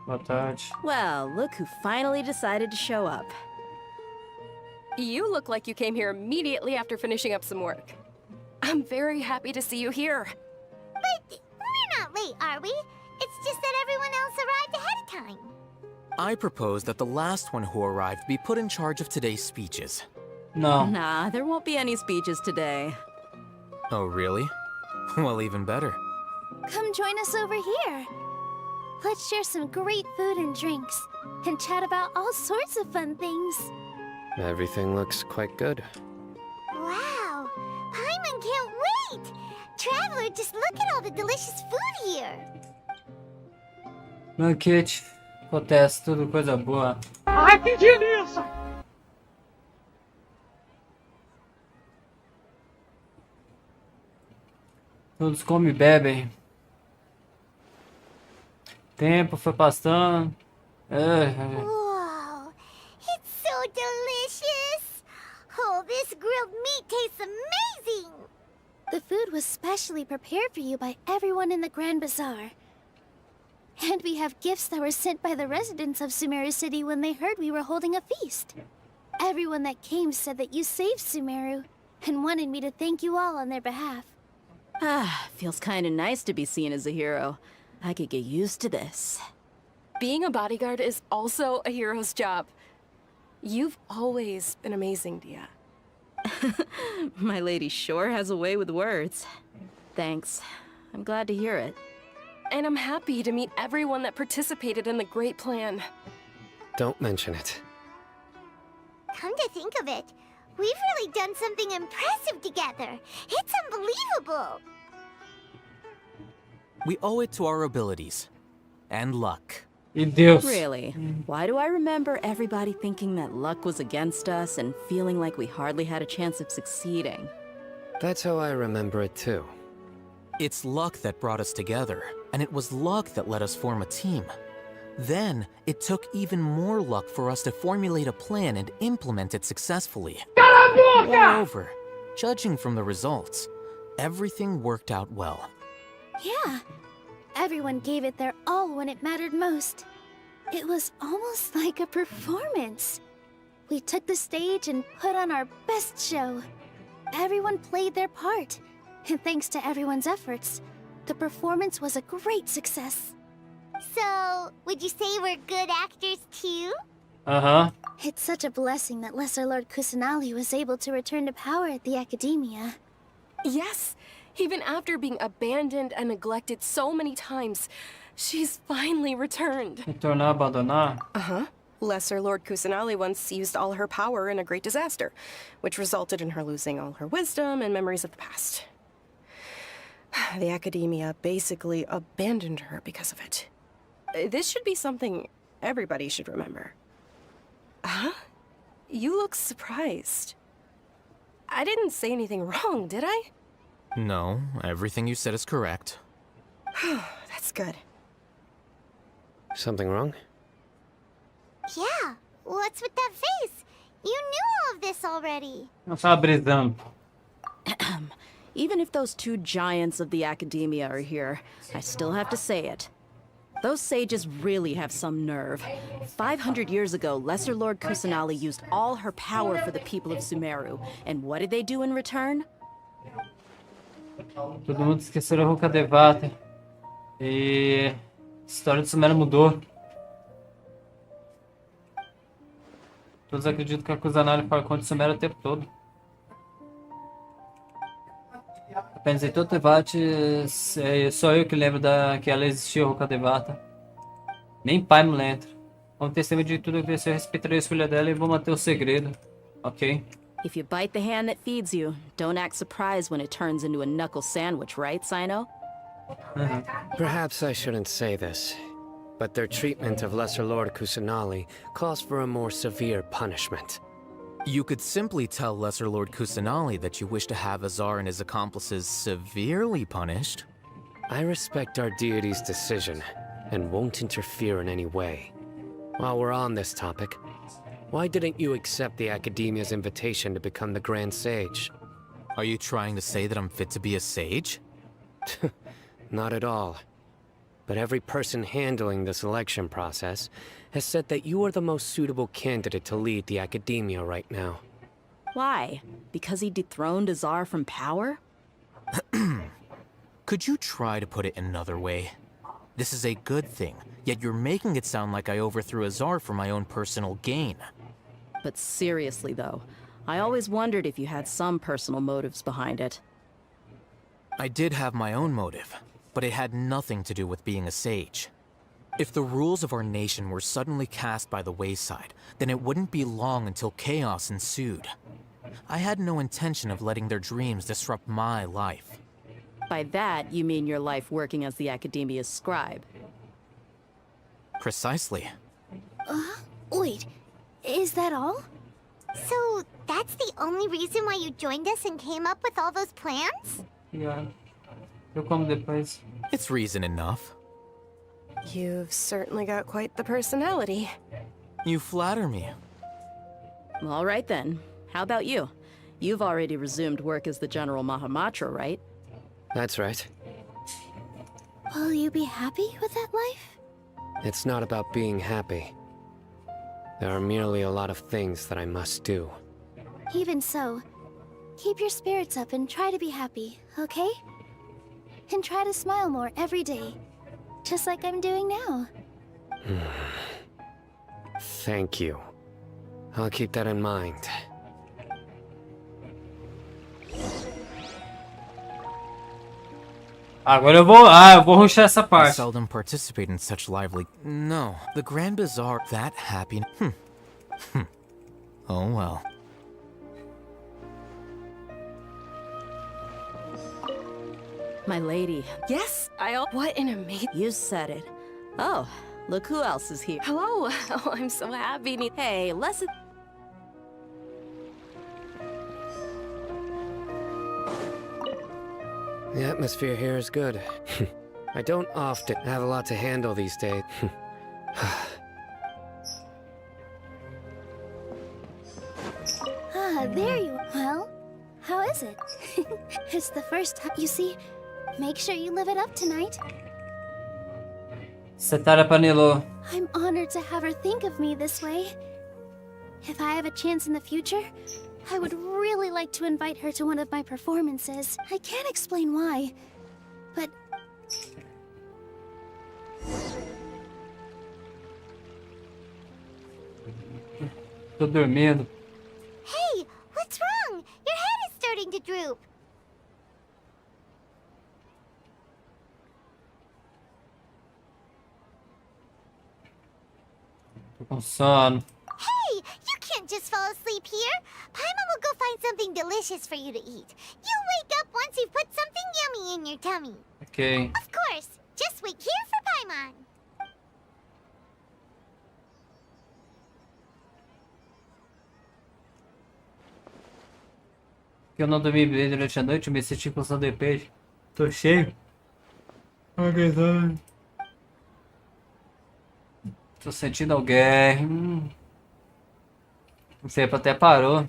Boa tarde. Well, look who finally decided to show up. You look like you came here immediately after finishing up some work. I'm very happy to see you here. But we're not late, are we? It's just that everyone else arrived ahead of time. I propose that the last one who arrived be put in charge of today's speeches. No. Nah, there won't be any speeches today. Oh, really? Well, even better. Come join us over here. Let's share some great food and drinks, and chat about all sorts of fun things. Everything looks quite good. Wow! Paimon can't wait! Traveler, just look at all the delicious food here! Banquete. Acontece tudo coisa boa. Ai, que delícia! Todos comem e bebem. Tempo foi passando. Whoa! It's so delicious! Oh, this grilled meat tastes amazing! The food was specially prepared for you by everyone in the Grand Bazaar. And we have gifts that were sent by the residents of Sumeru City when they heard we were holding a feast. Everyone that came said that you saved Sumeru, and wanted me to thank you all on their behalf. Ah, feels kinda nice to be seen as a hero. I could get used to this. Being a bodyguard is also a hero's job. You've always been amazing, Dia. My lady sure has a way with words. Thanks. I'm glad to hear it. And I'm happy to meet everyone that participated in the great plan. Don't mention it. Come to think of it, we've really done something impressive together. It's unbelievable! We owe it to our abilities. And luck. E Deus. Really? Why do I remember everybody thinking that luck was against us and feeling like we hardly had a chance of succeeding? That's how I remember it too. It's luck that brought us together, and it was luck that let us form a team. Then, it took even more luck for us to formulate a plan and implement it successfully. Moreover, judging from the results, everything worked out well. Yeah. Everyone gave it their all when it mattered most. It was almost like a performance. We took the stage and put on our best show. Everyone played their part. And thanks to everyone's efforts, the performance was a great success. So, would you say we're good actors too? Aham. It's such a blessing that Lesser Lord Kusanali was able to return to power at the Academia. Yes, even after being abandoned and neglected so many times, she's finally returned. Retornar, abandonar. Uh-huh. Lesser Lord Kusanali once used all her power in a great disaster, which resulted in her losing all her wisdom and memories of the past. The Academia basically abandoned her because of it. This should be something everybody should remember. Huh? You look surprised. I didn't say anything wrong, did I? No, everything you said is correct. That's good. Something wrong? Yeah, what's with that face? You knew all of this already. Eu tava brisando. Even if those two giants of the Academia are here, I still have to say it. Those sages really have some nerve. 500 years ago, Lesser Lord Kusanali used all her power for the people of Sumeru. And what did they do in return? Todo mundo esqueceu a Ruka Devata. E... a história de Sumeru mudou. Todos acreditam que a Kusanali fala contra Sumeru o tempo todo. Apenas em todo debate, só eu que lembro que ela existia, a Ruka Devata. Nem pai não lembra. Como testemunho de tudo que aconteceu, eu respeitaria a escolha dela e vou manter o segredo. Ok? If you bite the hand that feeds you, don't act surprised when it turns into a knuckle sandwich, right, Sino? Perhaps I shouldn't say this, but their treatment of Lesser Lord Kusanali calls for a more severe punishment. You could simply tell Lesser Lord Kusanali that you wish to have Azar and his accomplices severely punished. I respect our deity's decision, and won't interfere in any way. While we're on this topic, why didn't you accept the Academia's invitation to become the Grand Sage? Are you trying to say that I'm fit to be a sage? Not at all. But every person handling the selection process has said that you are the most suitable candidate to lead the Academia right now. Why? Because he dethroned Azar from power? Could you try to put it another way? This is a good thing, yet you're making it sound like I overthrew Azar for my own personal gain. But seriously, though, I always wondered if you had some personal motives behind it. I did have my own motive, but it had nothing to do with being a sage. If the rules of our nation were suddenly cast by the wayside, then it wouldn't be long until chaos ensued. I had no intention of letting their dreams disrupt my life. By that, you mean your life working as the Academia's scribe. Precisely. Wait, is that all? So, that's the only reason why you joined us and came up with all those plans? Yeah. Eu como depois. It's reason enough. You've certainly got quite the personality. You flatter me. All right then. How about you? You've already resumed work as the General Mahamatra, right? That's right. Will you be happy with that life? It's not about being happy. There are merely a lot of things that I must do. Even so, keep your spirits up and try to be happy, okay? And try to smile more every day, just like I'm doing now. Thank you. I'll keep that in mind. Agora eu vou rushar essa I parte. seldom participate in such lively... No, the Grand Bazaar, that happy... Oh well. My lady. Yes, what an amazing... You said it. Oh, look who else is here. Hello. Oh, I'm so happy. Hey, let's... The atmosphere here is good. I don't often have a lot to handle these days. There you are. Well, how is it? It's the first time. You see, make sure you live it up tonight. Setara Panelo. I'm honored to have her think of me this way. If I have a chance in the future, I would really like to invite her to one of my performances. I can't explain why, but... Tô dormindo. Hey, what's wrong? Your head is starting to droop. Tô com sono. Hey, you can't just fall asleep here. Paimon will go find something delicious for you to eat. You'll wake up once you've put something yummy in your tummy. Ok. Of course. Just wait here for Paimon. Eu não dormi bem durante a noite, eu me senti com sono de peixe. Tô cheio. Tô sentindo alguém. O tempo até parou.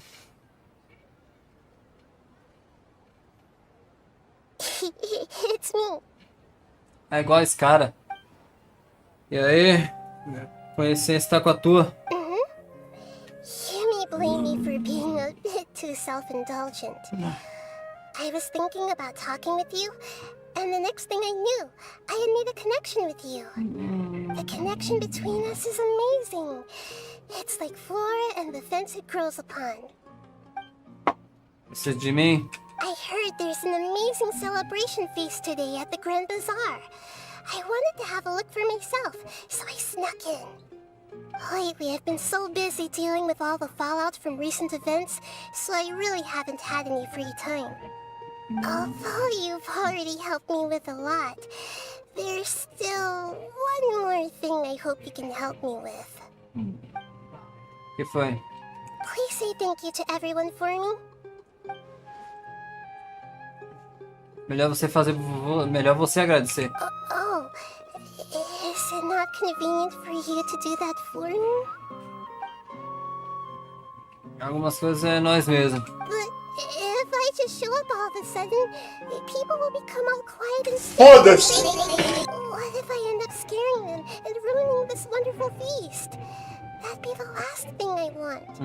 It's me. É igual a Scara. E aí? Com licença, tá com a tua. You may blame me for being a bit too self-indulgent. I was thinking about talking with you, and the next thing I knew, I had made a connection with you. The connection between us is amazing. It's like flora and the fence it grows upon. Isso de mim? I heard there's an amazing celebration feast today at the Grand Bazaar. I wanted to have a look for myself, so I snuck in. Lately, I've been so busy dealing with all the fallout from recent events, so I really haven't had any free time. Although you've already helped me with a lot, there's still one more thing I hope you can help me with. Que foi? Please say thank you to everyone for me. Melhor você agradecer. Oh, is it not convenient for you to do that for me? Algumas coisas é nós mesmos. But if I just show up all of a sudden, people will become all quiet and Foda-se! What if I end up scaring them and ruining this wonderful feast? That'd be the last thing I want.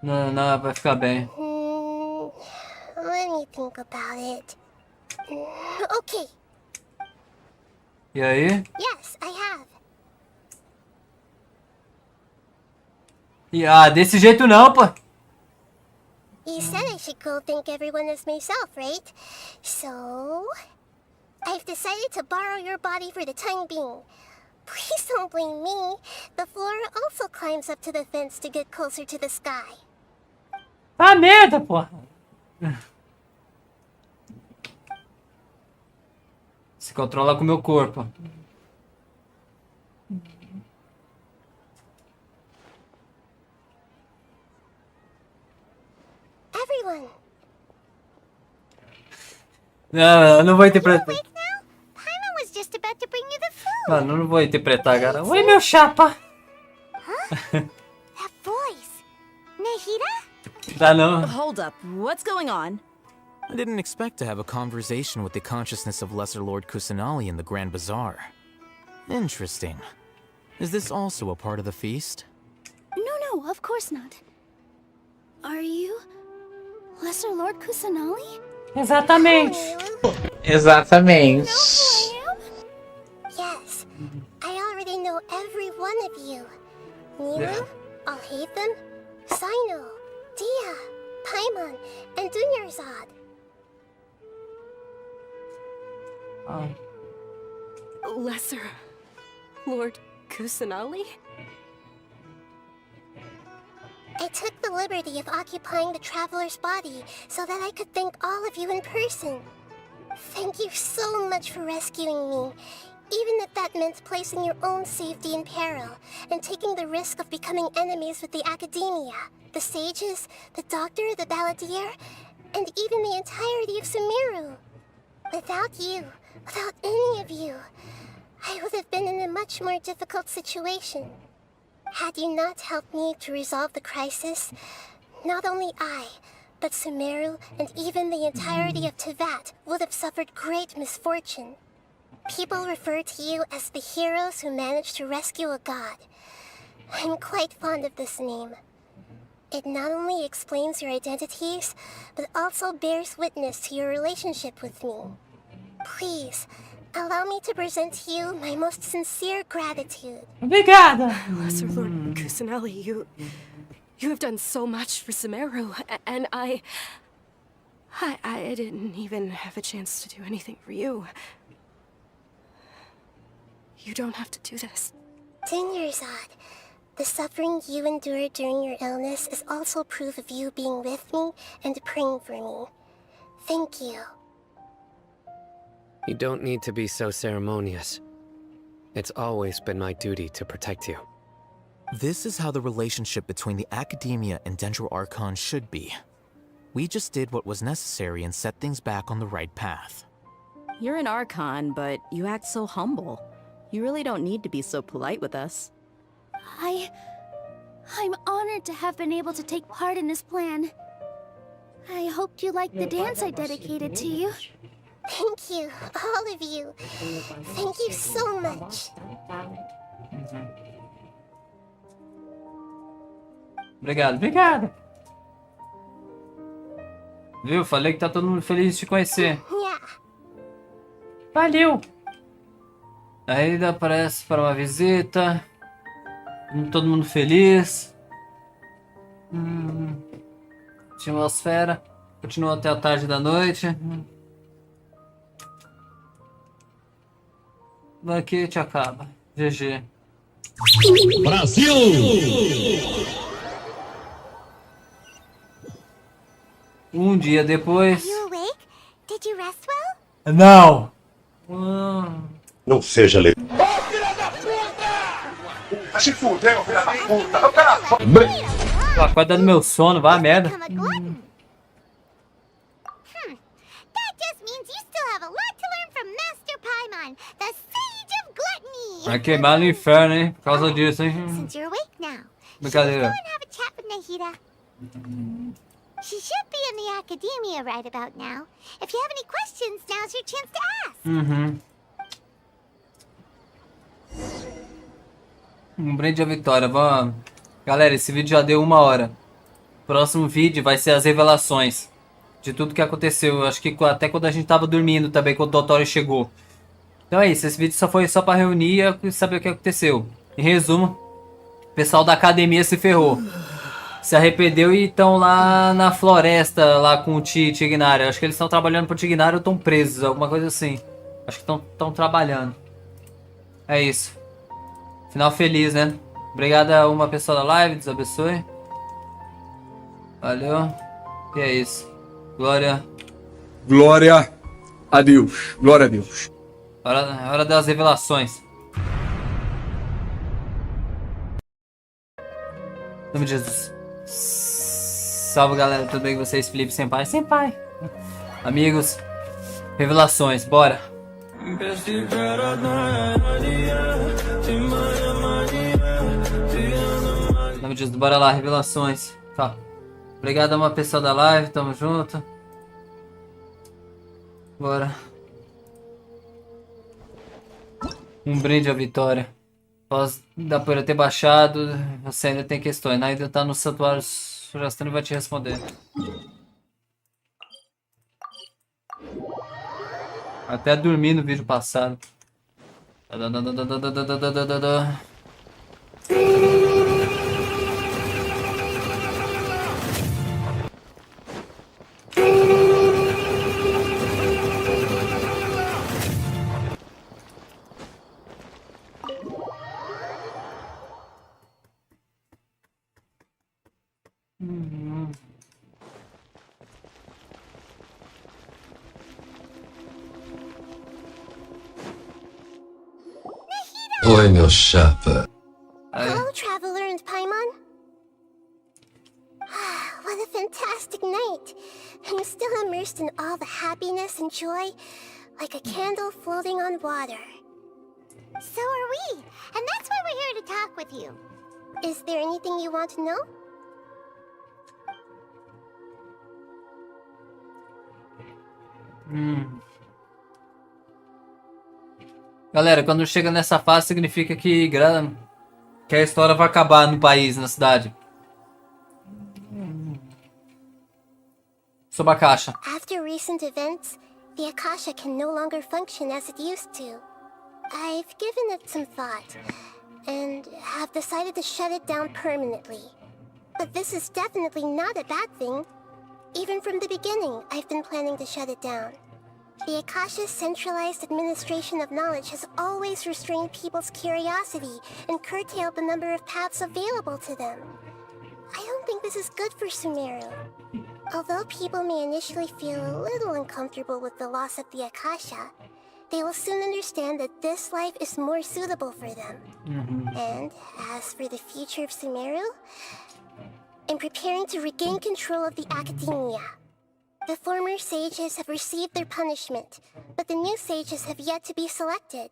Não, vai ficar bem. Let me think about it. Okay. E aí? Yes, I have. Desse jeito não, pô. You said I should go thank everyone as myself, right? So, I've decided to borrow your body for the time being. Please don't blame me. The flora also climbs up to the fence to get closer to the sky. Ah, merda, pô. Se controla com o meu corpo. Everyone. Não, não vou interpretar. Paimon was just about to bring you the food. Mano, não vou interpretar, cara. Oi, meu chapa. That voice. Nahida? Tá não. Hold up, what's going on? I didn't expect to have a conversation with the consciousness of Lesser Lord Kusanali in the Grand Bazaar. Interesting. Is this also a part of the feast? No, of course not. Are you Lesser Lord Kusanali? Exatamente. Exatamente. Yes, I already know every one of you. Nilu, Alhaitham, Sino, Dia, Paimon, and Dunyarzad. Lesser Lord Kusanali? I took the liberty of occupying the traveler's body so that I could thank all of you in person. Thank you so much for rescuing me, even if that meant placing your own safety in peril and taking the risk of becoming enemies with the academia, the sages, the doctor, the balladeer, and even the entirety of Sumeru. Without you, without any of you, I would have been in a much more difficult situation. Had you not helped me to resolve the crisis, not only I, but Sumeru and even the entirety of Tevat would have suffered great misfortune. People refer to you as the heroes who managed to rescue a god. I'm quite fond of this name. It not only explains your identities, but also bears witness to your relationship with me. Please, allow me to present to you my most sincere gratitude. Obrigada! Lesser Lord Kusanali, you have done so much for Sumeru, and I didn't even have a chance to do anything for you. You don't have to do this. Dinyarzad, the suffering you endured during your illness is also proof of you being with me and praying for me. Thank you. You don't need to be so ceremonious. It's always been my duty to protect you. This is how the relationship between the Academia and Dendro Archon should be. We just did what was necessary and set things back on the right path. You're an Archon, but you act so humble. You really don't need to be so polite with us. I'm honored to have been able to take part in this plan. I hoped you liked the dance I dedicated to you. Thank you, all of you. Thank you so much. Obrigado, obrigado. Viu? Falei que tá todo mundo feliz de te conhecer. Valeu! Ainda aparece para uma visita. Todo mundo feliz. Atmosfera. Continua até a tarde da noite. Daqui a gente acaba. GG. Brasil! Um dia depois. Are you awake? Did you rest well? Não! Não seja le... Se fudeu, filha da puta! Tô acordando meu sono, vai a merda. That just means you still have a lot to learn from Master Paimon, the Sage of Gluttony! Vai queimar no inferno, hein? Por causa disso, hein? Since you're awake now, Brincadeira. go and have a chat with Nahida. She should be in the academia right about now. If you have any questions, now's your chance to ask. Um brinde à vitória. Vamos. Galera, esse vídeo já deu 1 hora. Próximo vídeo vai ser as revelações de tudo que aconteceu. Eu acho que até quando a gente tava dormindo também, quando o DOTORE chegou. Então é isso. Esse vídeo só foi só pra reunir e saber o que aconteceu. Em resumo, o pessoal da academia se ferrou. Se arrependeu e estão lá na floresta, lá com o Tignário. Acho que eles estão trabalhando pro Tignário ou estão presos, alguma coisa assim. Acho que estão trabalhando. É isso. Final feliz, né? Obrigado a uma pessoa da live, Deus abençoe. Valeu. E é isso. Glória. Glória a Deus. Glória a Deus. Hora das revelações. Em nome de Jesus. Salve, galera, tudo bem com vocês? Felipe Senpai. Senpai. Amigos, revelações, bora. Em nome de Jesus, bora lá, revelações. Tá. Obrigado a uma pessoa da live, tamo junto. Bora. Um brinde à vitória. Após da poeira ter baixado, você ainda tem questões. Nahida tá no santuário surastando e vai te responder. Até dormi no vídeo passado. Oi, meu chapa. Hello, Traveler and Paimon. What a fantastic night. I'm still immersed in all the happiness and joy, like a candle floating on water. So are we, and that's why we're here to talk with you. Is there anything you want to know? Galera, quando chega nessa fase significa que a história vai acabar no país, na cidade. Sobre a caixa. After recent events, the Akasha can no longer function as it used to. I've given it some thought, and have decided to shut it down permanently. But this is definitely not a bad thing. Even from the beginning, I've been planning to shut it down. The Akasha's centralized administration of knowledge has always restrained people's curiosity and curtailed the number of paths available to them. I don't think this is good for Sumeru. Although people may initially feel a little uncomfortable with the loss of the Akasha, they will soon understand that this life is more suitable for them. And as for the future of Sumeru, I'm preparing to regain control of the academia. The former sages have received their punishment, but the new sages have yet to be selected.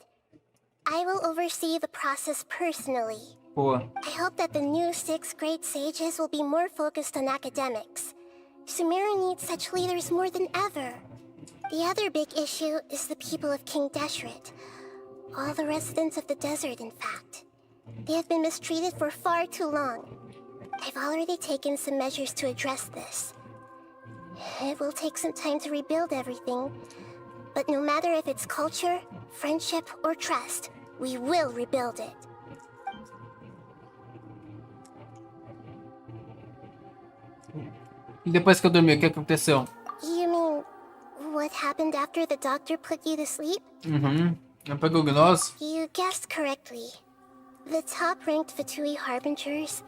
I will oversee the process personally. Boa. I hope that the new 6th grade sages will be more focused on academics. Sumeru needs such leaders more than ever. The other big issue is the people of King Deshret. All the residents of the desert, in fact. They have been mistreated for far too long. I've already taken some measures to address this. It will take some time to rebuild everything, but no matter if it's culture, friendship, or trust, we will rebuild it. E depois que eu dormi, o que aconteceu? You mean, what happened after the doctor put you to sleep? Eu pegou gnose? You guessed correctly. The top-ranked Fatui Harbingers,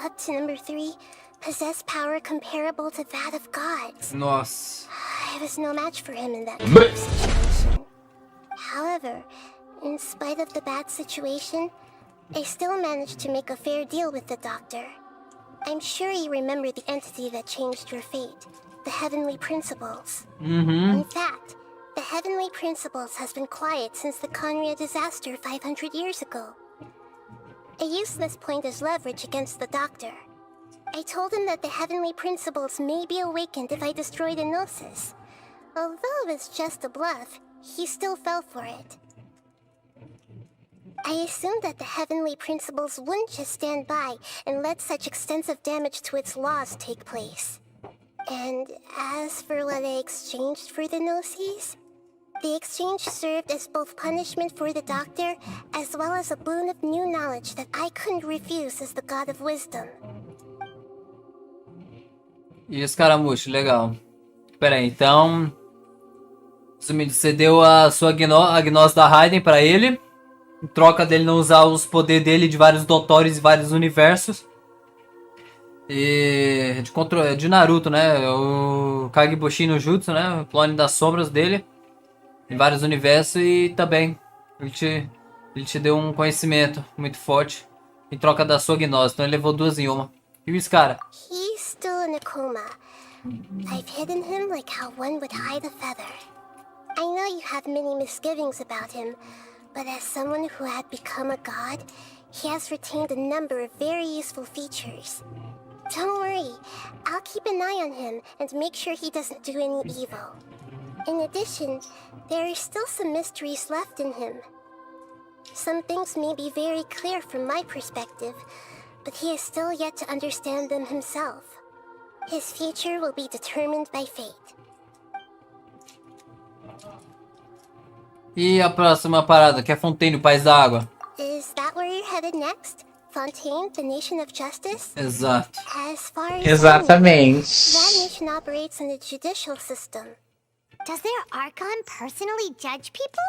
up to number 3, possess power comparable to that of gods. Nossa. I was no match for him in that kind of situation. However, in spite of the bad situation, I still managed to make a fair deal with the doctor. I'm sure you remember the entity that changed your fate, the Heavenly Principles. In fact, the Heavenly Principles has been quiet since the Conria disaster 500 years ago. I used this point as leverage against the doctor. I told him that the Heavenly Principles may be awakened if I destroy the Gnosis. Although it's just a bluff, he still fell for it. I assumed that the Heavenly Principles wouldn't just stand by and let such extensive damage to its laws take place. And as for what I exchanged for the Gnosis, the exchange served as both punishment for the doctor, as well as a boon of new knowledge that I couldn't refuse as the God of Wisdom. E escaramucho, legal. Pera aí, então... Sumido, você deu a sua a gnose da Raiden pra ele. Em troca dele não usar os poderes dele de vários doutores e vários universos. E... de Naruto, né? O Kagebushi no Jutsu, né? O clone das sombras dele. Em vários universos. E também ele te deu um conhecimento muito forte. Em troca da sua gnose. Então ele levou 2 em uma. E o Scara? He's still in a coma. I've hidden him like how one would hide a feather. I know you have many misgivings about him, but as someone who had become a god, he has retained a number of very useful features. Don't worry, I'll keep an eye on him and make sure he doesn't do any evil. In addition, there are still some mysteries left in him. Some things may be very clear from my perspective, but he is still yet to understand them himself. His future will be determined by fate. E a próxima parada, que é Fontaine, o País da Água. Is that where you're headed next? Fontaine, the nation of justice? Exato. As far as Exatamente. that nation operates in the judicial system. Does their Archon personally judge people?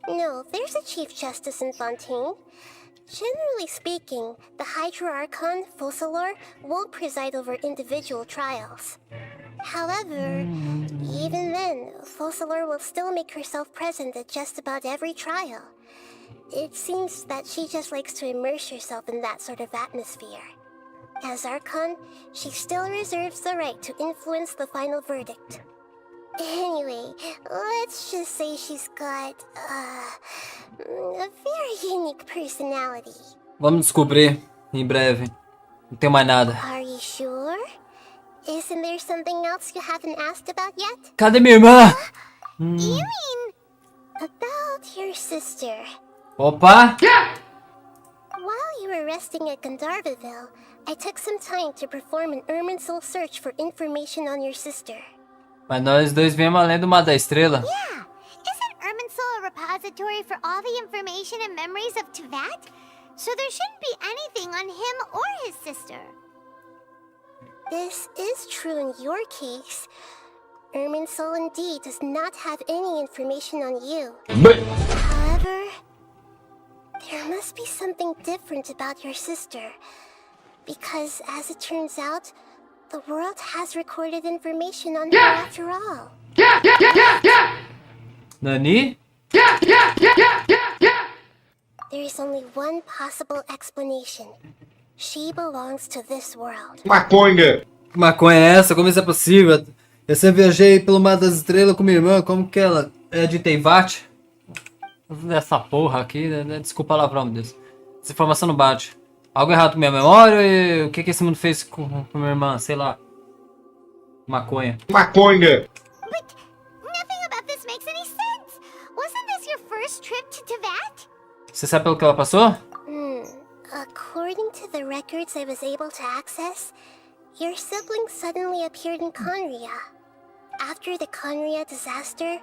No, there's a Chief Justice in Fontaine. Generally speaking, the Hydra Archon, Focalor, won't preside over individual trials. However, even then, Focalor will still make herself present at just about every trial. It seems that she just likes to immerse herself in that sort of atmosphere. As Archon, she still reserves the right to influence the final verdict. Anyway, let's just say she's got, a very unique personality. Vamos descobrir em breve. Não tem mais nada. Are you sure? Isn't there something else you haven't asked about yet? Cadê minha irmã? You mean about your sister? Opa! While you were resting at Gandharvaville, I took some time to perform an Irminsul search for information on your sister. Mas nós dois viemos além do Mar da Estrela. Yeah. Isn't Irminsul a repository for all the information and memories of Teyvat? So there shouldn't be anything on him or his sister. This is true in your case. Irminsul indeed does not have any information on you. However, there must be something different about your sister. Because, as it turns out, the world has recorded information on her after all. Nani? There is only one possible explanation. She belongs to this world. Maconha! Que maconha é essa? Como isso é possível? Eu sempre viajei pelo Mar das Estrelas com minha irmã. Como que ela é de Teyvat? Essa porra aqui, né? Desculpa o palavrão, meu Deus. Essa informação não bate. Algo errado com minha memória e o que esse mundo fez com minha irmã? Sei lá. Maconha. Maconha! But nothing about this makes any sense. Wasn't this your first trip to Teyvat? Você sabe pelo que ela passou? According to the records I was able to access, your sibling suddenly appeared in Conria. After the Conria disaster,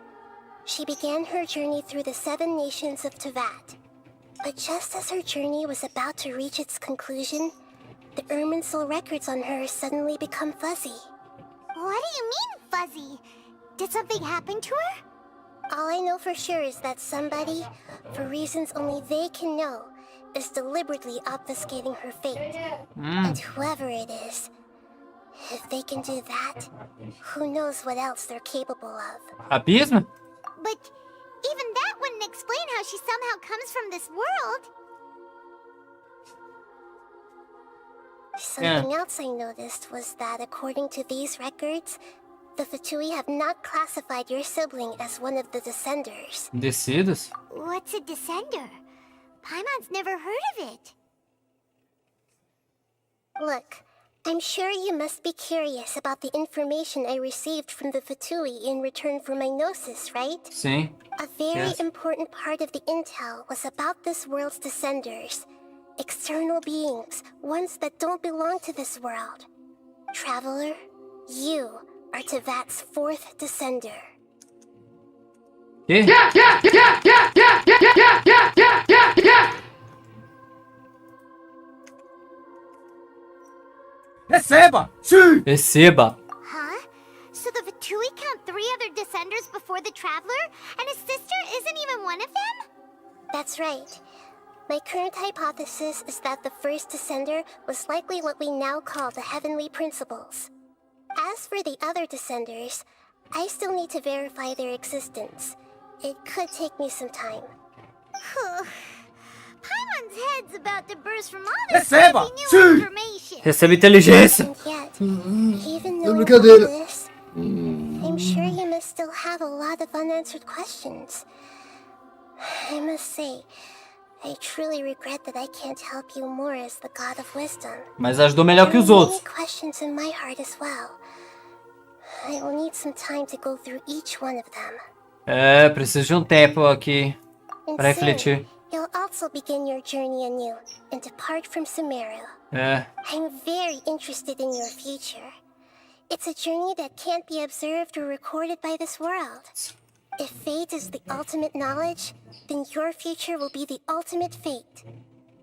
she began her journey through the 7 nations of Teyvat. But just as her journey was about to reach its conclusion, the Irminsul records on her suddenly become fuzzy. What do you mean, fuzzy? Did something happen to her? All I know for sure is that somebody, for reasons only they can know, is deliberately obfuscating her fate. And whoever it is, if they can do that, who knows what else they're capable of. Abismo? But even that wouldn't explain how she somehow comes from this world. Something else I noticed was that according to these records, the Fatui have not classified your sibling as one of the Descenders. Descidos? What's a Descender? Paimon's never heard of it. Look, I'm sure you must be curious about the information I received from the Fatui in return for my gnosis, right? Sim. A very important part of the intel was about this world's Descenders. External beings, ones that don't belong to this world. Traveler, you are Teyvat's 4th Descender. Receba! Sim! Receba! Huh? So the Fatui count 3 other Descenders before the Traveler, and his sister isn't even one of them? That's right. My current hypothesis is that the first Descender was likely what we now call the Heavenly Principles. As for the other Descenders, I still need to verify their existence. It could take me some time. Paimon's head's about to burst from all this Receba! new Sim! information. Receba inteligência! And yet, even knowing all this, I'm sure you must still have a lot of unanswered questions. I must say, I truly regret that I can't help you more as the God of Wisdom. Mas ajudou melhor que os There are outros. many questions in my heart as well. I will need some time to go through each one of them. É, preciso de um tempo aqui And para soon, refletir. you'll also begin your journey anew and depart from Sumeru. É. I'm very interested in your future. It's a journey that can't be observed or recorded by this world. If fate is the ultimate knowledge, then your future will be the ultimate fate.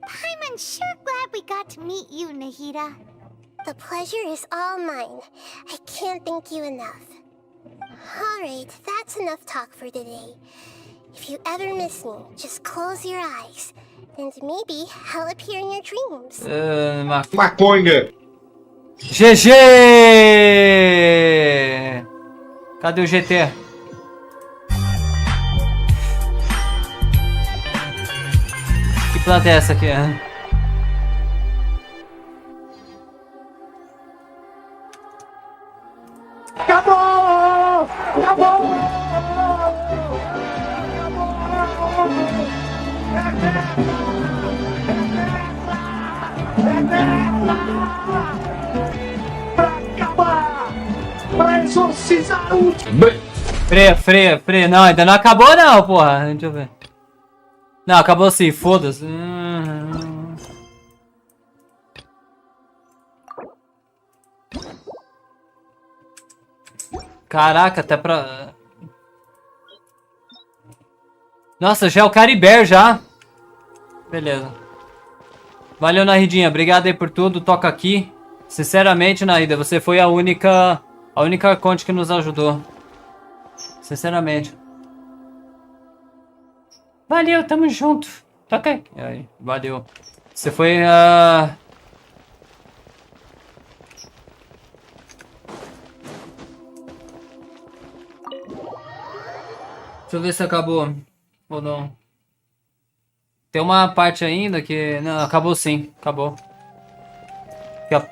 Paimon's sure glad we got to meet you, Nahida. The pleasure is all mine. I can't thank you enough. Alright, that's enough talk for today. If you ever miss me, just close your eyes. And maybe I'll appear in your dreams. Maconha! GG! Cadê o GT? Que planta é essa aqui? Acabou! Acabou! Pra exorcizar o... Freia. Não, ainda não acabou não, porra. Deixa eu ver. Não, acabou sim, foda-se. Caraca, até pra... Nossa, já é o Cariber já. Beleza. Valeu, Nahidinha. Obrigado aí por tudo. Toca aqui. Sinceramente, Nahida, você foi a única arconte que nos ajudou. Sinceramente. Valeu, tamo junto. Toca aí. Aí, valeu. Você foi a... Deixa eu ver se acabou ou não. Tem uma parte ainda que... Não, acabou sim. Acabou. Aqui, ó.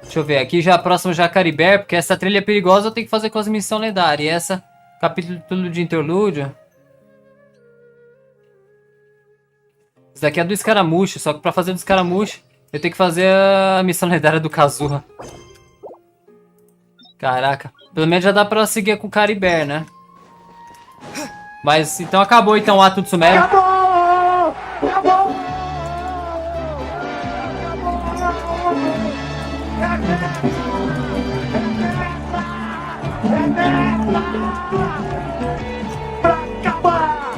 Deixa eu ver. Aqui já próximo já Cariber, porque essa trilha perigosa eu tenho que fazer com as missões lendárias. E essa, capítulo de Interlúdio. Isso daqui é do escaramucho, só que pra fazer do escaramucho eu tenho que fazer a missão lendária do Kazuha. Caraca. Pelo menos já dá pra seguir com o Cariber, né? Mas então acabou então o ato do Sumeru. Acabou! Acabou! Pra acabar!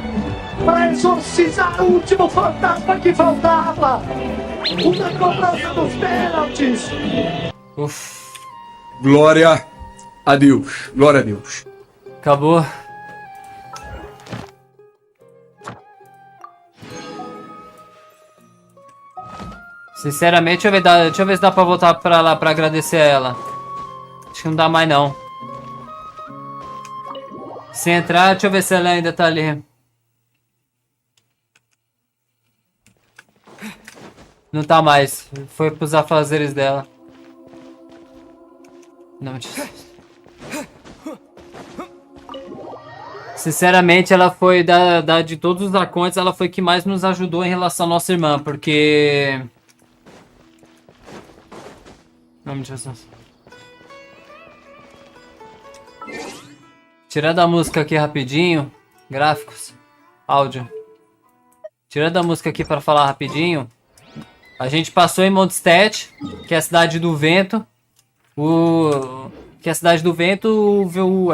Pra exorcizar o último fantasma que faltava! Uma cobrança dos pênaltis! Uff. Glória a Deus. Glória a Deus. Acabou. Sinceramente, deixa eu ver se dá pra voltar pra lá pra agradecer a ela. Acho que não dá mais não. Se entrar, deixa eu ver se ela ainda tá ali. Não tá mais. Foi pros afazeres dela. Não, sinceramente, ela foi de todos os arcontes, ela foi que mais nos ajudou em relação à nossa irmã, porque... Nome de Jesus. Tirando a música aqui rapidinho. Gráficos. Áudio. Tirando a música aqui para falar rapidinho. A gente passou em Mondstadt, que é a cidade do vento.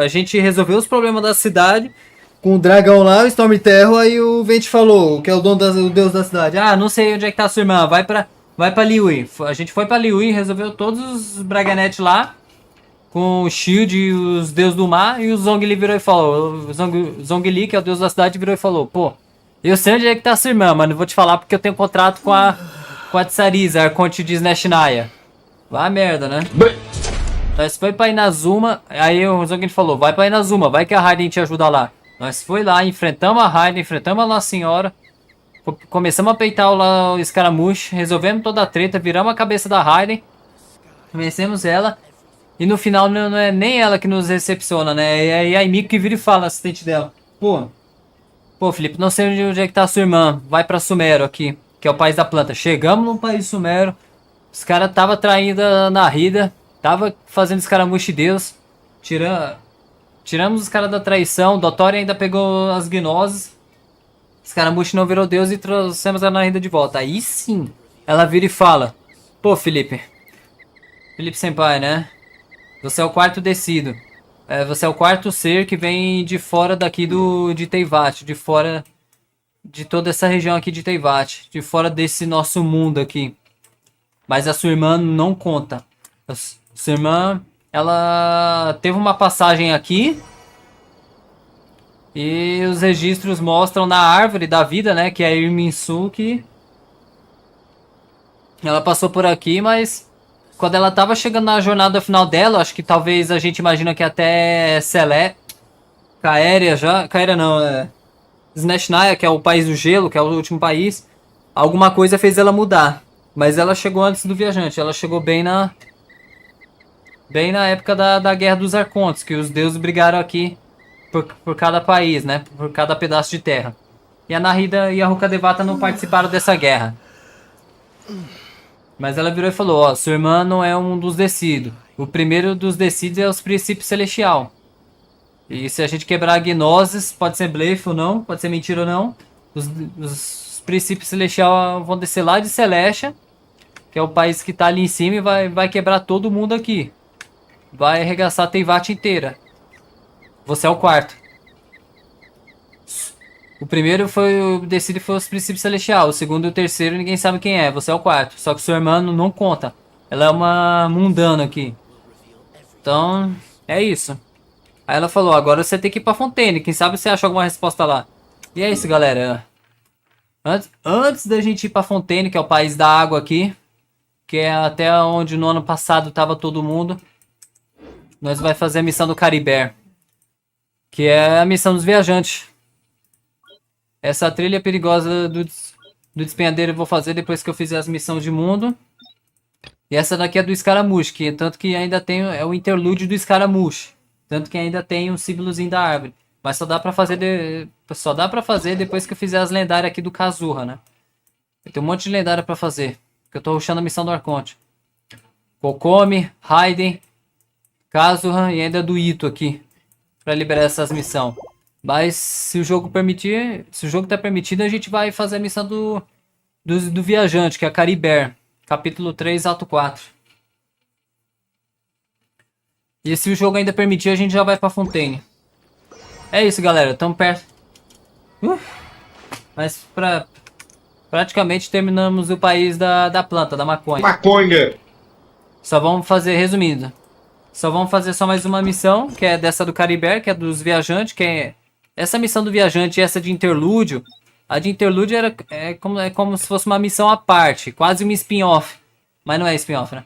A gente resolveu os problemas da cidade com o dragão lá, o Storm Terror. Aí o Vente falou, que é o deus da cidade. Ah, não sei onde é que tá sua irmã. Vai pra Liui. A gente foi pra Liui, resolveu todos os Braganet lá. Com o Shield e os deuses do mar. E o Zhongli virou e falou. O Zhongli, que é o deus da cidade, virou e falou. Pô, eu sei onde é que tá sua irmã, mas não vou te falar porque eu tenho contrato com a Tsariza, a Arconte de Snashnaya. Vai merda, né? Nós foi pra Inazuma. Aí o Zhongli falou. Vai pra Inazuma, vai que a Raiden te ajuda lá. Nós foi lá, enfrentamos a Raiden, enfrentamos a Nossa Senhora. Começamos a peitar o escaramuche, resolvemos toda a treta, viramos a cabeça da Raiden, vencemos ela, e no final não é nem ela que nos recepciona, né? É a Emiko que vira e fala, assistente dela. Pô, Felipe, não sei onde é que tá a sua irmã, vai pra Sumeru aqui, que é o país da planta. Chegamos no país Sumeru, os caras tava traindo a Nahida, tava fazendo escaramuche de Deus, tiramos os caras da traição, o Dottore ainda pegou as gnoses. Escaramuche não virou Deus e trouxemos a Nahida de volta. Aí sim, ela vira e fala. Pô, Felipe Senpai, né? Você é o quarto descido. Você é o quarto ser que vem de fora daqui de Teyvat. De fora de toda essa região aqui de Teyvat. De fora desse nosso mundo aqui. Mas a sua irmã não conta. A sua irmã, ela teve uma passagem aqui. E os registros mostram na árvore da vida, né? Que é a Irminsu, que ela passou por aqui, mas quando ela tava chegando na jornada final dela, acho que talvez a gente imagina que até Caéria já... Caéria não, Snashnaya, que é o país do gelo, que é o último país. Alguma coisa fez ela mudar. Mas ela chegou antes do viajante, ela chegou bem na época da Guerra dos Arcontes, que os deuses brigaram aqui. Por cada país, né? Por cada pedaço de terra. E a Nahida e a Rukkhadevata não participaram dessa guerra. Mas ela virou e falou, ó, sua irmã não é um dos descidos. O primeiro dos descidos é os princípios celestial. E se a gente quebrar a gnoses, pode ser blefe ou não, pode ser mentira ou não. Os princípios celestial vão descer lá de Celestia, que é o país que tá ali em cima, e vai quebrar todo mundo aqui. Vai arregaçar a Teyvat inteira. Você é o quarto. O primeiro foi o decide foi os princípios celestiais. O segundo e o terceiro ninguém sabe quem é. Você é o quarto. Só que sua irmã não conta. Ela é uma mundana aqui. Então, é isso. Aí ela falou, agora você tem que ir pra Fontaine. Quem sabe você acha alguma resposta lá. E é isso, galera. Antes da gente ir pra Fontaine, que é o país da água aqui, que é até onde no ano passado tava todo mundo, nós vai fazer a missão do Caribé, que é a missão dos viajantes. Essa trilha perigosa do despenhadeiro eu vou fazer depois que eu fizer as missões de mundo. E essa daqui é do Escaramuche, que tanto que ainda tem é o interlúdio do Escaramuche, tanto que ainda tem um símbolozinho da árvore. Mas só dá pra fazer depois que eu fizer as lendárias aqui do Kazuha, né? Tem um monte de lendária pra fazer, que eu tô rushando a missão do Arconte. Kokomi, Raiden, Kazuha e ainda do Ito aqui, pra liberar essas missões. Mas se o jogo permitir, se o jogo tá permitido, a gente vai fazer a missão do viajante, que é a Caribé, capítulo 3, ato 4. E se o jogo ainda permitir, a gente já vai pra Fontaine. É isso, galera, tamo perto. Mas praticamente terminamos o país da planta, da maconha. Maconha! Só vamos fazer, resumindo, só vamos fazer só mais uma missão, que é dessa do Caribé, que é dos viajantes, que é essa missão do viajante e essa de interlúdio. A de interlúdio é como se fosse uma missão à parte, quase uma spin-off. Mas não é spin-off, né?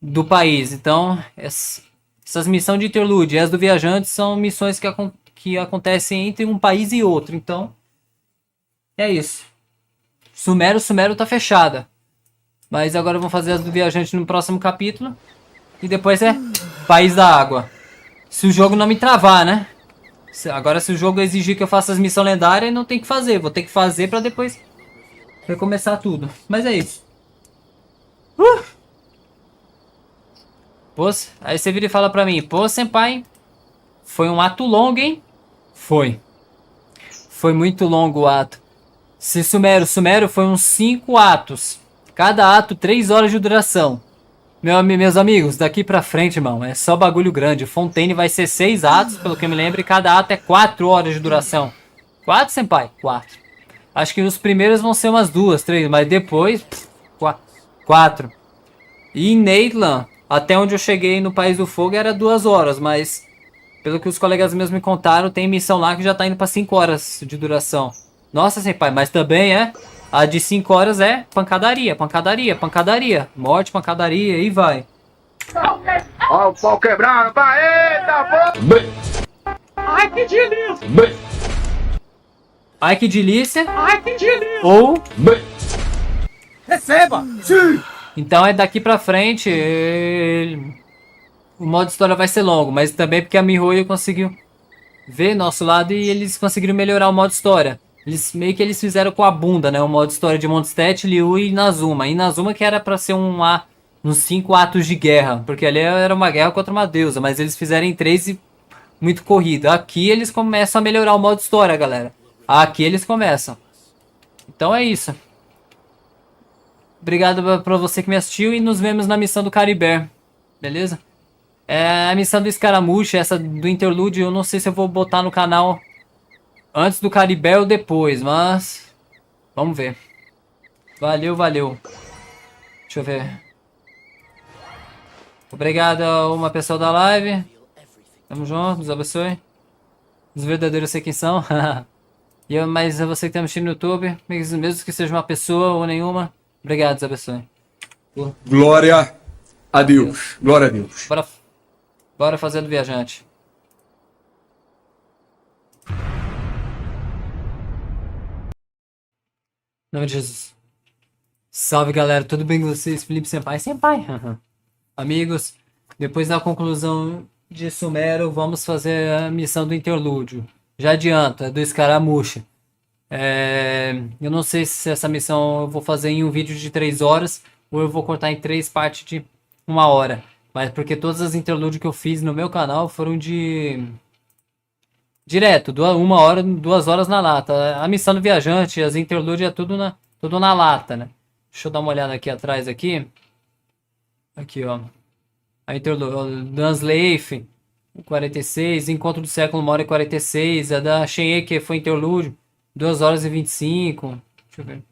Do país. Então, essas missões de interlúdio e as do viajante são missões que acontecem entre um país e outro. Então, é isso. Sumeru tá fechada. Mas agora eu vou fazer as do viajante no próximo capítulo. E depois é País da Água. Se o jogo não me travar, né? Agora se o jogo exigir que eu faça as missões lendárias, não tem que fazer. Vou ter que fazer pra depois recomeçar tudo. Mas é isso. Pô, aí você vira e fala pra mim, pô, Senpai, foi um ato longo, hein? Foi. Foi muito longo o ato. Se Sumeru foi uns 5 atos. Cada ato 3 horas de duração. Meus amigos, daqui pra frente, irmão, é só bagulho grande. Fontaine vai ser 6 atos, pelo que eu me lembro, e cada ato é 4 horas de duração. 4, Senpai? 4. Acho que os primeiros vão ser umas 2, 3, mas depois... 4. E em Neidland, até onde eu cheguei no País do Fogo, era 2 horas, mas... Pelo que os colegas meus me contaram, tem missão lá que já tá indo pra 5 horas de duração. Nossa, Senpai, mas também é... A de 5 horas é pancadaria, pancadaria, pancadaria. Morte, pancadaria, e vai. Ó o pau quebrando, vai, eita, pô! Ai, que delícia! Ai, que delícia! Ai, que delícia! Ou... Receba! Sim! Então é daqui pra frente... O modo história vai ser longo, mas também porque a MiHoYo conseguiu ver nosso lado e eles conseguiram melhorar o modo história. Eles fizeram com a bunda, né? O modo história de Mondstadt, Liu e Inazuma. Inazuma que era pra ser uns 5 atos de guerra. Porque ali era uma guerra contra uma deusa. Mas eles fizeram em 3 e muito corrida. Aqui eles começam a melhorar o modo história, galera. Aqui eles começam. Então é isso. Obrigado pra você que me assistiu. E nos vemos na missão do Caribé. Beleza? A missão do Escaramuche, essa do interlúdio, eu não sei se eu vou botar no canal... Antes do Caribé ou depois, mas... Vamos ver. Valeu, valeu. Deixa eu ver. Obrigado a uma pessoa da live. Tamo junto, Deus abençoe. Os verdadeiros sei quem são. Mas você que tá assistindo no YouTube, mesmo que seja uma pessoa ou nenhuma, obrigado, Deus abençoe. Glória a Deus. Glória a Deus. Bora fazer do viajante. Em nome de Jesus. Salve, galera. Tudo bem com vocês? Felipe Senpai. Senpai. Amigos, depois da conclusão de Sumeru, vamos fazer a missão do interlúdio. Já adianto, é do Escaramuche. Eu não sei se essa missão eu vou fazer em um vídeo de 3 horas ou eu vou cortar em 3 partes de 1 hora. Mas porque todas as interlúdios que eu fiz no meu canal foram de... Direto, 1 hora, 2 horas na lata. A missão do viajante, as interlúdias é tudo na lata, né? Deixa eu dar uma olhada aqui atrás aqui. Aqui, ó. A interlúdio, Dansleif, 46, Encontro do Século 1h46, a da CHEGA foi Interlúdio, 2h25, deixa eu ver.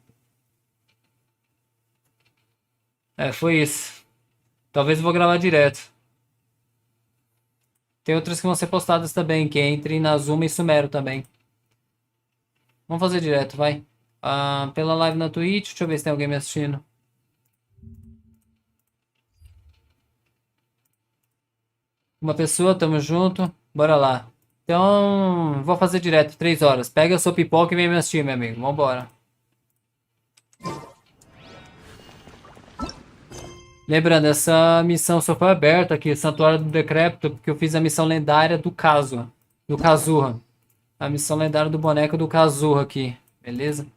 Foi isso. Talvez eu vou gravar direto. Tem outras que vão ser postadas também, que é entre Inazuma e Sumeru também. Vamos fazer direto, vai. Pela live na Twitch, deixa eu ver se tem alguém me assistindo. Uma pessoa, tamo junto. Bora lá. Então, vou fazer direto, 3 horas. Pega a sua pipoca e vem me assistir, meu amigo. Vambora. Lembrando, essa missão só foi aberta aqui, Santuário do Decrépito, porque eu fiz a missão lendária do Kazuha. Do Kazuha. A missão lendária do boneco do Kazuha aqui. Beleza?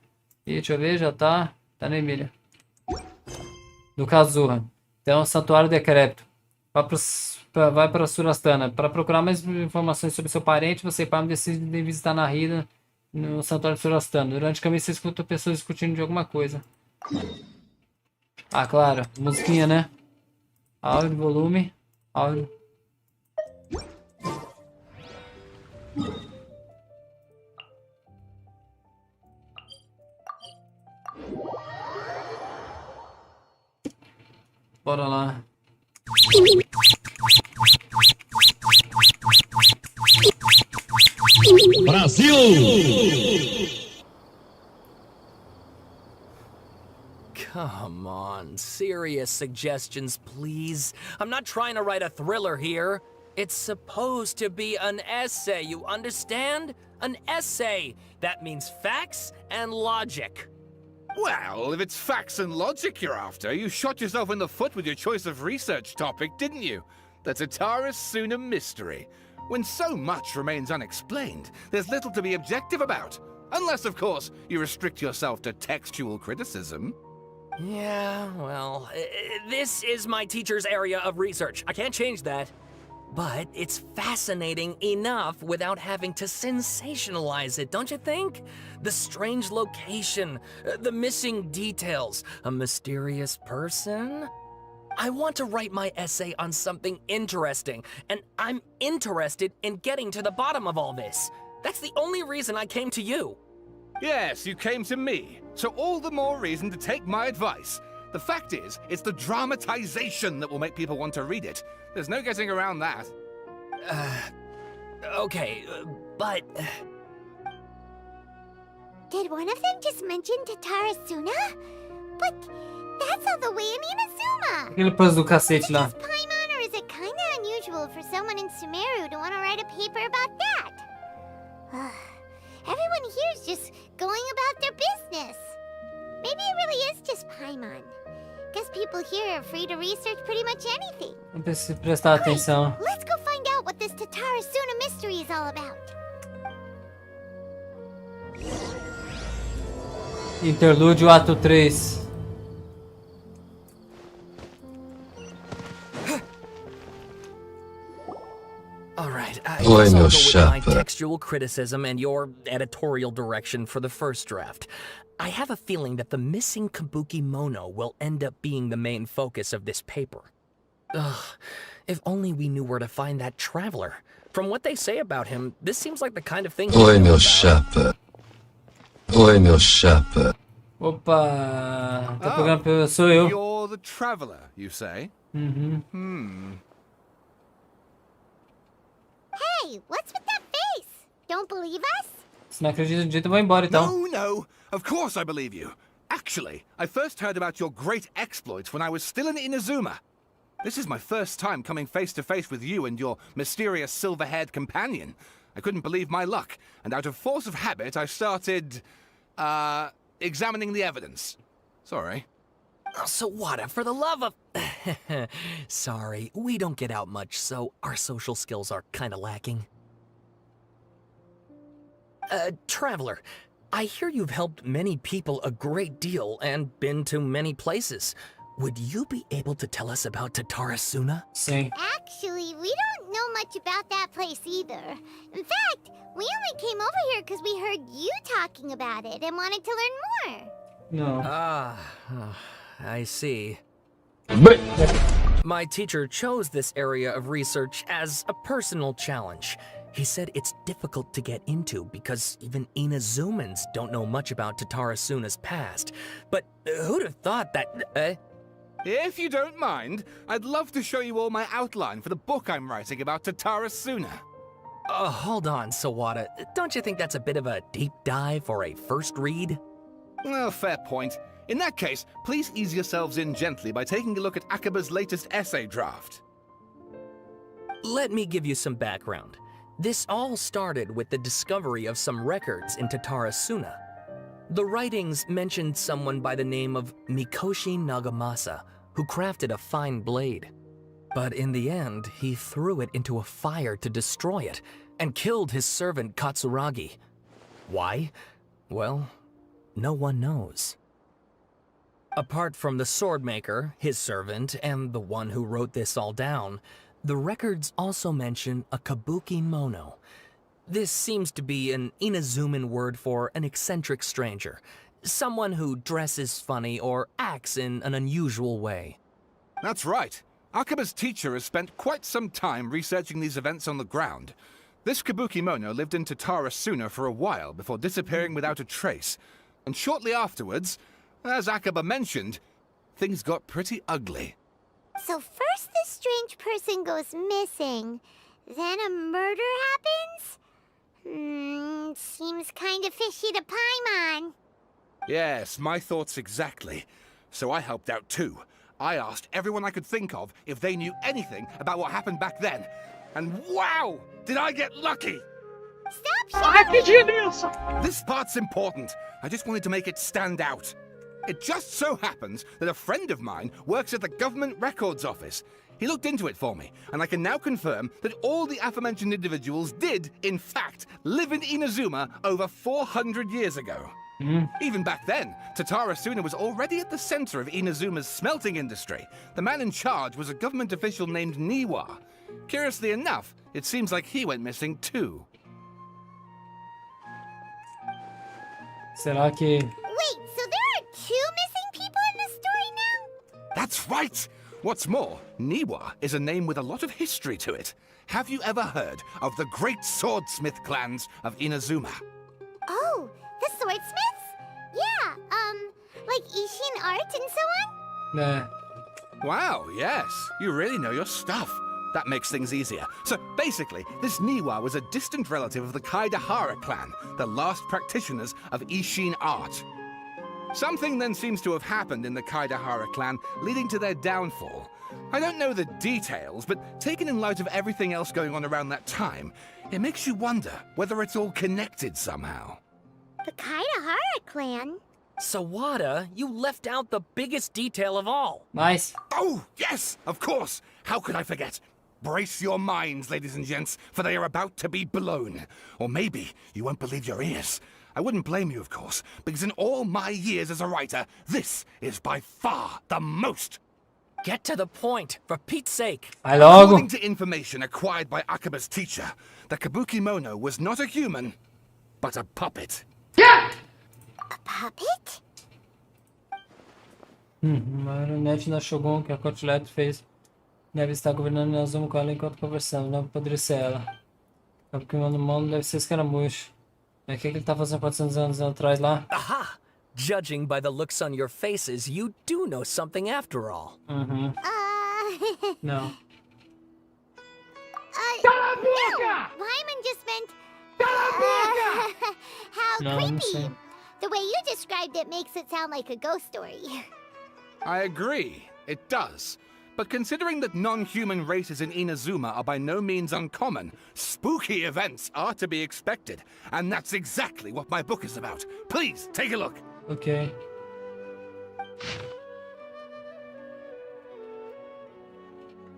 E deixa eu ver, já tá. Tá na Emília. Do Kazuha. Então, Santuário do Decrépito. Vai para Surastana. Para procurar mais informações sobre seu parente, você para decide visitar Nahida no Santuário de Surastana. Durante o caminho você escuta pessoas discutindo de alguma coisa. Claro. Musiquinha, né? Áudio, volume. Áudio. Bora lá. Brasil! Come on, serious suggestions, please. I'm not trying to write a thriller here. It's supposed to be an essay, you understand? An essay. That means facts and logic. Well, if it's facts and logic you're after, you shot yourself in the foot with your choice of research topic, didn't you? The Tatara-Suna mystery. When so much remains unexplained, there's little to be objective about. Unless, of course, you restrict yourself to textual criticism. Yeah, well, this is my teacher's area of research. I can't change that. But it's fascinating enough without having to sensationalize it, don't you think? The strange location, the missing details, a mysterious person. I want to write my essay on something interesting, and I'm interested in getting to the bottom of all this. That's the only reason I came to you. Yes, you came to me, so all the more reason to take my advice. The fact is, it's the dramatization that will make people want to read it. There's no getting around that. Okay, but... Did one of them just mention Tatara-Suna? But that's all the way in Inazuma! Aquele pôs do cacete lá. Is this Paimon, or is it kinda unusual for someone in Sumeru to want to write a paper about that? Everyone here's just going about their business. Maybe it really is just Paimon. Guess people here are free to research pretty much anything. Não precisa prestar atenção. Let's go find out what this Tatara-Suna mystery is all about. Interlúdio, ato 3. Alright, I guess I'll go with my textual criticism and your editorial direction for the first draft. I have a feeling that the missing Kabuki Mono will end up being the main focus of this paper. Ugh, if only we knew where to find that traveler. From what they say about him, this seems like the kind of thing... Oi, meu chapa. Oi, meu chapa. Opa, tá procurando, sou eu. You're the traveler, you say? Hey, what's with that face? Don't believe us? Se não acredita no jeito, eu vou embora então. No, of course I believe you. Actually, I first heard about your great exploits when I was still in Inazuma. This is my first time coming face to face with you and your mysterious silver-haired companion. I couldn't believe my luck, and out of force of habit, I started, examining the evidence. Sorry. So what, for the love of... Sorry, we don't get out much, so our social skills are kinda lacking. Traveler, I hear you've helped many people a great deal and been to many places. Would you be able to tell us about Tatara-Suna? Sim. Actually, we don't know much about that place either. In fact, we only came over here because we heard you talking about it and wanted to learn more. No. I see. My teacher chose this area of research as a personal challenge. He said it's difficult to get into because even Inazumans don't know much about Tatarasuna's past. But who'd have thought that, If you don't mind, I'd love to show you all my outline for the book I'm writing about Tatarasuna. Hold on, Sawada. Don't you think that's a bit of a deep dive for a first read? Well, fair point. In that case, please ease yourselves in gently by taking a look at Akaba's latest essay draft. Let me give you some background. This all started with the discovery of some records in Tatarasuna. The writings mentioned someone by the name of Mikoshi Nagamasa, who crafted a fine blade. But in the end, he threw it into a fire to destroy it, and killed his servant Katsuragi. Why? Well, no one knows. Apart from the swordmaker, his servant, and the one who wrote this all down, the records also mention a kabuki mono. This seems to be an Inazuman word for an eccentric stranger, someone who dresses funny or acts in an unusual way. That's right. Akaba's teacher has spent quite some time researching these events on the ground. This kabuki mono lived in Tatarasuna for a while before disappearing without a trace. And shortly afterwards, as Akaba mentioned, things got pretty ugly. So first this strange person goes missing, then a murder happens? Seems kind of fishy to Paimon. Yes, my thoughts exactly. So I helped out too. I asked everyone I could think of if they knew anything about what happened back then. And wow, did I get lucky! Stop shouting! This part's important. I just wanted to make it stand out. It just so happens that a friend of mine works at the government records office. He looked into it for me, and I can now confirm that all the aforementioned individuals did, in fact, live in Inazuma over 400 years ago. Even back then, Tatarasuna was already at the center of Inazuma's smelting industry. The man in charge was a government official named Niwa. Curiously enough, it seems like he went missing too. Será que... Wait, so there are 2 missing people in this story now? That's right! What's more, Niwa is a name with a lot of history to it. Have you ever heard of the great swordsmith clans of Inazuma? Oh, the swordsmiths? Yeah, like Ishin art and so on? Nah. Wow, yes. You really know your stuff. That makes things easier. So basically, this Niwa was a distant relative of the Kaidahara clan, the last practitioners of Ishin art. Something then seems to have happened in the Kaidahara clan, leading to their downfall. I don't know the details, but taken in light of everything else going on around that time, it makes you wonder whether it's all connected somehow. The Kaidahara clan? Sawada, you left out the biggest detail of all. Nice. Oh, yes, of course. How could I forget? Brace your minds, ladies and gents, for they are about to be blown. Or maybe you won't believe your ears. I wouldn't blame you, of course, because in all my years as a writer, this is by far the most. Get to the point, for Pete's sake. According to information acquired by Akaba's teacher, the kabuki mono was not a human, but a puppet. A puppet? Marionete da Shogun que a Cotilete fez. Deve estar governando Inazuma com ela enquanto conversamos. Não poderia ser ela. É porque o mundo deve ser escaramujo. É o que ele tá fazendo 400 anos atrás lá? Aha! Judging by the looks on your faces, you do know something after all. Não. No, Paimon just meant... how No, I'm creepy. saying- The way you described it makes it sound like a ghost story. I agree, it does. But considering that non-human races in Inazuma are by no means uncommon, spooky events are to be expected. And that's exactly what my book is about. Please, take a look. Ok.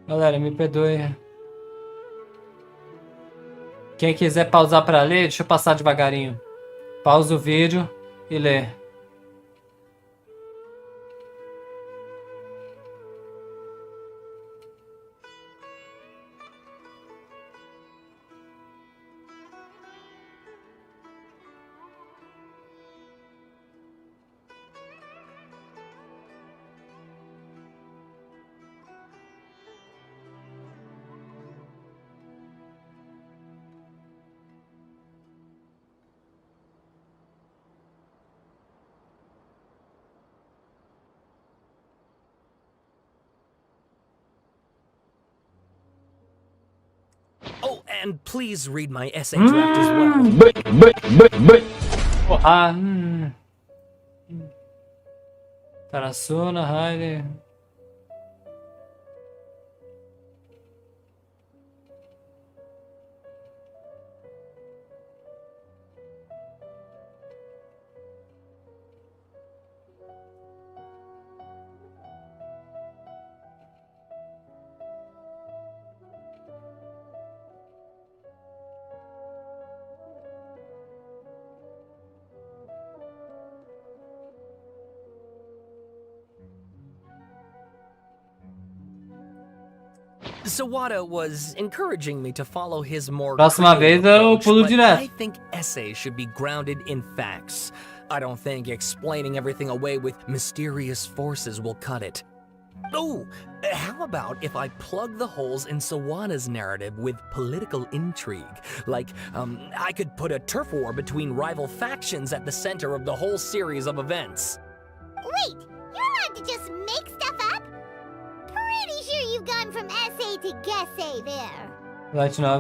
Galera, me perdoe. Quem quiser pausar para ler, deixa eu passar devagarinho. Pausa o vídeo e lê. Oh, and please read my essay draft as well. Porra. Tarasuna, Riley. Sawada was encouraging me to follow his more Próxima vez eu pulo but direto. I think essays should be grounded in facts. I don't think explaining everything away with mysterious forces will cut it. Oh, how about if I plug the holes in Sawada's narrative with political intrigue? Like, I could put a turf war between rival factions at the center of the whole series of events. Wait, you're allowed to just make stuff up? Pretty sure you've gone from essay to guessay there.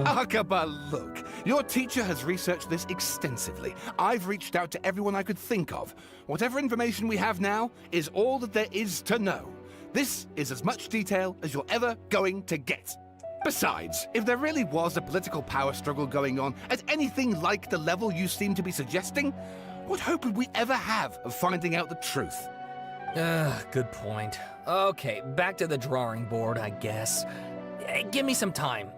Akaba, look. Your teacher has researched this extensively. I've reached out to everyone I could think of. Whatever information we have now is all that there is to know. This is as much detail as you're ever going to get. Besides, if there really was a political power struggle going on at anything like the level you seem to be suggesting, what hope would we ever have of finding out the truth? Good point. Okay, back to the drawing board, I guess. Give me some time.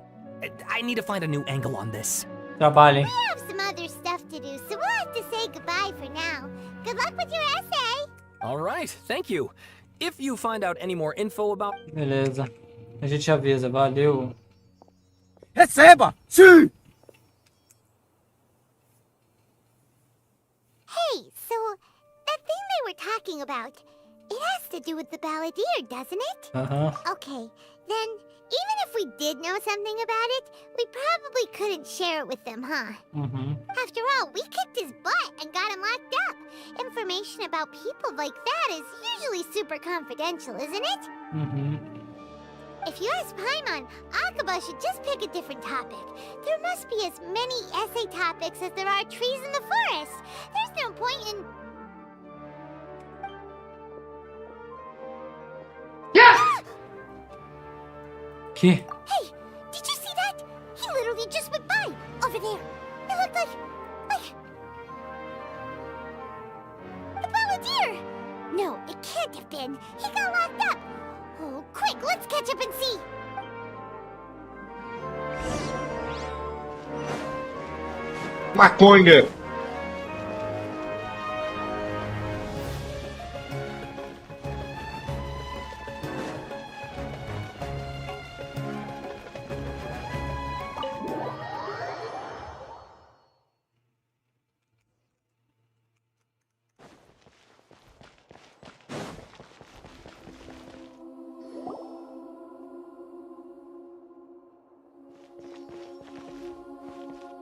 I need to find a new angle on this. Trabalhem. We have some other stuff to do, so we'll have to say goodbye for now. Good luck with your essay. All right, thank you. If you find out any more info about... Beleza. A gente avisa. Valeu. Receba! Sim! Hey, so that thing they were talking about, it has to do with the balladeer, doesn't it? Okay, then even if we did know something about it, we probably couldn't share it with them, huh? After all, we kicked his butt and got him locked up. Information about people like that is usually super confidential, isn't it? If you ask Paimon, Akaba should just pick a different topic. There must be as many essay topics as there are trees in the forest. There's no point in... Que? Hey, did you see that? He literally just went by, over there. It looked like... the balladeer! No, it can't have been. He got locked up. Oh, quick, let's catch up and see. Maconha.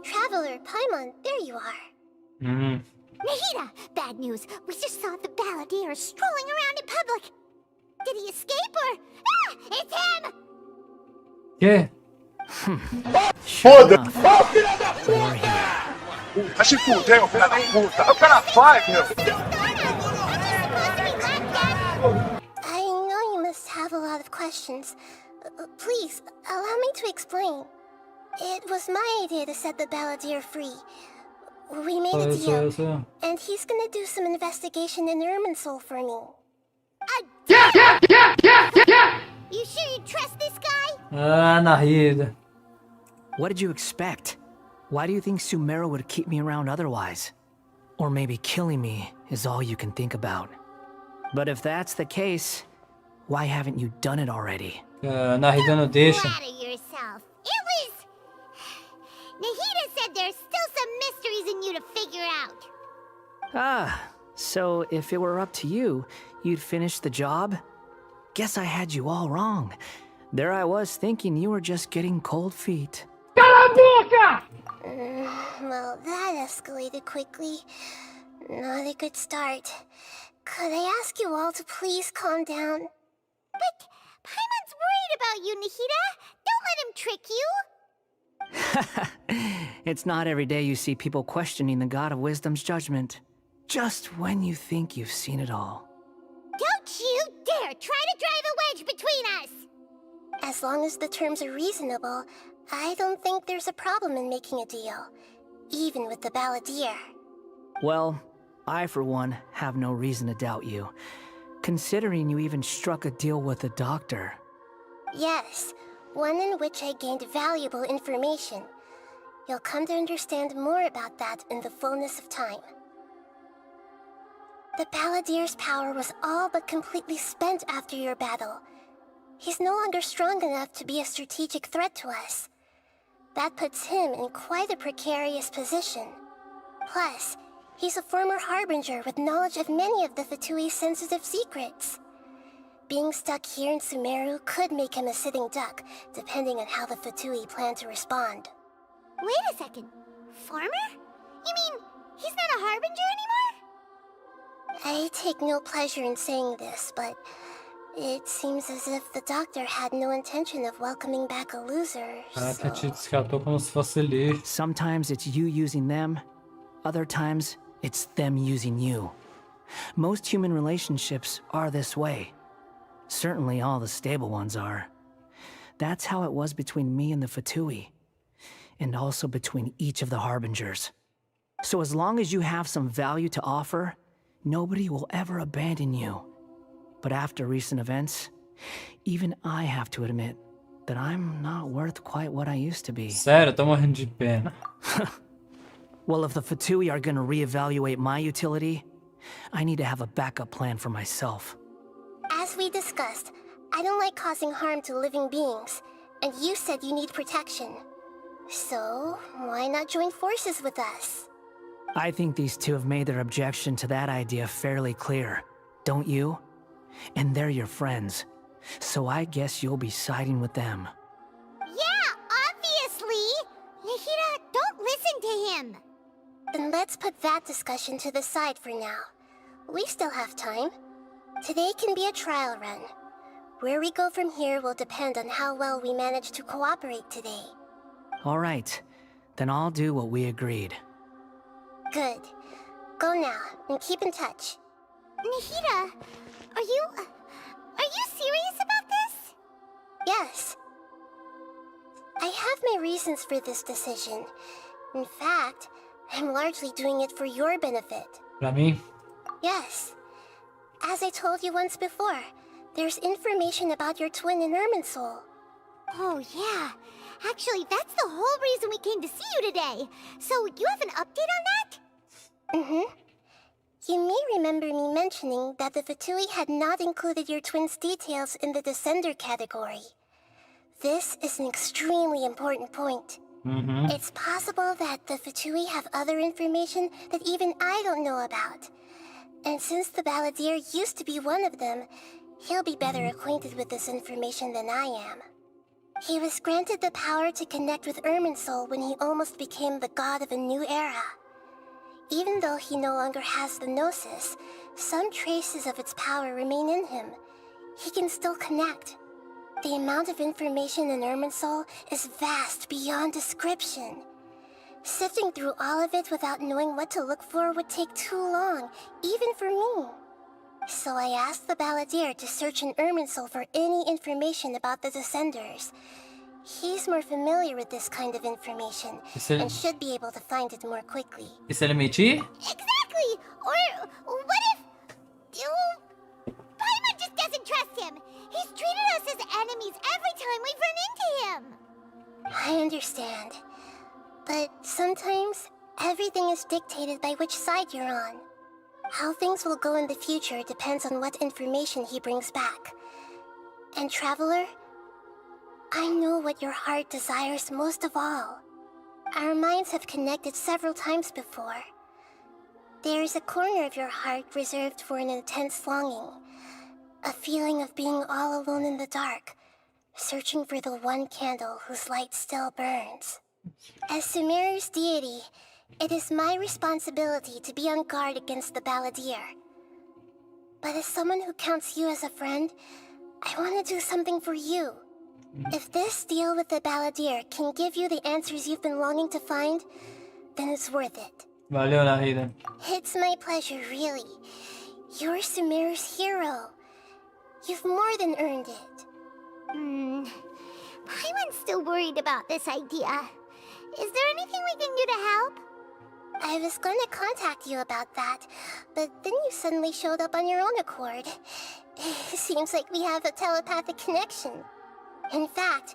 Traveler, Paimon, there you are. Nahida, bad news. We just saw the balladeer strolling around in public. Did he escape or... Ah! It's him! Que? Foda! Ô, filha da puta! Vai se fuder, ô filha da puta! O cara faz, meu! I know you must have a lot of questions. Please, allow me to explain. It was my idea to set the balladeer free. We made a deal, and he's gonna do some investigation in Irminsul for me. Yeah! You sure you trust this guy? Nahida. What did you expect? Why do you think Sumeru would keep me around otherwise? Or maybe killing me is all you can think about. But if that's the case, why haven't you done it already? Nahida não deixa. Flatter yourself. It was... Nahida said there's still some mysteries in you to figure out. Ah, so if it were up to you, you'd finish the job? Guess I had you all wrong. There I was thinking you were just getting cold feet. Well, that escalated quickly. Not a good start. Could I ask you all to please calm down? But Paimon's worried about you, Nahida. Don't let him trick you. It's not every day you see people questioning the God of Wisdom's judgment. Just when you think you've seen it all. Don't you dare try to drive a wedge between us! As long as the terms are reasonable, I don't think there's a problem in making a deal. Even with the balladeer. Well, I for one have no reason to doubt you. Considering you even struck a deal with the doctor. Yes, one in which I gained valuable information. You'll come to understand more about that in the fullness of time. The balladeer's power was all but completely spent after your battle. He's no longer strong enough to be a strategic threat to us. That puts him in quite a precarious position. Plus, he's a former harbinger with knowledge of many of the Fatui's sensitive secrets. Being stuck here in Sumeru could make him a sitting duck, depending on how the Fatui plan to respond. Wait a second. Farmer? You mean, he's not a harbinger anymore? I take no pleasure in saying this, but it seems as if the doctor had no intention of welcoming back a loser, Caraca, te descartou como se fosse ali. Sometimes it's you using them, other times it's them using you. Most human relationships are this way. Certainly all the stable ones are. That's how it was between me and the Fatui. And also between each of the harbingers. So as long as you have some value to offer, nobody will ever abandon you. But after recent events, even I have to admit that I'm not worth quite what I used to be. Sério, tô morrendo de pena. Well, if the Fatui are gonna reevaluate my utility, I need to have a backup plan for myself. As we discussed, I don't like causing harm to living beings, and you said you need protection. So, why not join forces with us? I think these two have made their objection to that idea fairly clear, don't you? And they're your friends, so I guess you'll be siding with them. Yeah, obviously! Nahida, don't listen to him! Then let's put that discussion to the side for now. We still have time. Today can be a trial run. Where we go from here will depend on how well we manage to cooperate today. All right, then I'll do what we agreed. Good. Go now, and keep in touch. Nahida, are you serious about this? Yes. I have my reasons for this decision. In fact, I'm largely doing it for your benefit. Pra mim? Yes. As I told you once before, there's information about your twin in Irminsul. Oh, yeah. Actually, that's the whole reason we came to see you today. So, you have an update on that? Mm-hmm. You may remember me mentioning that the Fatui had not included your twin's details in the Descender category. This is an extremely important point. It's possible that the Fatui have other information that even I don't know about. And since the balladeer used to be one of them, he'll be better acquainted with this information than I am. He was granted the power to connect with Irminsul when he almost became the god of a new era. Even though he no longer has the Gnosis, some traces of its power remain in him. He can still connect. The amount of information in Irminsul is vast beyond description. Sifting through all of it without knowing what to look for would take too long, even for me. So I asked the balladeer to search in Irminsul for any information about the Descenders. He's more familiar with this kind of information, and should be able to find it more quickly. E se ele mentir? Exactly! Or what if... Paimon just doesn't trust him! He's treated us as enemies every time we've run into him! I understand. But sometimes, everything is dictated by which side you're on. How things will go in the future depends on what information he brings back. And Traveler, I know what your heart desires most of all. Our minds have connected several times before. There is a corner of your heart reserved for an intense longing. A feeling of being all alone in the dark, searching for the one candle whose light still burns. As Sumeru's deity, it is my responsibility to be on guard against the balladeer. But as someone who counts you as a friend, I want to do something for you. If this deal with the balladeer can give you the answers you've been longing to find, then it's worth it. Valeu, Nahida. It's my pleasure, really. You're Sumeru's hero. You've more than earned it. Paimon's still worried about this idea. Is there anything we can do to help? I was going to contact you about that, but then you suddenly showed up on your own accord. Seems like we have a telepathic connection. In fact,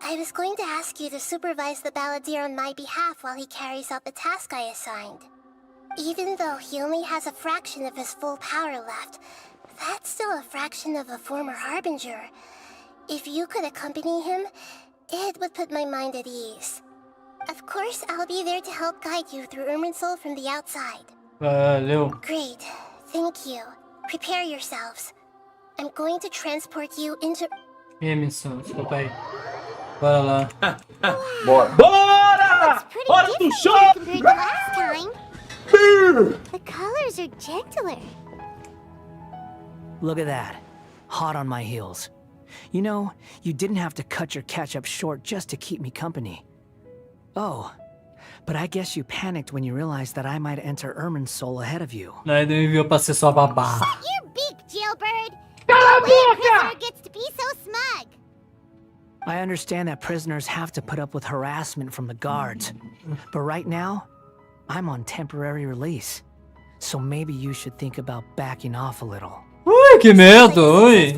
I was going to ask you to supervise the balladeer on my behalf while he carries out the task I assigned. Even though he only has a fraction of his full power left, that's still a fraction of a former harbinger. If you could accompany him, it would put my mind at ease. Of course, I'll be there to help guide you through Irminsul from the outside. Valeu. Great. Thank you. Prepare yourselves. I'm going to transport you into... Missão, desculpa aí. Bora lá. Bora! Bora! Bora do show! Compared to last time. The colors are gentler. Look at that. Hot on my heels. You know, you didn't have to cut your catch-up short just to keep me company. Oh, but I guess you panicked when you realized that I might enter Irminsul ahead of you. Nahida me enviou pra ser sua babá. Shut your beak, jailbird! Cala a No way a boca! prisoner gets to be so smug! I understand that prisoners have to put up with harassment from the guards, but right now, I'm on temporary release. So maybe you should think about backing off a little. Ui, que medo, ui.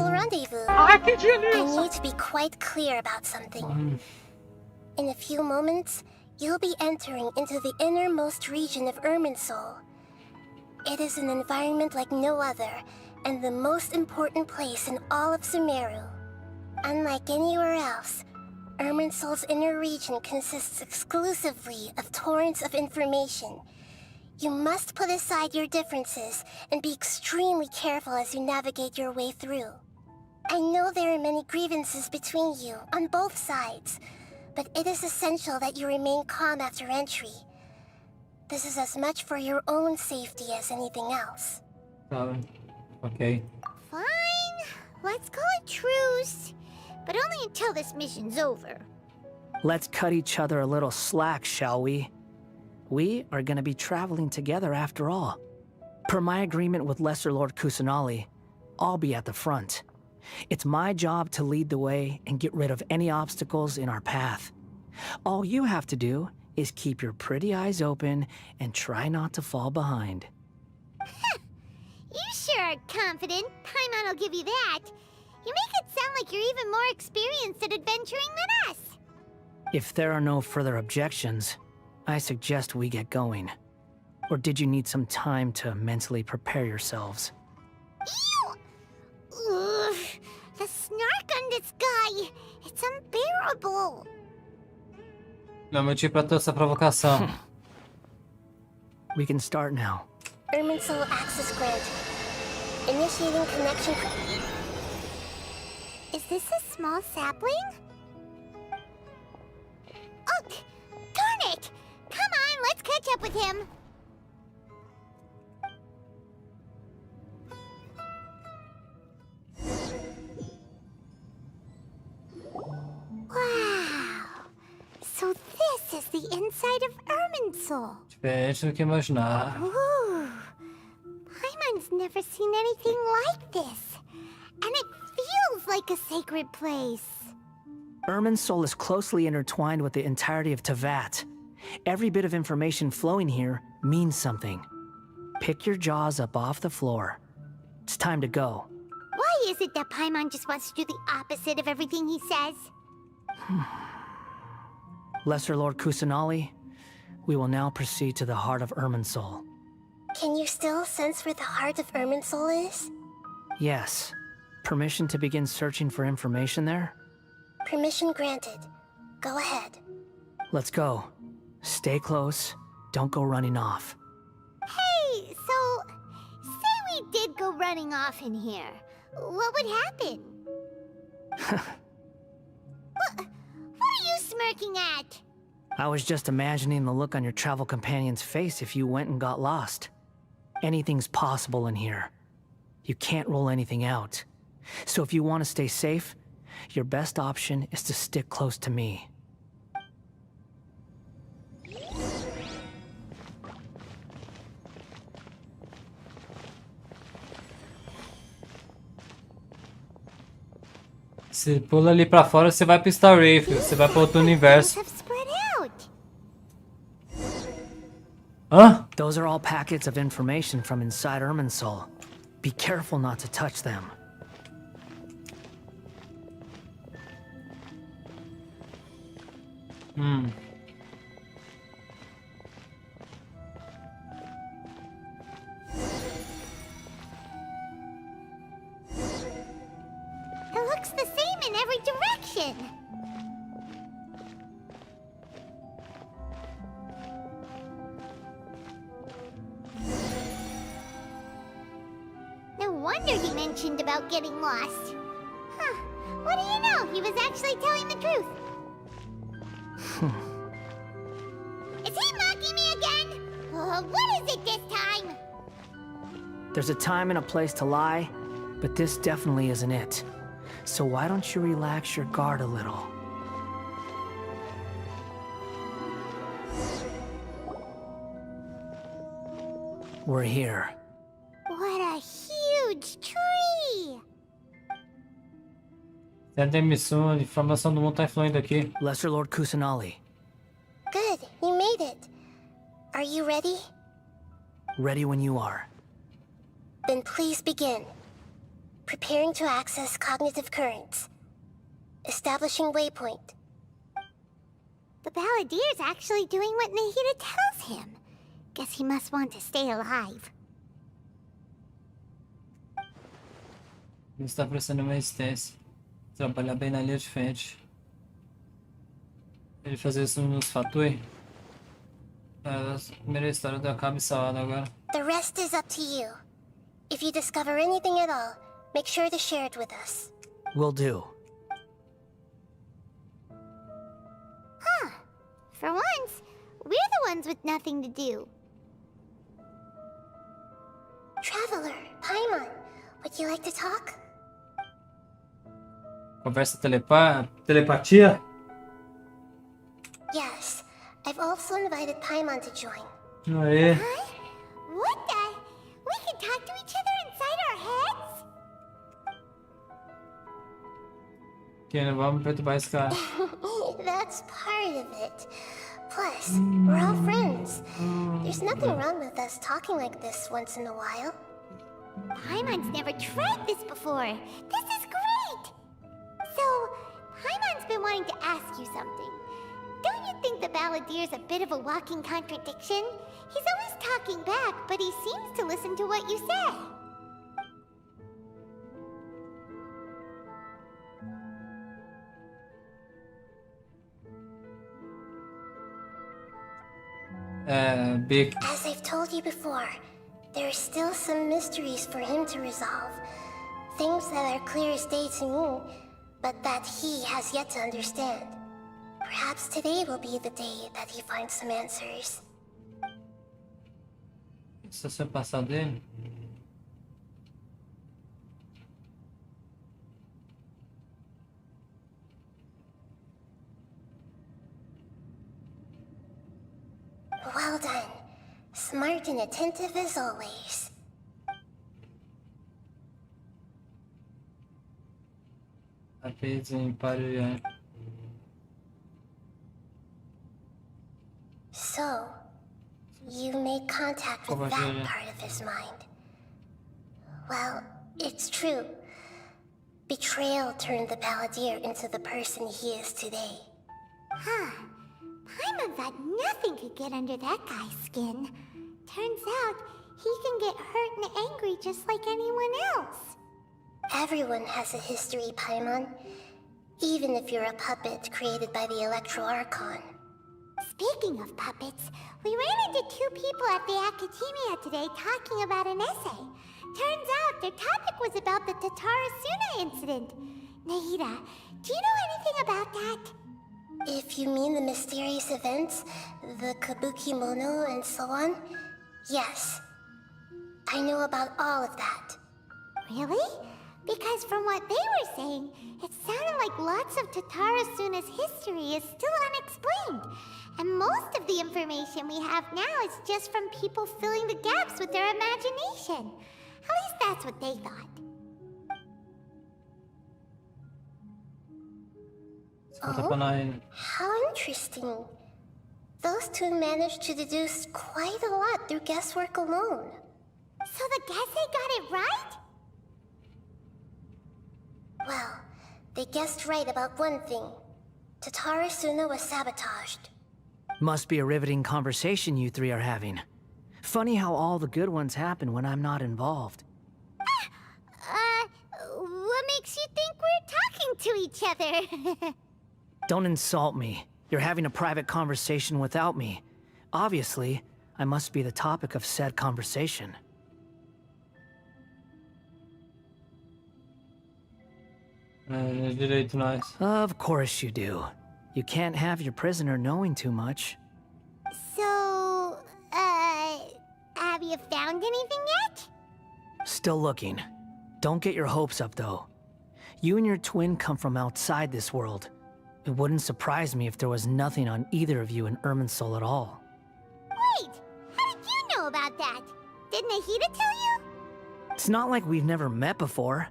I need to be quite clear about something. In a few moments, you'll be entering into the innermost region of Irminsul. It is an environment like no other, and the most important place in all of Sumeru. Unlike anywhere else, Irminsul's inner region consists exclusively of torrents of information. You must put aside your differences and be extremely careful as you navigate your way through. I know there are many grievances between you, on both sides, but it is essential that you remain calm after entry. This is as much for your own safety as anything else. Okay. Fine. Let's call it truce. But only until this mission's over. Let's cut each other a little slack, shall we? We are gonna be traveling together after all. Per my agreement with Lesser Lord Kusanali, I'll be at the front. It's my job to lead the way and get rid of any obstacles in our path. All you have to do is keep your pretty eyes open and try not to fall behind. You sure are confident. Paimon will give you that. You make it sound like you're even more experienced at adventuring than us. If there are no further objections, I suggest we get going. Or did you need some time to mentally prepare yourselves? Ew! Ugh, the snark on this guy. It's unbearable. Não é motivo pra toda essa provocação. We can start now. Irminsul access granted. Initiating connection. Is this a small sapling? Oh, darn it! Come on, let's catch up with him. Wow! So this is the inside of Irminsul. Diferente do que imaginar. Ooh! Paimon's never seen anything like this. And it feels like a sacred place. Irminsul is closely intertwined with the entirety of Teyvat. Every bit of information flowing here means something. Pick your jaws up off the floor. It's time to go. Why is it that Paimon just wants to do the opposite of everything he says? Lesser Lord Kusanali, we will now proceed to the heart of Irminsul. Can you still sense where the heart of Irminsul is? Yes. Permission to begin searching for information there? Permission granted. Go ahead. Let's go. Stay close. Don't go running off. Hey, so say we did go running off in here. What would happen? What are you smirking at? I was just imagining the look on your travel companion's face if you went and got lost. Anything's possible in here. You can't rule anything out. So if you want to stay safe, your best option is to stick close to me. Você pula ali pra fora, você vai pro Star Rail, você vai pra outro universo. Hã? Those are all packets of information from inside Irminsul. Be careful not to touch them. It looks the same in every direction. No wonder he mentioned about getting lost. Huh. What do you know? He was actually telling the truth. Is he mocking me again? What is it this time? There's a time and a place to lie, but this definitely isn't it. So why don't you relax your guard a little? We're here. What a huge tree! Tem a missão de informação do mundo tá influindo aqui. Lesser Lord Kusanali. Good, you made it. Are you ready? Ready when you are. Then please begin. Preparing to access cognitive currents. Establishing waypoint. The Balladier's actually doing what Nahida tells him. Guess he must want to stay alive. Ele está prestando uma resistência. Trabalhar bem na linha de frente. Ele fazer isso nos Fatui. A primeira história do Acabe salada agora. The rest is up to you. If you discover anything at all, make sure to share it with us. Will do. Huh. For once, we're the ones with nothing to do. Traveler, Paimon, would you like to talk? Conversa telepatia? Yes. I've also invited Paimon to join. Aê. What the? We can talk to each other inside our heads? Que não vamos perturbar esse cara. That's part of it. Plus, we're all friends. There's nothing wrong with us talking like this once in a while. Paimon's never tried this before. This is great! So, Paimon's been wanting to ask you something. Don't you think the Balladier's a bit of a walking contradiction? He's always talking back, but he seems to listen to what you say. Big. As I've told you before, there are still some mysteries for him to resolve. Things that are clear as day to me, but that he has yet to understand. Perhaps today will be the day that he finds some answers. Isso é o passado dele? Well done. Smart and attentive as always. So, you made contact with that part of his mind. Well, it's true. Betrayal turned the Balladeer into the person he is today. Huh. Paimon thought nothing could get under that guy's skin. Turns out, he can get hurt and angry just like anyone else. Everyone has a history, Paimon. Even if you're a puppet created by the Electro Archon. Speaking of puppets, we ran into two people at the Academia today talking about an essay. Turns out their topic was about the Tatarasuna incident. Nahida, do you know anything about that? If you mean the mysterious events, the Kabuki Mono and so on, yes. I know about all of that. Really? Because from what they were saying, it sounded like lots of Totoro Suna's history is still unexplained. And most of the information we have now is just from people filling the gaps with their imagination. At least that's what they thought. Oh, how interesting. Those two managed to deduce quite a lot through guesswork alone. So the Gase got it right? Well, they guessed right about one thing. Totoro Suna was sabotaged. Must be a riveting conversation you three are having. Funny how all the good ones happen when I'm not involved. What makes you think we're talking to each other? Don't insult me. You're having a private conversation without me. Obviously, I must be the topic of said conversation. Of course you do. You can't have your prisoner knowing too much. So, have you found anything yet? Still looking. Don't get your hopes up, though. You and your twin come from outside this world. It wouldn't surprise me if there was nothing on either of you in Irminsul at all. Wait! How did you know about that? Did Nahida tell you? It's not like we've never met before.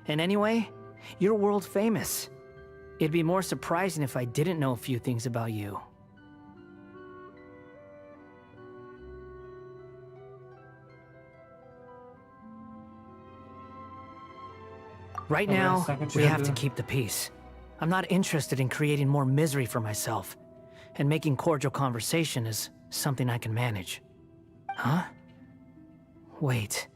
And anyway, you're world famous. It'd be more surprising if I didn't know a few things about you. Right now, we have to keep the peace. I'm not interested in creating more misery for myself. And making cordial conversation is something I can manage. Huh? Wait.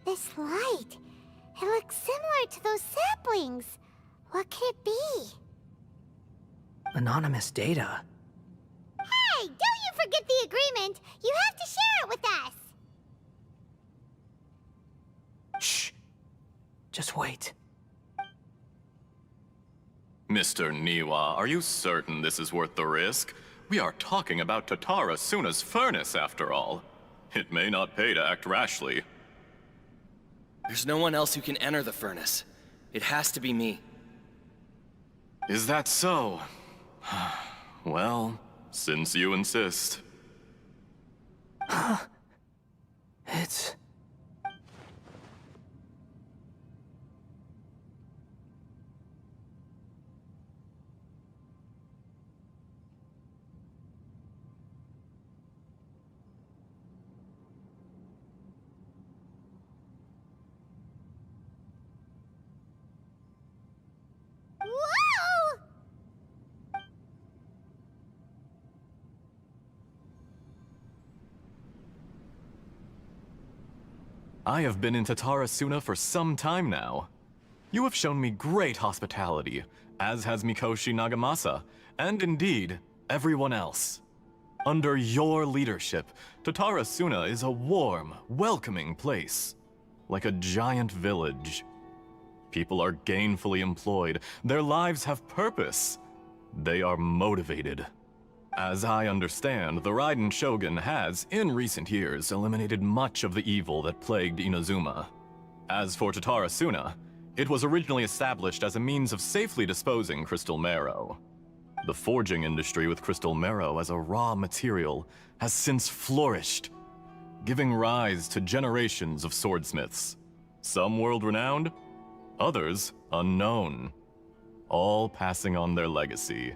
This light. It looks similar to those saplings. What could it be? Anonymous data. Hey, don't you forget the agreement! You have to share it with us! Shh. Just wait. Mr. Niwa, are you certain this is worth the risk? We are talking about Totoro Suna's furnace, after all. It may not pay to act rashly. There's no one else who can enter the furnace. It has to be me. Is that so? Well, since you insist. It's... Whoa! I have been in Totoro Suna for some time now. You have shown me great hospitality, as has Mikoshi Nagamasa, and indeed, everyone else. Under your leadership, Totoro Suna is a warm, welcoming place, like a giant village. People are gainfully employed, their lives have purpose, they are motivated. As I understand, the Raiden Shogun has, in recent years, eliminated much of the evil that plagued Inazuma. As for Totoro Suna, it was originally established as a means of safely disposing crystal marrow. The forging industry with crystal marrow as a raw material has since flourished, giving rise to generations of swordsmiths. Some world-renowned, others unknown, all passing on their legacy.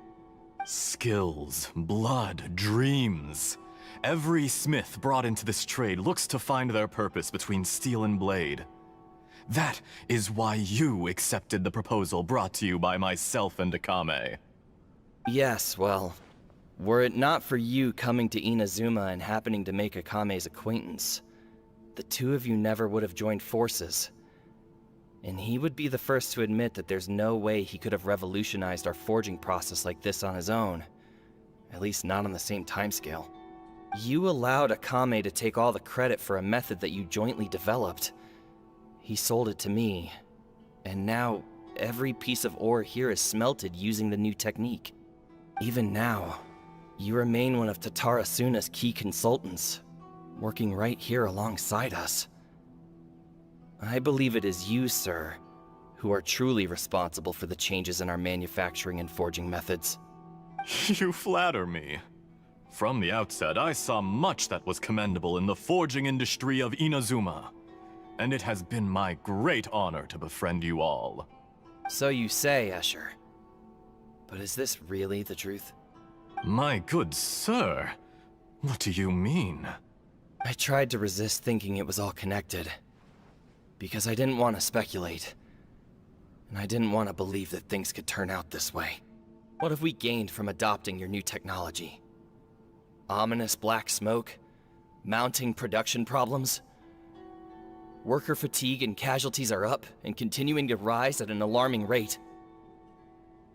Skills, blood, dreams. Every smith brought into this trade looks to find their purpose between steel and blade. That is why you accepted the proposal brought to you by myself and Akame. Yes, well, were it not for you coming to Inazuma and happening to make Akame's acquaintance, the two of you never would have joined forces. And he would be the first to admit that there's no way he could have revolutionized our forging process like this on his own. At least not on the same timescale. You allowed Akame to take all the credit for a method that you jointly developed. He sold it to me, and now every piece of ore here is smelted using the new technique. Even now, you remain one of Totoro Suna's key consultants. working right here alongside us. I believe it is you, sir, who are truly responsible for the changes in our manufacturing and forging methods. You flatter me. From the outset, I saw much that was commendable in the forging industry of Inazuma, and it has been my great honor to befriend you all. So you say, Escher. But is this really the truth? My good sir, what do you mean? I tried to resist thinking it was all connected, because I didn't want to speculate, and I didn't want to believe that things could turn out this way. What have we gained from adopting your new technology? Ominous black smoke? Mounting production problems? Worker fatigue and casualties are up and continuing to rise at an alarming rate.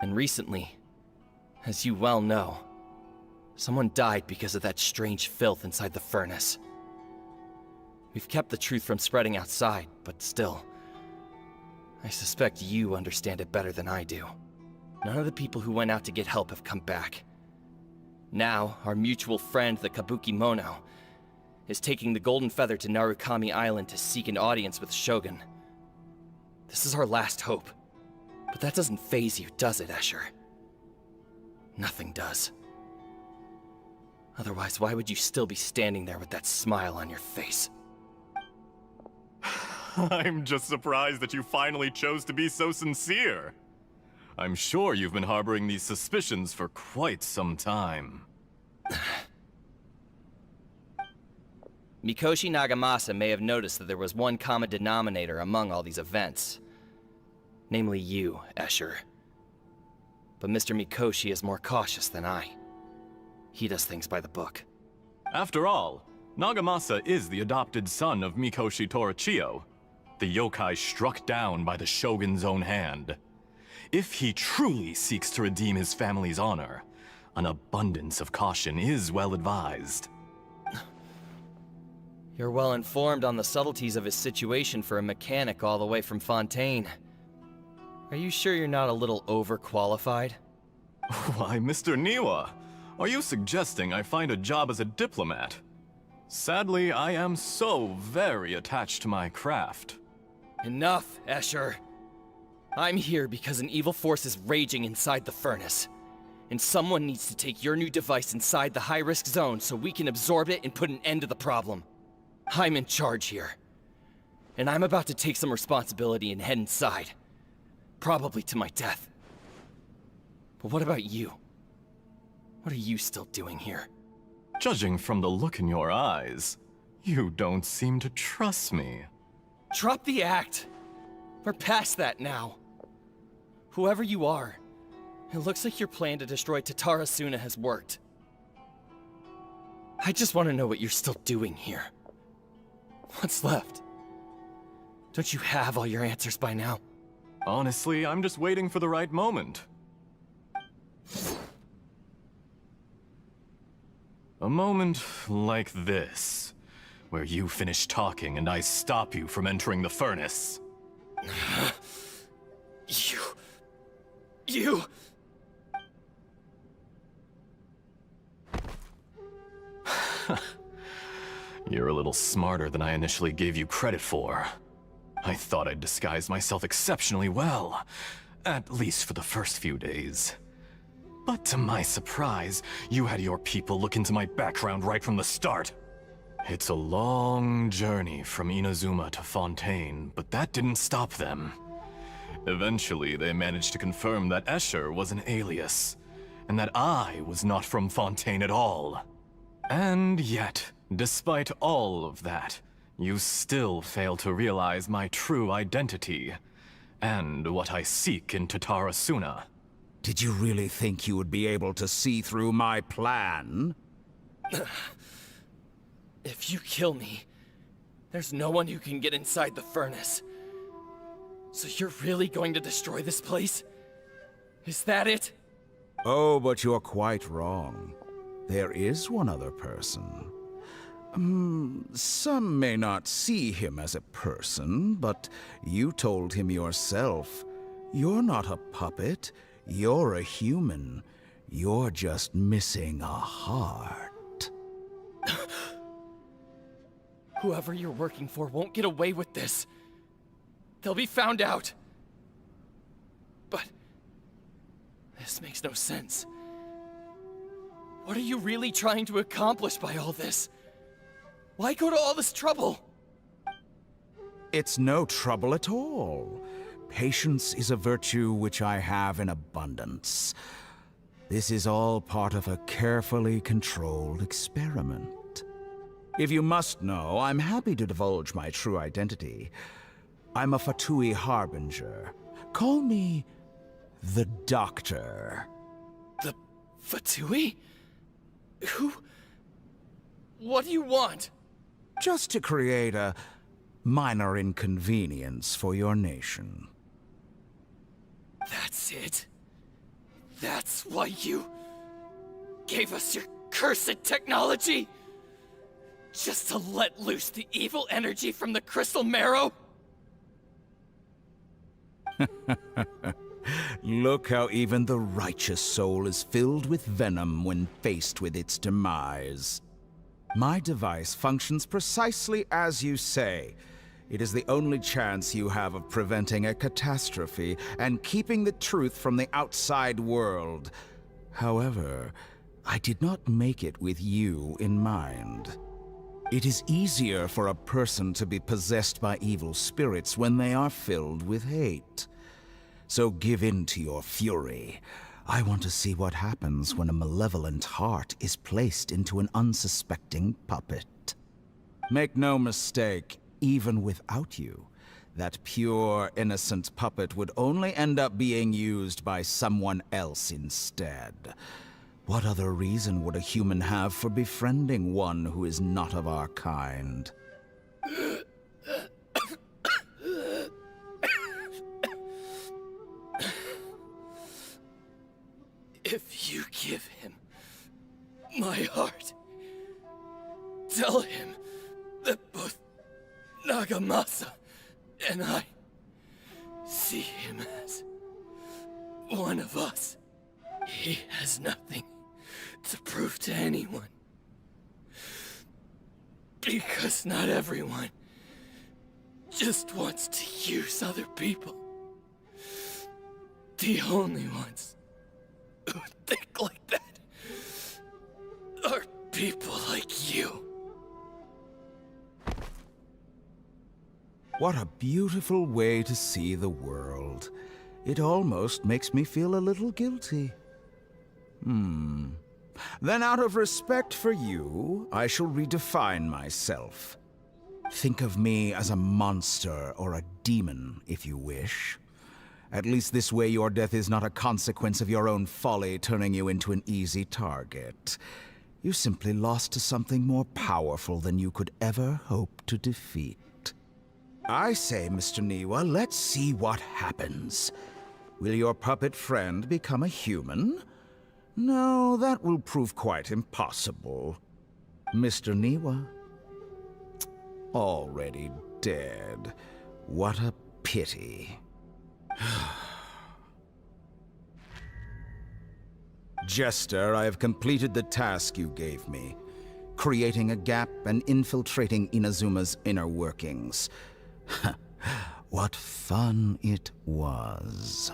And recently, as you well know, someone died because of that strange filth inside the furnace. We've kept the truth from spreading outside, but still, I suspect you understand it better than I do. None of the people who went out to get help have come back. Now, our mutual friend, the Kabuki Mono, is taking the Golden Feather to Narukami Island to seek an audience with Shogun. This is our last hope. But that doesn't faze you, does it, Escher? Nothing does. Otherwise, why would you still be standing there with that smile on your face? I'm just surprised that you finally chose to be so sincere. I'm sure you've been harboring these suspicions for quite some time. Mikoshi Nagamasa may have noticed that there was one common denominator among all these events. Namely you, Escher. But Mr. Mikoshi is more cautious than I. He does things by the book. After all, Nagamasa is the adopted son of Mikoshi Torichio, the yokai struck down by the Shogun's own hand. If he truly seeks to redeem his family's honor, an abundance of caution is well advised. You're well informed on the subtleties of his situation for a mechanic all the way from Fontaine. Are you sure you're not a little overqualified? Why, Mr. Niwa, are you suggesting I find a job as a diplomat? Sadly, I am so very attached to my craft. Enough, Escher. I'm here because an evil force is raging inside the furnace. And someone needs to take your new device inside the high-risk zone so we can absorb it and put an end to the problem. I'm in charge here. And I'm about to take some responsibility and head inside. Probably to my death. But what about you? What are you still doing here? Judging from the look in your eyes, you don't seem to trust me. Drop the act! We're past that now. Whoever you are, it looks like your plan to destroy Tatara Suna has worked. I just want to know what you're still doing here. What's left? Don't you have all your answers by now? Honestly, I'm just waiting for the right moment. A moment like this, where you finish talking and I stop you from entering the furnace. You... You're a little smarter than I initially gave you credit for. I thought I'd disguised myself exceptionally well, at least for the first few days. But to my surprise, you had your people look into my background right from the start. It's a long journey from Inazuma to Fontaine, but that didn't stop them. Eventually, they managed to confirm that Escher was an alias, and that I was not from Fontaine at all. And yet, despite all of that, you still fail to realize my true identity, and what I seek in Tatara Suna. Did you really think you would be able to see through my plan? If you kill me, there's no one who can get inside the furnace. So you're really going to destroy this place? Is that it? Oh, but you're quite wrong. There is one other person. Some may not see him as a person, but you told him yourself. You're not a puppet. You're a human. You're just missing a heart. Whoever you're working for won't get away with this. They'll be found out. But this makes no sense. What are you really trying to accomplish by all this? Why go to all this trouble? It's no trouble at all. Patience is a virtue which I have in abundance. This is all part of a carefully controlled experiment. If you must know, I'm happy to divulge my true identity. I'm a Fatui Harbinger. Call me the Doctor. The Fatui? Who? What do you want? Just to create a minor inconvenience for your nation. That's it? That's why you gave us your cursed technology? Just to let loose the evil energy from the crystal marrow? Look how even the righteous soul is filled with venom when faced with its demise. My device functions precisely as you say. It is the only chance you have of preventing a catastrophe and keeping the truth from the outside world. However, I did not make it with you in mind. It is easier for a person to be possessed by evil spirits when they are filled with hate. So give in to your fury. I want to see what happens when a malevolent heart is placed into an unsuspecting puppet. Make no mistake, even without you, that pure, innocent puppet would only end up being used by someone else instead. What other reason would a human have for befriending one who is not of our kind? If you give him my heart, tell him that both Nagamasa and I see him as one of us. He has nothing to prove to anyone. Because not everyone just wants to use other people. The only ones who think like that are people like you. What a beautiful way to see the world. It almost makes me feel a little guilty. Then out of respect for you, I shall redefine myself. Think of me as a monster or a demon, if you wish. At least this way your death is not a consequence of your own folly turning you into an easy target. You simply lost to something more powerful than you could ever hope to defeat. I say, Mr. Niwa, let's see what happens. Will your puppet friend become a human? No, that will prove quite impossible. Mr. Niwa? Already dead. What a pity. Jester, I have completed the task you gave me. Creating a gap and infiltrating Inazuma's inner workings. What fun it was.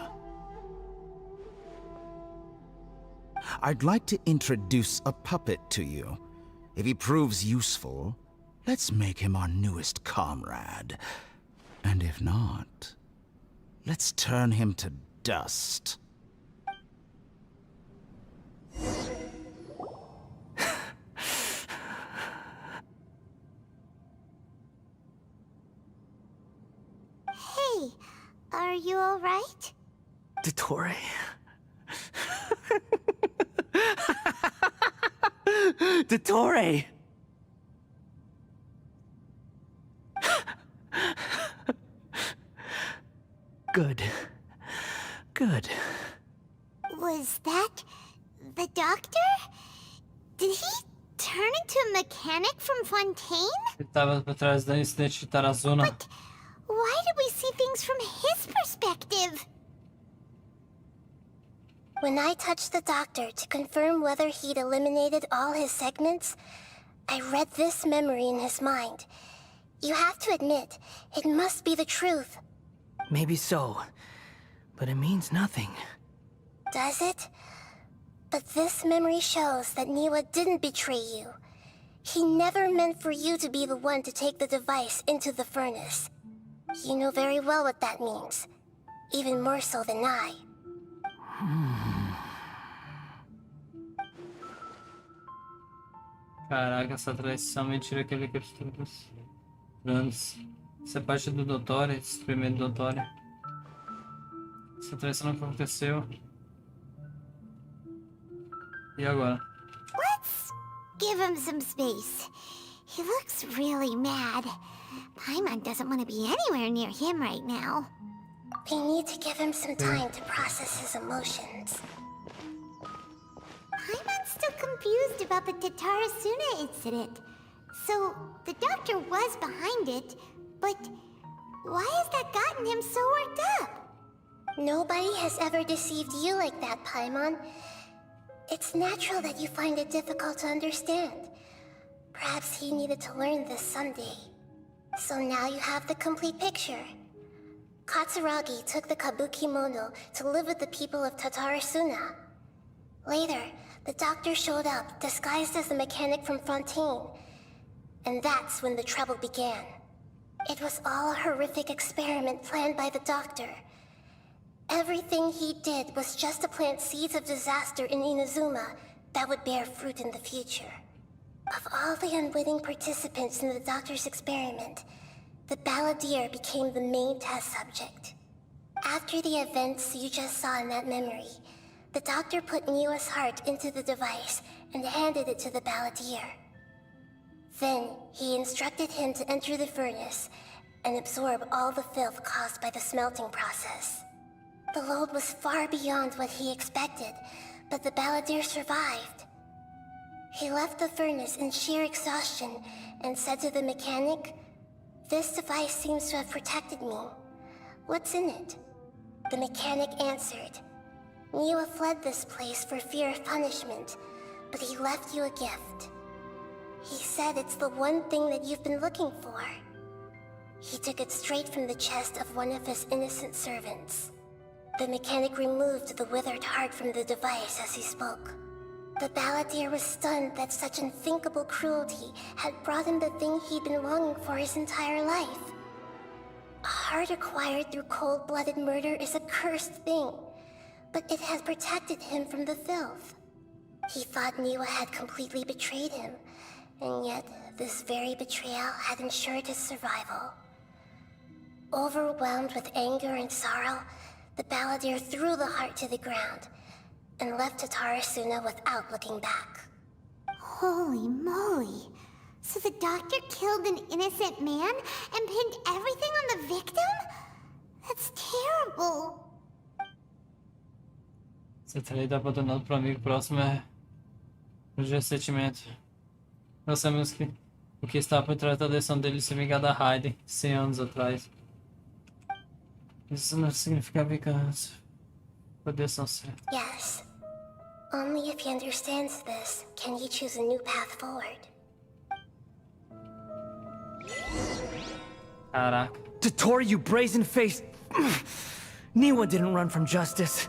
I'd like to introduce a puppet to you. If he proves useful, let's make him our newest comrade. And if not, let's turn him to dust. Hey, are you alright? Dottore? Dottore! Good. Good. Was that the doctor? Did he turn into a mechanic from Fontaine? Ele estava por trás do incidente de Tarazona. Why did we see things from his perspective? When I touched the doctor to confirm whether he'd eliminated all his segments, I read this memory in his mind. You have to admit, it must be the truth. Maybe so, but it means nothing. Does it? But this memory shows that Niwa didn't betray you. He never meant for you to be the one to take the device into the furnace. You know very well what that means. Even more so than I. Caraca, essa traição me tira aquele que eu estou anos. Isso é parte do DOTORE, esse primeiro DOTORE. Essa traição não aconteceu. E agora? Let's give him some space. He looks really mad. Paimon doesn't want to be anywhere near him right now. We need to give him some time to process his emotions. Paimon's still confused about the Tatarasuna incident. So, the doctor was behind it, but why has that gotten him so worked up? Nobody has ever deceived you like that, Paimon. It's natural that you find it difficult to understand. Perhaps he needed to learn this someday. So now you have the complete picture. Katsuragi took the Kabuki Mono to live with the people of Tatarasuna. Later, the doctor showed up, disguised as the mechanic from Fontaine. And that's when the trouble began. It was all a horrific experiment planned by the doctor. Everything he did was just to plant seeds of disaster in Inazuma that would bear fruit in the future. Of all the unwitting participants in the doctor's experiment, the balladeer became the main test subject. After the events you just saw in that memory, the doctor put Niwa's heart into the device and handed it to the balladeer. Then, he instructed him to enter the furnace and absorb all the filth caused by the smelting process. The load was far beyond what he expected, but the balladeer survived. He left the furnace in sheer exhaustion and said to the mechanic, "This device seems to have protected me. What's in it?" The mechanic answered, "Niwa fled this place for fear of punishment, but he left you a gift. He said it's the one thing that you've been looking for." He took it straight from the chest of one of his innocent servants. The mechanic removed the withered heart from the device as he spoke. The balladeer was stunned that such unthinkable cruelty had brought him the thing he'd been longing for his entire life. A heart acquired through cold-blooded murder is a cursed thing, but it has protected him from the filth. He thought Niwa had completely betrayed him, and yet this very betrayal had ensured his survival. Overwhelmed with anger and sorrow, the balladeer threw the heart to the ground and left Tatarasuna without looking back. Holy moly. So the doctor killed an innocent man and pinned everything on the victim? That's terrible. Você também tá abandonado pro amigo próximo o ressentimento. Nós sabemos que o que estava por trás da decisão dele se vingar da Raiden 100 anos atrás. Isso não significa vingança. Poder são certo. Yes. Only if he understands this can he choose a new path forward. Caraca. DOTORE, you brazen-faced... Niwa didn't run from justice.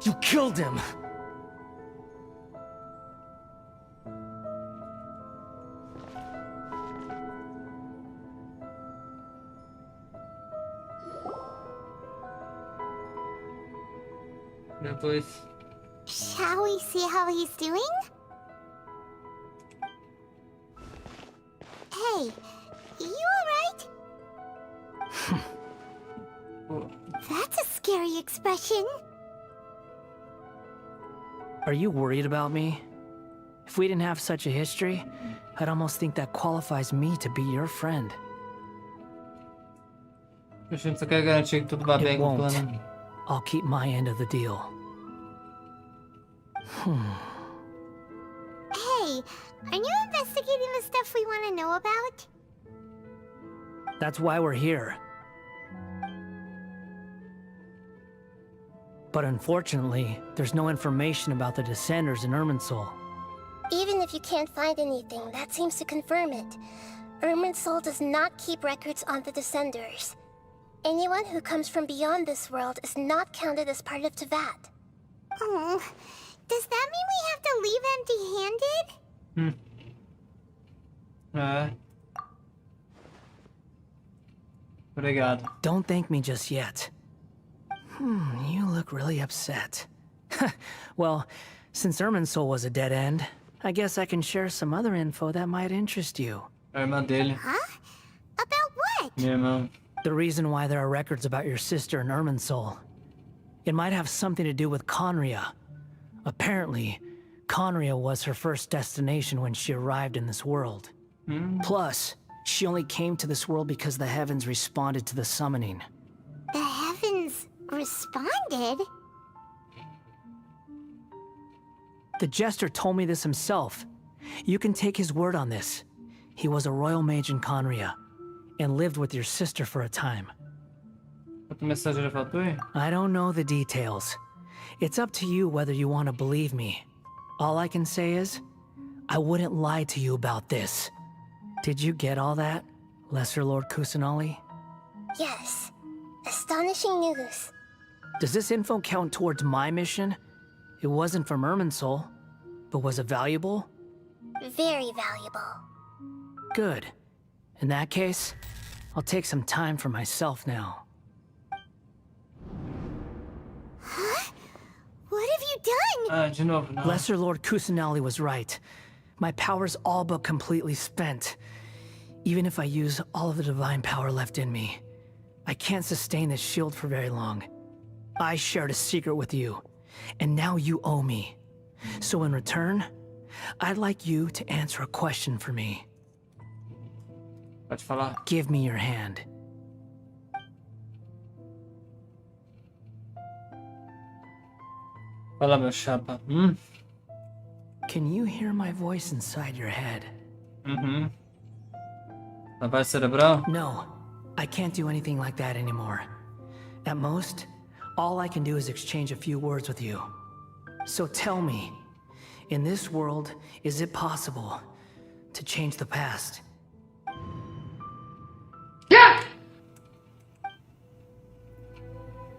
You killed him. Depois. Shall we see how he's doing? Hey, you alright? That's a scary expression. Are you worried about me? If we didn't have such a history, I'd almost think that qualifies me to be your friend. A gente só quer garantir que tudo vai bem com o plano. I'll keep my end of the deal. Hey, are you investigating the stuff we want to know about? That's why we're here. But unfortunately, there's no information about the Descenders in Irminsul. Even if you can't find anything, that seems to confirm it. Irminsul does not keep records on the Descenders. Anyone who comes from beyond this world is not counted as part of Tevat. Oh, does that mean we have to leave empty-handed? Obrigado. Don't thank me just yet. You look really upset. Well, since Irminsul was a dead end, I guess I can share some other info that might interest you. A irmã dele. Huh? About what? Minha irmã. The reason why there are records about your sister in Irminsul. It might have something to do with Conria. Apparently, Conria was her first destination when she arrived in this world. Plus, she only came to this world because the heavens responded to the summoning. The heavens responded? The Jester told me this himself. You can take his word on this. He was a royal mage in Conria, and lived with your sister for a time. Outra mensagem faltou aí? I don't know the details. It's up to you whether you want to believe me. All I can say is, I wouldn't lie to you about this. Did you get all that, Lesser Lord Kusanali? Yes. Astonishing news. Does this info count towards my mission? It wasn't from Irminsul, but was it valuable? Very valuable. Good. In that case, I'll take some time for myself now. Huh? What have you done? De novo, não. Lesser Lord Kusanali was right. My power's all but completely spent. Even if I use all of the divine power left in me, I can't sustain this shield for very long. I shared a secret with you, and now you owe me. So in return, I'd like you to answer a question for me. Pode falar. Give me your hand. Fala, meu chapa. Can you hear my voice inside your head? Lavagem cerebral? No, I can't do anything like that anymore. At most, all I can do is exchange a few words with you. So tell me, in this world, is it possible to change the past?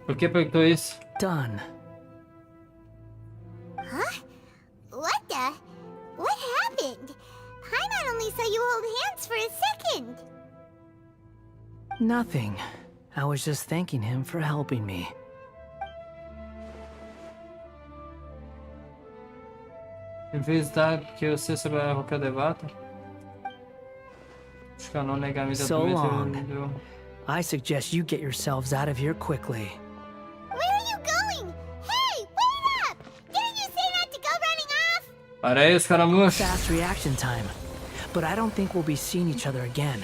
Por que perguntou isso? Done. Huh? What the? What happened? Paimon only saw you hold hands for a second. Nothing. I was just thanking him for helping me. Em vez de que eu sei sobre a Roca Devata, acho que eu não negar me So long. I suggest you get yourselves out of here quickly. Where are you going? Hey, wait up! Didn't you say not to go running off? Para aí, os caramujos. Fast reaction time. But I don't think we'll be seeing each other again.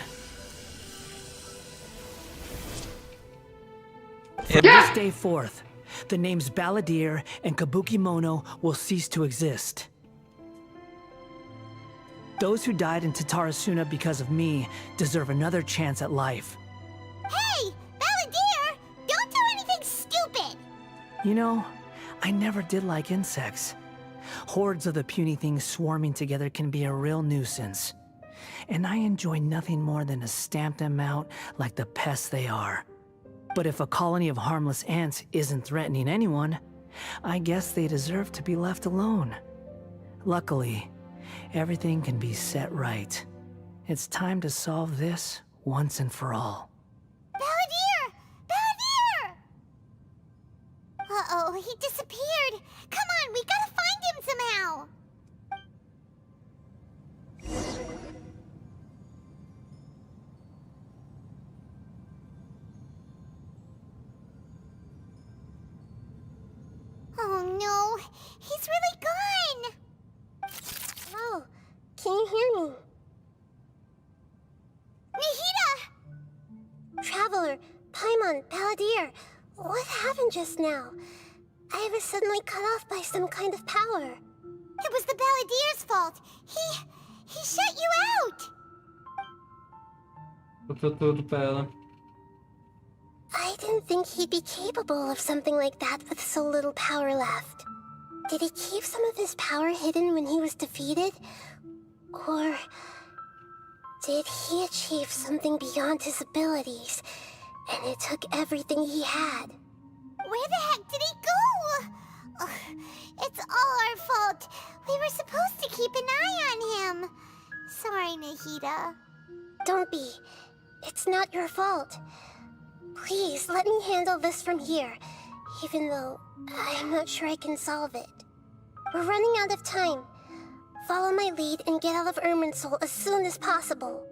From this day forth, the names Balladeer and Kabukimono will cease to exist. Those who died in Tatarasuna because of me deserve another chance at life. Hey, Balladeer! Don't do anything stupid! You know, I never did like insects. Hordes of the puny things swarming together can be a real nuisance. And I enjoy nothing more than to stamp them out like the pests they are. But if a colony of harmless ants isn't threatening anyone, I guess they deserve to be left alone. Luckily, everything can be set right. It's time to solve this once and for all. Balladeer! Balladeer! Uh-oh, he disappeared. Come on, we gotta find him somehow. Oh no, he's really gone. Oh, can you hear me? Nahida! Traveler, Paimon, Balladeer, what happened just now? I was suddenly cut off by some kind of power. It was the Balladeer's fault. He shut you out. Botou tudo pra ela. I didn't think he'd be capable of something like that with so little power left. Did he keep some of his power hidden when he was defeated? Or Did he achieve something beyond his abilities, and it took everything he had? Where the heck did he go? Ugh, it's all our fault. We were supposed to keep an eye on him. Sorry, Nahida. Don't be. It's not your fault. Please, let me handle this from here, even though I'm not sure I can solve it. We're running out of time. Follow my lead and get out of Irminsul as soon as possible.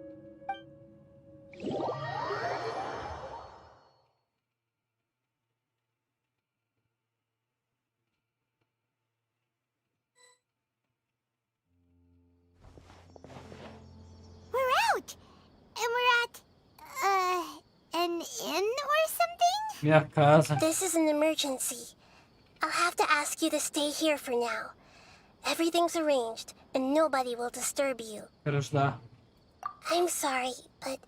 We're out! And we're at, an inn or something? Minha casa. This is an emergency. I'll have to ask you to stay here for now. Everything's arranged, and nobody will disturb you. Quero ajudar. I'm sorry, but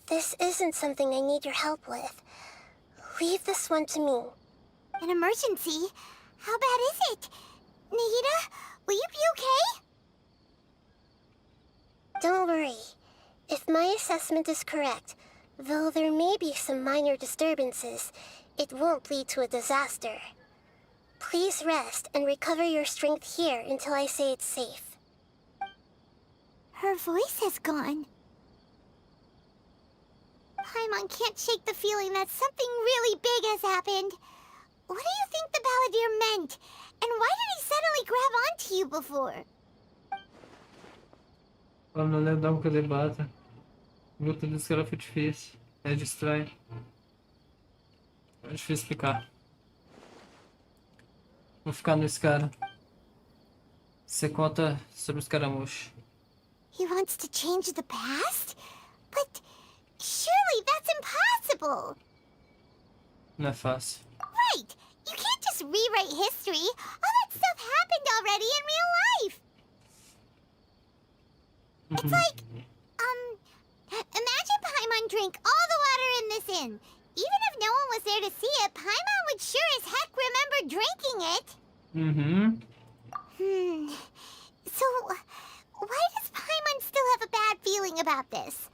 this isn't something I need your help with. Leave this one to me. An emergency? How bad is it? Nahida, will you be okay? Don't worry. If my assessment is correct, though there may be some minor disturbances, it won't lead to a disaster. Please rest and recover your strength here until I say it's safe. Her voice has gone. Paimon can't shake the feeling that something really big has happened. What do you think the Balladeer meant? And why did he suddenly grab onto you before? Ela não lembra que eu debata. Luta do Scara foi difícil. É de estranho. É difícil explicar. Vou ficar no Scara. Você conta sobre os caramuxos. He wants to change the past? But surely that's impossible! Não é fácil. Right! You can't just rewrite history! All that stuff happened already in real life! It's like, imagine Paimon drank all the water in this inn. Even if no one was there to see it, Paimon would sure as heck remember drinking it. So, why does Paimon still have a bad feeling about this?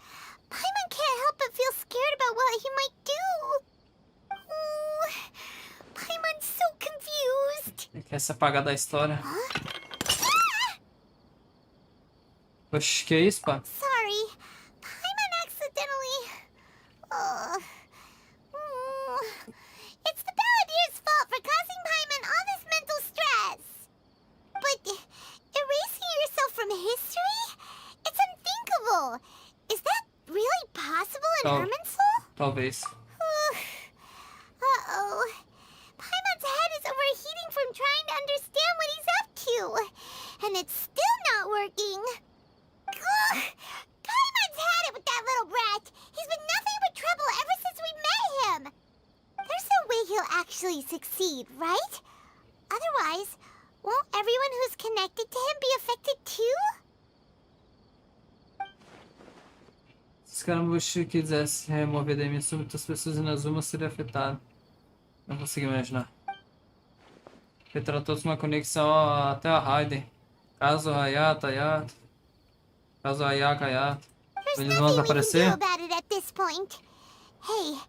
Paimon can't help but feel scared about what he might do. Oh, Paimon's so confused. Ele quer se apagar da história. Oxi, que isso, pá? Sorry, Paimon accidentally... It's the Balladeer's fault for causing Paimon all this mental stress. But erasing yourself from history? It's unthinkable. Is that really possible in Irminsul? Talvez. Uh-oh. Paimon's head is overheating from trying to understand what he's up to. And it's still not working. Ugh. Paimon's had it with that little brat. He's been nothing but trouble ever since we met him. There's no way he'll actually succeed, right? Otherwise, won't everyone who's connected to him be affected too? Se os caramuxos quisessem remover da minha súbita, as pessoas em Inazuma seriam afetadas. Não consigo imaginar. Retratou-se uma conexão até a Raiden. Caso Hayato, Hayato. Caso Ayaka, Hayato. Eles vão desaparecer? About it at this point. Hey,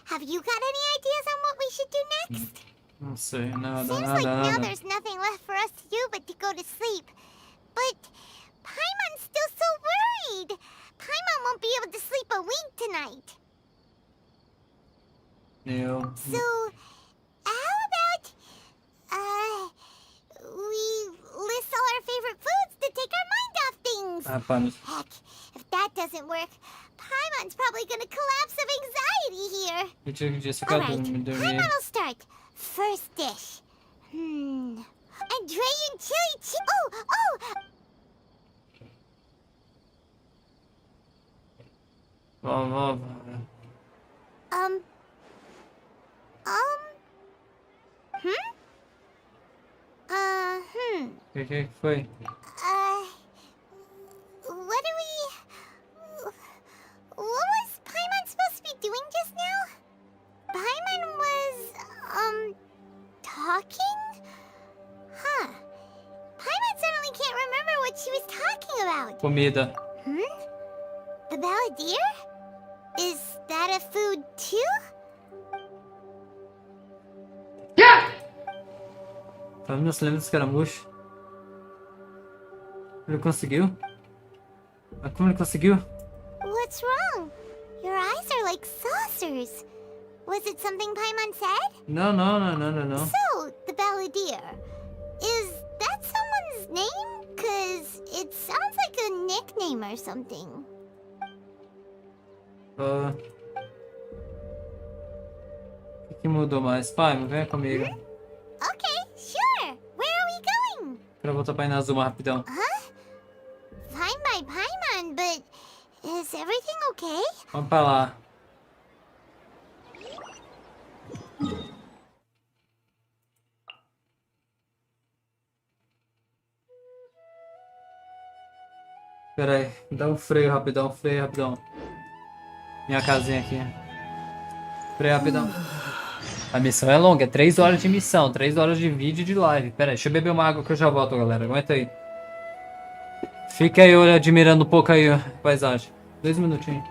have you got any ideas on what we should do next? Não sei, nada, Seems nada, like now nada. there's nothing left for us to do but to go to sleep. But Paimon's still so worried. Paimon won't be able to sleep a wink tonight. So, how about, we list all our favorite foods to take our mind off things? Heck, if that doesn't work, Paimon's probably gonna collapse of anxiety here. Alright, Paimon will start. First dish. Andrean chili oh! Vamos. O que foi? What was Paimon supposed to be doing just now? Paimon was, talking? Huh. Paimon suddenly can't remember what she was talking about. Comida. The balladeer? Is that a food too? Família se lembra dos escaramuços. Ele conseguiu? Mas como ele conseguiu? What's wrong? Your eyes are like saucers. Was it something Paimon said? Não. So, the balladeer. Is that someone's name? 'Cause it sounds like a nickname or something. O que mudou mais? Pai, vem comigo. Okay, sure. Where are we going? Quero voltar pra Inazuma rapidão. Fine by Paimon, but is everything okay? Vamos pra lá. Pera aí, dá um freio rapidão, Minha casinha aqui. Freio rapidão. A missão é longa, é 3 horas de missão, 3 horas de vídeo e de live. Pera aí, deixa eu beber uma água que eu já volto, galera. Aguenta aí. Fica aí admirando um pouco aí a paisagem. 2 minutinhos.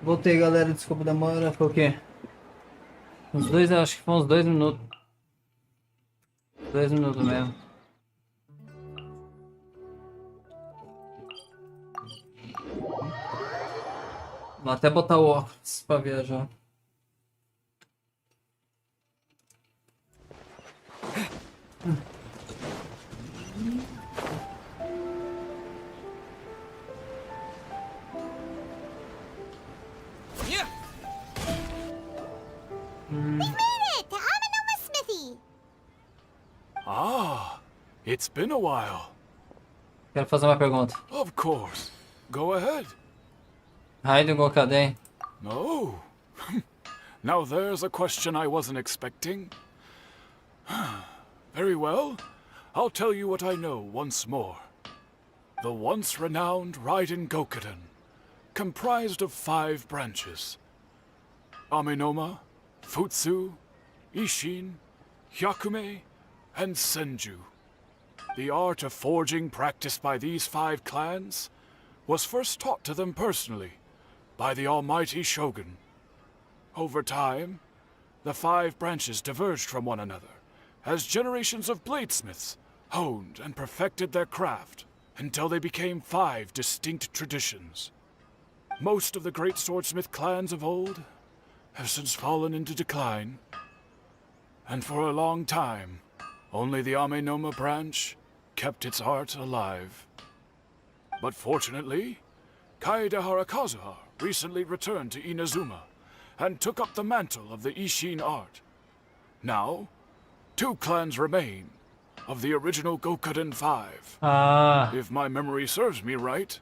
Voltei, galera, desculpa a demora, foi o quê? Uns 2, acho que foi uns 2 minutos. 2 minutos mesmo. Vou até botar o óculos pra viajar. It's been a while. Quero fazer uma pergunta. Of course. Go ahead. Raiden Gokaden. No. Now there's a question I wasn't expecting. Very well. I'll tell you what I know once more. The once renowned Raiden Gokaden, comprised of 5 branches. Amenoma, Futsu, Ishin, Hyakume, and Senju. The art of forging practiced by these 5 clans was first taught to them personally by the almighty Shogun. Over time, the 5 branches diverged from one another as generations of bladesmiths honed and perfected their craft until they became 5 distinct traditions. Most of the great swordsmith clans of old have since fallen into decline, and for a long time, only the Amenoma branch kept its art alive. But fortunately, Kaedehara Kazuha recently returned to Inazuma and took up the mantle of the Ishin art. Now, 2 clans remain of the original Gokuden 5. If my memory serves me right,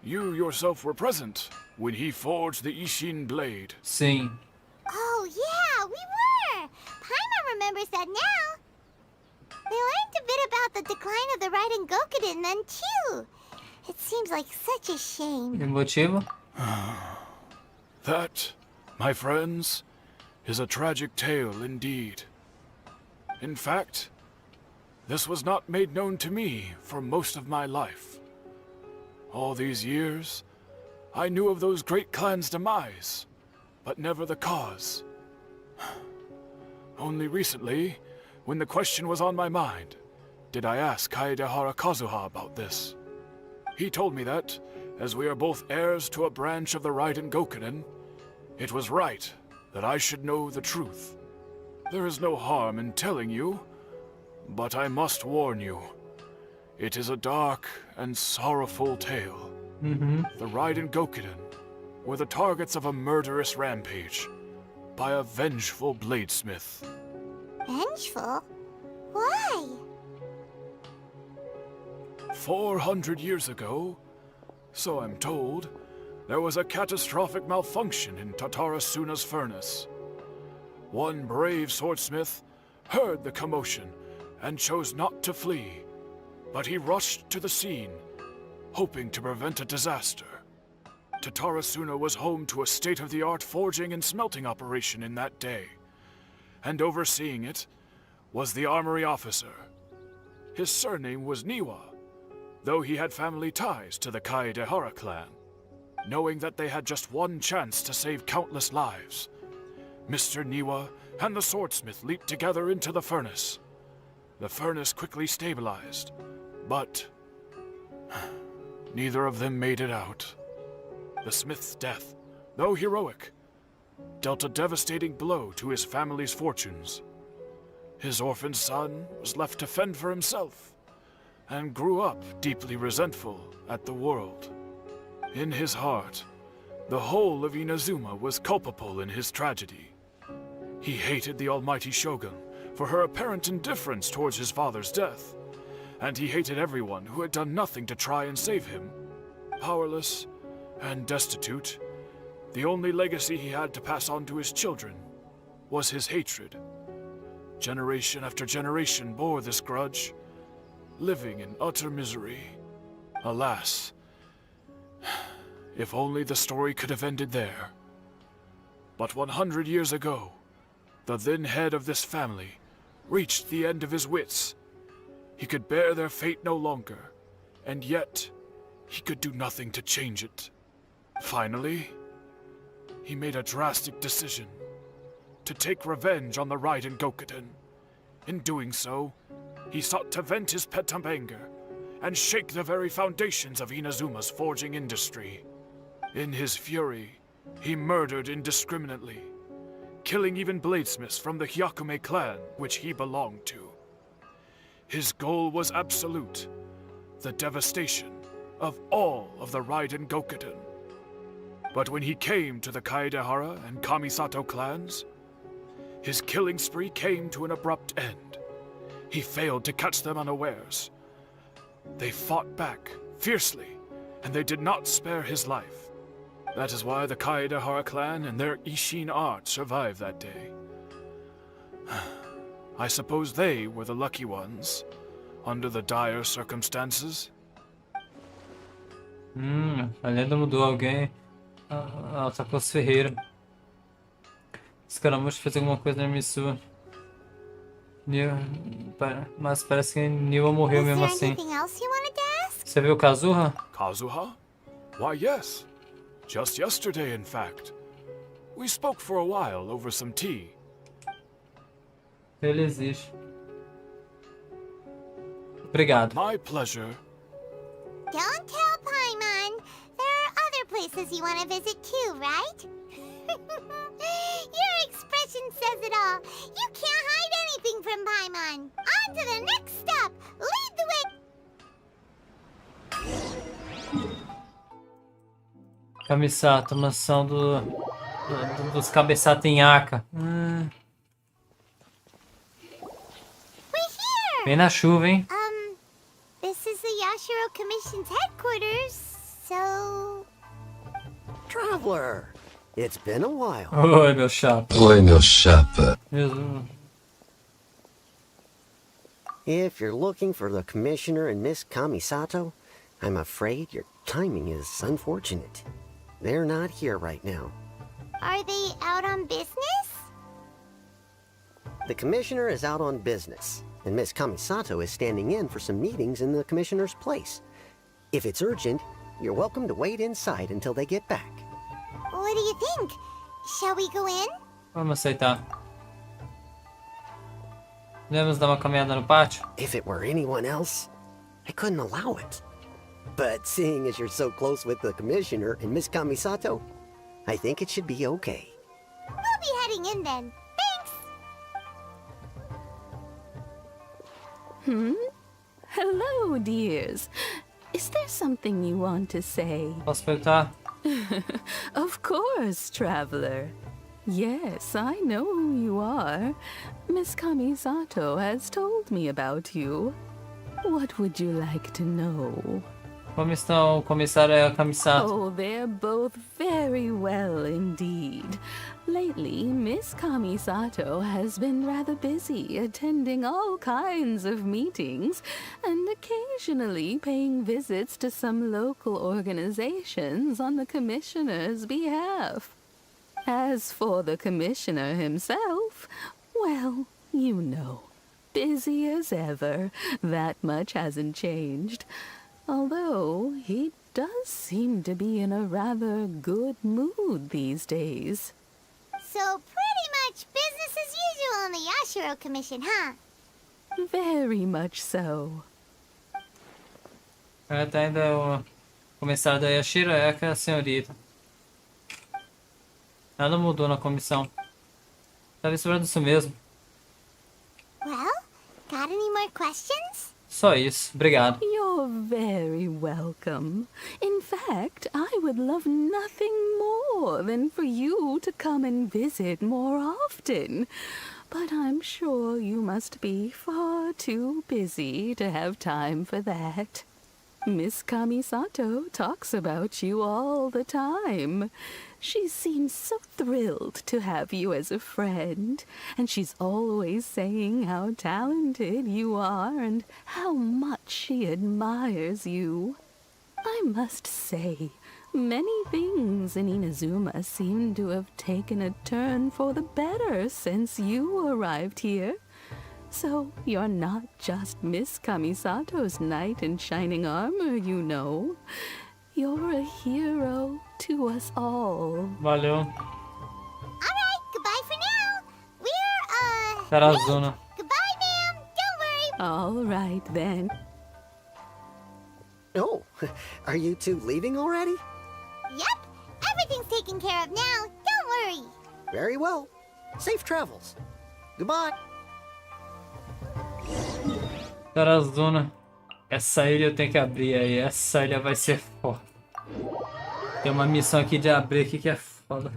you yourself were present when he forged the Ishin blade. Sim. Oh, yeah, we were! Paimon remembers that now. We learned a bit about the decline of the Raiden Gokuden then, too. It seems like such a shame. E o motivo? That, my friends, is a tragic tale indeed. In fact, this was not made known to me for most of my life. All these years, I knew of those great clans' demise, but never the cause. Only recently, when the question was on my mind, did I ask Kaedehara Kazuha about this. He told me that, as we are both heirs to a branch of the Raiden Gokuden, it was right that I should know the truth. There is no harm in telling you, but I must warn you. It is a dark and sorrowful tale. The Raiden Gokuden were the targets of a murderous rampage by a vengeful bladesmith. Vengeful? Why? 400 years ago, so I'm told, there was a catastrophic malfunction in Tatarasuna's furnace. One brave swordsmith heard the commotion and chose not to flee, but he rushed to the scene, hoping to prevent a disaster. Tatarasuna was home to a state-of-the-art forging and smelting operation in that day, and overseeing it was the armory officer. His surname was Niwa, though he had family ties to the Kaedehara clan. Knowing that they had just one chance to save countless lives, Mr. Niwa and the swordsmith leaped together into the furnace. The furnace quickly stabilized, but neither of them made it out. The smith's death, though heroic, dealt a devastating blow to his family's fortunes. His orphaned son was left to fend for himself, and grew up deeply resentful at the world. In his heart, the whole of Inazuma was culpable in his tragedy. He hated the almighty shogun for her apparent indifference towards his father's death, and he hated everyone who had done nothing to try and save him. Powerless and destitute, the only legacy he had to pass on to his children was his hatred. Generation after generation bore this grudge, living in utter misery. Alas, if only the story could have ended there. But 100 years ago, the then head of this family reached the end of his wits. He could bear their fate no longer, and yet he could do nothing to change it. Finally, he made a drastic decision to take revenge on the Raiden Gokuden. In doing so, he sought to vent his pent-up anger and shake the very foundations of Inazuma's forging industry. In his fury, he murdered indiscriminately, killing even bladesmiths from the Hyakume clan which he belonged to. His goal was absolute, the devastation of all of the Raiden Gokuden. But when he came to the Kaedehara and Kamisato clans, his killing spree came to an abrupt end. He failed to catch them unawares. They fought back fiercely, and they did not spare his life. That is why the Kaedehara clan and their Ishin art survived that day. I suppose they were the lucky ones, under the dire circumstances. A lenda mudou alguém. Atacou os ferreiros. Os caras fez alguma coisa na Mitsu. Mas parece que Niwa morreu mesmo assim. Você viu Kazuha? Kazuha? Why, yes. Just yesterday, in fact. We spoke for a while over some tea. Ele existe. Obrigado. My pleasure. Don't tell Paimon. There are other places you want to visit too, right? Your expression says it all. You can't hide anything from Paimon. On to the next stop. Lead the way. Kamisato, mansão dos cabeçatos em Aka. Bem na chuva, hein? This is the Yashiro Commission's headquarters, so... Traveler, it's been a while. Oi, meu chapa. Oi, meu chapa. If you're looking for the Commissioner and Miss Kamisato, I'm afraid your timing is unfortunate. They're not here right now. Are they out on business? The Commissioner is out on business, and Miss Kamisato is standing in for some meetings in the Commissioner's place. If it's urgent, you're welcome to wait inside until they get back. What do you think? Shall we go in? Vamos aceitar. Podemos dar uma caminhada no pátio? If it were anyone else, I couldn't allow it. But seeing as you're so close with the Commissioner and Miss Kamisato, I think it should be okay. We'll be heading in then. Thanks! Hello, dears. Is there something you want to say? Posso perguntar? Of course, traveler. Yes, I know who you are. Miss Kamisato has told me about you. What would you like to know? Como estão o comissário e a Kamisato? Oh, they're both very well indeed. Lately, Miss Kamisato has been rather busy attending all kinds of meetings and occasionally paying visits to some local organizations on the Commissioner's behalf. As for the Commissioner himself, well, you know, busy as ever. That much hasn't changed. Although, he does seem to be in a rather good mood these days. So pretty much business as usual on the Yashiro Commission, huh? Very much so. Tá ainda o comissário da Yashiro é a senhorita. Nada mudou na comissão. Tava esperando isso mesmo. Well, got any more questions? Só isso. Obrigado. You're very welcome. In fact, I would love nothing more than for you to come and visit more often. But I'm sure you must be far too busy to have time for that. Miss Kamisato talks about you all the time. She seems so thrilled to have you as a friend, and she's always saying how talented you are and how much she admires you. I must say, many things in Inazuma seem to have taken a turn for the better since you arrived here. So you're not just Miss Kamisato's knight in shining armor, you know. You're a hero to us all. Valeu. Alright, goodbye for now. We're, Tarazona. Goodbye, ma'am. Don't worry. All right, then. Oh, are you two leaving already? Yep, everything's taken care of now. Don't worry. Very well. Safe travels. Goodbye. Tarazona. Essa ilha eu tenho que abrir aí. Essa ilha vai ser foda. Tem uma missão aqui de abrir aqui que é foda.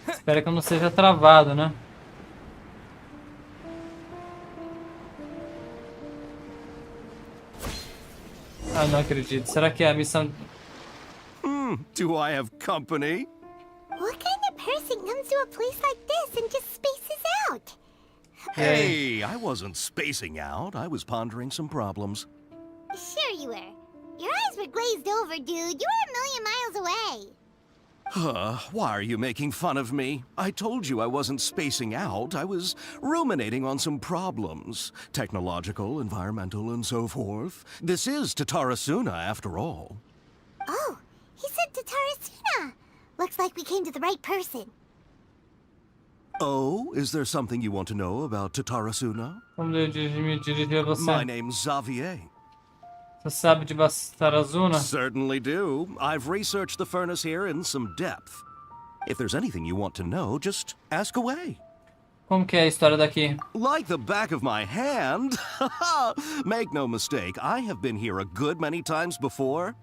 Espero que eu não seja travado, né? Ah, não acredito. Será que é a missão... Do I have company? What kind of person comes to a place like this and just spaces out? Hey, I wasn't spacing out. I was pondering some problems. Sure you were. Your eyes were glazed over, dude. You were a million miles away. Why are you making fun of me? I told you I wasn't spacing out. I was ruminating on some problems. Technological, environmental, and so forth. This is Tatarasuna, after all. Oh, he said Tatarasuna. Looks like we came to the right person. Oh, is there something you want to know about Tatarasuna? Como eu me dirigir a você? My name's Xavier. Você sabe de Tarazona? Certainly do. I've researched the furnace here in some depth. If there's anything you want to know, just ask away. Como que é a história daqui? Like the back of my hand. Make no mistake, I have been here a good many times before.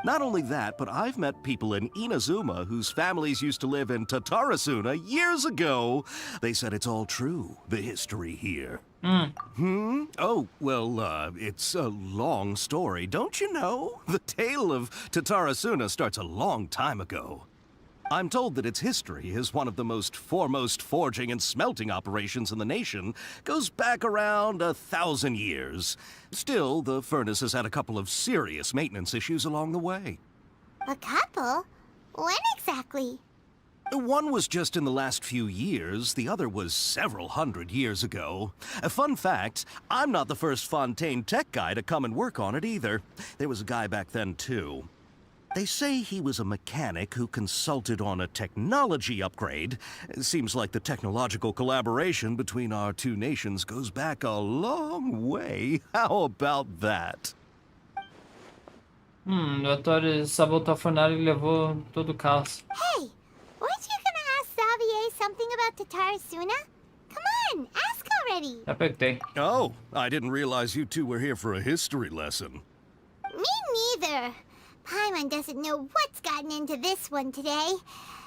Not only that, but I've met people in Inazuma whose families used to live in Tatarasuna years ago. They said it's all true, the history here. Oh, well, it's a long story, don't you know? The tale of Tatarasuna starts a long time ago. I'm told that its history is one of the most foremost forging and smelting operations in the nation. Goes back around 1,000 years. Still, the furnace has had a couple of serious maintenance issues along the way. A couple? When exactly? One was just in the last few years, the other was several hundred years ago. A fun fact, I'm not the first Fontaine tech guy to come and work on it either. There was a guy back then too. They say he was a mechanic who consulted on a technology upgrade. It seems like the technological collaboration between our two nations goes back a long way. How about that? Dottore sabotou a fornalha e levou todo o caos. Hey, weren't you gonna ask Xavier something about Tatarasuna? Come on, ask already. Já perguntei. Oh, I didn't realize you two were here for a history lesson. Me neither. Paimon doesn't know what's gotten into this one today.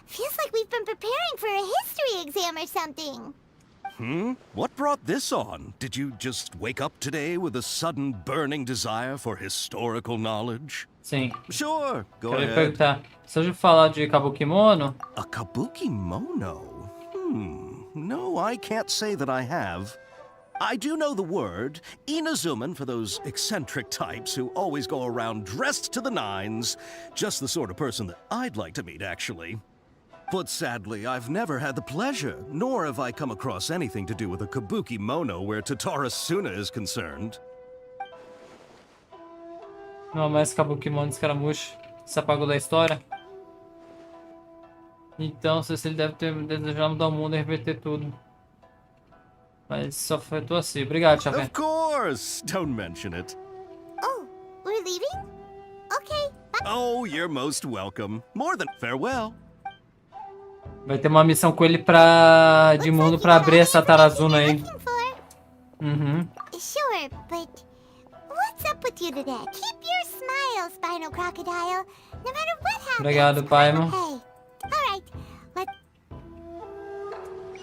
Feels like we've been preparing for a history exam or something. What brought this on? Did you just wake up today with a sudden burning desire for historical knowledge? Sim. Sure, go Quero ahead. perguntar. Você ouviu falar de Kabukimono? A kabukimono? No, I can't say that I have. I do know the word, Inazuman for those eccentric types who always go around dressed to the nines. Just the sort of person that I'd like to meet, actually. But sadly, I've never had the pleasure, nor have I come across anything to do with a kabuki mono where Tatarasuna is concerned. Não, mais Kabukimono escaramucho. Se apagou da história. Então, se ele deve ter desejado mudar o mundo e reverter tudo. Mas só afetou assim. Obrigado, Xavier. Of course! Don't mention it. Oh, we're leaving? Okay, bye. Oh, you're most welcome. More than farewell. Vai ter uma missão com ele de mundo pra abrir essa Tarazuna aí. Sure, but what's up with you today? Keep your smile, Spinal Crocodile. No matter what happens. Obrigado, Paimon. Hey, alright.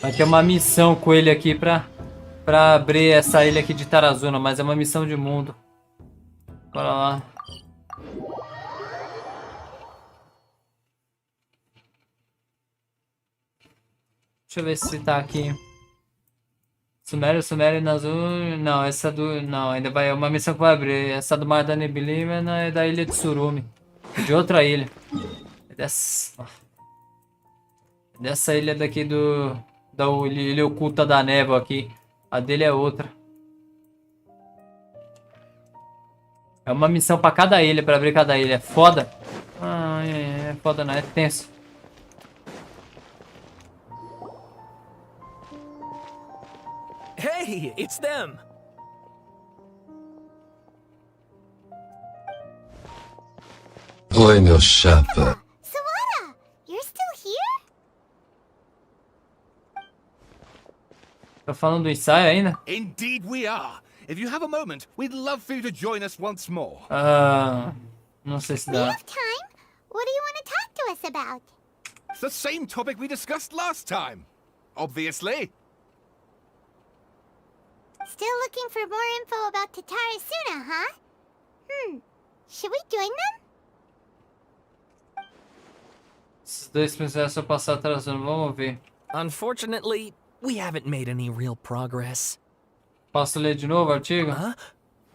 Vai ter uma missão com ele aqui pra abrir essa ilha aqui de Tarazuna, mas é uma missão de mundo. Bora lá. Deixa eu ver se tá aqui. Sumeru e Nazul. Não, essa do. Não, ainda vai. É uma missão que vai abrir. Essa do Mar da Neblina é da ilha de Surumi. É de outra ilha. É dessa ilha daqui da ilha oculta da névoa aqui. A dele é outra. É uma missão pra cada ilha, pra abrir cada ilha. É foda. Ah, é foda não, é tenso. Hey, it's them! Oi, meu chapa. Sawada, you're still here? Tá falando do ensaio ainda? Indeed we are. If you have a moment, we'd love for you to join us once more. Não sei se We dá. have time. What do you want to talk to us about? It's the same topic we discussed last time. Obviously. Still looking for more info about Tatarasuna, huh? Should we join them? Esses dois precisam passar atrasando, vamos ver. Unfortunately, we haven't made any real progress. Posso ler de novo o artigo?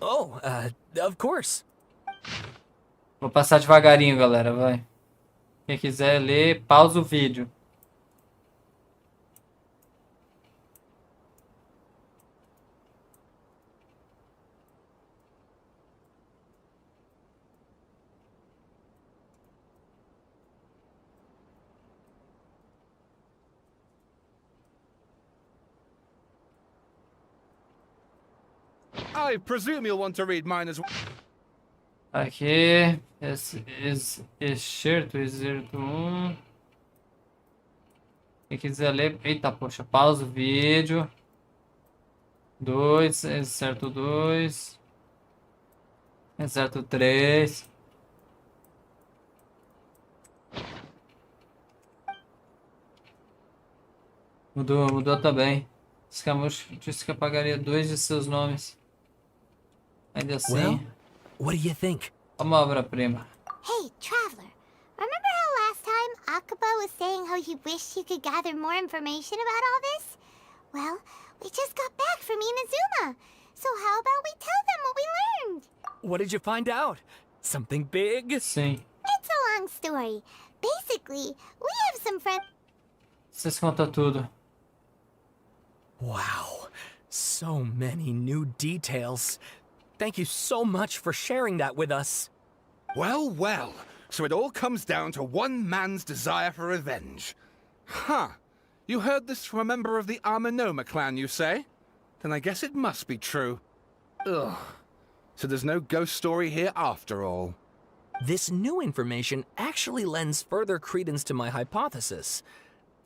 Oh, of course. Vou passar devagarinho, galera, vai. Quem quiser ler, pausa o vídeo. I presume you'll want to read mine as well. Aqui, excerto 1. Quem quiser ler, eita, poxa, pausa o vídeo. 2, excerto 2. Excerto 3. Mudou também. Escamucho disse que apagaria 2 de seus nomes. Ainda assim. Well, what do you think? Uma obra-prima. Hey, Traveler. Remember how last time Akaba was saying how he wished he could gather more information about all this? Well, we just got back from Inazuma. So how about we tell them what we learned? What did you find out? Something big? Sim. It's a long story. Basically, we have some friends. Vocês contam tudo. Wow. So many new details. Thank you so much for sharing that with us. Well, well. So it all comes down to one man's desire for revenge. Huh. You heard this from a member of the Amanoma clan, you say? Then I guess it must be true. Ugh. So there's no ghost story here after all. This new information actually lends further credence to my hypothesis.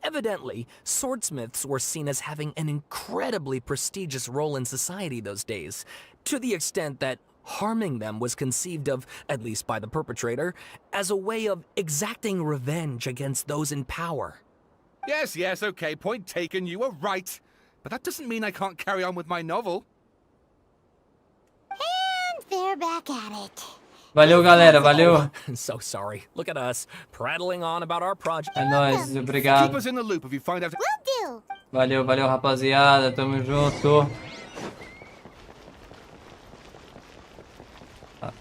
Evidently, swordsmiths were seen as having an incredibly prestigious role in society those days, to the extent that harming them was conceived of, at least by the perpetrator, as a way of exacting revenge against those in power. Yes, okay, point taken, you were right. But that doesn't mean I can't carry on with my novel. And they're back at it. Valeu, galera. Valeu. So sorry. Look at us, prattling on about our project. É nóis. Obrigado. Keep us in the loop if you find out. Will do. Valeu, rapaziada. Tamo junto.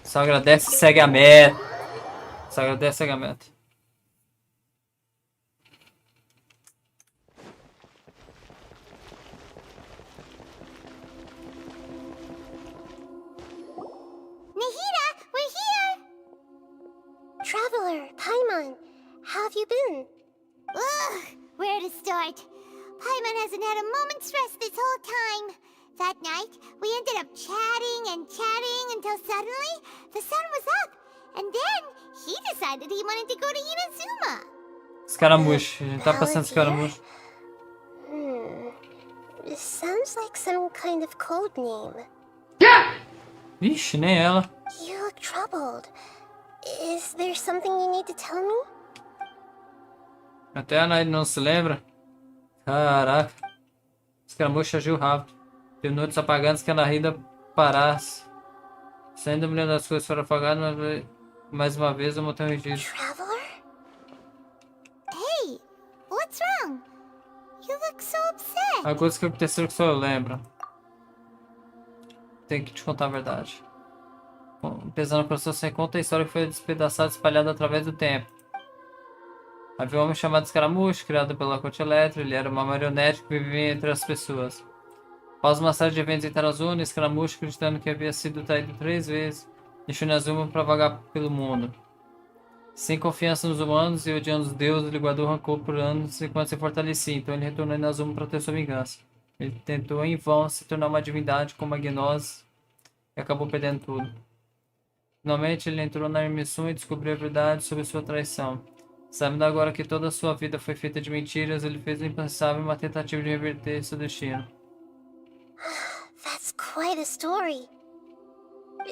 Só agradece e segue a meta. Só agradece e segue a meta. Nahida, we're here! Traveler, Paimon, how have you been? Ugh, where to start? Paimon hasn't had a moment's rest this whole time. That night, we ended up chatting and chatting until suddenly the sun was up. And then he decided he wanted to go to Inazuma. Escaramujo. A gente tá passando escaramujo. This sounds like some kind of code name. Vixe, nem ela. You look troubled. Is there something you need to tell me? Até a Nahida não se lembra. Caraca. Escaramujo agiu rápido. Deu noites apagando que a Nahida parasse. Saindo me lembro das coisas foram apagadas, mas mais uma vez eu montei um registro. Traveler? Hey, what's wrong? You look so upset. Há coisas que aconteceram que só eu lembro. Tenho que te contar a verdade. Pesando no coração sem conta a história que foi despedaçada e espalhada através do tempo. Havia um homem chamado Escaramujo, criado pela corte elétrica. Ele era uma marionete que vivia entre as pessoas. Após uma série de eventos em Tarazuna, Escaramujo, acreditando que havia sido traído 3 vezes, deixou Inazuma para vagar pelo mundo. Sem confiança nos humanos e odiando os deuses, ele guardou rancor por anos enquanto se fortalecia. Então ele retornou a Inazuma para ter sua vingança. Ele tentou em vão se tornar uma divindade como a Gnose e acabou perdendo tudo. Finalmente ele entrou na emissão e descobriu a verdade sobre sua traição. Sabendo agora que toda a sua vida foi feita de mentiras, ele fez o impensável em uma tentativa de reverter seu destino. That's quite a story.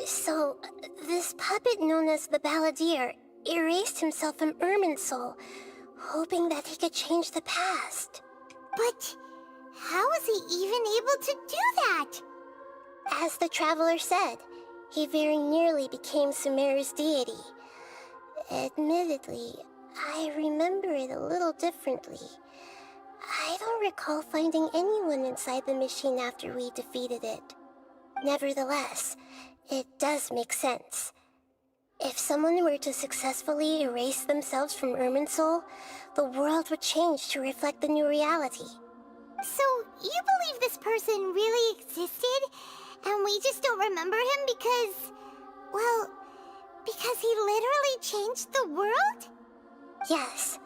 So, this puppet known as the Balladeer erased himself from Irminsul, hoping that he could change the past. But how was he even able to do that? As the Traveler said, he very nearly became Sumeru's deity. Admittedly, I remember it a little differently. I don't recall finding anyone inside the machine after we defeated it. Nevertheless, it does make sense. If someone were to successfully erase themselves from Irminsul, the world would change to reflect the new reality. So, you believe this person really existed, and we just don't remember him because, well, because he literally changed the world? Yes.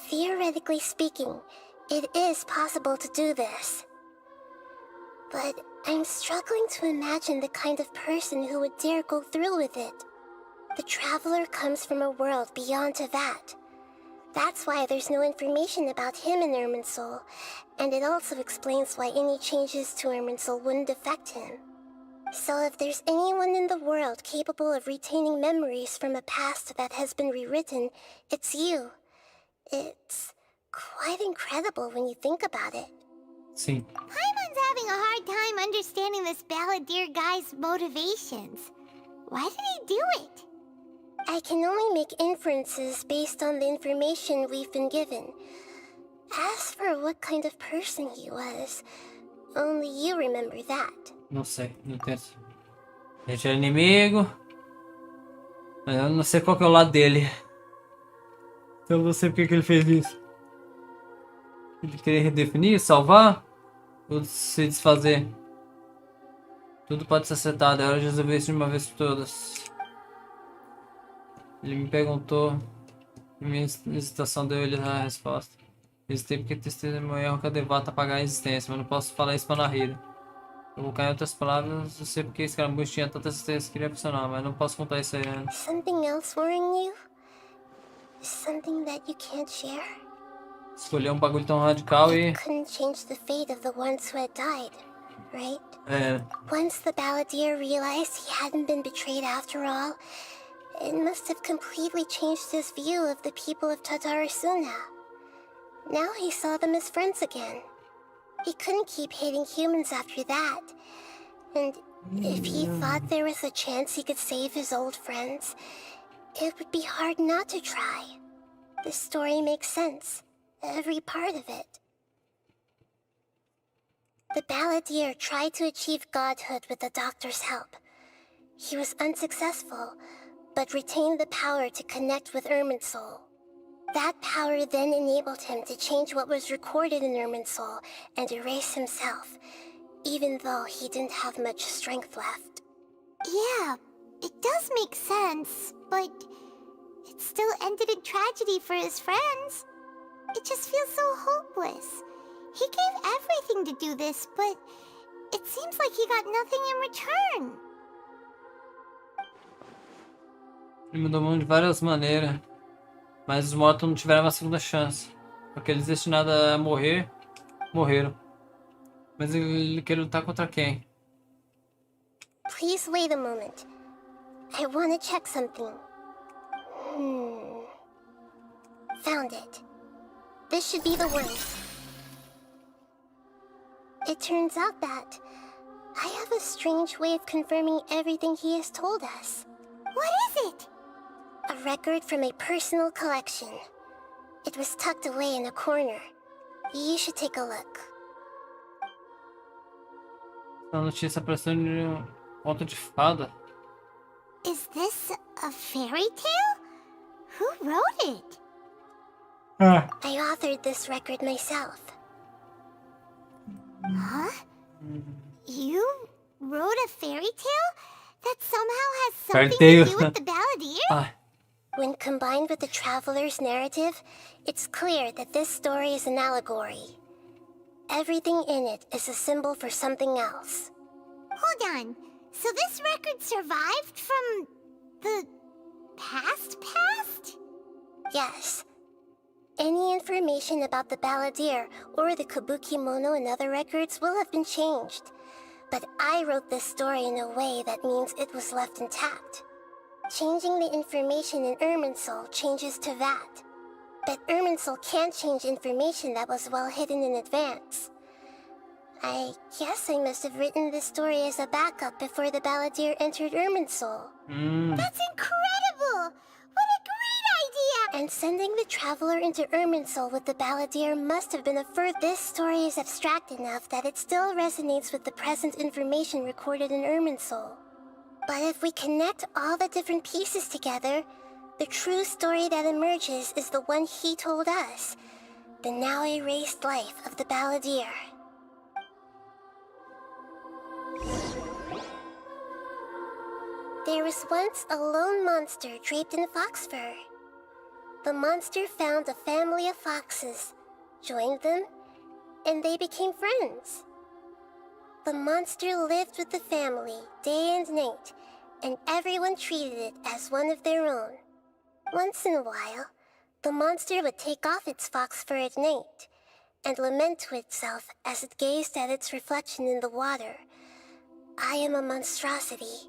Theoretically speaking, it is possible to do this. But I'm struggling to imagine the kind of person who would dare go through with it. The Traveler comes from a world beyond Tevat. That's why there's no information about him in Irminsul, and it also explains why any changes to Irminsul wouldn't affect him. So if there's anyone in the world capable of retaining memories from a past that has been rewritten, it's you. It's quite incredible when you think about it. Sim. Paimon's having a hard time understanding this balladeer guy's motivations. Why did he do it? I can only make inferences based on the information we've been given. As for what kind of person he was, only you remember that. Não sei, não tenho. A gente é inimigo. Mas eu não sei qual que é o lado dele. Então eu não sei porque que ele fez isso. Ele querer redefinir, salvar? Ou se desfazer? Tudo pode ser acertado, é hora de resolver isso de uma vez por todas. Ele me perguntou. E minha hesitação deu ele a resposta. Hesitei porque testei meu erro que a devota apagar a existência, mas não posso falar isso pra Nahida. Eu vou cair em outras palavras, eu sei porque esse caramujo tinha tanta certeza que queria funcionar, mas não posso contar isso aí antes. Something else worrying you? Something that you can't share? Escolher um bagulho tão radical e... Couldn't change the fate of the ones who had died, right? É. Once the balladeer realized he hadn't been betrayed after all, it must have completely changed his view of the people of Tatarasuna. Now he saw them as friends again. He couldn't keep hating humans after that. And if he thought there was a chance he could save his old friends, it would be hard not to try. This story makes sense. Every part of it. The balladeer tried to achieve godhood with the doctor's help. He was unsuccessful, but retained the power to connect with Irminsul. That power then enabled him to change what was recorded in Irminsul and erase himself, even though he didn't have much strength left. Yeah, it does make sense, but it still ended in tragedy for his friends. It just feels so hopeless. He gave everything to do this, but it seems like he got nothing in return. Ele mudou o mundo de várias maneiras. Mas os mortos não tiveram uma segunda chance. Aqueles destinados a morrer, morreram. Mas ele quer lutar contra quem? Please wait a moment. I want to check something. Found it. This should be the one. It turns out that I have a strange way of confirming everything he has told us. What is it? A record from a personal collection. It was tucked away in a corner. You should take a look. A notícia aparecendo de um conto de fada. Is this a fairy tale? Who wrote it? I authored this record myself. Huh? You wrote a fairy tale? That somehow has something to do with the balladeer? When combined with the traveler's narrative, it's clear that this story is an allegory. Everything in it is a symbol for something else. Hold on. So this record survived from the past? Yes. Any information about the balladeer or the kabuki mono in other records will have been changed. But I wrote this story in a way that means it was left intact. Changing the information in Irminsul changes to that. But Irminsul can't change information that was well hidden in advance. I guess I must have written this story as a backup before the balladeer entered Irminsul. That's incredible! What a great idea! And sending the traveler into Irminsul with the balladeer must have been a further. This story is abstract enough that it still resonates with the present information recorded in Irminsul. But if we connect all the different pieces together, the true story that emerges is the one he told us. The now erased life of the balladeer. There was once a lone monster draped in fox fur. The monster found a family of foxes, joined them, and they became friends. The monster lived with the family day and night, and everyone treated it as one of their own. Once in a while, the monster would take off its fox fur at night, and lament to itself as it gazed at its reflection in the water. I am a monstrosity,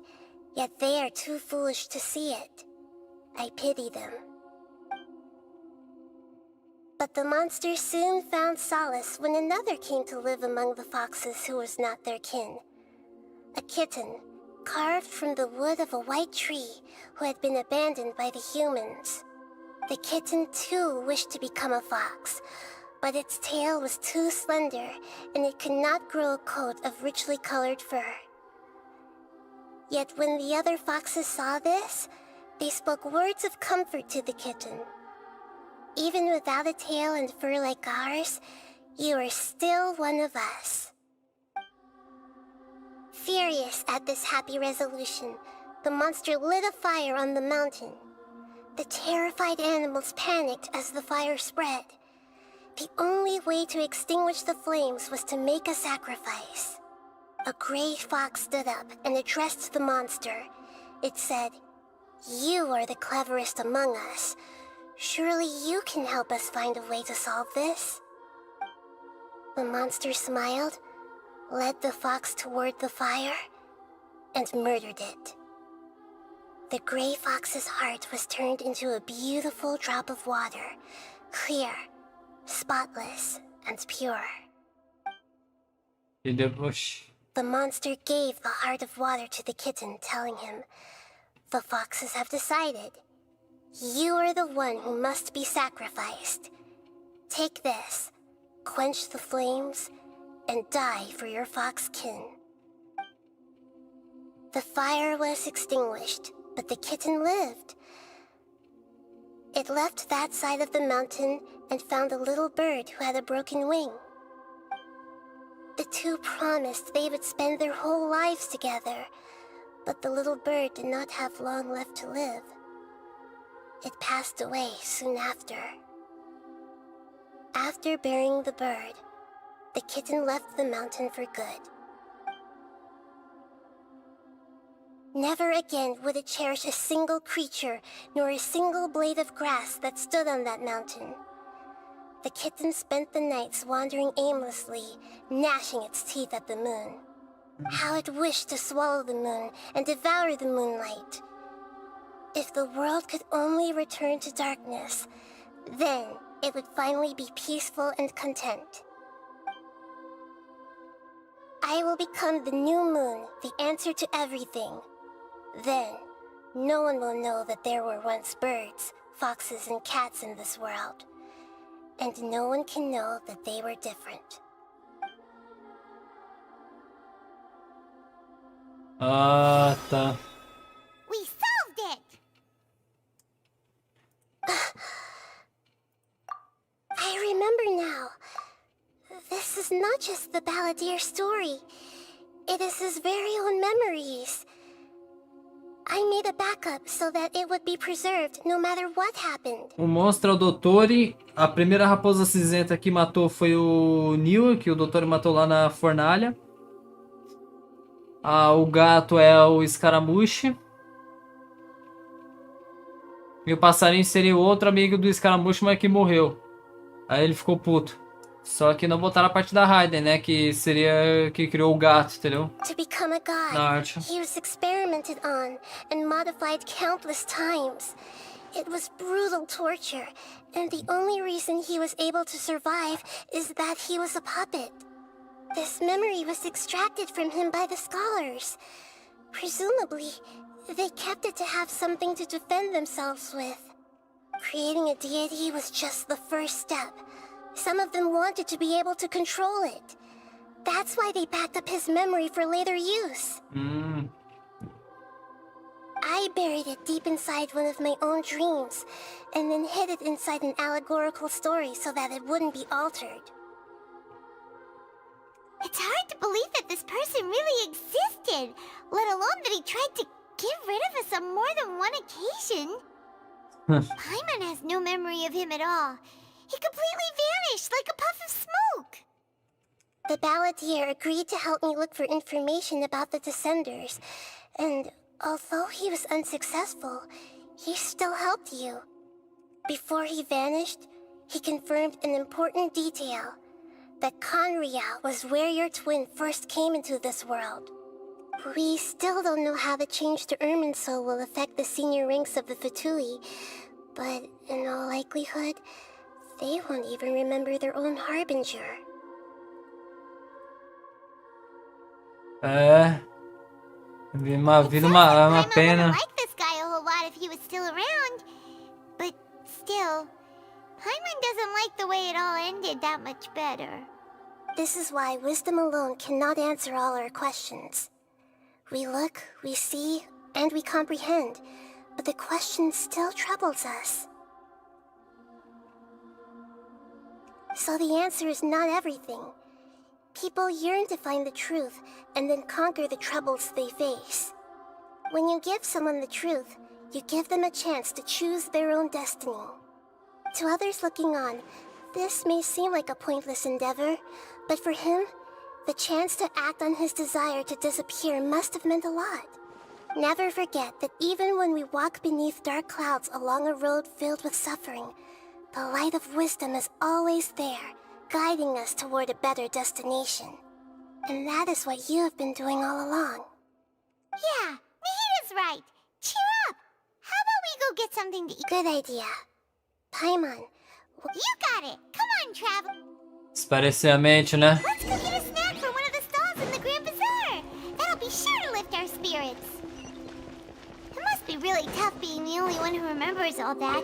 yet they are too foolish to see it. I pity them. But the monster soon found solace when another came to live among the foxes who was not their kin. A kitten, carved from the wood of a white tree who had been abandoned by the humans. The kitten too wished to become a fox, but its tail was too slender and it could not grow a coat of richly colored fur. Yet when the other foxes saw this, they spoke words of comfort to the kitten. Even without a tail and fur like ours, you are still one of us. Furious at this happy resolution, the monster lit a fire on the mountain. The terrified animals panicked as the fire spread. The only way to extinguish the flames was to make a sacrifice. A gray fox stood up and addressed the monster. It said, "You are the cleverest among us. Surely you can help us find a way to solve this." The monster smiled, led the fox toward the fire, and murdered it. The gray fox's heart was turned into a beautiful drop of water, clear, spotless, and pure. E depois? The monster gave the heart of water to the kitten, telling him, "The foxes have decided. You are the one who must be sacrificed. Take this, quench the flames, and die for your fox kin." The fire was extinguished, but the kitten lived. It left that side of the mountain and found a little bird who had a broken wing. The two promised they would spend their whole lives together, but the little bird did not have long left to live. It passed away soon after. After burying the bird, the kitten left the mountain for good. Never again would it cherish a single creature, nor a single blade of grass that stood on that mountain. The kitten spent the nights wandering aimlessly, gnashing its teeth at the moon. How it wished to swallow the moon and devour the moonlight. If the world could only return to darkness, then it would finally be peaceful and content. I will become the new moon, the answer to everything. Then, no one will know that there were once birds, foxes, and cats in this world. And no one can know that they were different. Ah, tá. We solved it! I remember now. This is not just the Balladeer story. It is his very own memories. I made a backup so that it would be preserved no matter what happened. O monstro é o Dottore. A primeira raposa cinzenta que matou foi o Neil, que o Dottore matou lá na fornalha. O gato é o Escaramuche. E o passarinho seria o outro amigo do Escaramuche, mas que morreu. Aí ele ficou puto. Só que não botaram a parte da Raiden, né? Que seria que criou o gato, entendeu? To become a god, Na arte. he was experimented on and modified countless times. It was brutal torture, and the only reason he was able to survive is that he was a puppet. This memory was extracted from him by the scholars. Presumably, they kept it to have something to defend themselves with. Creating a deity was just the first step. Some of them wanted to be able to control it. That's why they backed up his memory for later use. I buried it deep inside one of my own dreams, and then hid it inside an allegorical story so that it wouldn't be altered. It's hard to believe that this person really existed, let alone that he tried to get rid of us on more than one occasion. Paimon has no memory of him at all. He completely vanished like a puff of smoke. The Balladeer agreed to help me look for information about the Descenders, and although he was unsuccessful, he still helped you. Before he vanished, he confirmed an important detail, that Conria was where your twin first came into this world. We still don't know how the change to Irminsul will affect the senior ranks of the Fatui, but in all likelihood, They won't even remember their own harbinger. É. Uma vida, uma pena. Like this guy a whole lot if he was still around. But still, Paimon doesn't like the way it all ended that much better. This is why wisdom alone cannot answer all our questions. We look, we see, and we comprehend, but the question still troubles us. So the answer is not everything. People yearn to find the truth and then conquer the troubles they face. When you give someone the truth, you give them a chance to choose their own destiny. To others looking on, this may seem like a pointless endeavor, but for him, the chance to act on his desire to disappear must have meant a lot. Never forget that even when we walk beneath dark clouds along a road filled with suffering, the light of wisdom is always there, guiding us toward a better destination. And that is what you have been doing all along. Yeah, Nahida's right. Cheer up. How about we go get something to eat? Good idea. Paimon. You got it. Come on, Travel. Esparecer a mente, né? Let's go get a snack from one of the stalls in the Grand Bazaar. That'll be sure to lift our spirits. It must be really tough being the only one who remembers all that.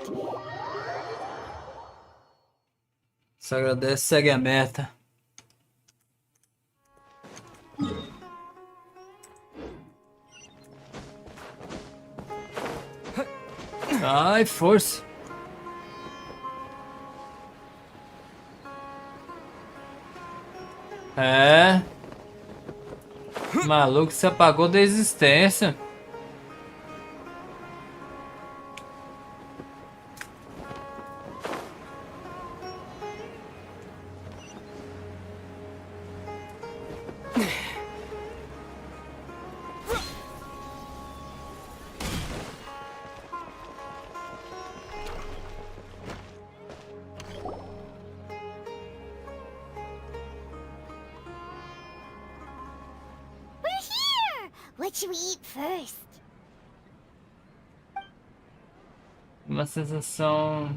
Só agradece, segue a meta. Ai, força. É. Maluco, se apagou da existência. What should we eat first? Uma sensação...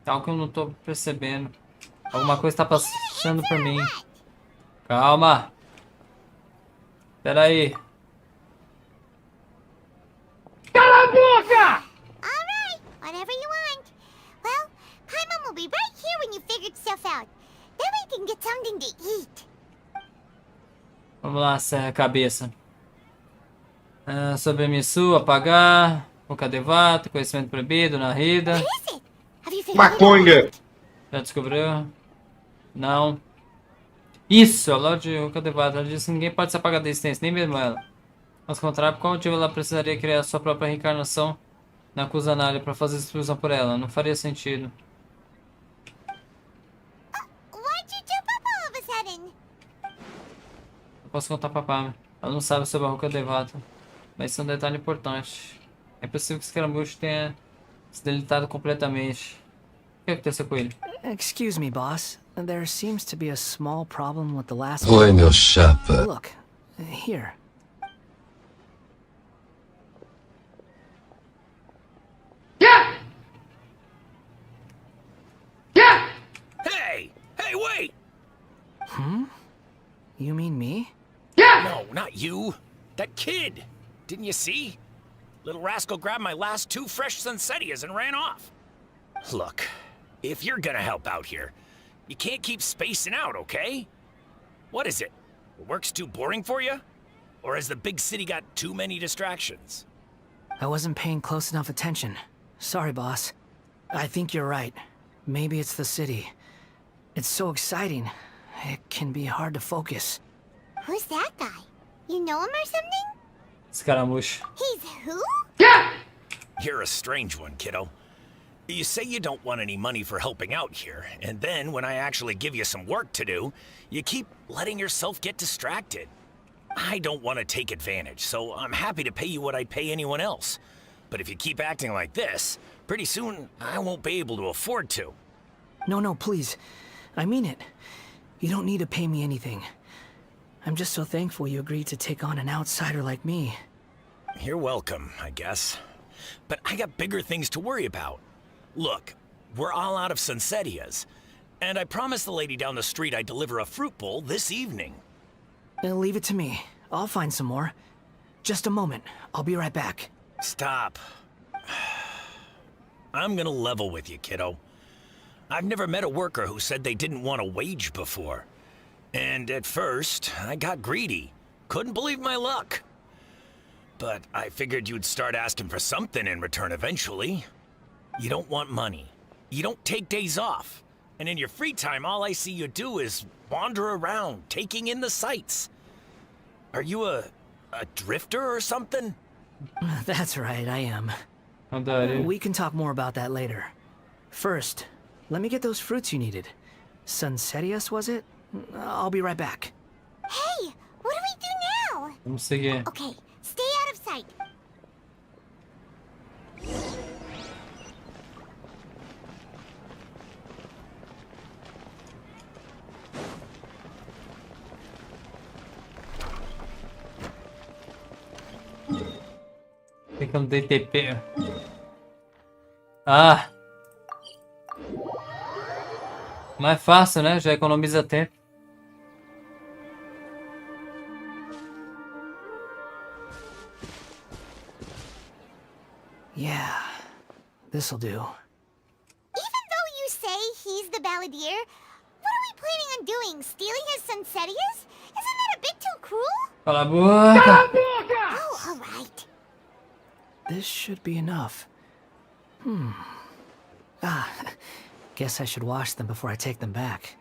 Algo que eu não tô percebendo. Alguma coisa tá passando por mim. Calma. Pera aí. Cala a boca! Alright, whatever you want. Well, Paimon will be right here when you figured stuff out. Then we can get something to eat. Vamos lá, serra a cabeça. Sobre Misu, apagar. Rukadevato, conhecimento proibido, Nahida. Maconha! Já descobriu? Não. Isso, a Lorde Rukadevato. Ela disse que ninguém pode se apagar da existência, nem mesmo ela. Mas contrário, por qual motivo ela precisaria criar sua própria reencarnação na Kusanagi para fazer exclusão por ela? Não faria sentido. Why'd you jump up all of a sudden? Eu posso contar pra Pam. Ela não sabe sobre a Rukadevato. Mas isso é um detalhe importante. É possível que Scaramouche tenha se deletado completamente. O que aconteceu com ele? Excuse me, boss. There seems to be a small problem with the last Oi, one. meu chapa. Look, here. Yeah! Yeah! Hey! Hey, wait! Hmm? You mean me? Yeah! No, not you. That kid! Didn't you see? Little rascal grabbed my last 2 fresh Sunsettias and ran off. Look, if you're gonna help out here, you can't keep spacing out, okay? What is it? The work's too boring for you? Or has the big city got too many distractions? I wasn't paying close enough attention. Sorry, boss. I think you're right. Maybe it's the city. It's so exciting. It can be hard to focus. Who's that guy? You know him or something? Scaramouche. He's who? Yeah! You're a strange one, kiddo. You say you don't want any money for helping out here, and then when I actually give you some work to do, you keep letting yourself get distracted. I don't want to take advantage, so I'm happy to pay you what I'd pay anyone else. But if you keep acting like this, pretty soon I won't be able to afford to. No, please. I mean it. You don't need to pay me anything. I'm just so thankful you agreed to take on an outsider like me. You're welcome, I guess. But I got bigger things to worry about. Look, we're all out of Sunsettias. And I promised the lady down the street I'd deliver a fruit bowl this evening. Leave it to me. I'll find some more. Just a moment. I'll be right back. Stop. I'm gonna level with you, kiddo. I've never met a worker who said they didn't want a wage before. And at first, I got greedy. Couldn't believe my luck. But I figured you'd start asking for something in return eventually. You don't want money. You don't take days off. And in your free time, all I see you do is wander around, taking in the sights. Are you a drifter or something? That's right, I am. We can talk more about that later. First, let me get those fruits you needed. Sunsettias, was it? I'll be right back. Hey, what do we do now? Vamos seguir. Okay, stay out of sight. Por que eu não dei TP? Ah! Mais fácil, né? Já economiza tempo. Yeah, this'll do. Even though you say he's the balladeer, what are we planning on doing? Stealing his Sunsettias? Isn't that a bit too cruel? Cala a boca! Oh, alright. This should be enough. Guess I should wash them before I take them back.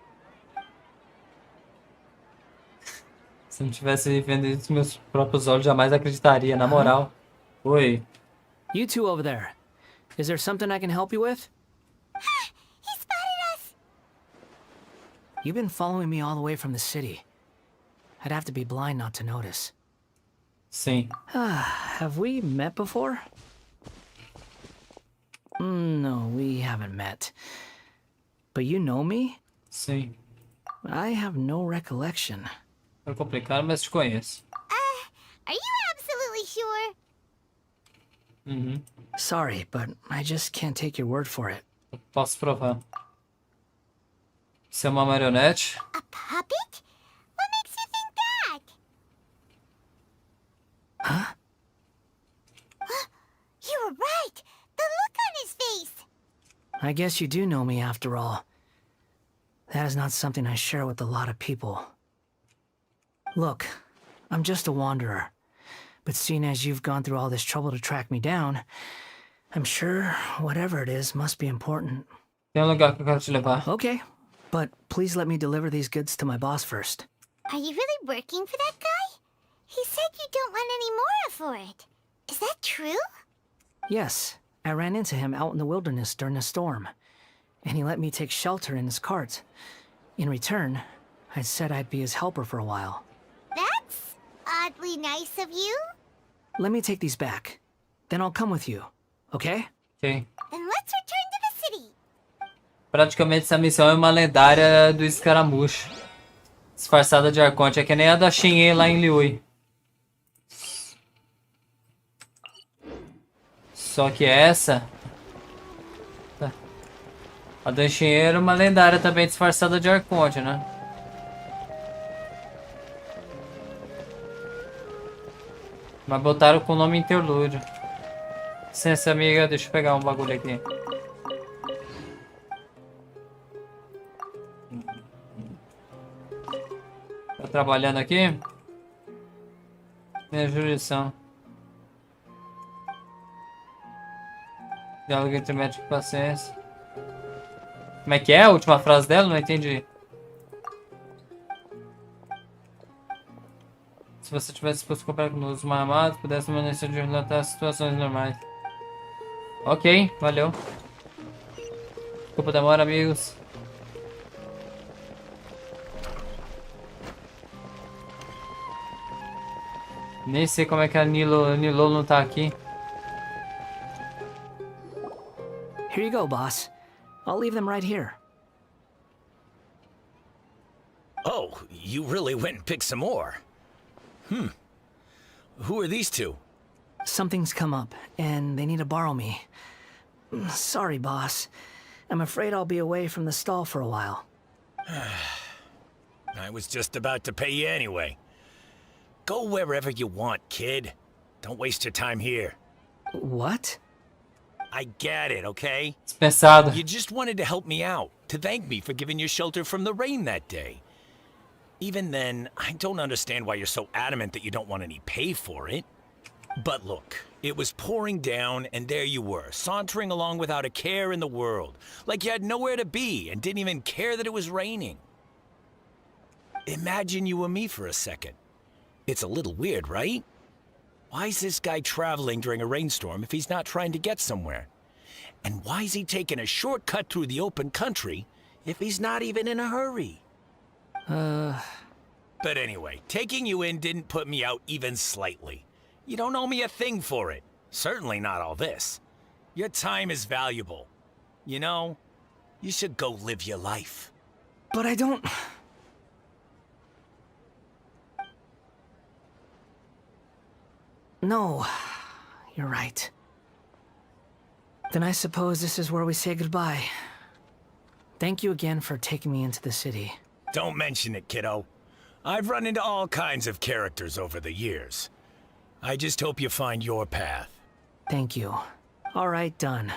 Se não tivesse vendo isso com meus próprios olhos, jamais acreditaria, na moral. Oi. You two over there. Is there something I can help you with? He spotted us! You've been following me all the way from the city. I'd have to be blind not to notice. Sim. Have we met before? No, we haven't met. But you know me? Sim. I have no recollection. É complicado, mas te conheço. Are you absolutely sure? Sorry, but I just can't take your word for it. Posso provar. Você é uma marionete? A puppet? What makes you think that? Huh? You were right! The look on his face! I guess you do know me after all. That is not something I share with a lot of people. Look, I'm just a wanderer. But seeing as you've gone through all this trouble to track me down, I'm sure whatever it is must be important. Tem lugar que eu quero te levar. Okay, but please let me deliver these goods to my boss first. Are you really working for that guy? He said you don't want any more for it. Is that true? Yes, I ran into him out in the wilderness during a storm, and he let me take shelter in his cart. In return, I said I'd be his helper for a while. That's oddly nice of you. Let me take these back. Then I'll come with you, okay? Ok. Then let's return to the city. Praticamente essa missão é uma lendária do escaramucho. Disfarçada de arconte. É que nem a da Shin'e lá em Liyue. Só que essa... Tá. A da Shin'e era uma lendária também disfarçada de arconte, né? Mas botaram com o nome Interlúdio. Licença, amiga. Deixa eu pegar um bagulho aqui. Tá trabalhando aqui? Minha jurisdição. Diálogo entre médico e paciência. Como é que é a última frase dela? Não entendi. Se você tivesse disposto a comprar com os armados, pudesse permanecer de relatar situações normais. Ok, valeu. Desculpa a demora, amigos. Nem sei como é que a Nilo não tá aqui. Here you go, boss. I'll leave them right here. Oh, you really went and picked some more. Who are these two? Something's come up, and they need to borrow me. Sorry, boss. I'm afraid I'll be away from the stall for a while. I was just about to pay you anyway. Go wherever you want, kid. Don't waste your time here. What? I get it, okay? Dispensado. You just wanted to help me out, to thank me for giving you shelter from the rain that day. Even then, I don't understand why you're so adamant that you don't want any pay for it. But look, it was pouring down, and there you were, sauntering along without a care in the world, like you had nowhere to be and didn't even care that it was raining. Imagine you were me for a second. It's a little weird, right? Why is this guy traveling during a rainstorm if he's not trying to get somewhere? And why is he taking a shortcut through the open country if he's not even in a hurry? But anyway, taking you in didn't put me out even slightly. You don't owe me a thing for it. Certainly not all this. Your time is valuable. You know, you should go live your life. But I don't... No, you're right. Then I suppose this is where we say goodbye. Thank you again for taking me into the city. Don't mention it, kiddo. I've run into all kinds of characters over the years. I just hope you find your path. Thank you. All right, done.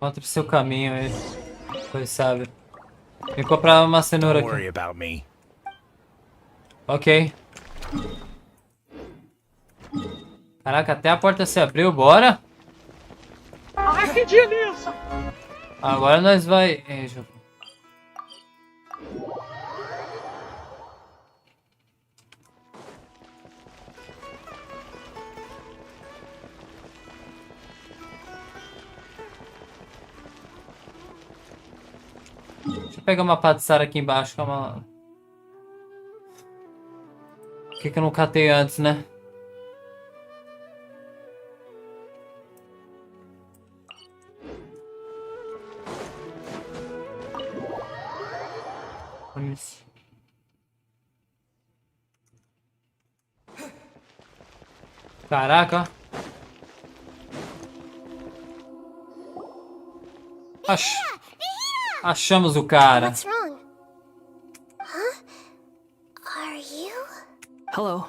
Encontre seu caminho aí. Pois sabe. Vem comprar uma cenoura Don't worry aqui. about me. Ok. Caraca, até a porta se abriu, bora? Ai, que delícia! Agora nós vai... Deixa eu pegar uma pá de Sara aqui embaixo, calma lá. Por que eu não catei antes, né? Isso. Caraca, ó. Achamos o cara. What's wrong? Huh? Are you? Hello.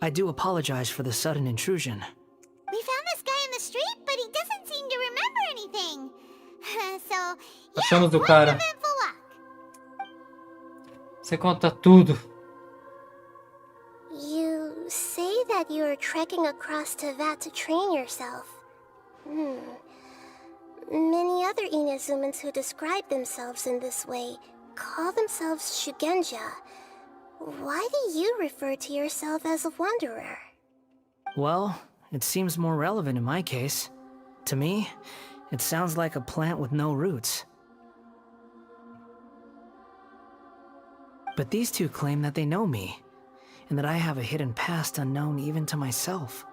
I do apologize for the sudden intrusion. We found this guy in the street, but he doesn't seem to remember anything. So, yeah, Achamos o cara. eventful luck. Você conta tudo. You say that you are trekking across Teyvat to train yourself. Many other Inazumans who describe themselves in this way call themselves Shugenja. Why do you refer to yourself as a wanderer? Well, it seems more relevant in my case. To me, it sounds like a plant with no roots. But these two claim that they know me, and that I have a hidden past unknown even to myself.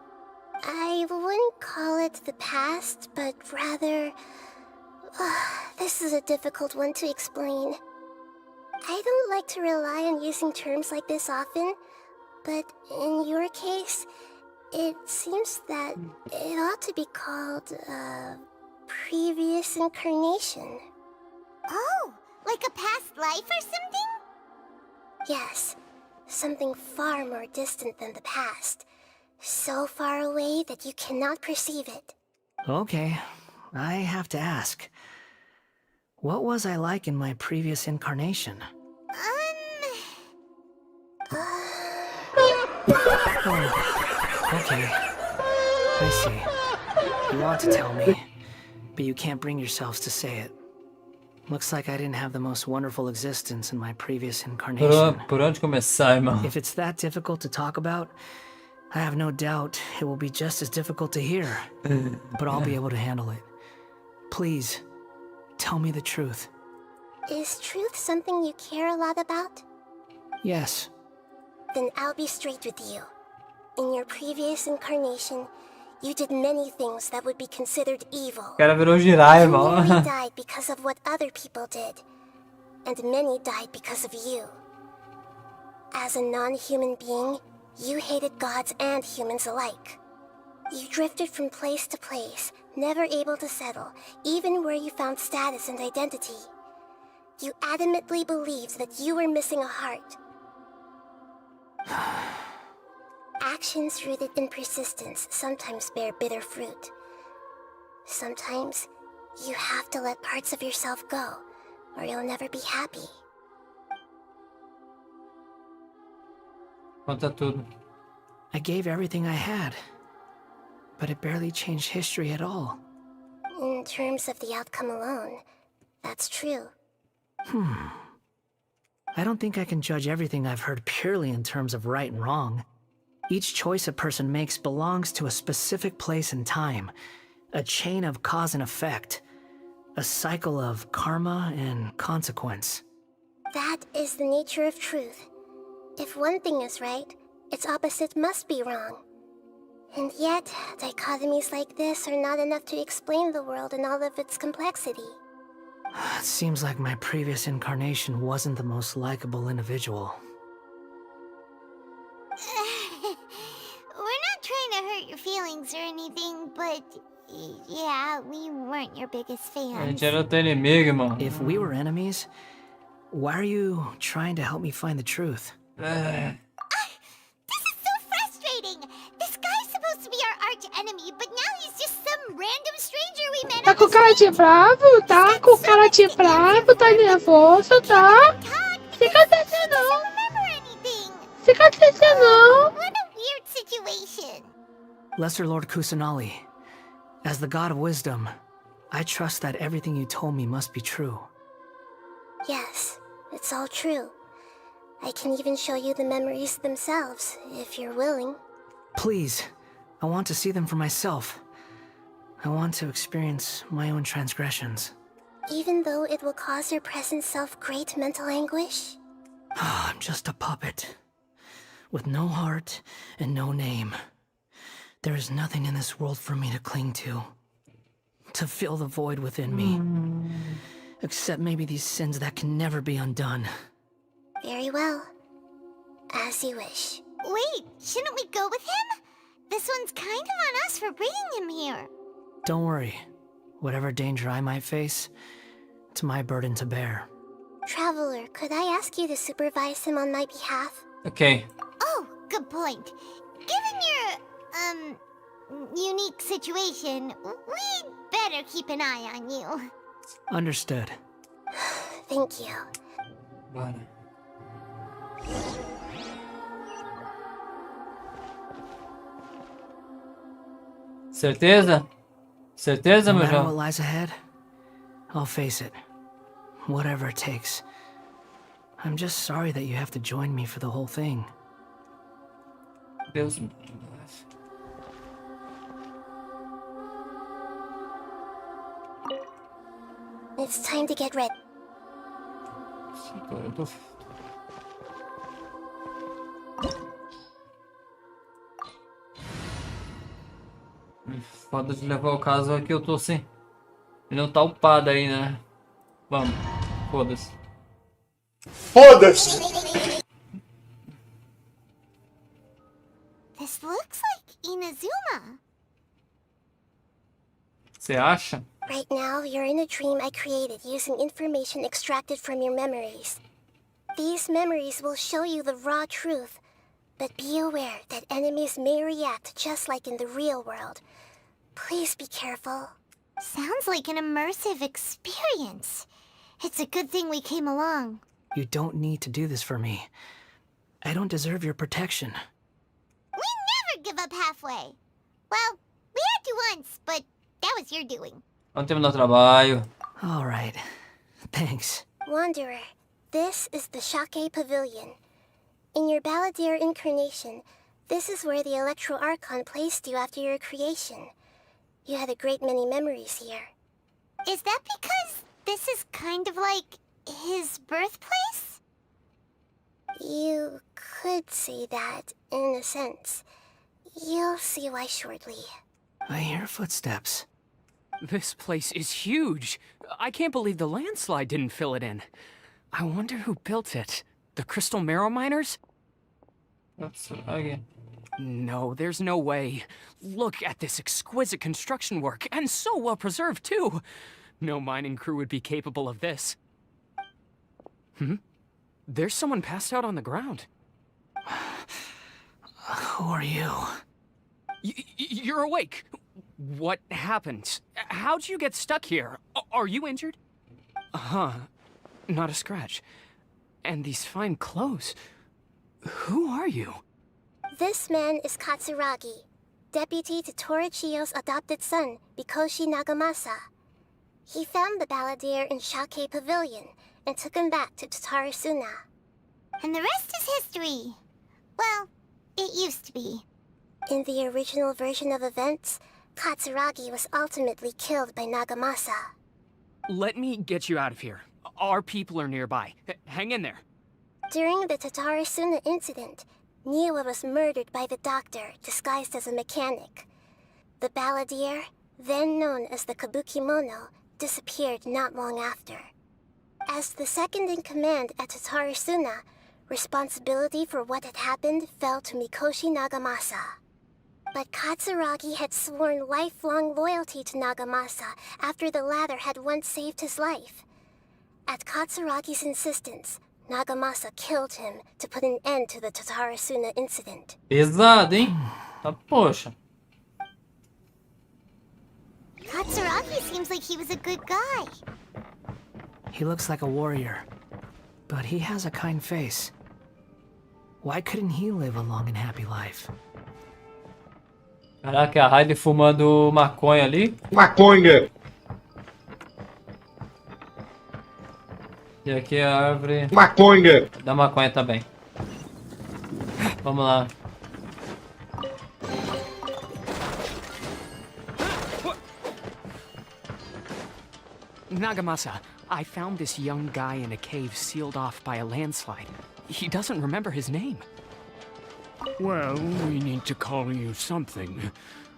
I wouldn't call it the past, but rather... this is a difficult one to explain. I don't like to rely on using terms like this often, but in your case, it seems that it ought to be called, previous incarnation. Oh, like a past life or something? Yes, something far more distant than the past. So far away that you cannot perceive it. Okay, I have to ask. What was I like in my previous incarnation? Oh, okay. I see. You want to tell me, but you can't bring yourselves to say it. Looks like I didn't have the most wonderful existence in my previous incarnation. Por onde começar, irmão? If it's that difficult to talk about, I have no doubt it will be just as difficult to hear. But I'll be able to handle it. Please, tell me the truth. Is truth something you care a lot about? Yes. Then I'll be straight with you. In your previous incarnation, you did many things that would be considered evil. O cara virou girar, You irmão. nearly died because of what other people did, and many died because of you. As a non-human being, you hated gods and humans alike. You drifted from place to place, never able to settle, even where you found status and identity. You adamantly believed that you were missing a heart. Actions rooted in persistence sometimes bear bitter fruit. Sometimes, you have to let parts of yourself go, or you'll never be happy. Conta tudo. I gave everything I had, but it barely changed history at all. In terms of the outcome alone, that's true. I don't think I can judge everything I've heard purely in terms of right and wrong. Each choice a person makes belongs to a specific place and time, a chain of cause and effect, a cycle of karma and consequence. That is the nature of truth. If one thing is right, its opposite must be wrong. And yet, dichotomies like this are not enough to explain the world in all of its complexity. It seems like my previous incarnation wasn't the most likable individual. We're not trying to hurt your feelings or anything, but yeah, we weren't your biggest A fans. gente era teu inimigo, irmão. If we were enemies, why are you trying to help me find the truth? This is so frustrating! This guy's supposed to be our arch enemy, but now he's just some random stranger we met. Tá com cara de bravo, tá? Com cara de bravo, tá nervoso, tá? Fica atenção não. Fica atenção não. What a weird situation. Lesser Lord Kusanali, as the god of wisdom, I trust that everything you told me must be true. Yes, it's all true. I can even show you the memories themselves, if you're willing. Please, I want to see them for myself. I want to experience my own transgressions. Even though it will cause your present self great mental anguish? I'm just a puppet, with no heart and no name. There is nothing in this world for me to cling to fill the void within me. Except maybe these sins that can never be undone. Very well. As you wish. Wait, shouldn't we go with him? This one's kind of on us for bringing him here. Don't worry. Whatever danger I might face, it's my burden to bear. Traveler, could I ask you to supervise him on my behalf? Ok. Oh, good point. Given your, unique situation, we'd better keep an eye on you. Understood. Thank you. Bora. Certeza? Certeza, No meu matter what jovem? lies ahead, I'll face it. Whatever it takes. I'm just sorry that you have to join me for the whole thing. Deus. It's time to get ready. Eu tô... Foda de levar o caso aqui, eu tô sem. Ele não tá upado aí, né? Vamos. Foda-se. Foda-se! This looks like Inazuma. Você acha? Right now, you're in a dream I created using information extracted from your memories. These memories will show you the raw truth, but be aware that enemies may react just like in the real world. Please be careful. Sounds like an immersive experience. It's a good thing we came along. You don't need to do this for me. I don't deserve your protection. We never give up halfway. Well, we had to once, but that was your doing. Vamos terminar o trabalho. All right. Thanks. Wanderer, this is the Shake Pavilion. In your Balladeer incarnation, this is where the Electro Archon placed you after your creation. You had a great many memories here. Is that because this is kind of like his birthplace? You could say that, in a sense. You'll see why shortly. I hear footsteps. This place is huge. I can't believe the landslide didn't fill it in. I wonder who built it. The Crystal Marrow Miners? Oops, okay. No, there's no way. Look at this exquisite construction work, and so well preserved, too. No mining crew would be capable of this. There's someone passed out on the ground. Who are you? You're awake. What happened? How'd you get stuck here? Are you injured? Huh. Not a scratch. And these fine clothes. Who are you? This man is Katsuragi, deputy to Torichiyo's adopted son, Mikoshi Nagamasa. He found the balladeer in Shake Pavilion and took him back to Tatarasuna. And the rest is history. Well, it used to be. In the original version of events, Katsuragi was ultimately killed by Nagamasa. Let me get you out of here. Our people are nearby. Hang in there. During the Tatarasuna incident, Niwa was murdered by the doctor disguised as a mechanic. The balladeer, then known as the Kabukimono, disappeared not long after. As the second in command at Tatarasuna, responsibility for what had happened fell to Mikoshi Nagamasa. But Katsuragi had sworn lifelong loyalty to Nagamasa after the latter had once saved his life. At Katsuragi's insistence, Nagamasa killed him to put an end to the Tatarasuna incident. Pesado, hein? Tá, poxa. Katsuragi seems like he was a good guy. He looks like a warrior, but he has a kind face. Why couldn't he live a long and happy life? Caraca, a Heidi fumando maconha ali. Maconha! E aqui a árvore... Maconha! Da maconha também. Vamos lá. Nagamasa, I found this young guy in a cave sealed off by a landslide. He doesn't remember his name. Well, we need to call you something.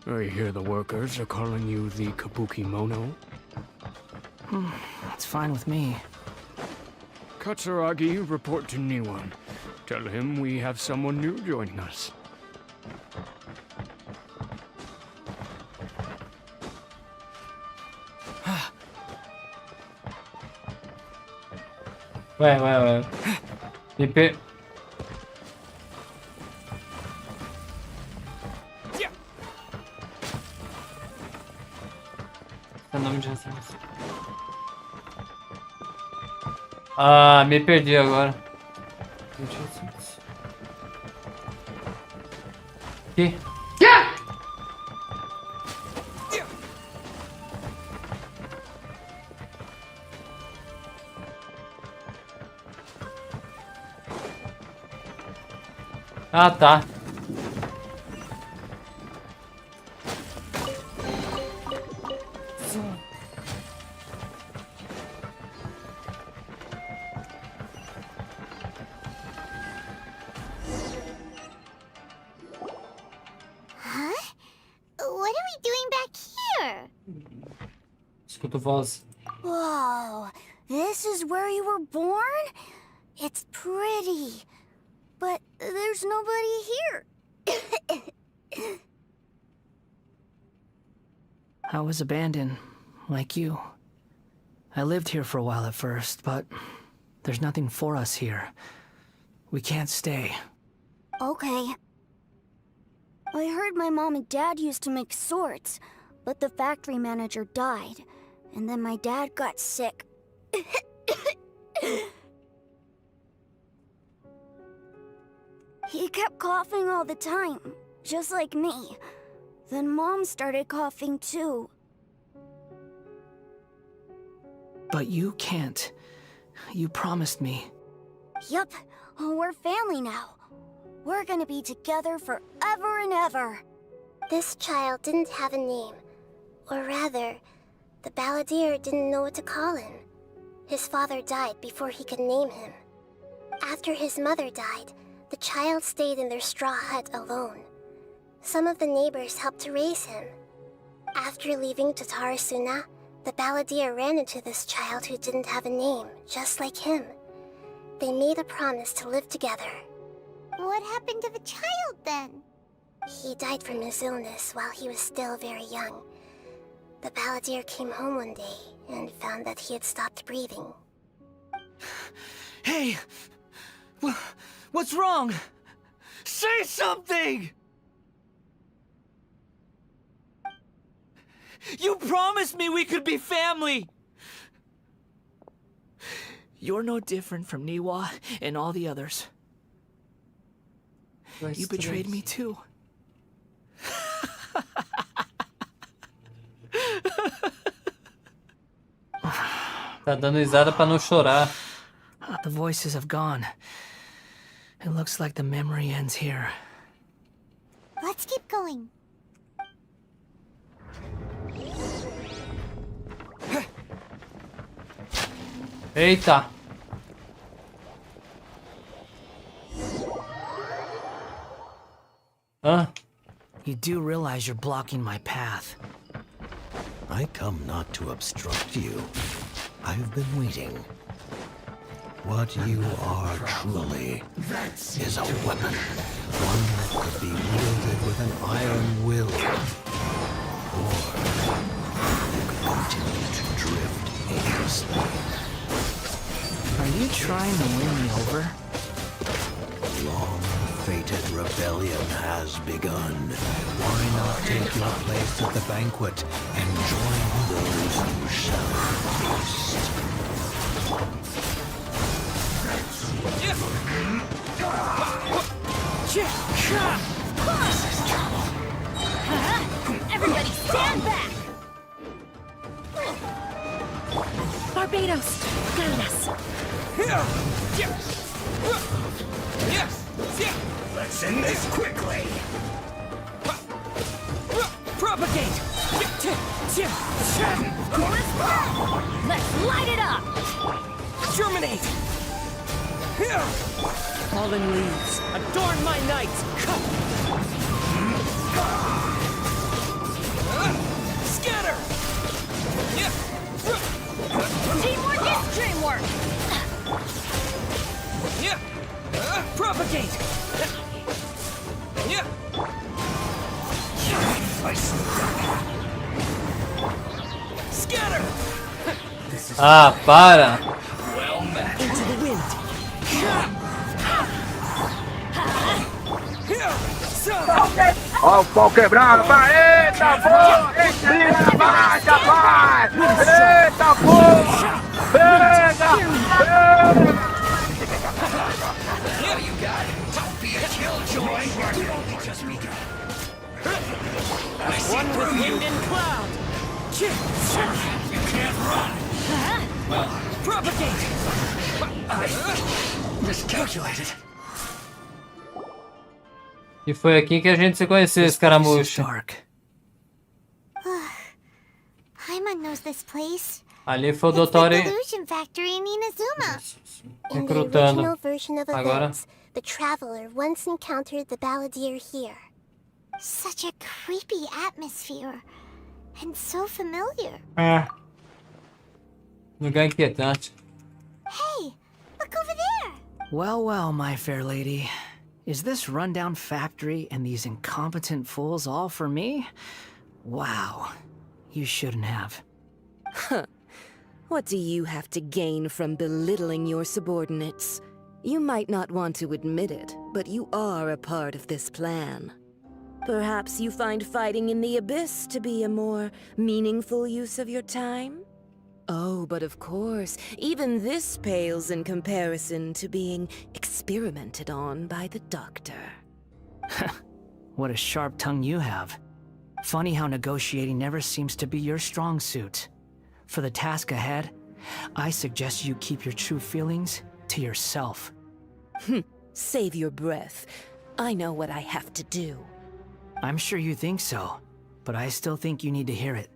I hear the workers are calling you the Kabukimono. That's fine with me. Katsuragi, report to Niwa. Tell him we have someone new joining us. Ué. É o nome de referência. Ah, me perdi agora. Aqui. Ah, tá. Escuto voz. Whoa, this is where you were born? It's pretty, but there's nobody here. I was abandoned, like you. I lived here for a while at first, but there's nothing for us here. We can't stay. Okay. I heard my mom and dad used to make swords, but the factory manager died, and then my dad got sick. He kept coughing all the time, just like me. Then Mom started coughing too. But you can't. You promised me. Yup, we're family now. We're gonna be together forever and ever. This child didn't have a name. Or rather, the balladeer didn't know what to call him. His father died before he could name him. After his mother died, the child stayed in their straw hut alone. Some of the neighbors helped to raise him. After leaving Tatarasuna, the balladeer ran into this child who didn't have a name, just like him. They made a promise to live together. What happened to the child then? He died from his illness while he was still very young. The balladeer came home one day and found that he had stopped breathing. Hey! What's wrong? Say something! You promised me we could be family! You're no different from Niwa and all the others. You betrayed me too. Tá dando risada pra não chorar. The voices have gone. It looks like the memory ends here. Let's keep going. Eita! Hã? You do realize you're blocking my path. I come not to obstruct you. I've been waiting. What you are truly is a weapon. One that could be wielded with an iron will. Or you could continue to drift aimlessly. Are you trying to win me over? Long-fated rebellion has begun. Why not take your place at the banquet and join those who shall feast? Everybody stand back! Barbados, guide us. Let's end this quickly! Propagate! Let's light it up! Germinate! Fallen leaves, adorn my night! Scatter! Teamwork is dreamwork! Propagate! Scatter! Ah, para! Well met. Into the wind! Ó o pau quebrando, vai! Eita porra! Eita, vai, rapaz! Eita porra! Pega! Pega! Here you got it. Don't be a killjoy. We've only just begun. I see One with through wind you. and cloud! You can't run. Well, Propagate! I miscalculated. E foi aqui que a gente se conheceu, escaramucho. Paimon knows this place. Ali foi o It's the Dottore delusion factory in Inazuma. In the recrutando. original version of Agora. events, the traveler once encountered the balladeer here. Such a creepy atmosphere. And so familiar. É. Lugar inquietante. Hey, look over there. Well, well, my fair lady. Is this rundown factory and these incompetent fools all for me? Wow. You shouldn't have. Huh. What do you have to gain from belittling your subordinates? You might not want to admit it, but you are a part of this plan. Perhaps you find fighting in the abyss to be a more meaningful use of your time? Oh, but of course, even this pales in comparison to being experimented on by the doctor. What a sharp tongue you have. Funny how negotiating never seems to be your strong suit. For the task ahead, I suggest you keep your true feelings to yourself. Save your breath. I know what I have to do. I'm sure you think so, but I still think you need to hear it.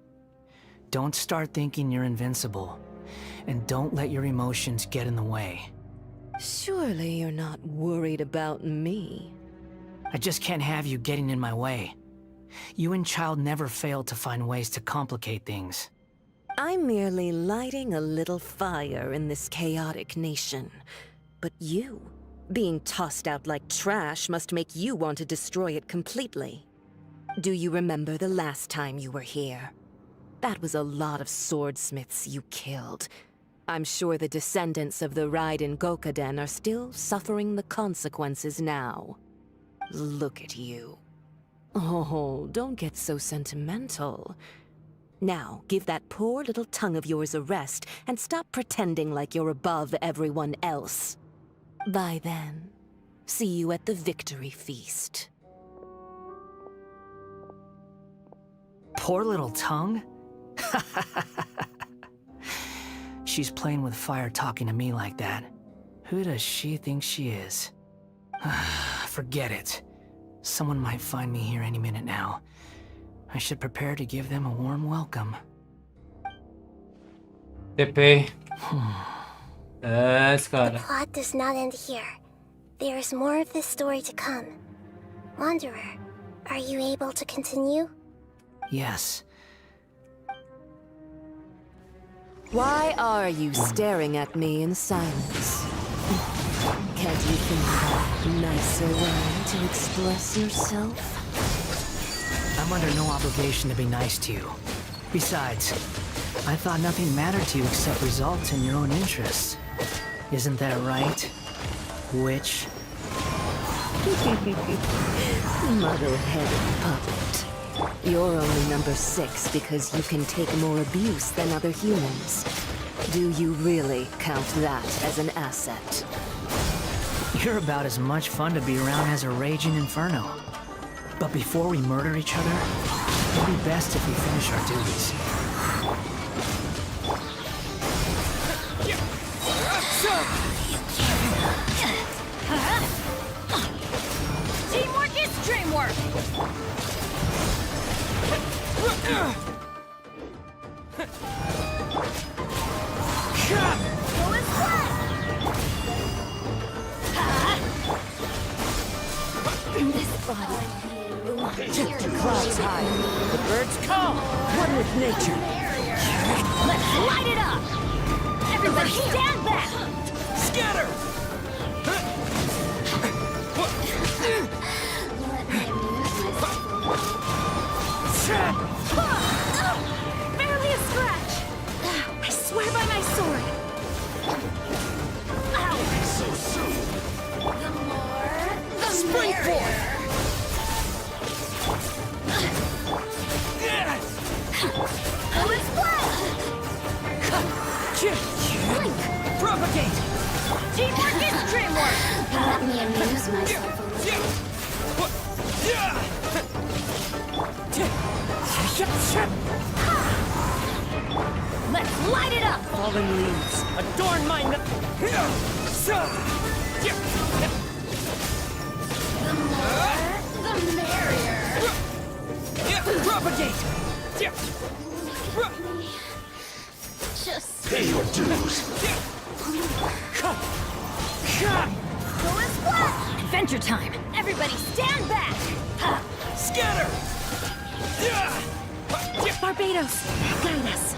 Don't start thinking you're invincible, and don't let your emotions get in the way. Surely you're not worried about me. I just can't have you getting in my way. You and Child never failed to find ways to complicate things. I'm merely lighting a little fire in this chaotic nation. But you, Being tossed out like trash must make you want to destroy it completely. Do you remember the last time you were here? That was a lot of swordsmiths you killed. I'm sure the descendants of the Raiden Gokaden are still suffering the consequences now. Look at you. Oh, don't get so sentimental. Now, give that poor little tongue of yours a rest and stop pretending like you're above everyone else. Bye then. See you at the victory feast. Poor little tongue? She's playing with fire talking to me like that. Who does she think she is? Forget it. Someone might find me here any minute now. I should prepare to give them a warm welcome. TP. The Scara. plot does not end here. There is more of this story to come. Wanderer, are you able to continue? Yes. Why are you staring at me in silence? Can't you think of a nicer way to express yourself? I'm under no obligation to be nice to you. Besides, I thought nothing mattered to you except results in your own interests. Isn't that right, witch? Muddle-headed puppet. You're only number 6 because you can take more abuse than other humans. Do you really count that as an asset? You're about as much fun to be around as a raging inferno. But before we murder each other, it'd be best if we finish our duties. Teamwork is dreamwork! This body. Clouds high. The birds call. One with nature. Let's light it up! Everybody stand back! Scatter! Barely a scratch! I swear by my sword! Ow! So soon! The more, the spring forth! Let's play! Propagate! Teamwork is dreamwork! Let me amuse myself a little. Let's light it up! Fallen leaves, adorn my The more, the merrier! Propagate! Just Pay your dues. let's play! Adventure time! Everybody stand back! Scatter! Barbados, guide us!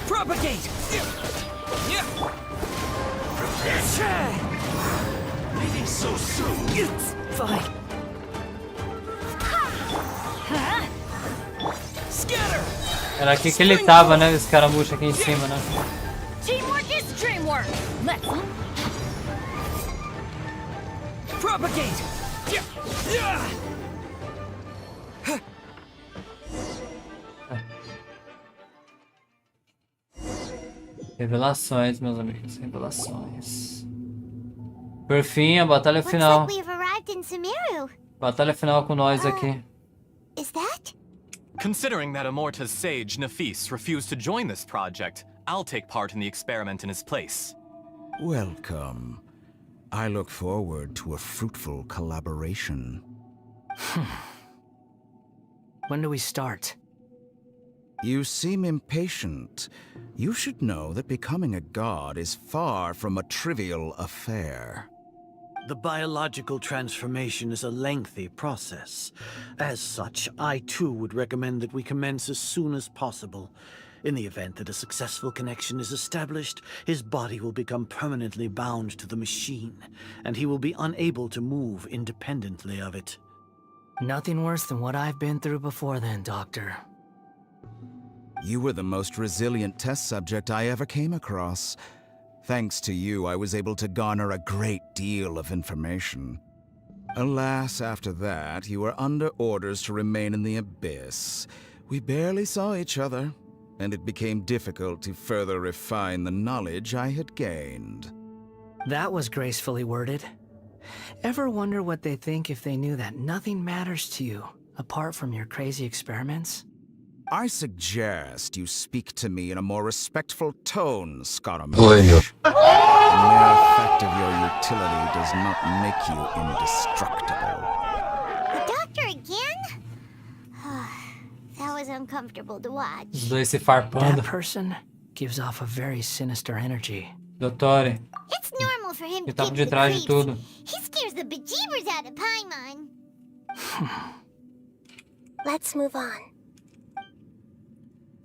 Propagate! Leaving so soon. It's fine. Scatter! Era aqui que ele tava, né? Esse caramucho aqui em cima, né? Teamwork is dreamwork! Let's... Propagate! Revelações, meus amigos. Revelações. Por fim, a batalha final. Looks like we've arrived in Sumeru. Batalha final com nós aqui. Is that? Considering that Amorta's sage, Nafis, refused to join this project, I'll take part in the experiment in his place. Welcome. I look forward to a fruitful collaboration. When do we start? You seem impatient. You should know that becoming a god is far from a trivial affair. The biological transformation is a lengthy process. As such, I too would recommend that we commence as soon as possible. In the event that a successful connection is established, his body will become permanently bound to the machine, and he will be unable to move independently of it. Nothing worse than what I've been through before then, Doctor. You were the most resilient test subject I ever came across. Thanks to you, I was able to garner a great deal of information. Alas, after that, you were under orders to remain in the abyss. We barely saw each other, and it became difficult to further refine the knowledge I had gained. That was gracefully worded. Ever wonder what they think if they knew that nothing matters to you, apart from your crazy experiments? I suggest you speak to me in a more respectful tone, Scara. Bueno. The mere fact of your utility does not make you indestructible. The doctor again? That was uncomfortable to watch. Os dois se farpando. That person gives off a very sinister energy. Dottore. It's normal for him to Ele tava get de the trás de creeps. tudo. He scares the bejeebers out of Paimon. Let's move on.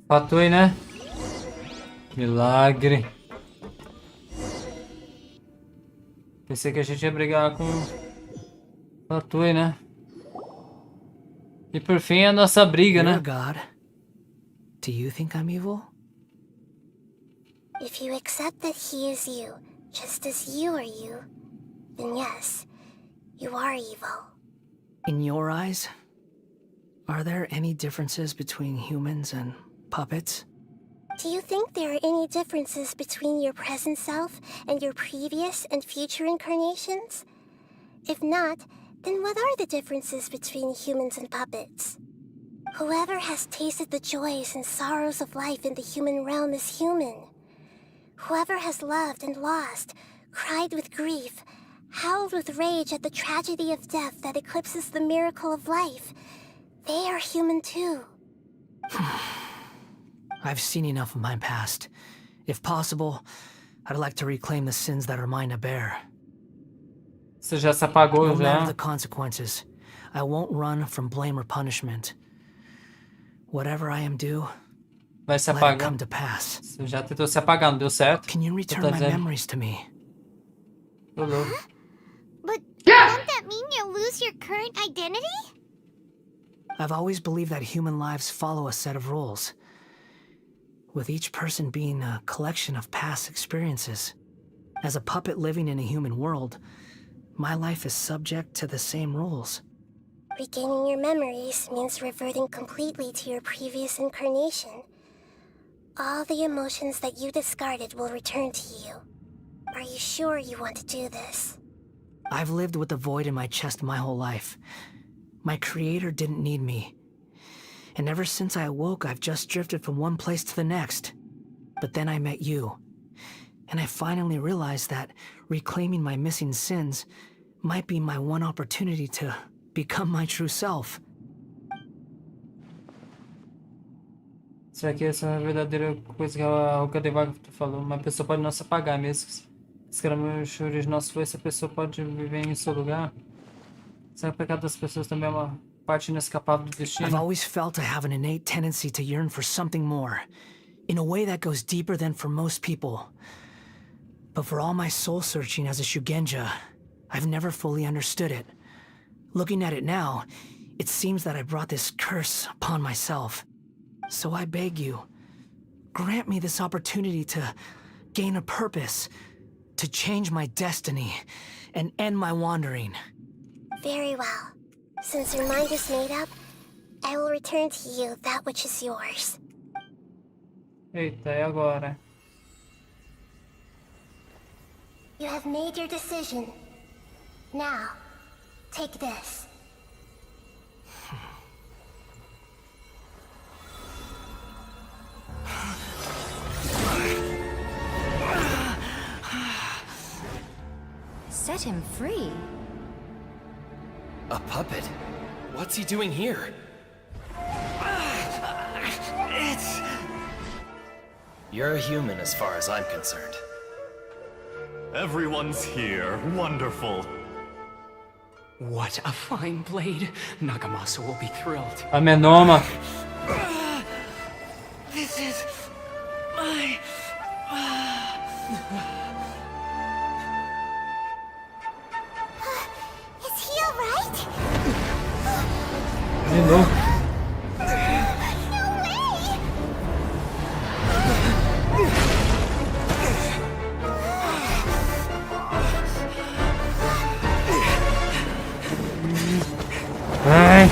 Fatui, né? Milagre. Pensei que a gente ia brigar com Fatui, né? E por fim a nossa briga, You're né? a god. Do you think I'm evil? If you accept that he is you, just as you are you, then yes, you are evil. In your eyes, are there any differences between humans and puppets? Do you think there are any differences between your present self and your previous and future incarnations? If not, then what are the differences between humans and puppets? Whoever has tasted the joys and sorrows of life in the human realm is human. Whoever has loved and lost, cried with grief, howled with rage at the tragedy of death that eclipses the miracle of life, they are human too. I've seen enough of my past. If possible, I'd like to reclaim the sins that are mine to bear. Você já se apagou No matter já? the consequences, I won't run from blame or punishment. Whatever I am due, Vai se let it apagar. come to pass. Você já tentou se apagar, não deu certo? Can you return Tá my dizendo. memories to me? Tô louco. But won't that mean you'll lose your current identity? I've always believed that human lives follow a set of rules, with each person being a collection of past experiences. As a puppet living in a human world, my life is subject to the same rules. Regaining your memories means reverting completely to your previous incarnation. All the emotions that you discarded will return to you. Are you sure you want to do this? I've lived with the void in my chest my whole life. My creator didn't need me. And ever since I awoke, I've just drifted from one place to the next. But then I met you. And I finally realized that reclaiming my missing sins might be my one opportunity to become my true self. Será que essa é a verdadeira coisa que a Ruka Devaga falou? Uma pessoa pode não se apagar mesmo. Escravos original, se for essa pessoa pode viver em seu lugar. Será que o pecado das pessoas também é uma parte inescapável do destino? I've always felt I have an innate tendency to yearn for something more, in a way that goes deeper than for most people. But for all my soul searching as a Shugenja, I've never fully understood it. Looking at it now, it seems that I brought this curse upon myself. So I beg you, grant me this opportunity to gain a purpose, to change my destiny, and end my wandering. Very well. Since your mind is made up, I will return to you that which is yours. Eita, e agora? You have made your decision. Now, take this. Set him free? A puppet? What's he doing here? It's... You're a human as far as I'm concerned. Everyone's here. Wonderful. What a fine blade. Nagamasa will be thrilled. A Menoma. This is De novo. Ai.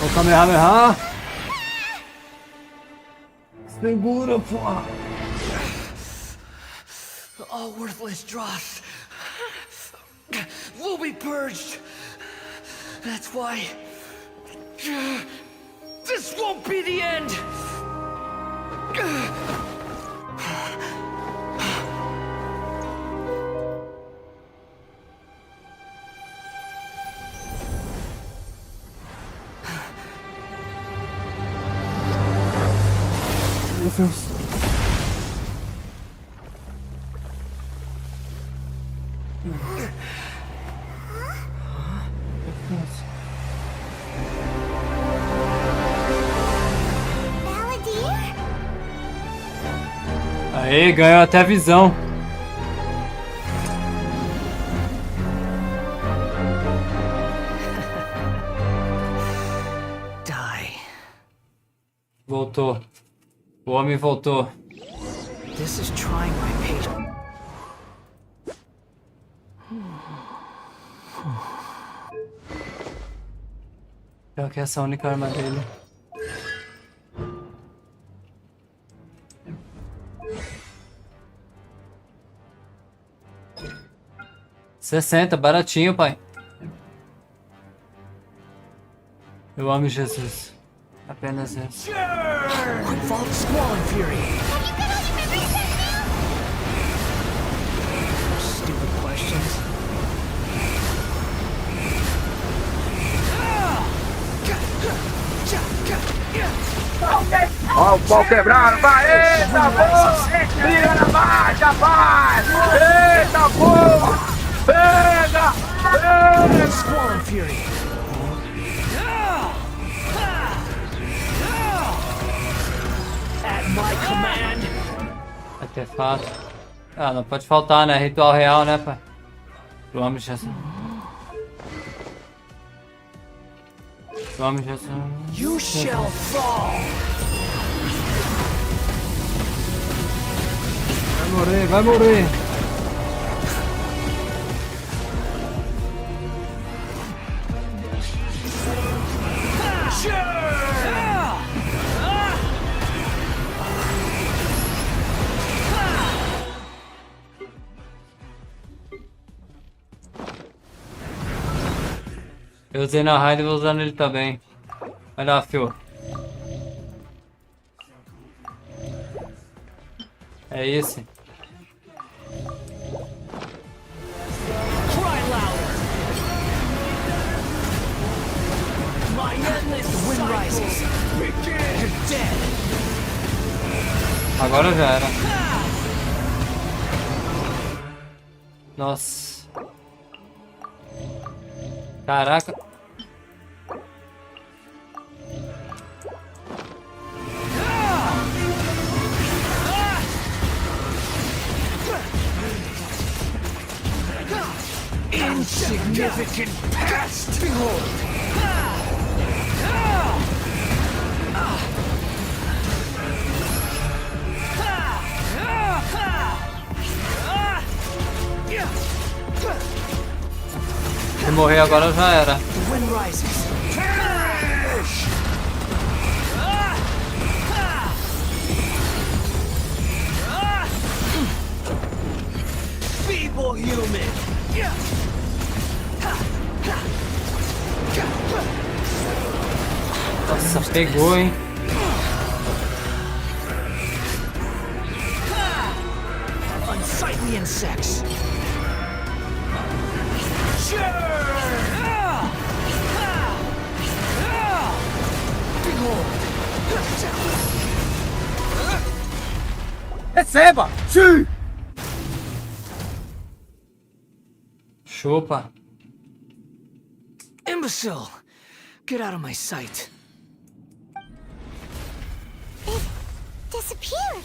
O Kamehameha. Segura, porra. All worthless dross will be purged. That's why this won't be the end. Meu Deus. Aê, ganhou até a visão. Die. Voltou. O homem voltou. This is trying my patience. Pior que essa é a única arma dele. $60, baratinho, pai. Eu amo Jesus. Apenas isso. Stupid questions. Ó o pau quebrando, vai! Eita porra! Tira na marcha, vai! Eita porra! Pega! Pega! Squall and Fury. At my command. Artefato. Ah, não pode faltar, né? Ritual real, né, pai? Eu amo Jesus. Eu amo Jesus. You shall fall. Vai morrer, vai morrer. Eu usei na raid e vou usar nele também. Vai lá, fio. É esse. Agora já era. Nossa. Caraca. Insignificant past. Behold. Se morrer agora já era. Feeble human. Nossa, pegou, hein? Unsightly insects. Receba! Sim! Chupa. Imbecile! Get out of my sight. It disappeared.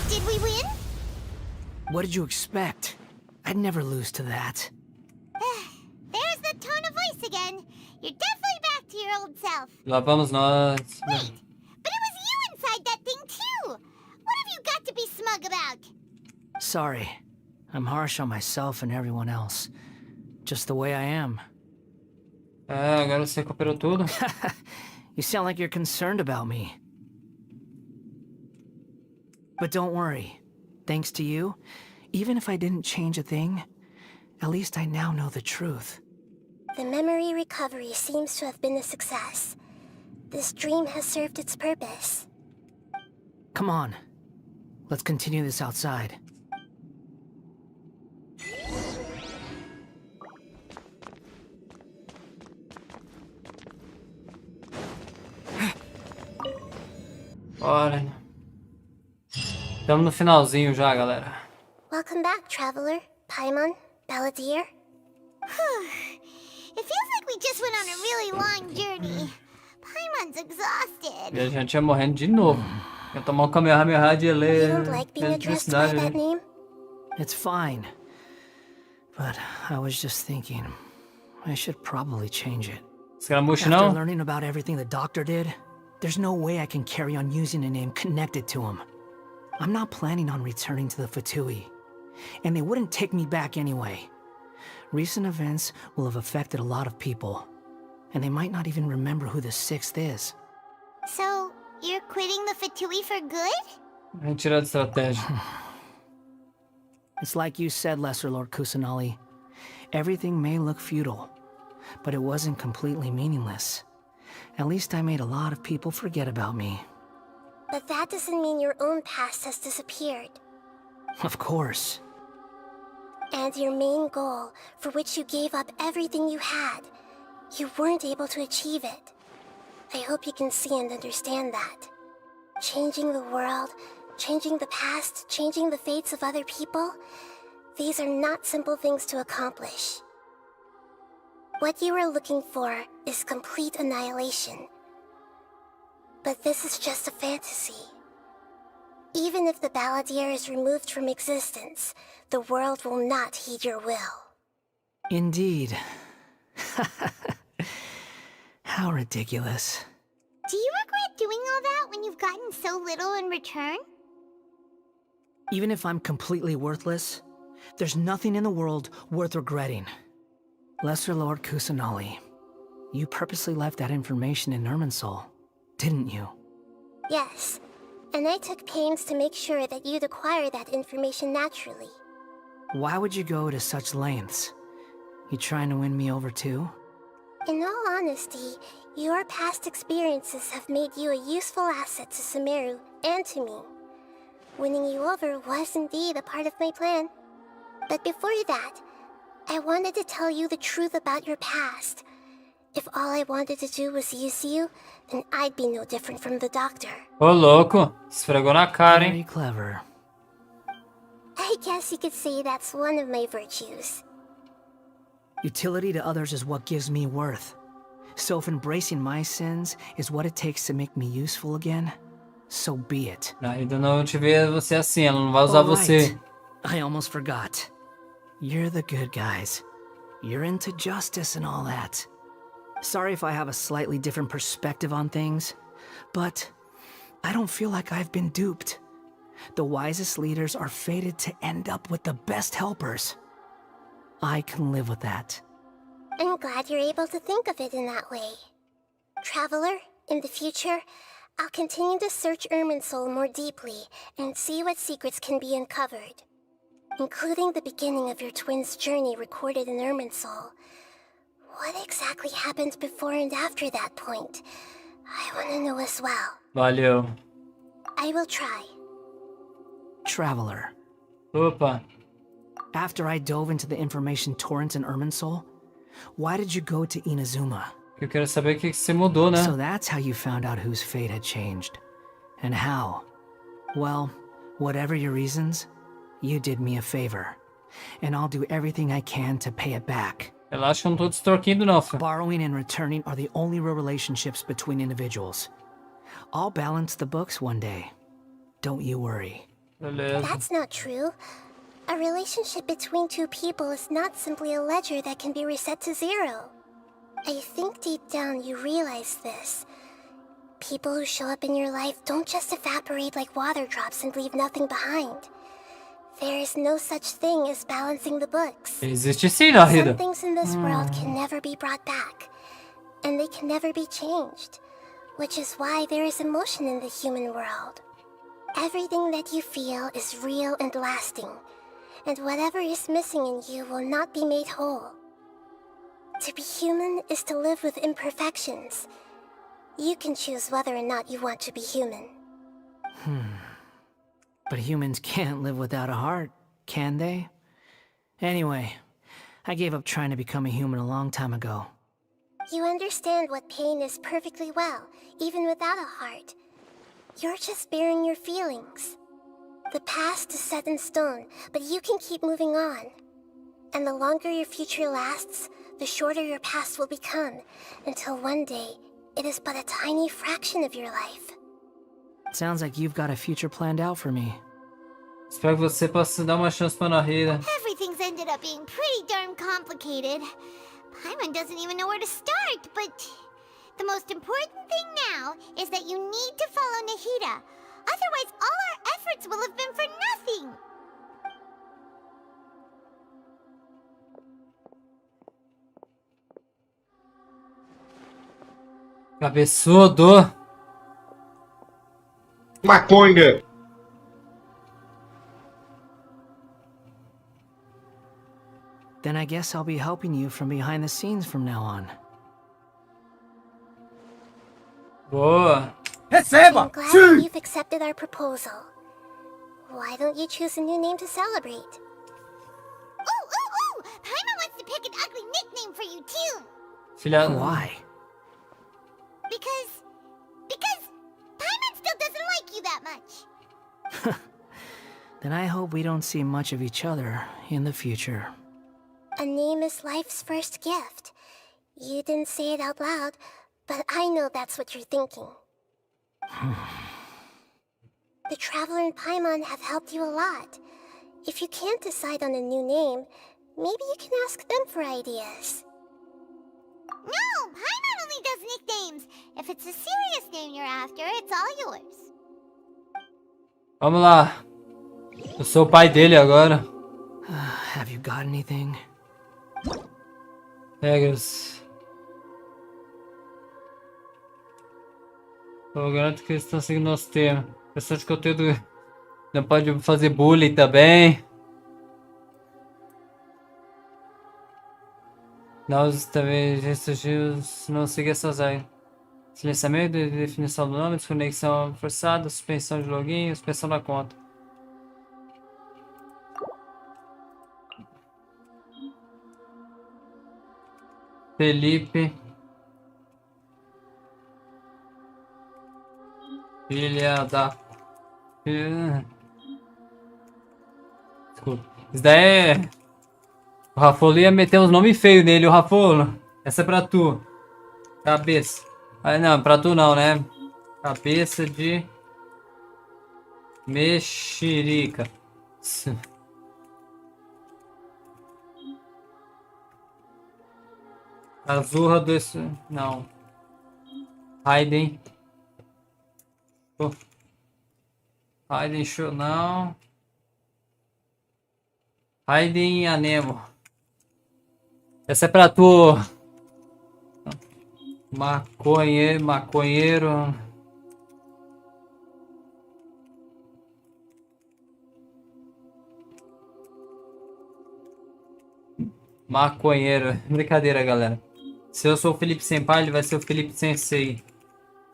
Did we win? What did you expect? I'd never lose to that. There's the tone of voice again. You're definitely back to your old self. Lá vamos nós. Wait, but it was you inside that thing too. What have you got to be smug about? Sorry. I'm harsh on myself and everyone else. Just the way I am. Agora você recuperou tudo. You sound like you're concerned about me. But don't worry. Thanks to you, even if I didn't change a thing, at least I now know the truth. The memory recovery seems to have been a success. This dream has served its purpose. Come on. Let's continue this outside. Bora. Estamos no finalzinho já, galera. Welcome back, traveler, Paimon, Balladeer. It feels like we just went on a really long journey. Paimon's exhausted. E a gente ia morrendo de novo. Ia tomar um Kamehameha de You ler don't like being addressed by that name? It's fine. But I was just thinking, I should probably change it. Escaramucho After não? learning about everything the doctor did, there's no way I can carry on using a name connected to him. I'm not planning on returning to the Fatui, and they wouldn't take me back anyway. Recent events will have affected a lot of people, and they might not even remember who the 6th is. So, you're quitting the Fatui for good? Retira de estratégia. It's like you said, Lesser Lord Kusanali. Everything may look futile, but it wasn't completely meaningless. At least I made a lot of people forget about me. But that doesn't mean your own past has disappeared. Of course. And your main goal, for which you gave up everything you had, you weren't able to achieve it. I hope you can see and understand that. Changing the world, changing the past, changing the fates of other people, these are not simple things to accomplish. What you are looking for is complete annihilation. But this is just a fantasy. Even if the Balladeer is removed from existence, the world will not heed your will. Indeed. How ridiculous. Do you regret doing all that when you've gotten so little in return? Even if I'm completely worthless, there's nothing in the world worth regretting. Lesser Lord Kusanali, you purposely left that information in Irminsul, didn't you? Yes, and I took pains to make sure that you'd acquire that information naturally. Why would you go to such lengths? You trying to win me over too? In all honesty, your past experiences have made you a useful asset to Sumeru and to me. Winning you over was indeed a part of my plan. But before that, I wanted to tell you the truth about your past. If all I wanted to do was use you, then I'd be no different from the doctor. Ô, louco. Esfregou na cara, hein? Very clever. I guess you could say that's one of my virtues. Utility to others is what gives me worth. So if embracing my sins is what it takes to make me useful again, so be it. Nahida não te vê você assim, ela não vai usar você. I almost forgot. You're the good guys. You're into justice and all that. Sorry if I have a slightly different perspective on things, but I don't feel like I've been duped. The wisest leaders are fated to end up with the best helpers. I can live with that. I'm glad you're able to think of it in that way. Traveler, in the future, I'll continue to search Irminsul more deeply and see what secrets can be uncovered, including the beginning of your twins' journey recorded in Irminsul. What exactly happened before and after that point? I want to know as well. Valeu. I will try. Traveler. Opa. After I dove into the information torrent in Irminsul, why did you go to Inazuma? Eu quero saber o que você mudou, né? So that's how you found out whose fate had changed. And how. Well, whatever your reasons, you did me a favor. and I'll do everything I can to pay it back. Relaxa que eu não tô te extorquindo não, filho. Borrowing and returning are the only real relationships between individuals. I'll balance the books one day. Don't you worry. Beleza. That's not true. A relationship between two people is not simply a ledger that can be reset to 0. I think deep down you realize this. People who show up in your life don't just evaporate like water drops and leave nothing behind. There is no such thing as balancing the books. Existe sim, Nahida. Some things in this world can never be brought back, and they can never be changed, which is why there is emotion in the human world. Everything that you feel is real and lasting, and whatever is missing in you will not be made whole. To be human is to live with imperfections. You can choose whether or not you want to be human. But humans can't live without a heart, can they? Anyway, I gave up trying to become a human a long time ago. You understand what pain is perfectly well, even without a heart. You're just bearing your feelings. The past is set in stone, but you can keep moving on. And the longer your future lasts, the shorter your past will become, until one day, it is but a tiny fraction of your life. Sounds like you've got a future planned out for me. Espero que você possa dar uma chance pra Nahida. Everything's ended up being pretty darn complicated. Paimon doesn't even know where to start, but the most important thing now is that you need to follow Nahida. Otherwise, all our efforts will have been for nothing. Cabeçudo. Maconha. Then I guess I'll be helping you from behind the scenes from now on. Boa. I'm glad that you've accepted our proposal. Why don't you choose a new name to celebrate? Ooh! Paimon wants to pick an ugly nickname for you too. Filha. Why? Because Paimon still doesn't like you that much. Then I hope we don't see much of each other in the future. A name is life's first gift. You didn't say it out loud, but I know that's what you're thinking. The Traveler and Paimon have helped you a lot. If you can't decide on a new name, maybe you can ask them for ideas. No, Paimon only does nicknames. If it's a serious name you're after, it's all yours. Vamos lá. Eu sou o pai dele agora. Have you got anything? Regras. Eu garanto que eles estão seguindo nosso termo. Questão de conteúdo. Não pode fazer bullying também. Nós também restringimos não seguir essas regras. Silenciamento, definição do nome, desconexão forçada, suspensão de login, suspensão da conta. Felipe. Filha da... Desculpa. Isso daí é... O Rafolo ia meter uns nomes feios nele, o Rafolo. Essa é pra tu. Cabeça. Ah, não, pra tu não, né? Cabeça de... Mexerica. Azurra do... Não. Raiden. Oh. Raiden show não. Raiden Anemo. Essa é pra tu. Maconheiro. Maconheiro. Brincadeira, galera. Se eu sou o Felipe Senpai, ele vai ser o Felipe Sensei.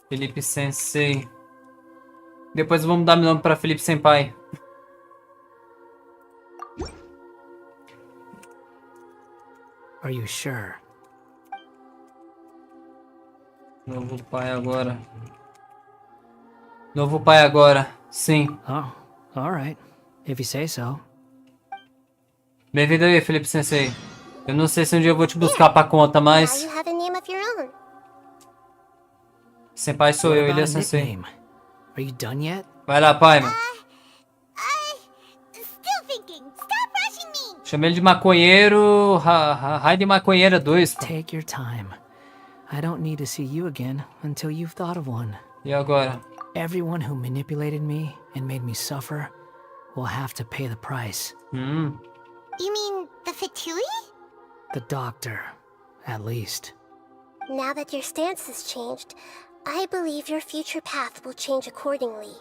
Felipe Sensei. Depois vamos dar meu nome pra Felipe Senpai. Are you sure? Novo pai agora. Novo pai agora. Sim. Oh, all right. If you say so. Bem-vindo aí, Felipe-Sensei. Eu não sei se um dia eu vou te buscar pra conta, Now mas... you have a name of your own. Senpai sou What eu, ele é about a Sensei. nickname? Are you done yet? Vai lá, pai, mano. Still thinking. Stop rushing me. Chama ele de maconheiro... Raio de maconheira 2, pô. Take your time. I don't need to see you again until you've thought of one. E agora? Everyone who manipulated me and made me suffer will have to pay the price. You mean the Fatui? The doctor, at least. Now that your stance has changed, I believe your future path will change accordingly.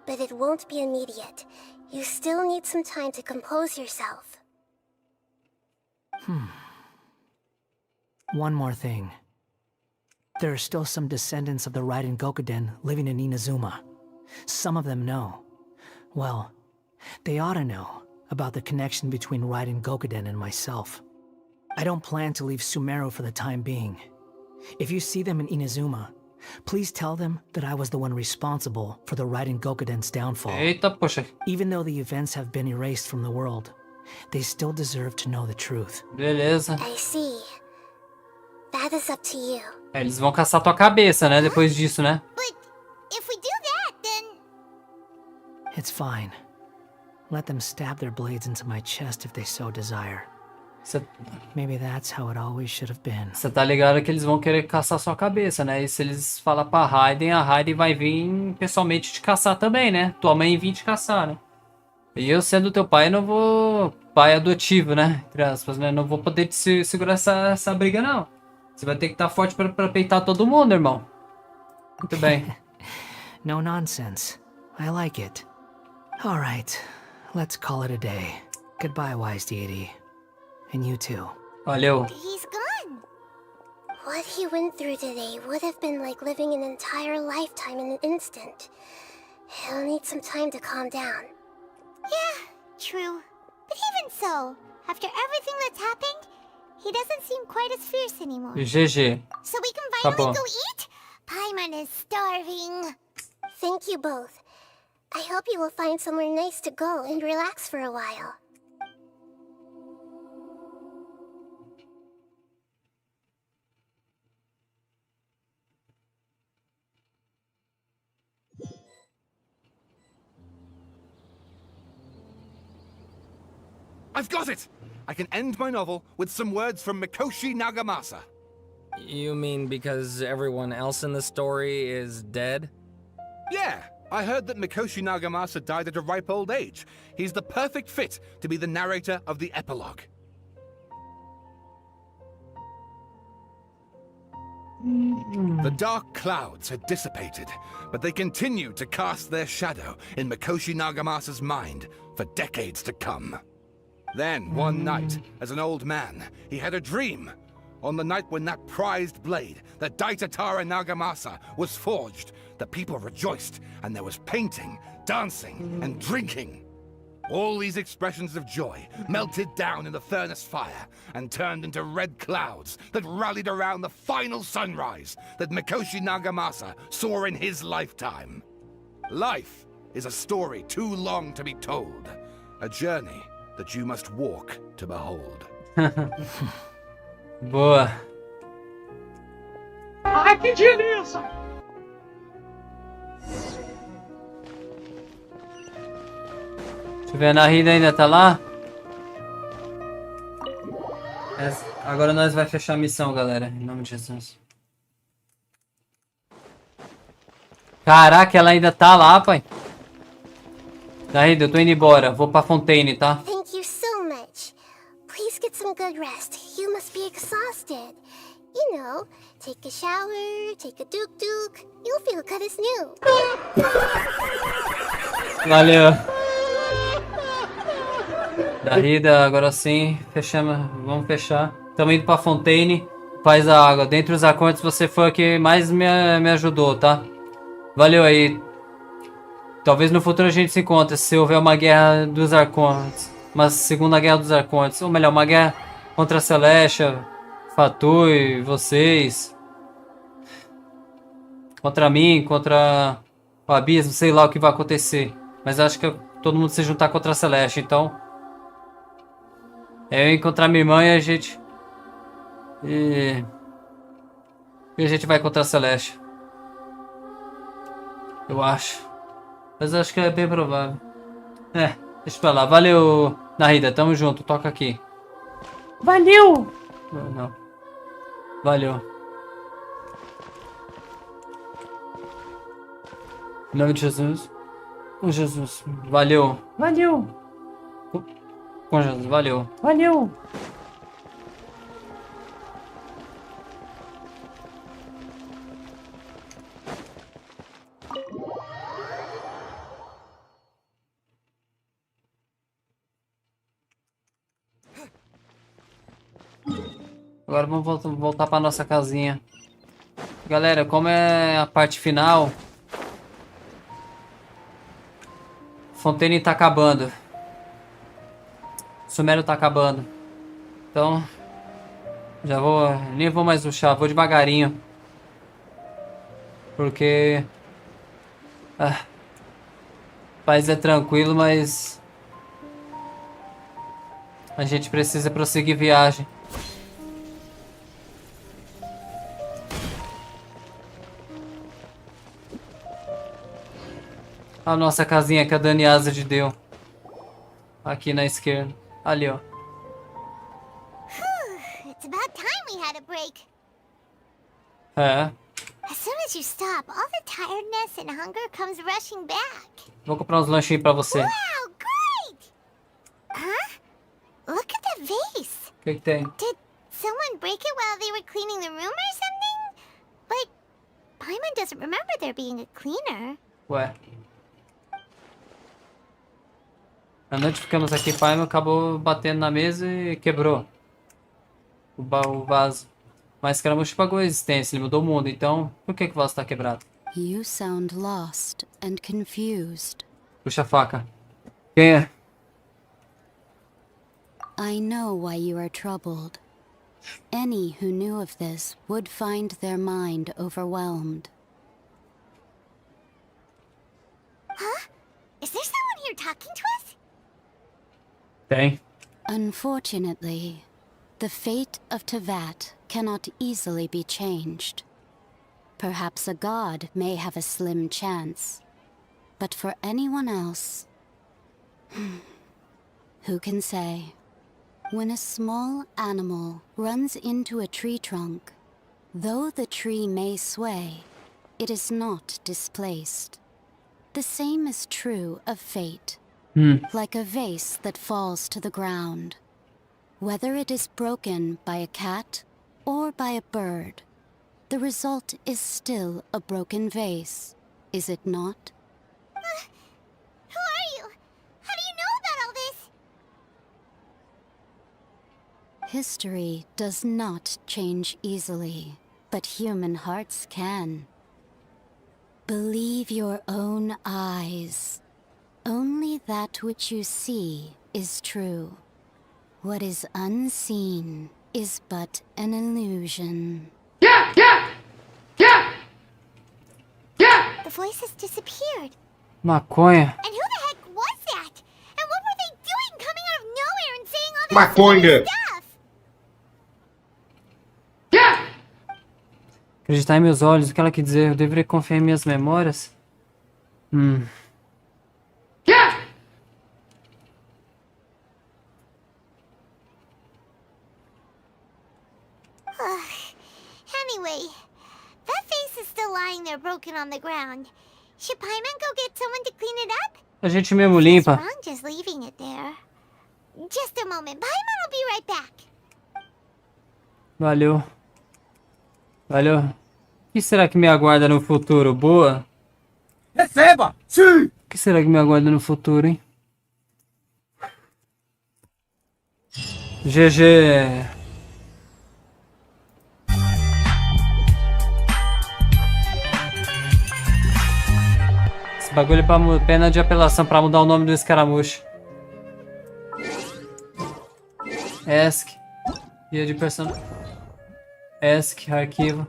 But it won't be immediate. You still need some time to compose yourself. One more thing. There are still some descendants of the Raiden Gokuden living in Inazuma. Some of them know. Well, they ought to know about the connection between Raiden Gokuden and myself. I don't plan to leave Sumeru for the time being. If you see them in Inazuma, please tell them that I was the one responsible for the Raiden Gokuden's downfall. Eita, poxa. Even though the events have been erased from the world, they still deserve to know the truth. Beleza. I see. That is up to you. É, eles vão caçar tua cabeça, né? Depois disso, né? But if we do that, then... It's fine. Let them stab their blades into my chest if they so desire. Maybe that's how it always should have been. Você tá ligado que eles vão querer caçar sua cabeça, né? E se eles falar pra Raiden, a Raiden vai vir pessoalmente te caçar também, né? Tua mãe vir te caçar, né? E eu, sendo teu pai, não vou... Pai adotivo, né? Entre aspas, né? Não vou poder te segurar essa briga, não. Você vai ter que estar forte pra peitar todo mundo, irmão. Muito bem. No nonsense. I like it. Alright, let's call it a day. Goodbye, wise deity. And you too. Valeu. He's gone. What he went through today would have been like living an entire lifetime in an instant. He'll need some time to calm down. Yeah, true. But even so, after everything that's happened, he doesn't seem quite as fierce anymore. GG. So we can Tá finally bom. go eat? Paimon is starving. Thank you both. I hope you will find somewhere nice to go and relax for a while. I've got it! I can end my novel with some words from Mikoshi Nagamasa. You mean because everyone else in the story is dead? Yeah, I heard that Mikoshi Nagamasa died at a ripe old age. He's the perfect fit to be the narrator of the epilogue. The dark clouds had dissipated, but they continued to cast their shadow in Mikoshi Nagamasa's mind for decades to come. Then, one night, as an old man, he had a dream. On the night when that prized blade, the Daitatara Nagamasa, was forged, the people rejoiced, and there was painting, dancing, and drinking. All these expressions of joy melted down in the furnace fire and turned into red clouds that rallied around the final sunrise that Mikoshi Nagamasa saw in his lifetime. Life is a story too long to be told, a journey that you must walk to behold. Boa. Ai, que delícia! Deixa eu ver, a Nahida ainda tá lá? Agora nós vai fechar a missão, galera. Em nome de Jesus. Caraca, ela ainda tá lá, pai. Nahida, eu tô indo embora. Vou pra Fontaine, tá? Thank you so much. Please get some good rest. You must be exhausted. You know, take a shower, take a duk-duk. You'll feel good as new. Valeu. Nahida, agora sim. Fechamos. Vamos fechar. Estamos indo pra Fontaine. Paz da água. Dentre os Arcontes, você foi a que mais me ajudou, tá? Valeu aí. Talvez no futuro a gente se encontre se houver uma guerra dos Arcontes. Uma segunda guerra dos Arcontes. Ou melhor, uma guerra contra a Celestia, Fatui, vocês. Contra mim, contra o Abismo, sei lá o que vai acontecer. Mas acho que todo mundo se juntar contra a Celestia, então... É eu encontrar minha irmã e a gente... E a gente vai encontrar a Celeste. Eu acho. Mas eu acho que é bem provável. É, deixa pra lá. Valeu, Nahida. Tamo junto. Toca aqui. Valeu! Não. Valeu. Em nome de Jesus. Com Jesus. Valeu. Valeu! Com Jesus. Valeu. Valeu! Agora vamos voltar pra nossa casinha. Galera, como é a parte final... Fontaine tá acabando. Sumeru tá acabando. Então... Já vou... Nem vou mais rushar, vou devagarinho. Porque... o país é tranquilo, mas... A gente precisa prosseguir viagem. A nossa casinha que a Dani Hazard deu. Aqui na esquerda. Ali, ó. It's about time we had a break. É. As soon as you stop, all the tiredness and hunger comes rushing back. Vou comprar uns lanchinhos pra você. Wow, great! Huh? Look at the vase. O que tem? Did someone break it while they were cleaning the room or something? But Paimon doesn't remember there being a cleaner. Ué. À noite ficamos aqui, pai, acabou batendo na mesa e quebrou o vaso. Mas Scaramucci pagou a existência, ele mudou o mundo, então por que o vaso tá quebrado? You sound lost and confused. Puxa a faca. Quem é? I know why you are troubled. Any who knew of this would find their mind overwhelmed. Huh? Is there someone here talking to us? Tem. Unfortunately, the fate of Tevat cannot easily be changed. Perhaps a god may have a slim chance, but for anyone else, who can say? When a small animal runs into a tree trunk, though the tree may sway, it is not displaced. The same is true of fate. Like a vase that falls to the ground. Whether it is broken by a cat or by a bird, the result is still a broken vase, is it not? Who are you? How do you know about all this? History does not change easily, but human hearts can. Believe your own eyes. Only that which you see is true. What is unseen is but an illusion. The voice has disappeared. Maconha. And who the heck was that? And what were they doing coming out of nowhere and saying all that scary stuff? Acreditar em meus olhos, o que ela quer dizer? Eu deveria confiar em minhas memórias? Anyway, that face is still lying there broken on the ground. Should Paimon go get someone to clean it up? A gente mesmo limpa. What's wrong just leaving it there? Just a moment. Paimon will be right back. Valeu. Valeu. O que será que me aguarda no futuro? Boa? Receba! Sim! O que será que me aguarda no futuro, hein? GG. Esse bagulho é pra pena de apelação pra mudar o nome do escaramucho. ESC. Guia de personagem. ESC, arquivo.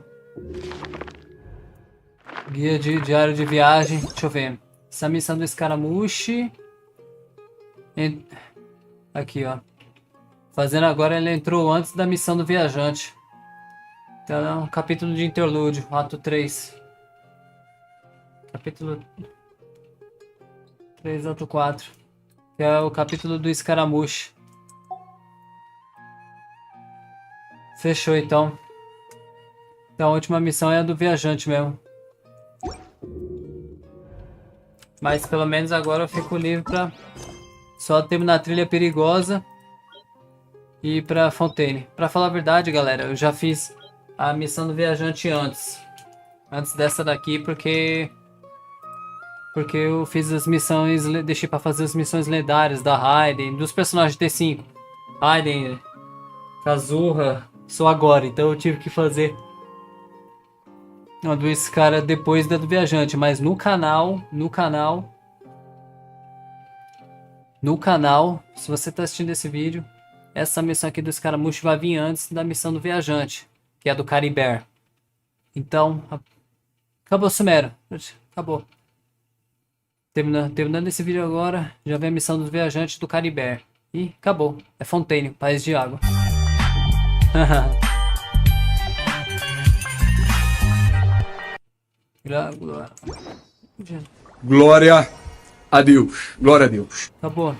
Guia de diário de viagem. Deixa eu ver. Essa missão do escaramuche. Aqui, ó. Fazendo agora, ele entrou antes da missão do viajante. Então é um capítulo de interlúdio, ato 3. Capítulo 3, ato 4. Que é o capítulo do escaramuche. Fechou então. Então a última missão é a do viajante mesmo. Mas pelo menos agora eu fico livre pra só terminar a trilha perigosa e ir pra Fontaine. Pra falar a verdade, galera, eu já fiz a missão do viajante antes. Antes dessa daqui, porque eu fiz as missões, deixei pra fazer as missões lendárias da Raiden, dos personagens T5. Raiden, Kazuha, só agora, então eu tive que fazer a do Scara depois da do viajante, mas no canal, se você tá assistindo esse vídeo, essa missão aqui do escaramuche vai vir antes da missão do viajante, que é a do Caribé. Então, acabou, Sumeru. Acabou. Terminando esse vídeo agora, já vem a missão do viajante do Caribé. E acabou. É Fontaine, país de água. Glória a Deus. Glória a Deus. Acabou.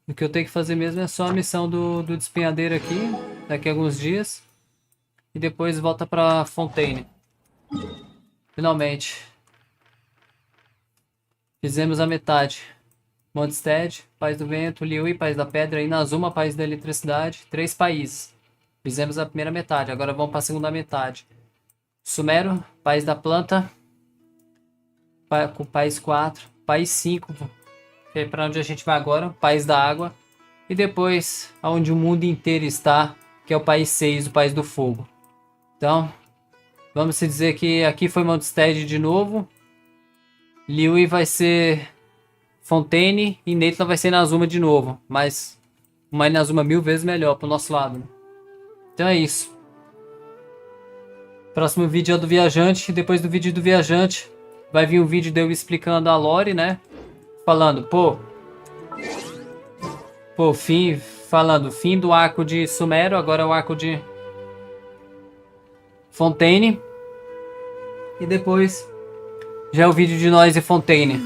O que eu tenho que fazer mesmo é só a missão do despenhadeiro aqui, daqui a alguns dias. E depois volta pra Fontaine. Finalmente. Fizemos a metade. Mondstadt, País do Vento, Liyue, País da Pedra, Inazuma, País da Eletricidade. 3 países. Fizemos a primeira metade, agora vamos para a segunda metade. Sumeru, País da Planta. País 4. País 5. Que é para onde a gente vai agora. País da Água. E depois, aonde o mundo inteiro está, que é o País 6, o País do Fogo. Então, vamos dizer que aqui foi Mondstadt de novo. Liyue vai ser Fontaine e Neitla vai ser Inazuma de novo. Mas uma Inazuma 1000 vezes melhor pro nosso lado. Né? Então é isso. Próximo vídeo é do viajante. Depois do vídeo do viajante vai vir um vídeo de eu explicando a lore, né? Falando, fim do arco de Sumeru, agora é o arco de Fontaine. E depois já é o vídeo de nós e Fontaine.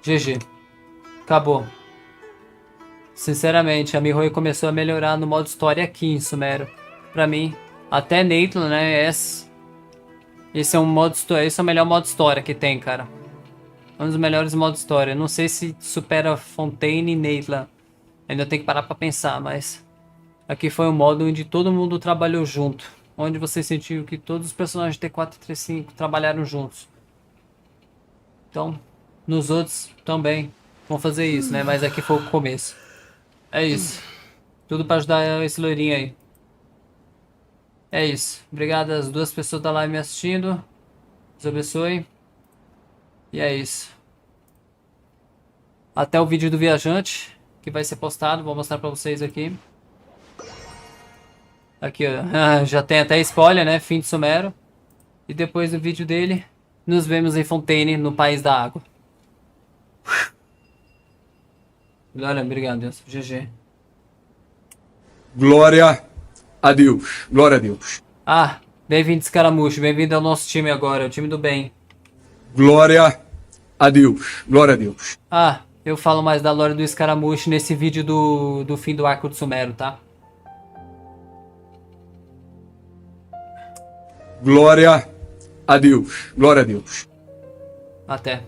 GG. Acabou. Sinceramente, a Mihoyo começou a melhorar no modo história aqui em Sumeru. Pra mim, até Neitla, né? Esse é um modo história. Esse é o melhor modo história que tem, cara. Um dos melhores modos história. Não sei se supera Fontaine e Neitla. Ainda tem que parar pra pensar, mas aqui foi um modo onde todo mundo trabalhou junto. Onde você sentiu que todos os personagens de T4 e T5 trabalharam juntos. Então, nos outros também vão fazer isso, né? Mas aqui foi o começo. É isso. Tudo pra ajudar esse loirinho aí. É isso. Obrigado às 2 pessoas da live me assistindo. Deus abençoe. E é isso. Até o vídeo do viajante, que vai ser postado. Vou mostrar pra vocês aqui. Aqui, ó. Já tem até spoiler, né? Fim de Sumeru. E depois do vídeo dele, nos vemos em Fontaine, no País da Água. Glória, obrigado, Deus. GG. Glória a Deus. Glória a Deus. Ah, bem-vindo, escaramuche. Bem-vindo ao nosso time agora, o time do bem. Glória a Deus. Glória a Deus. Ah, eu falo mais da lore do escaramuche nesse vídeo do fim do arco de Sumeru, tá? Glória a Deus. Glória a Deus. Até.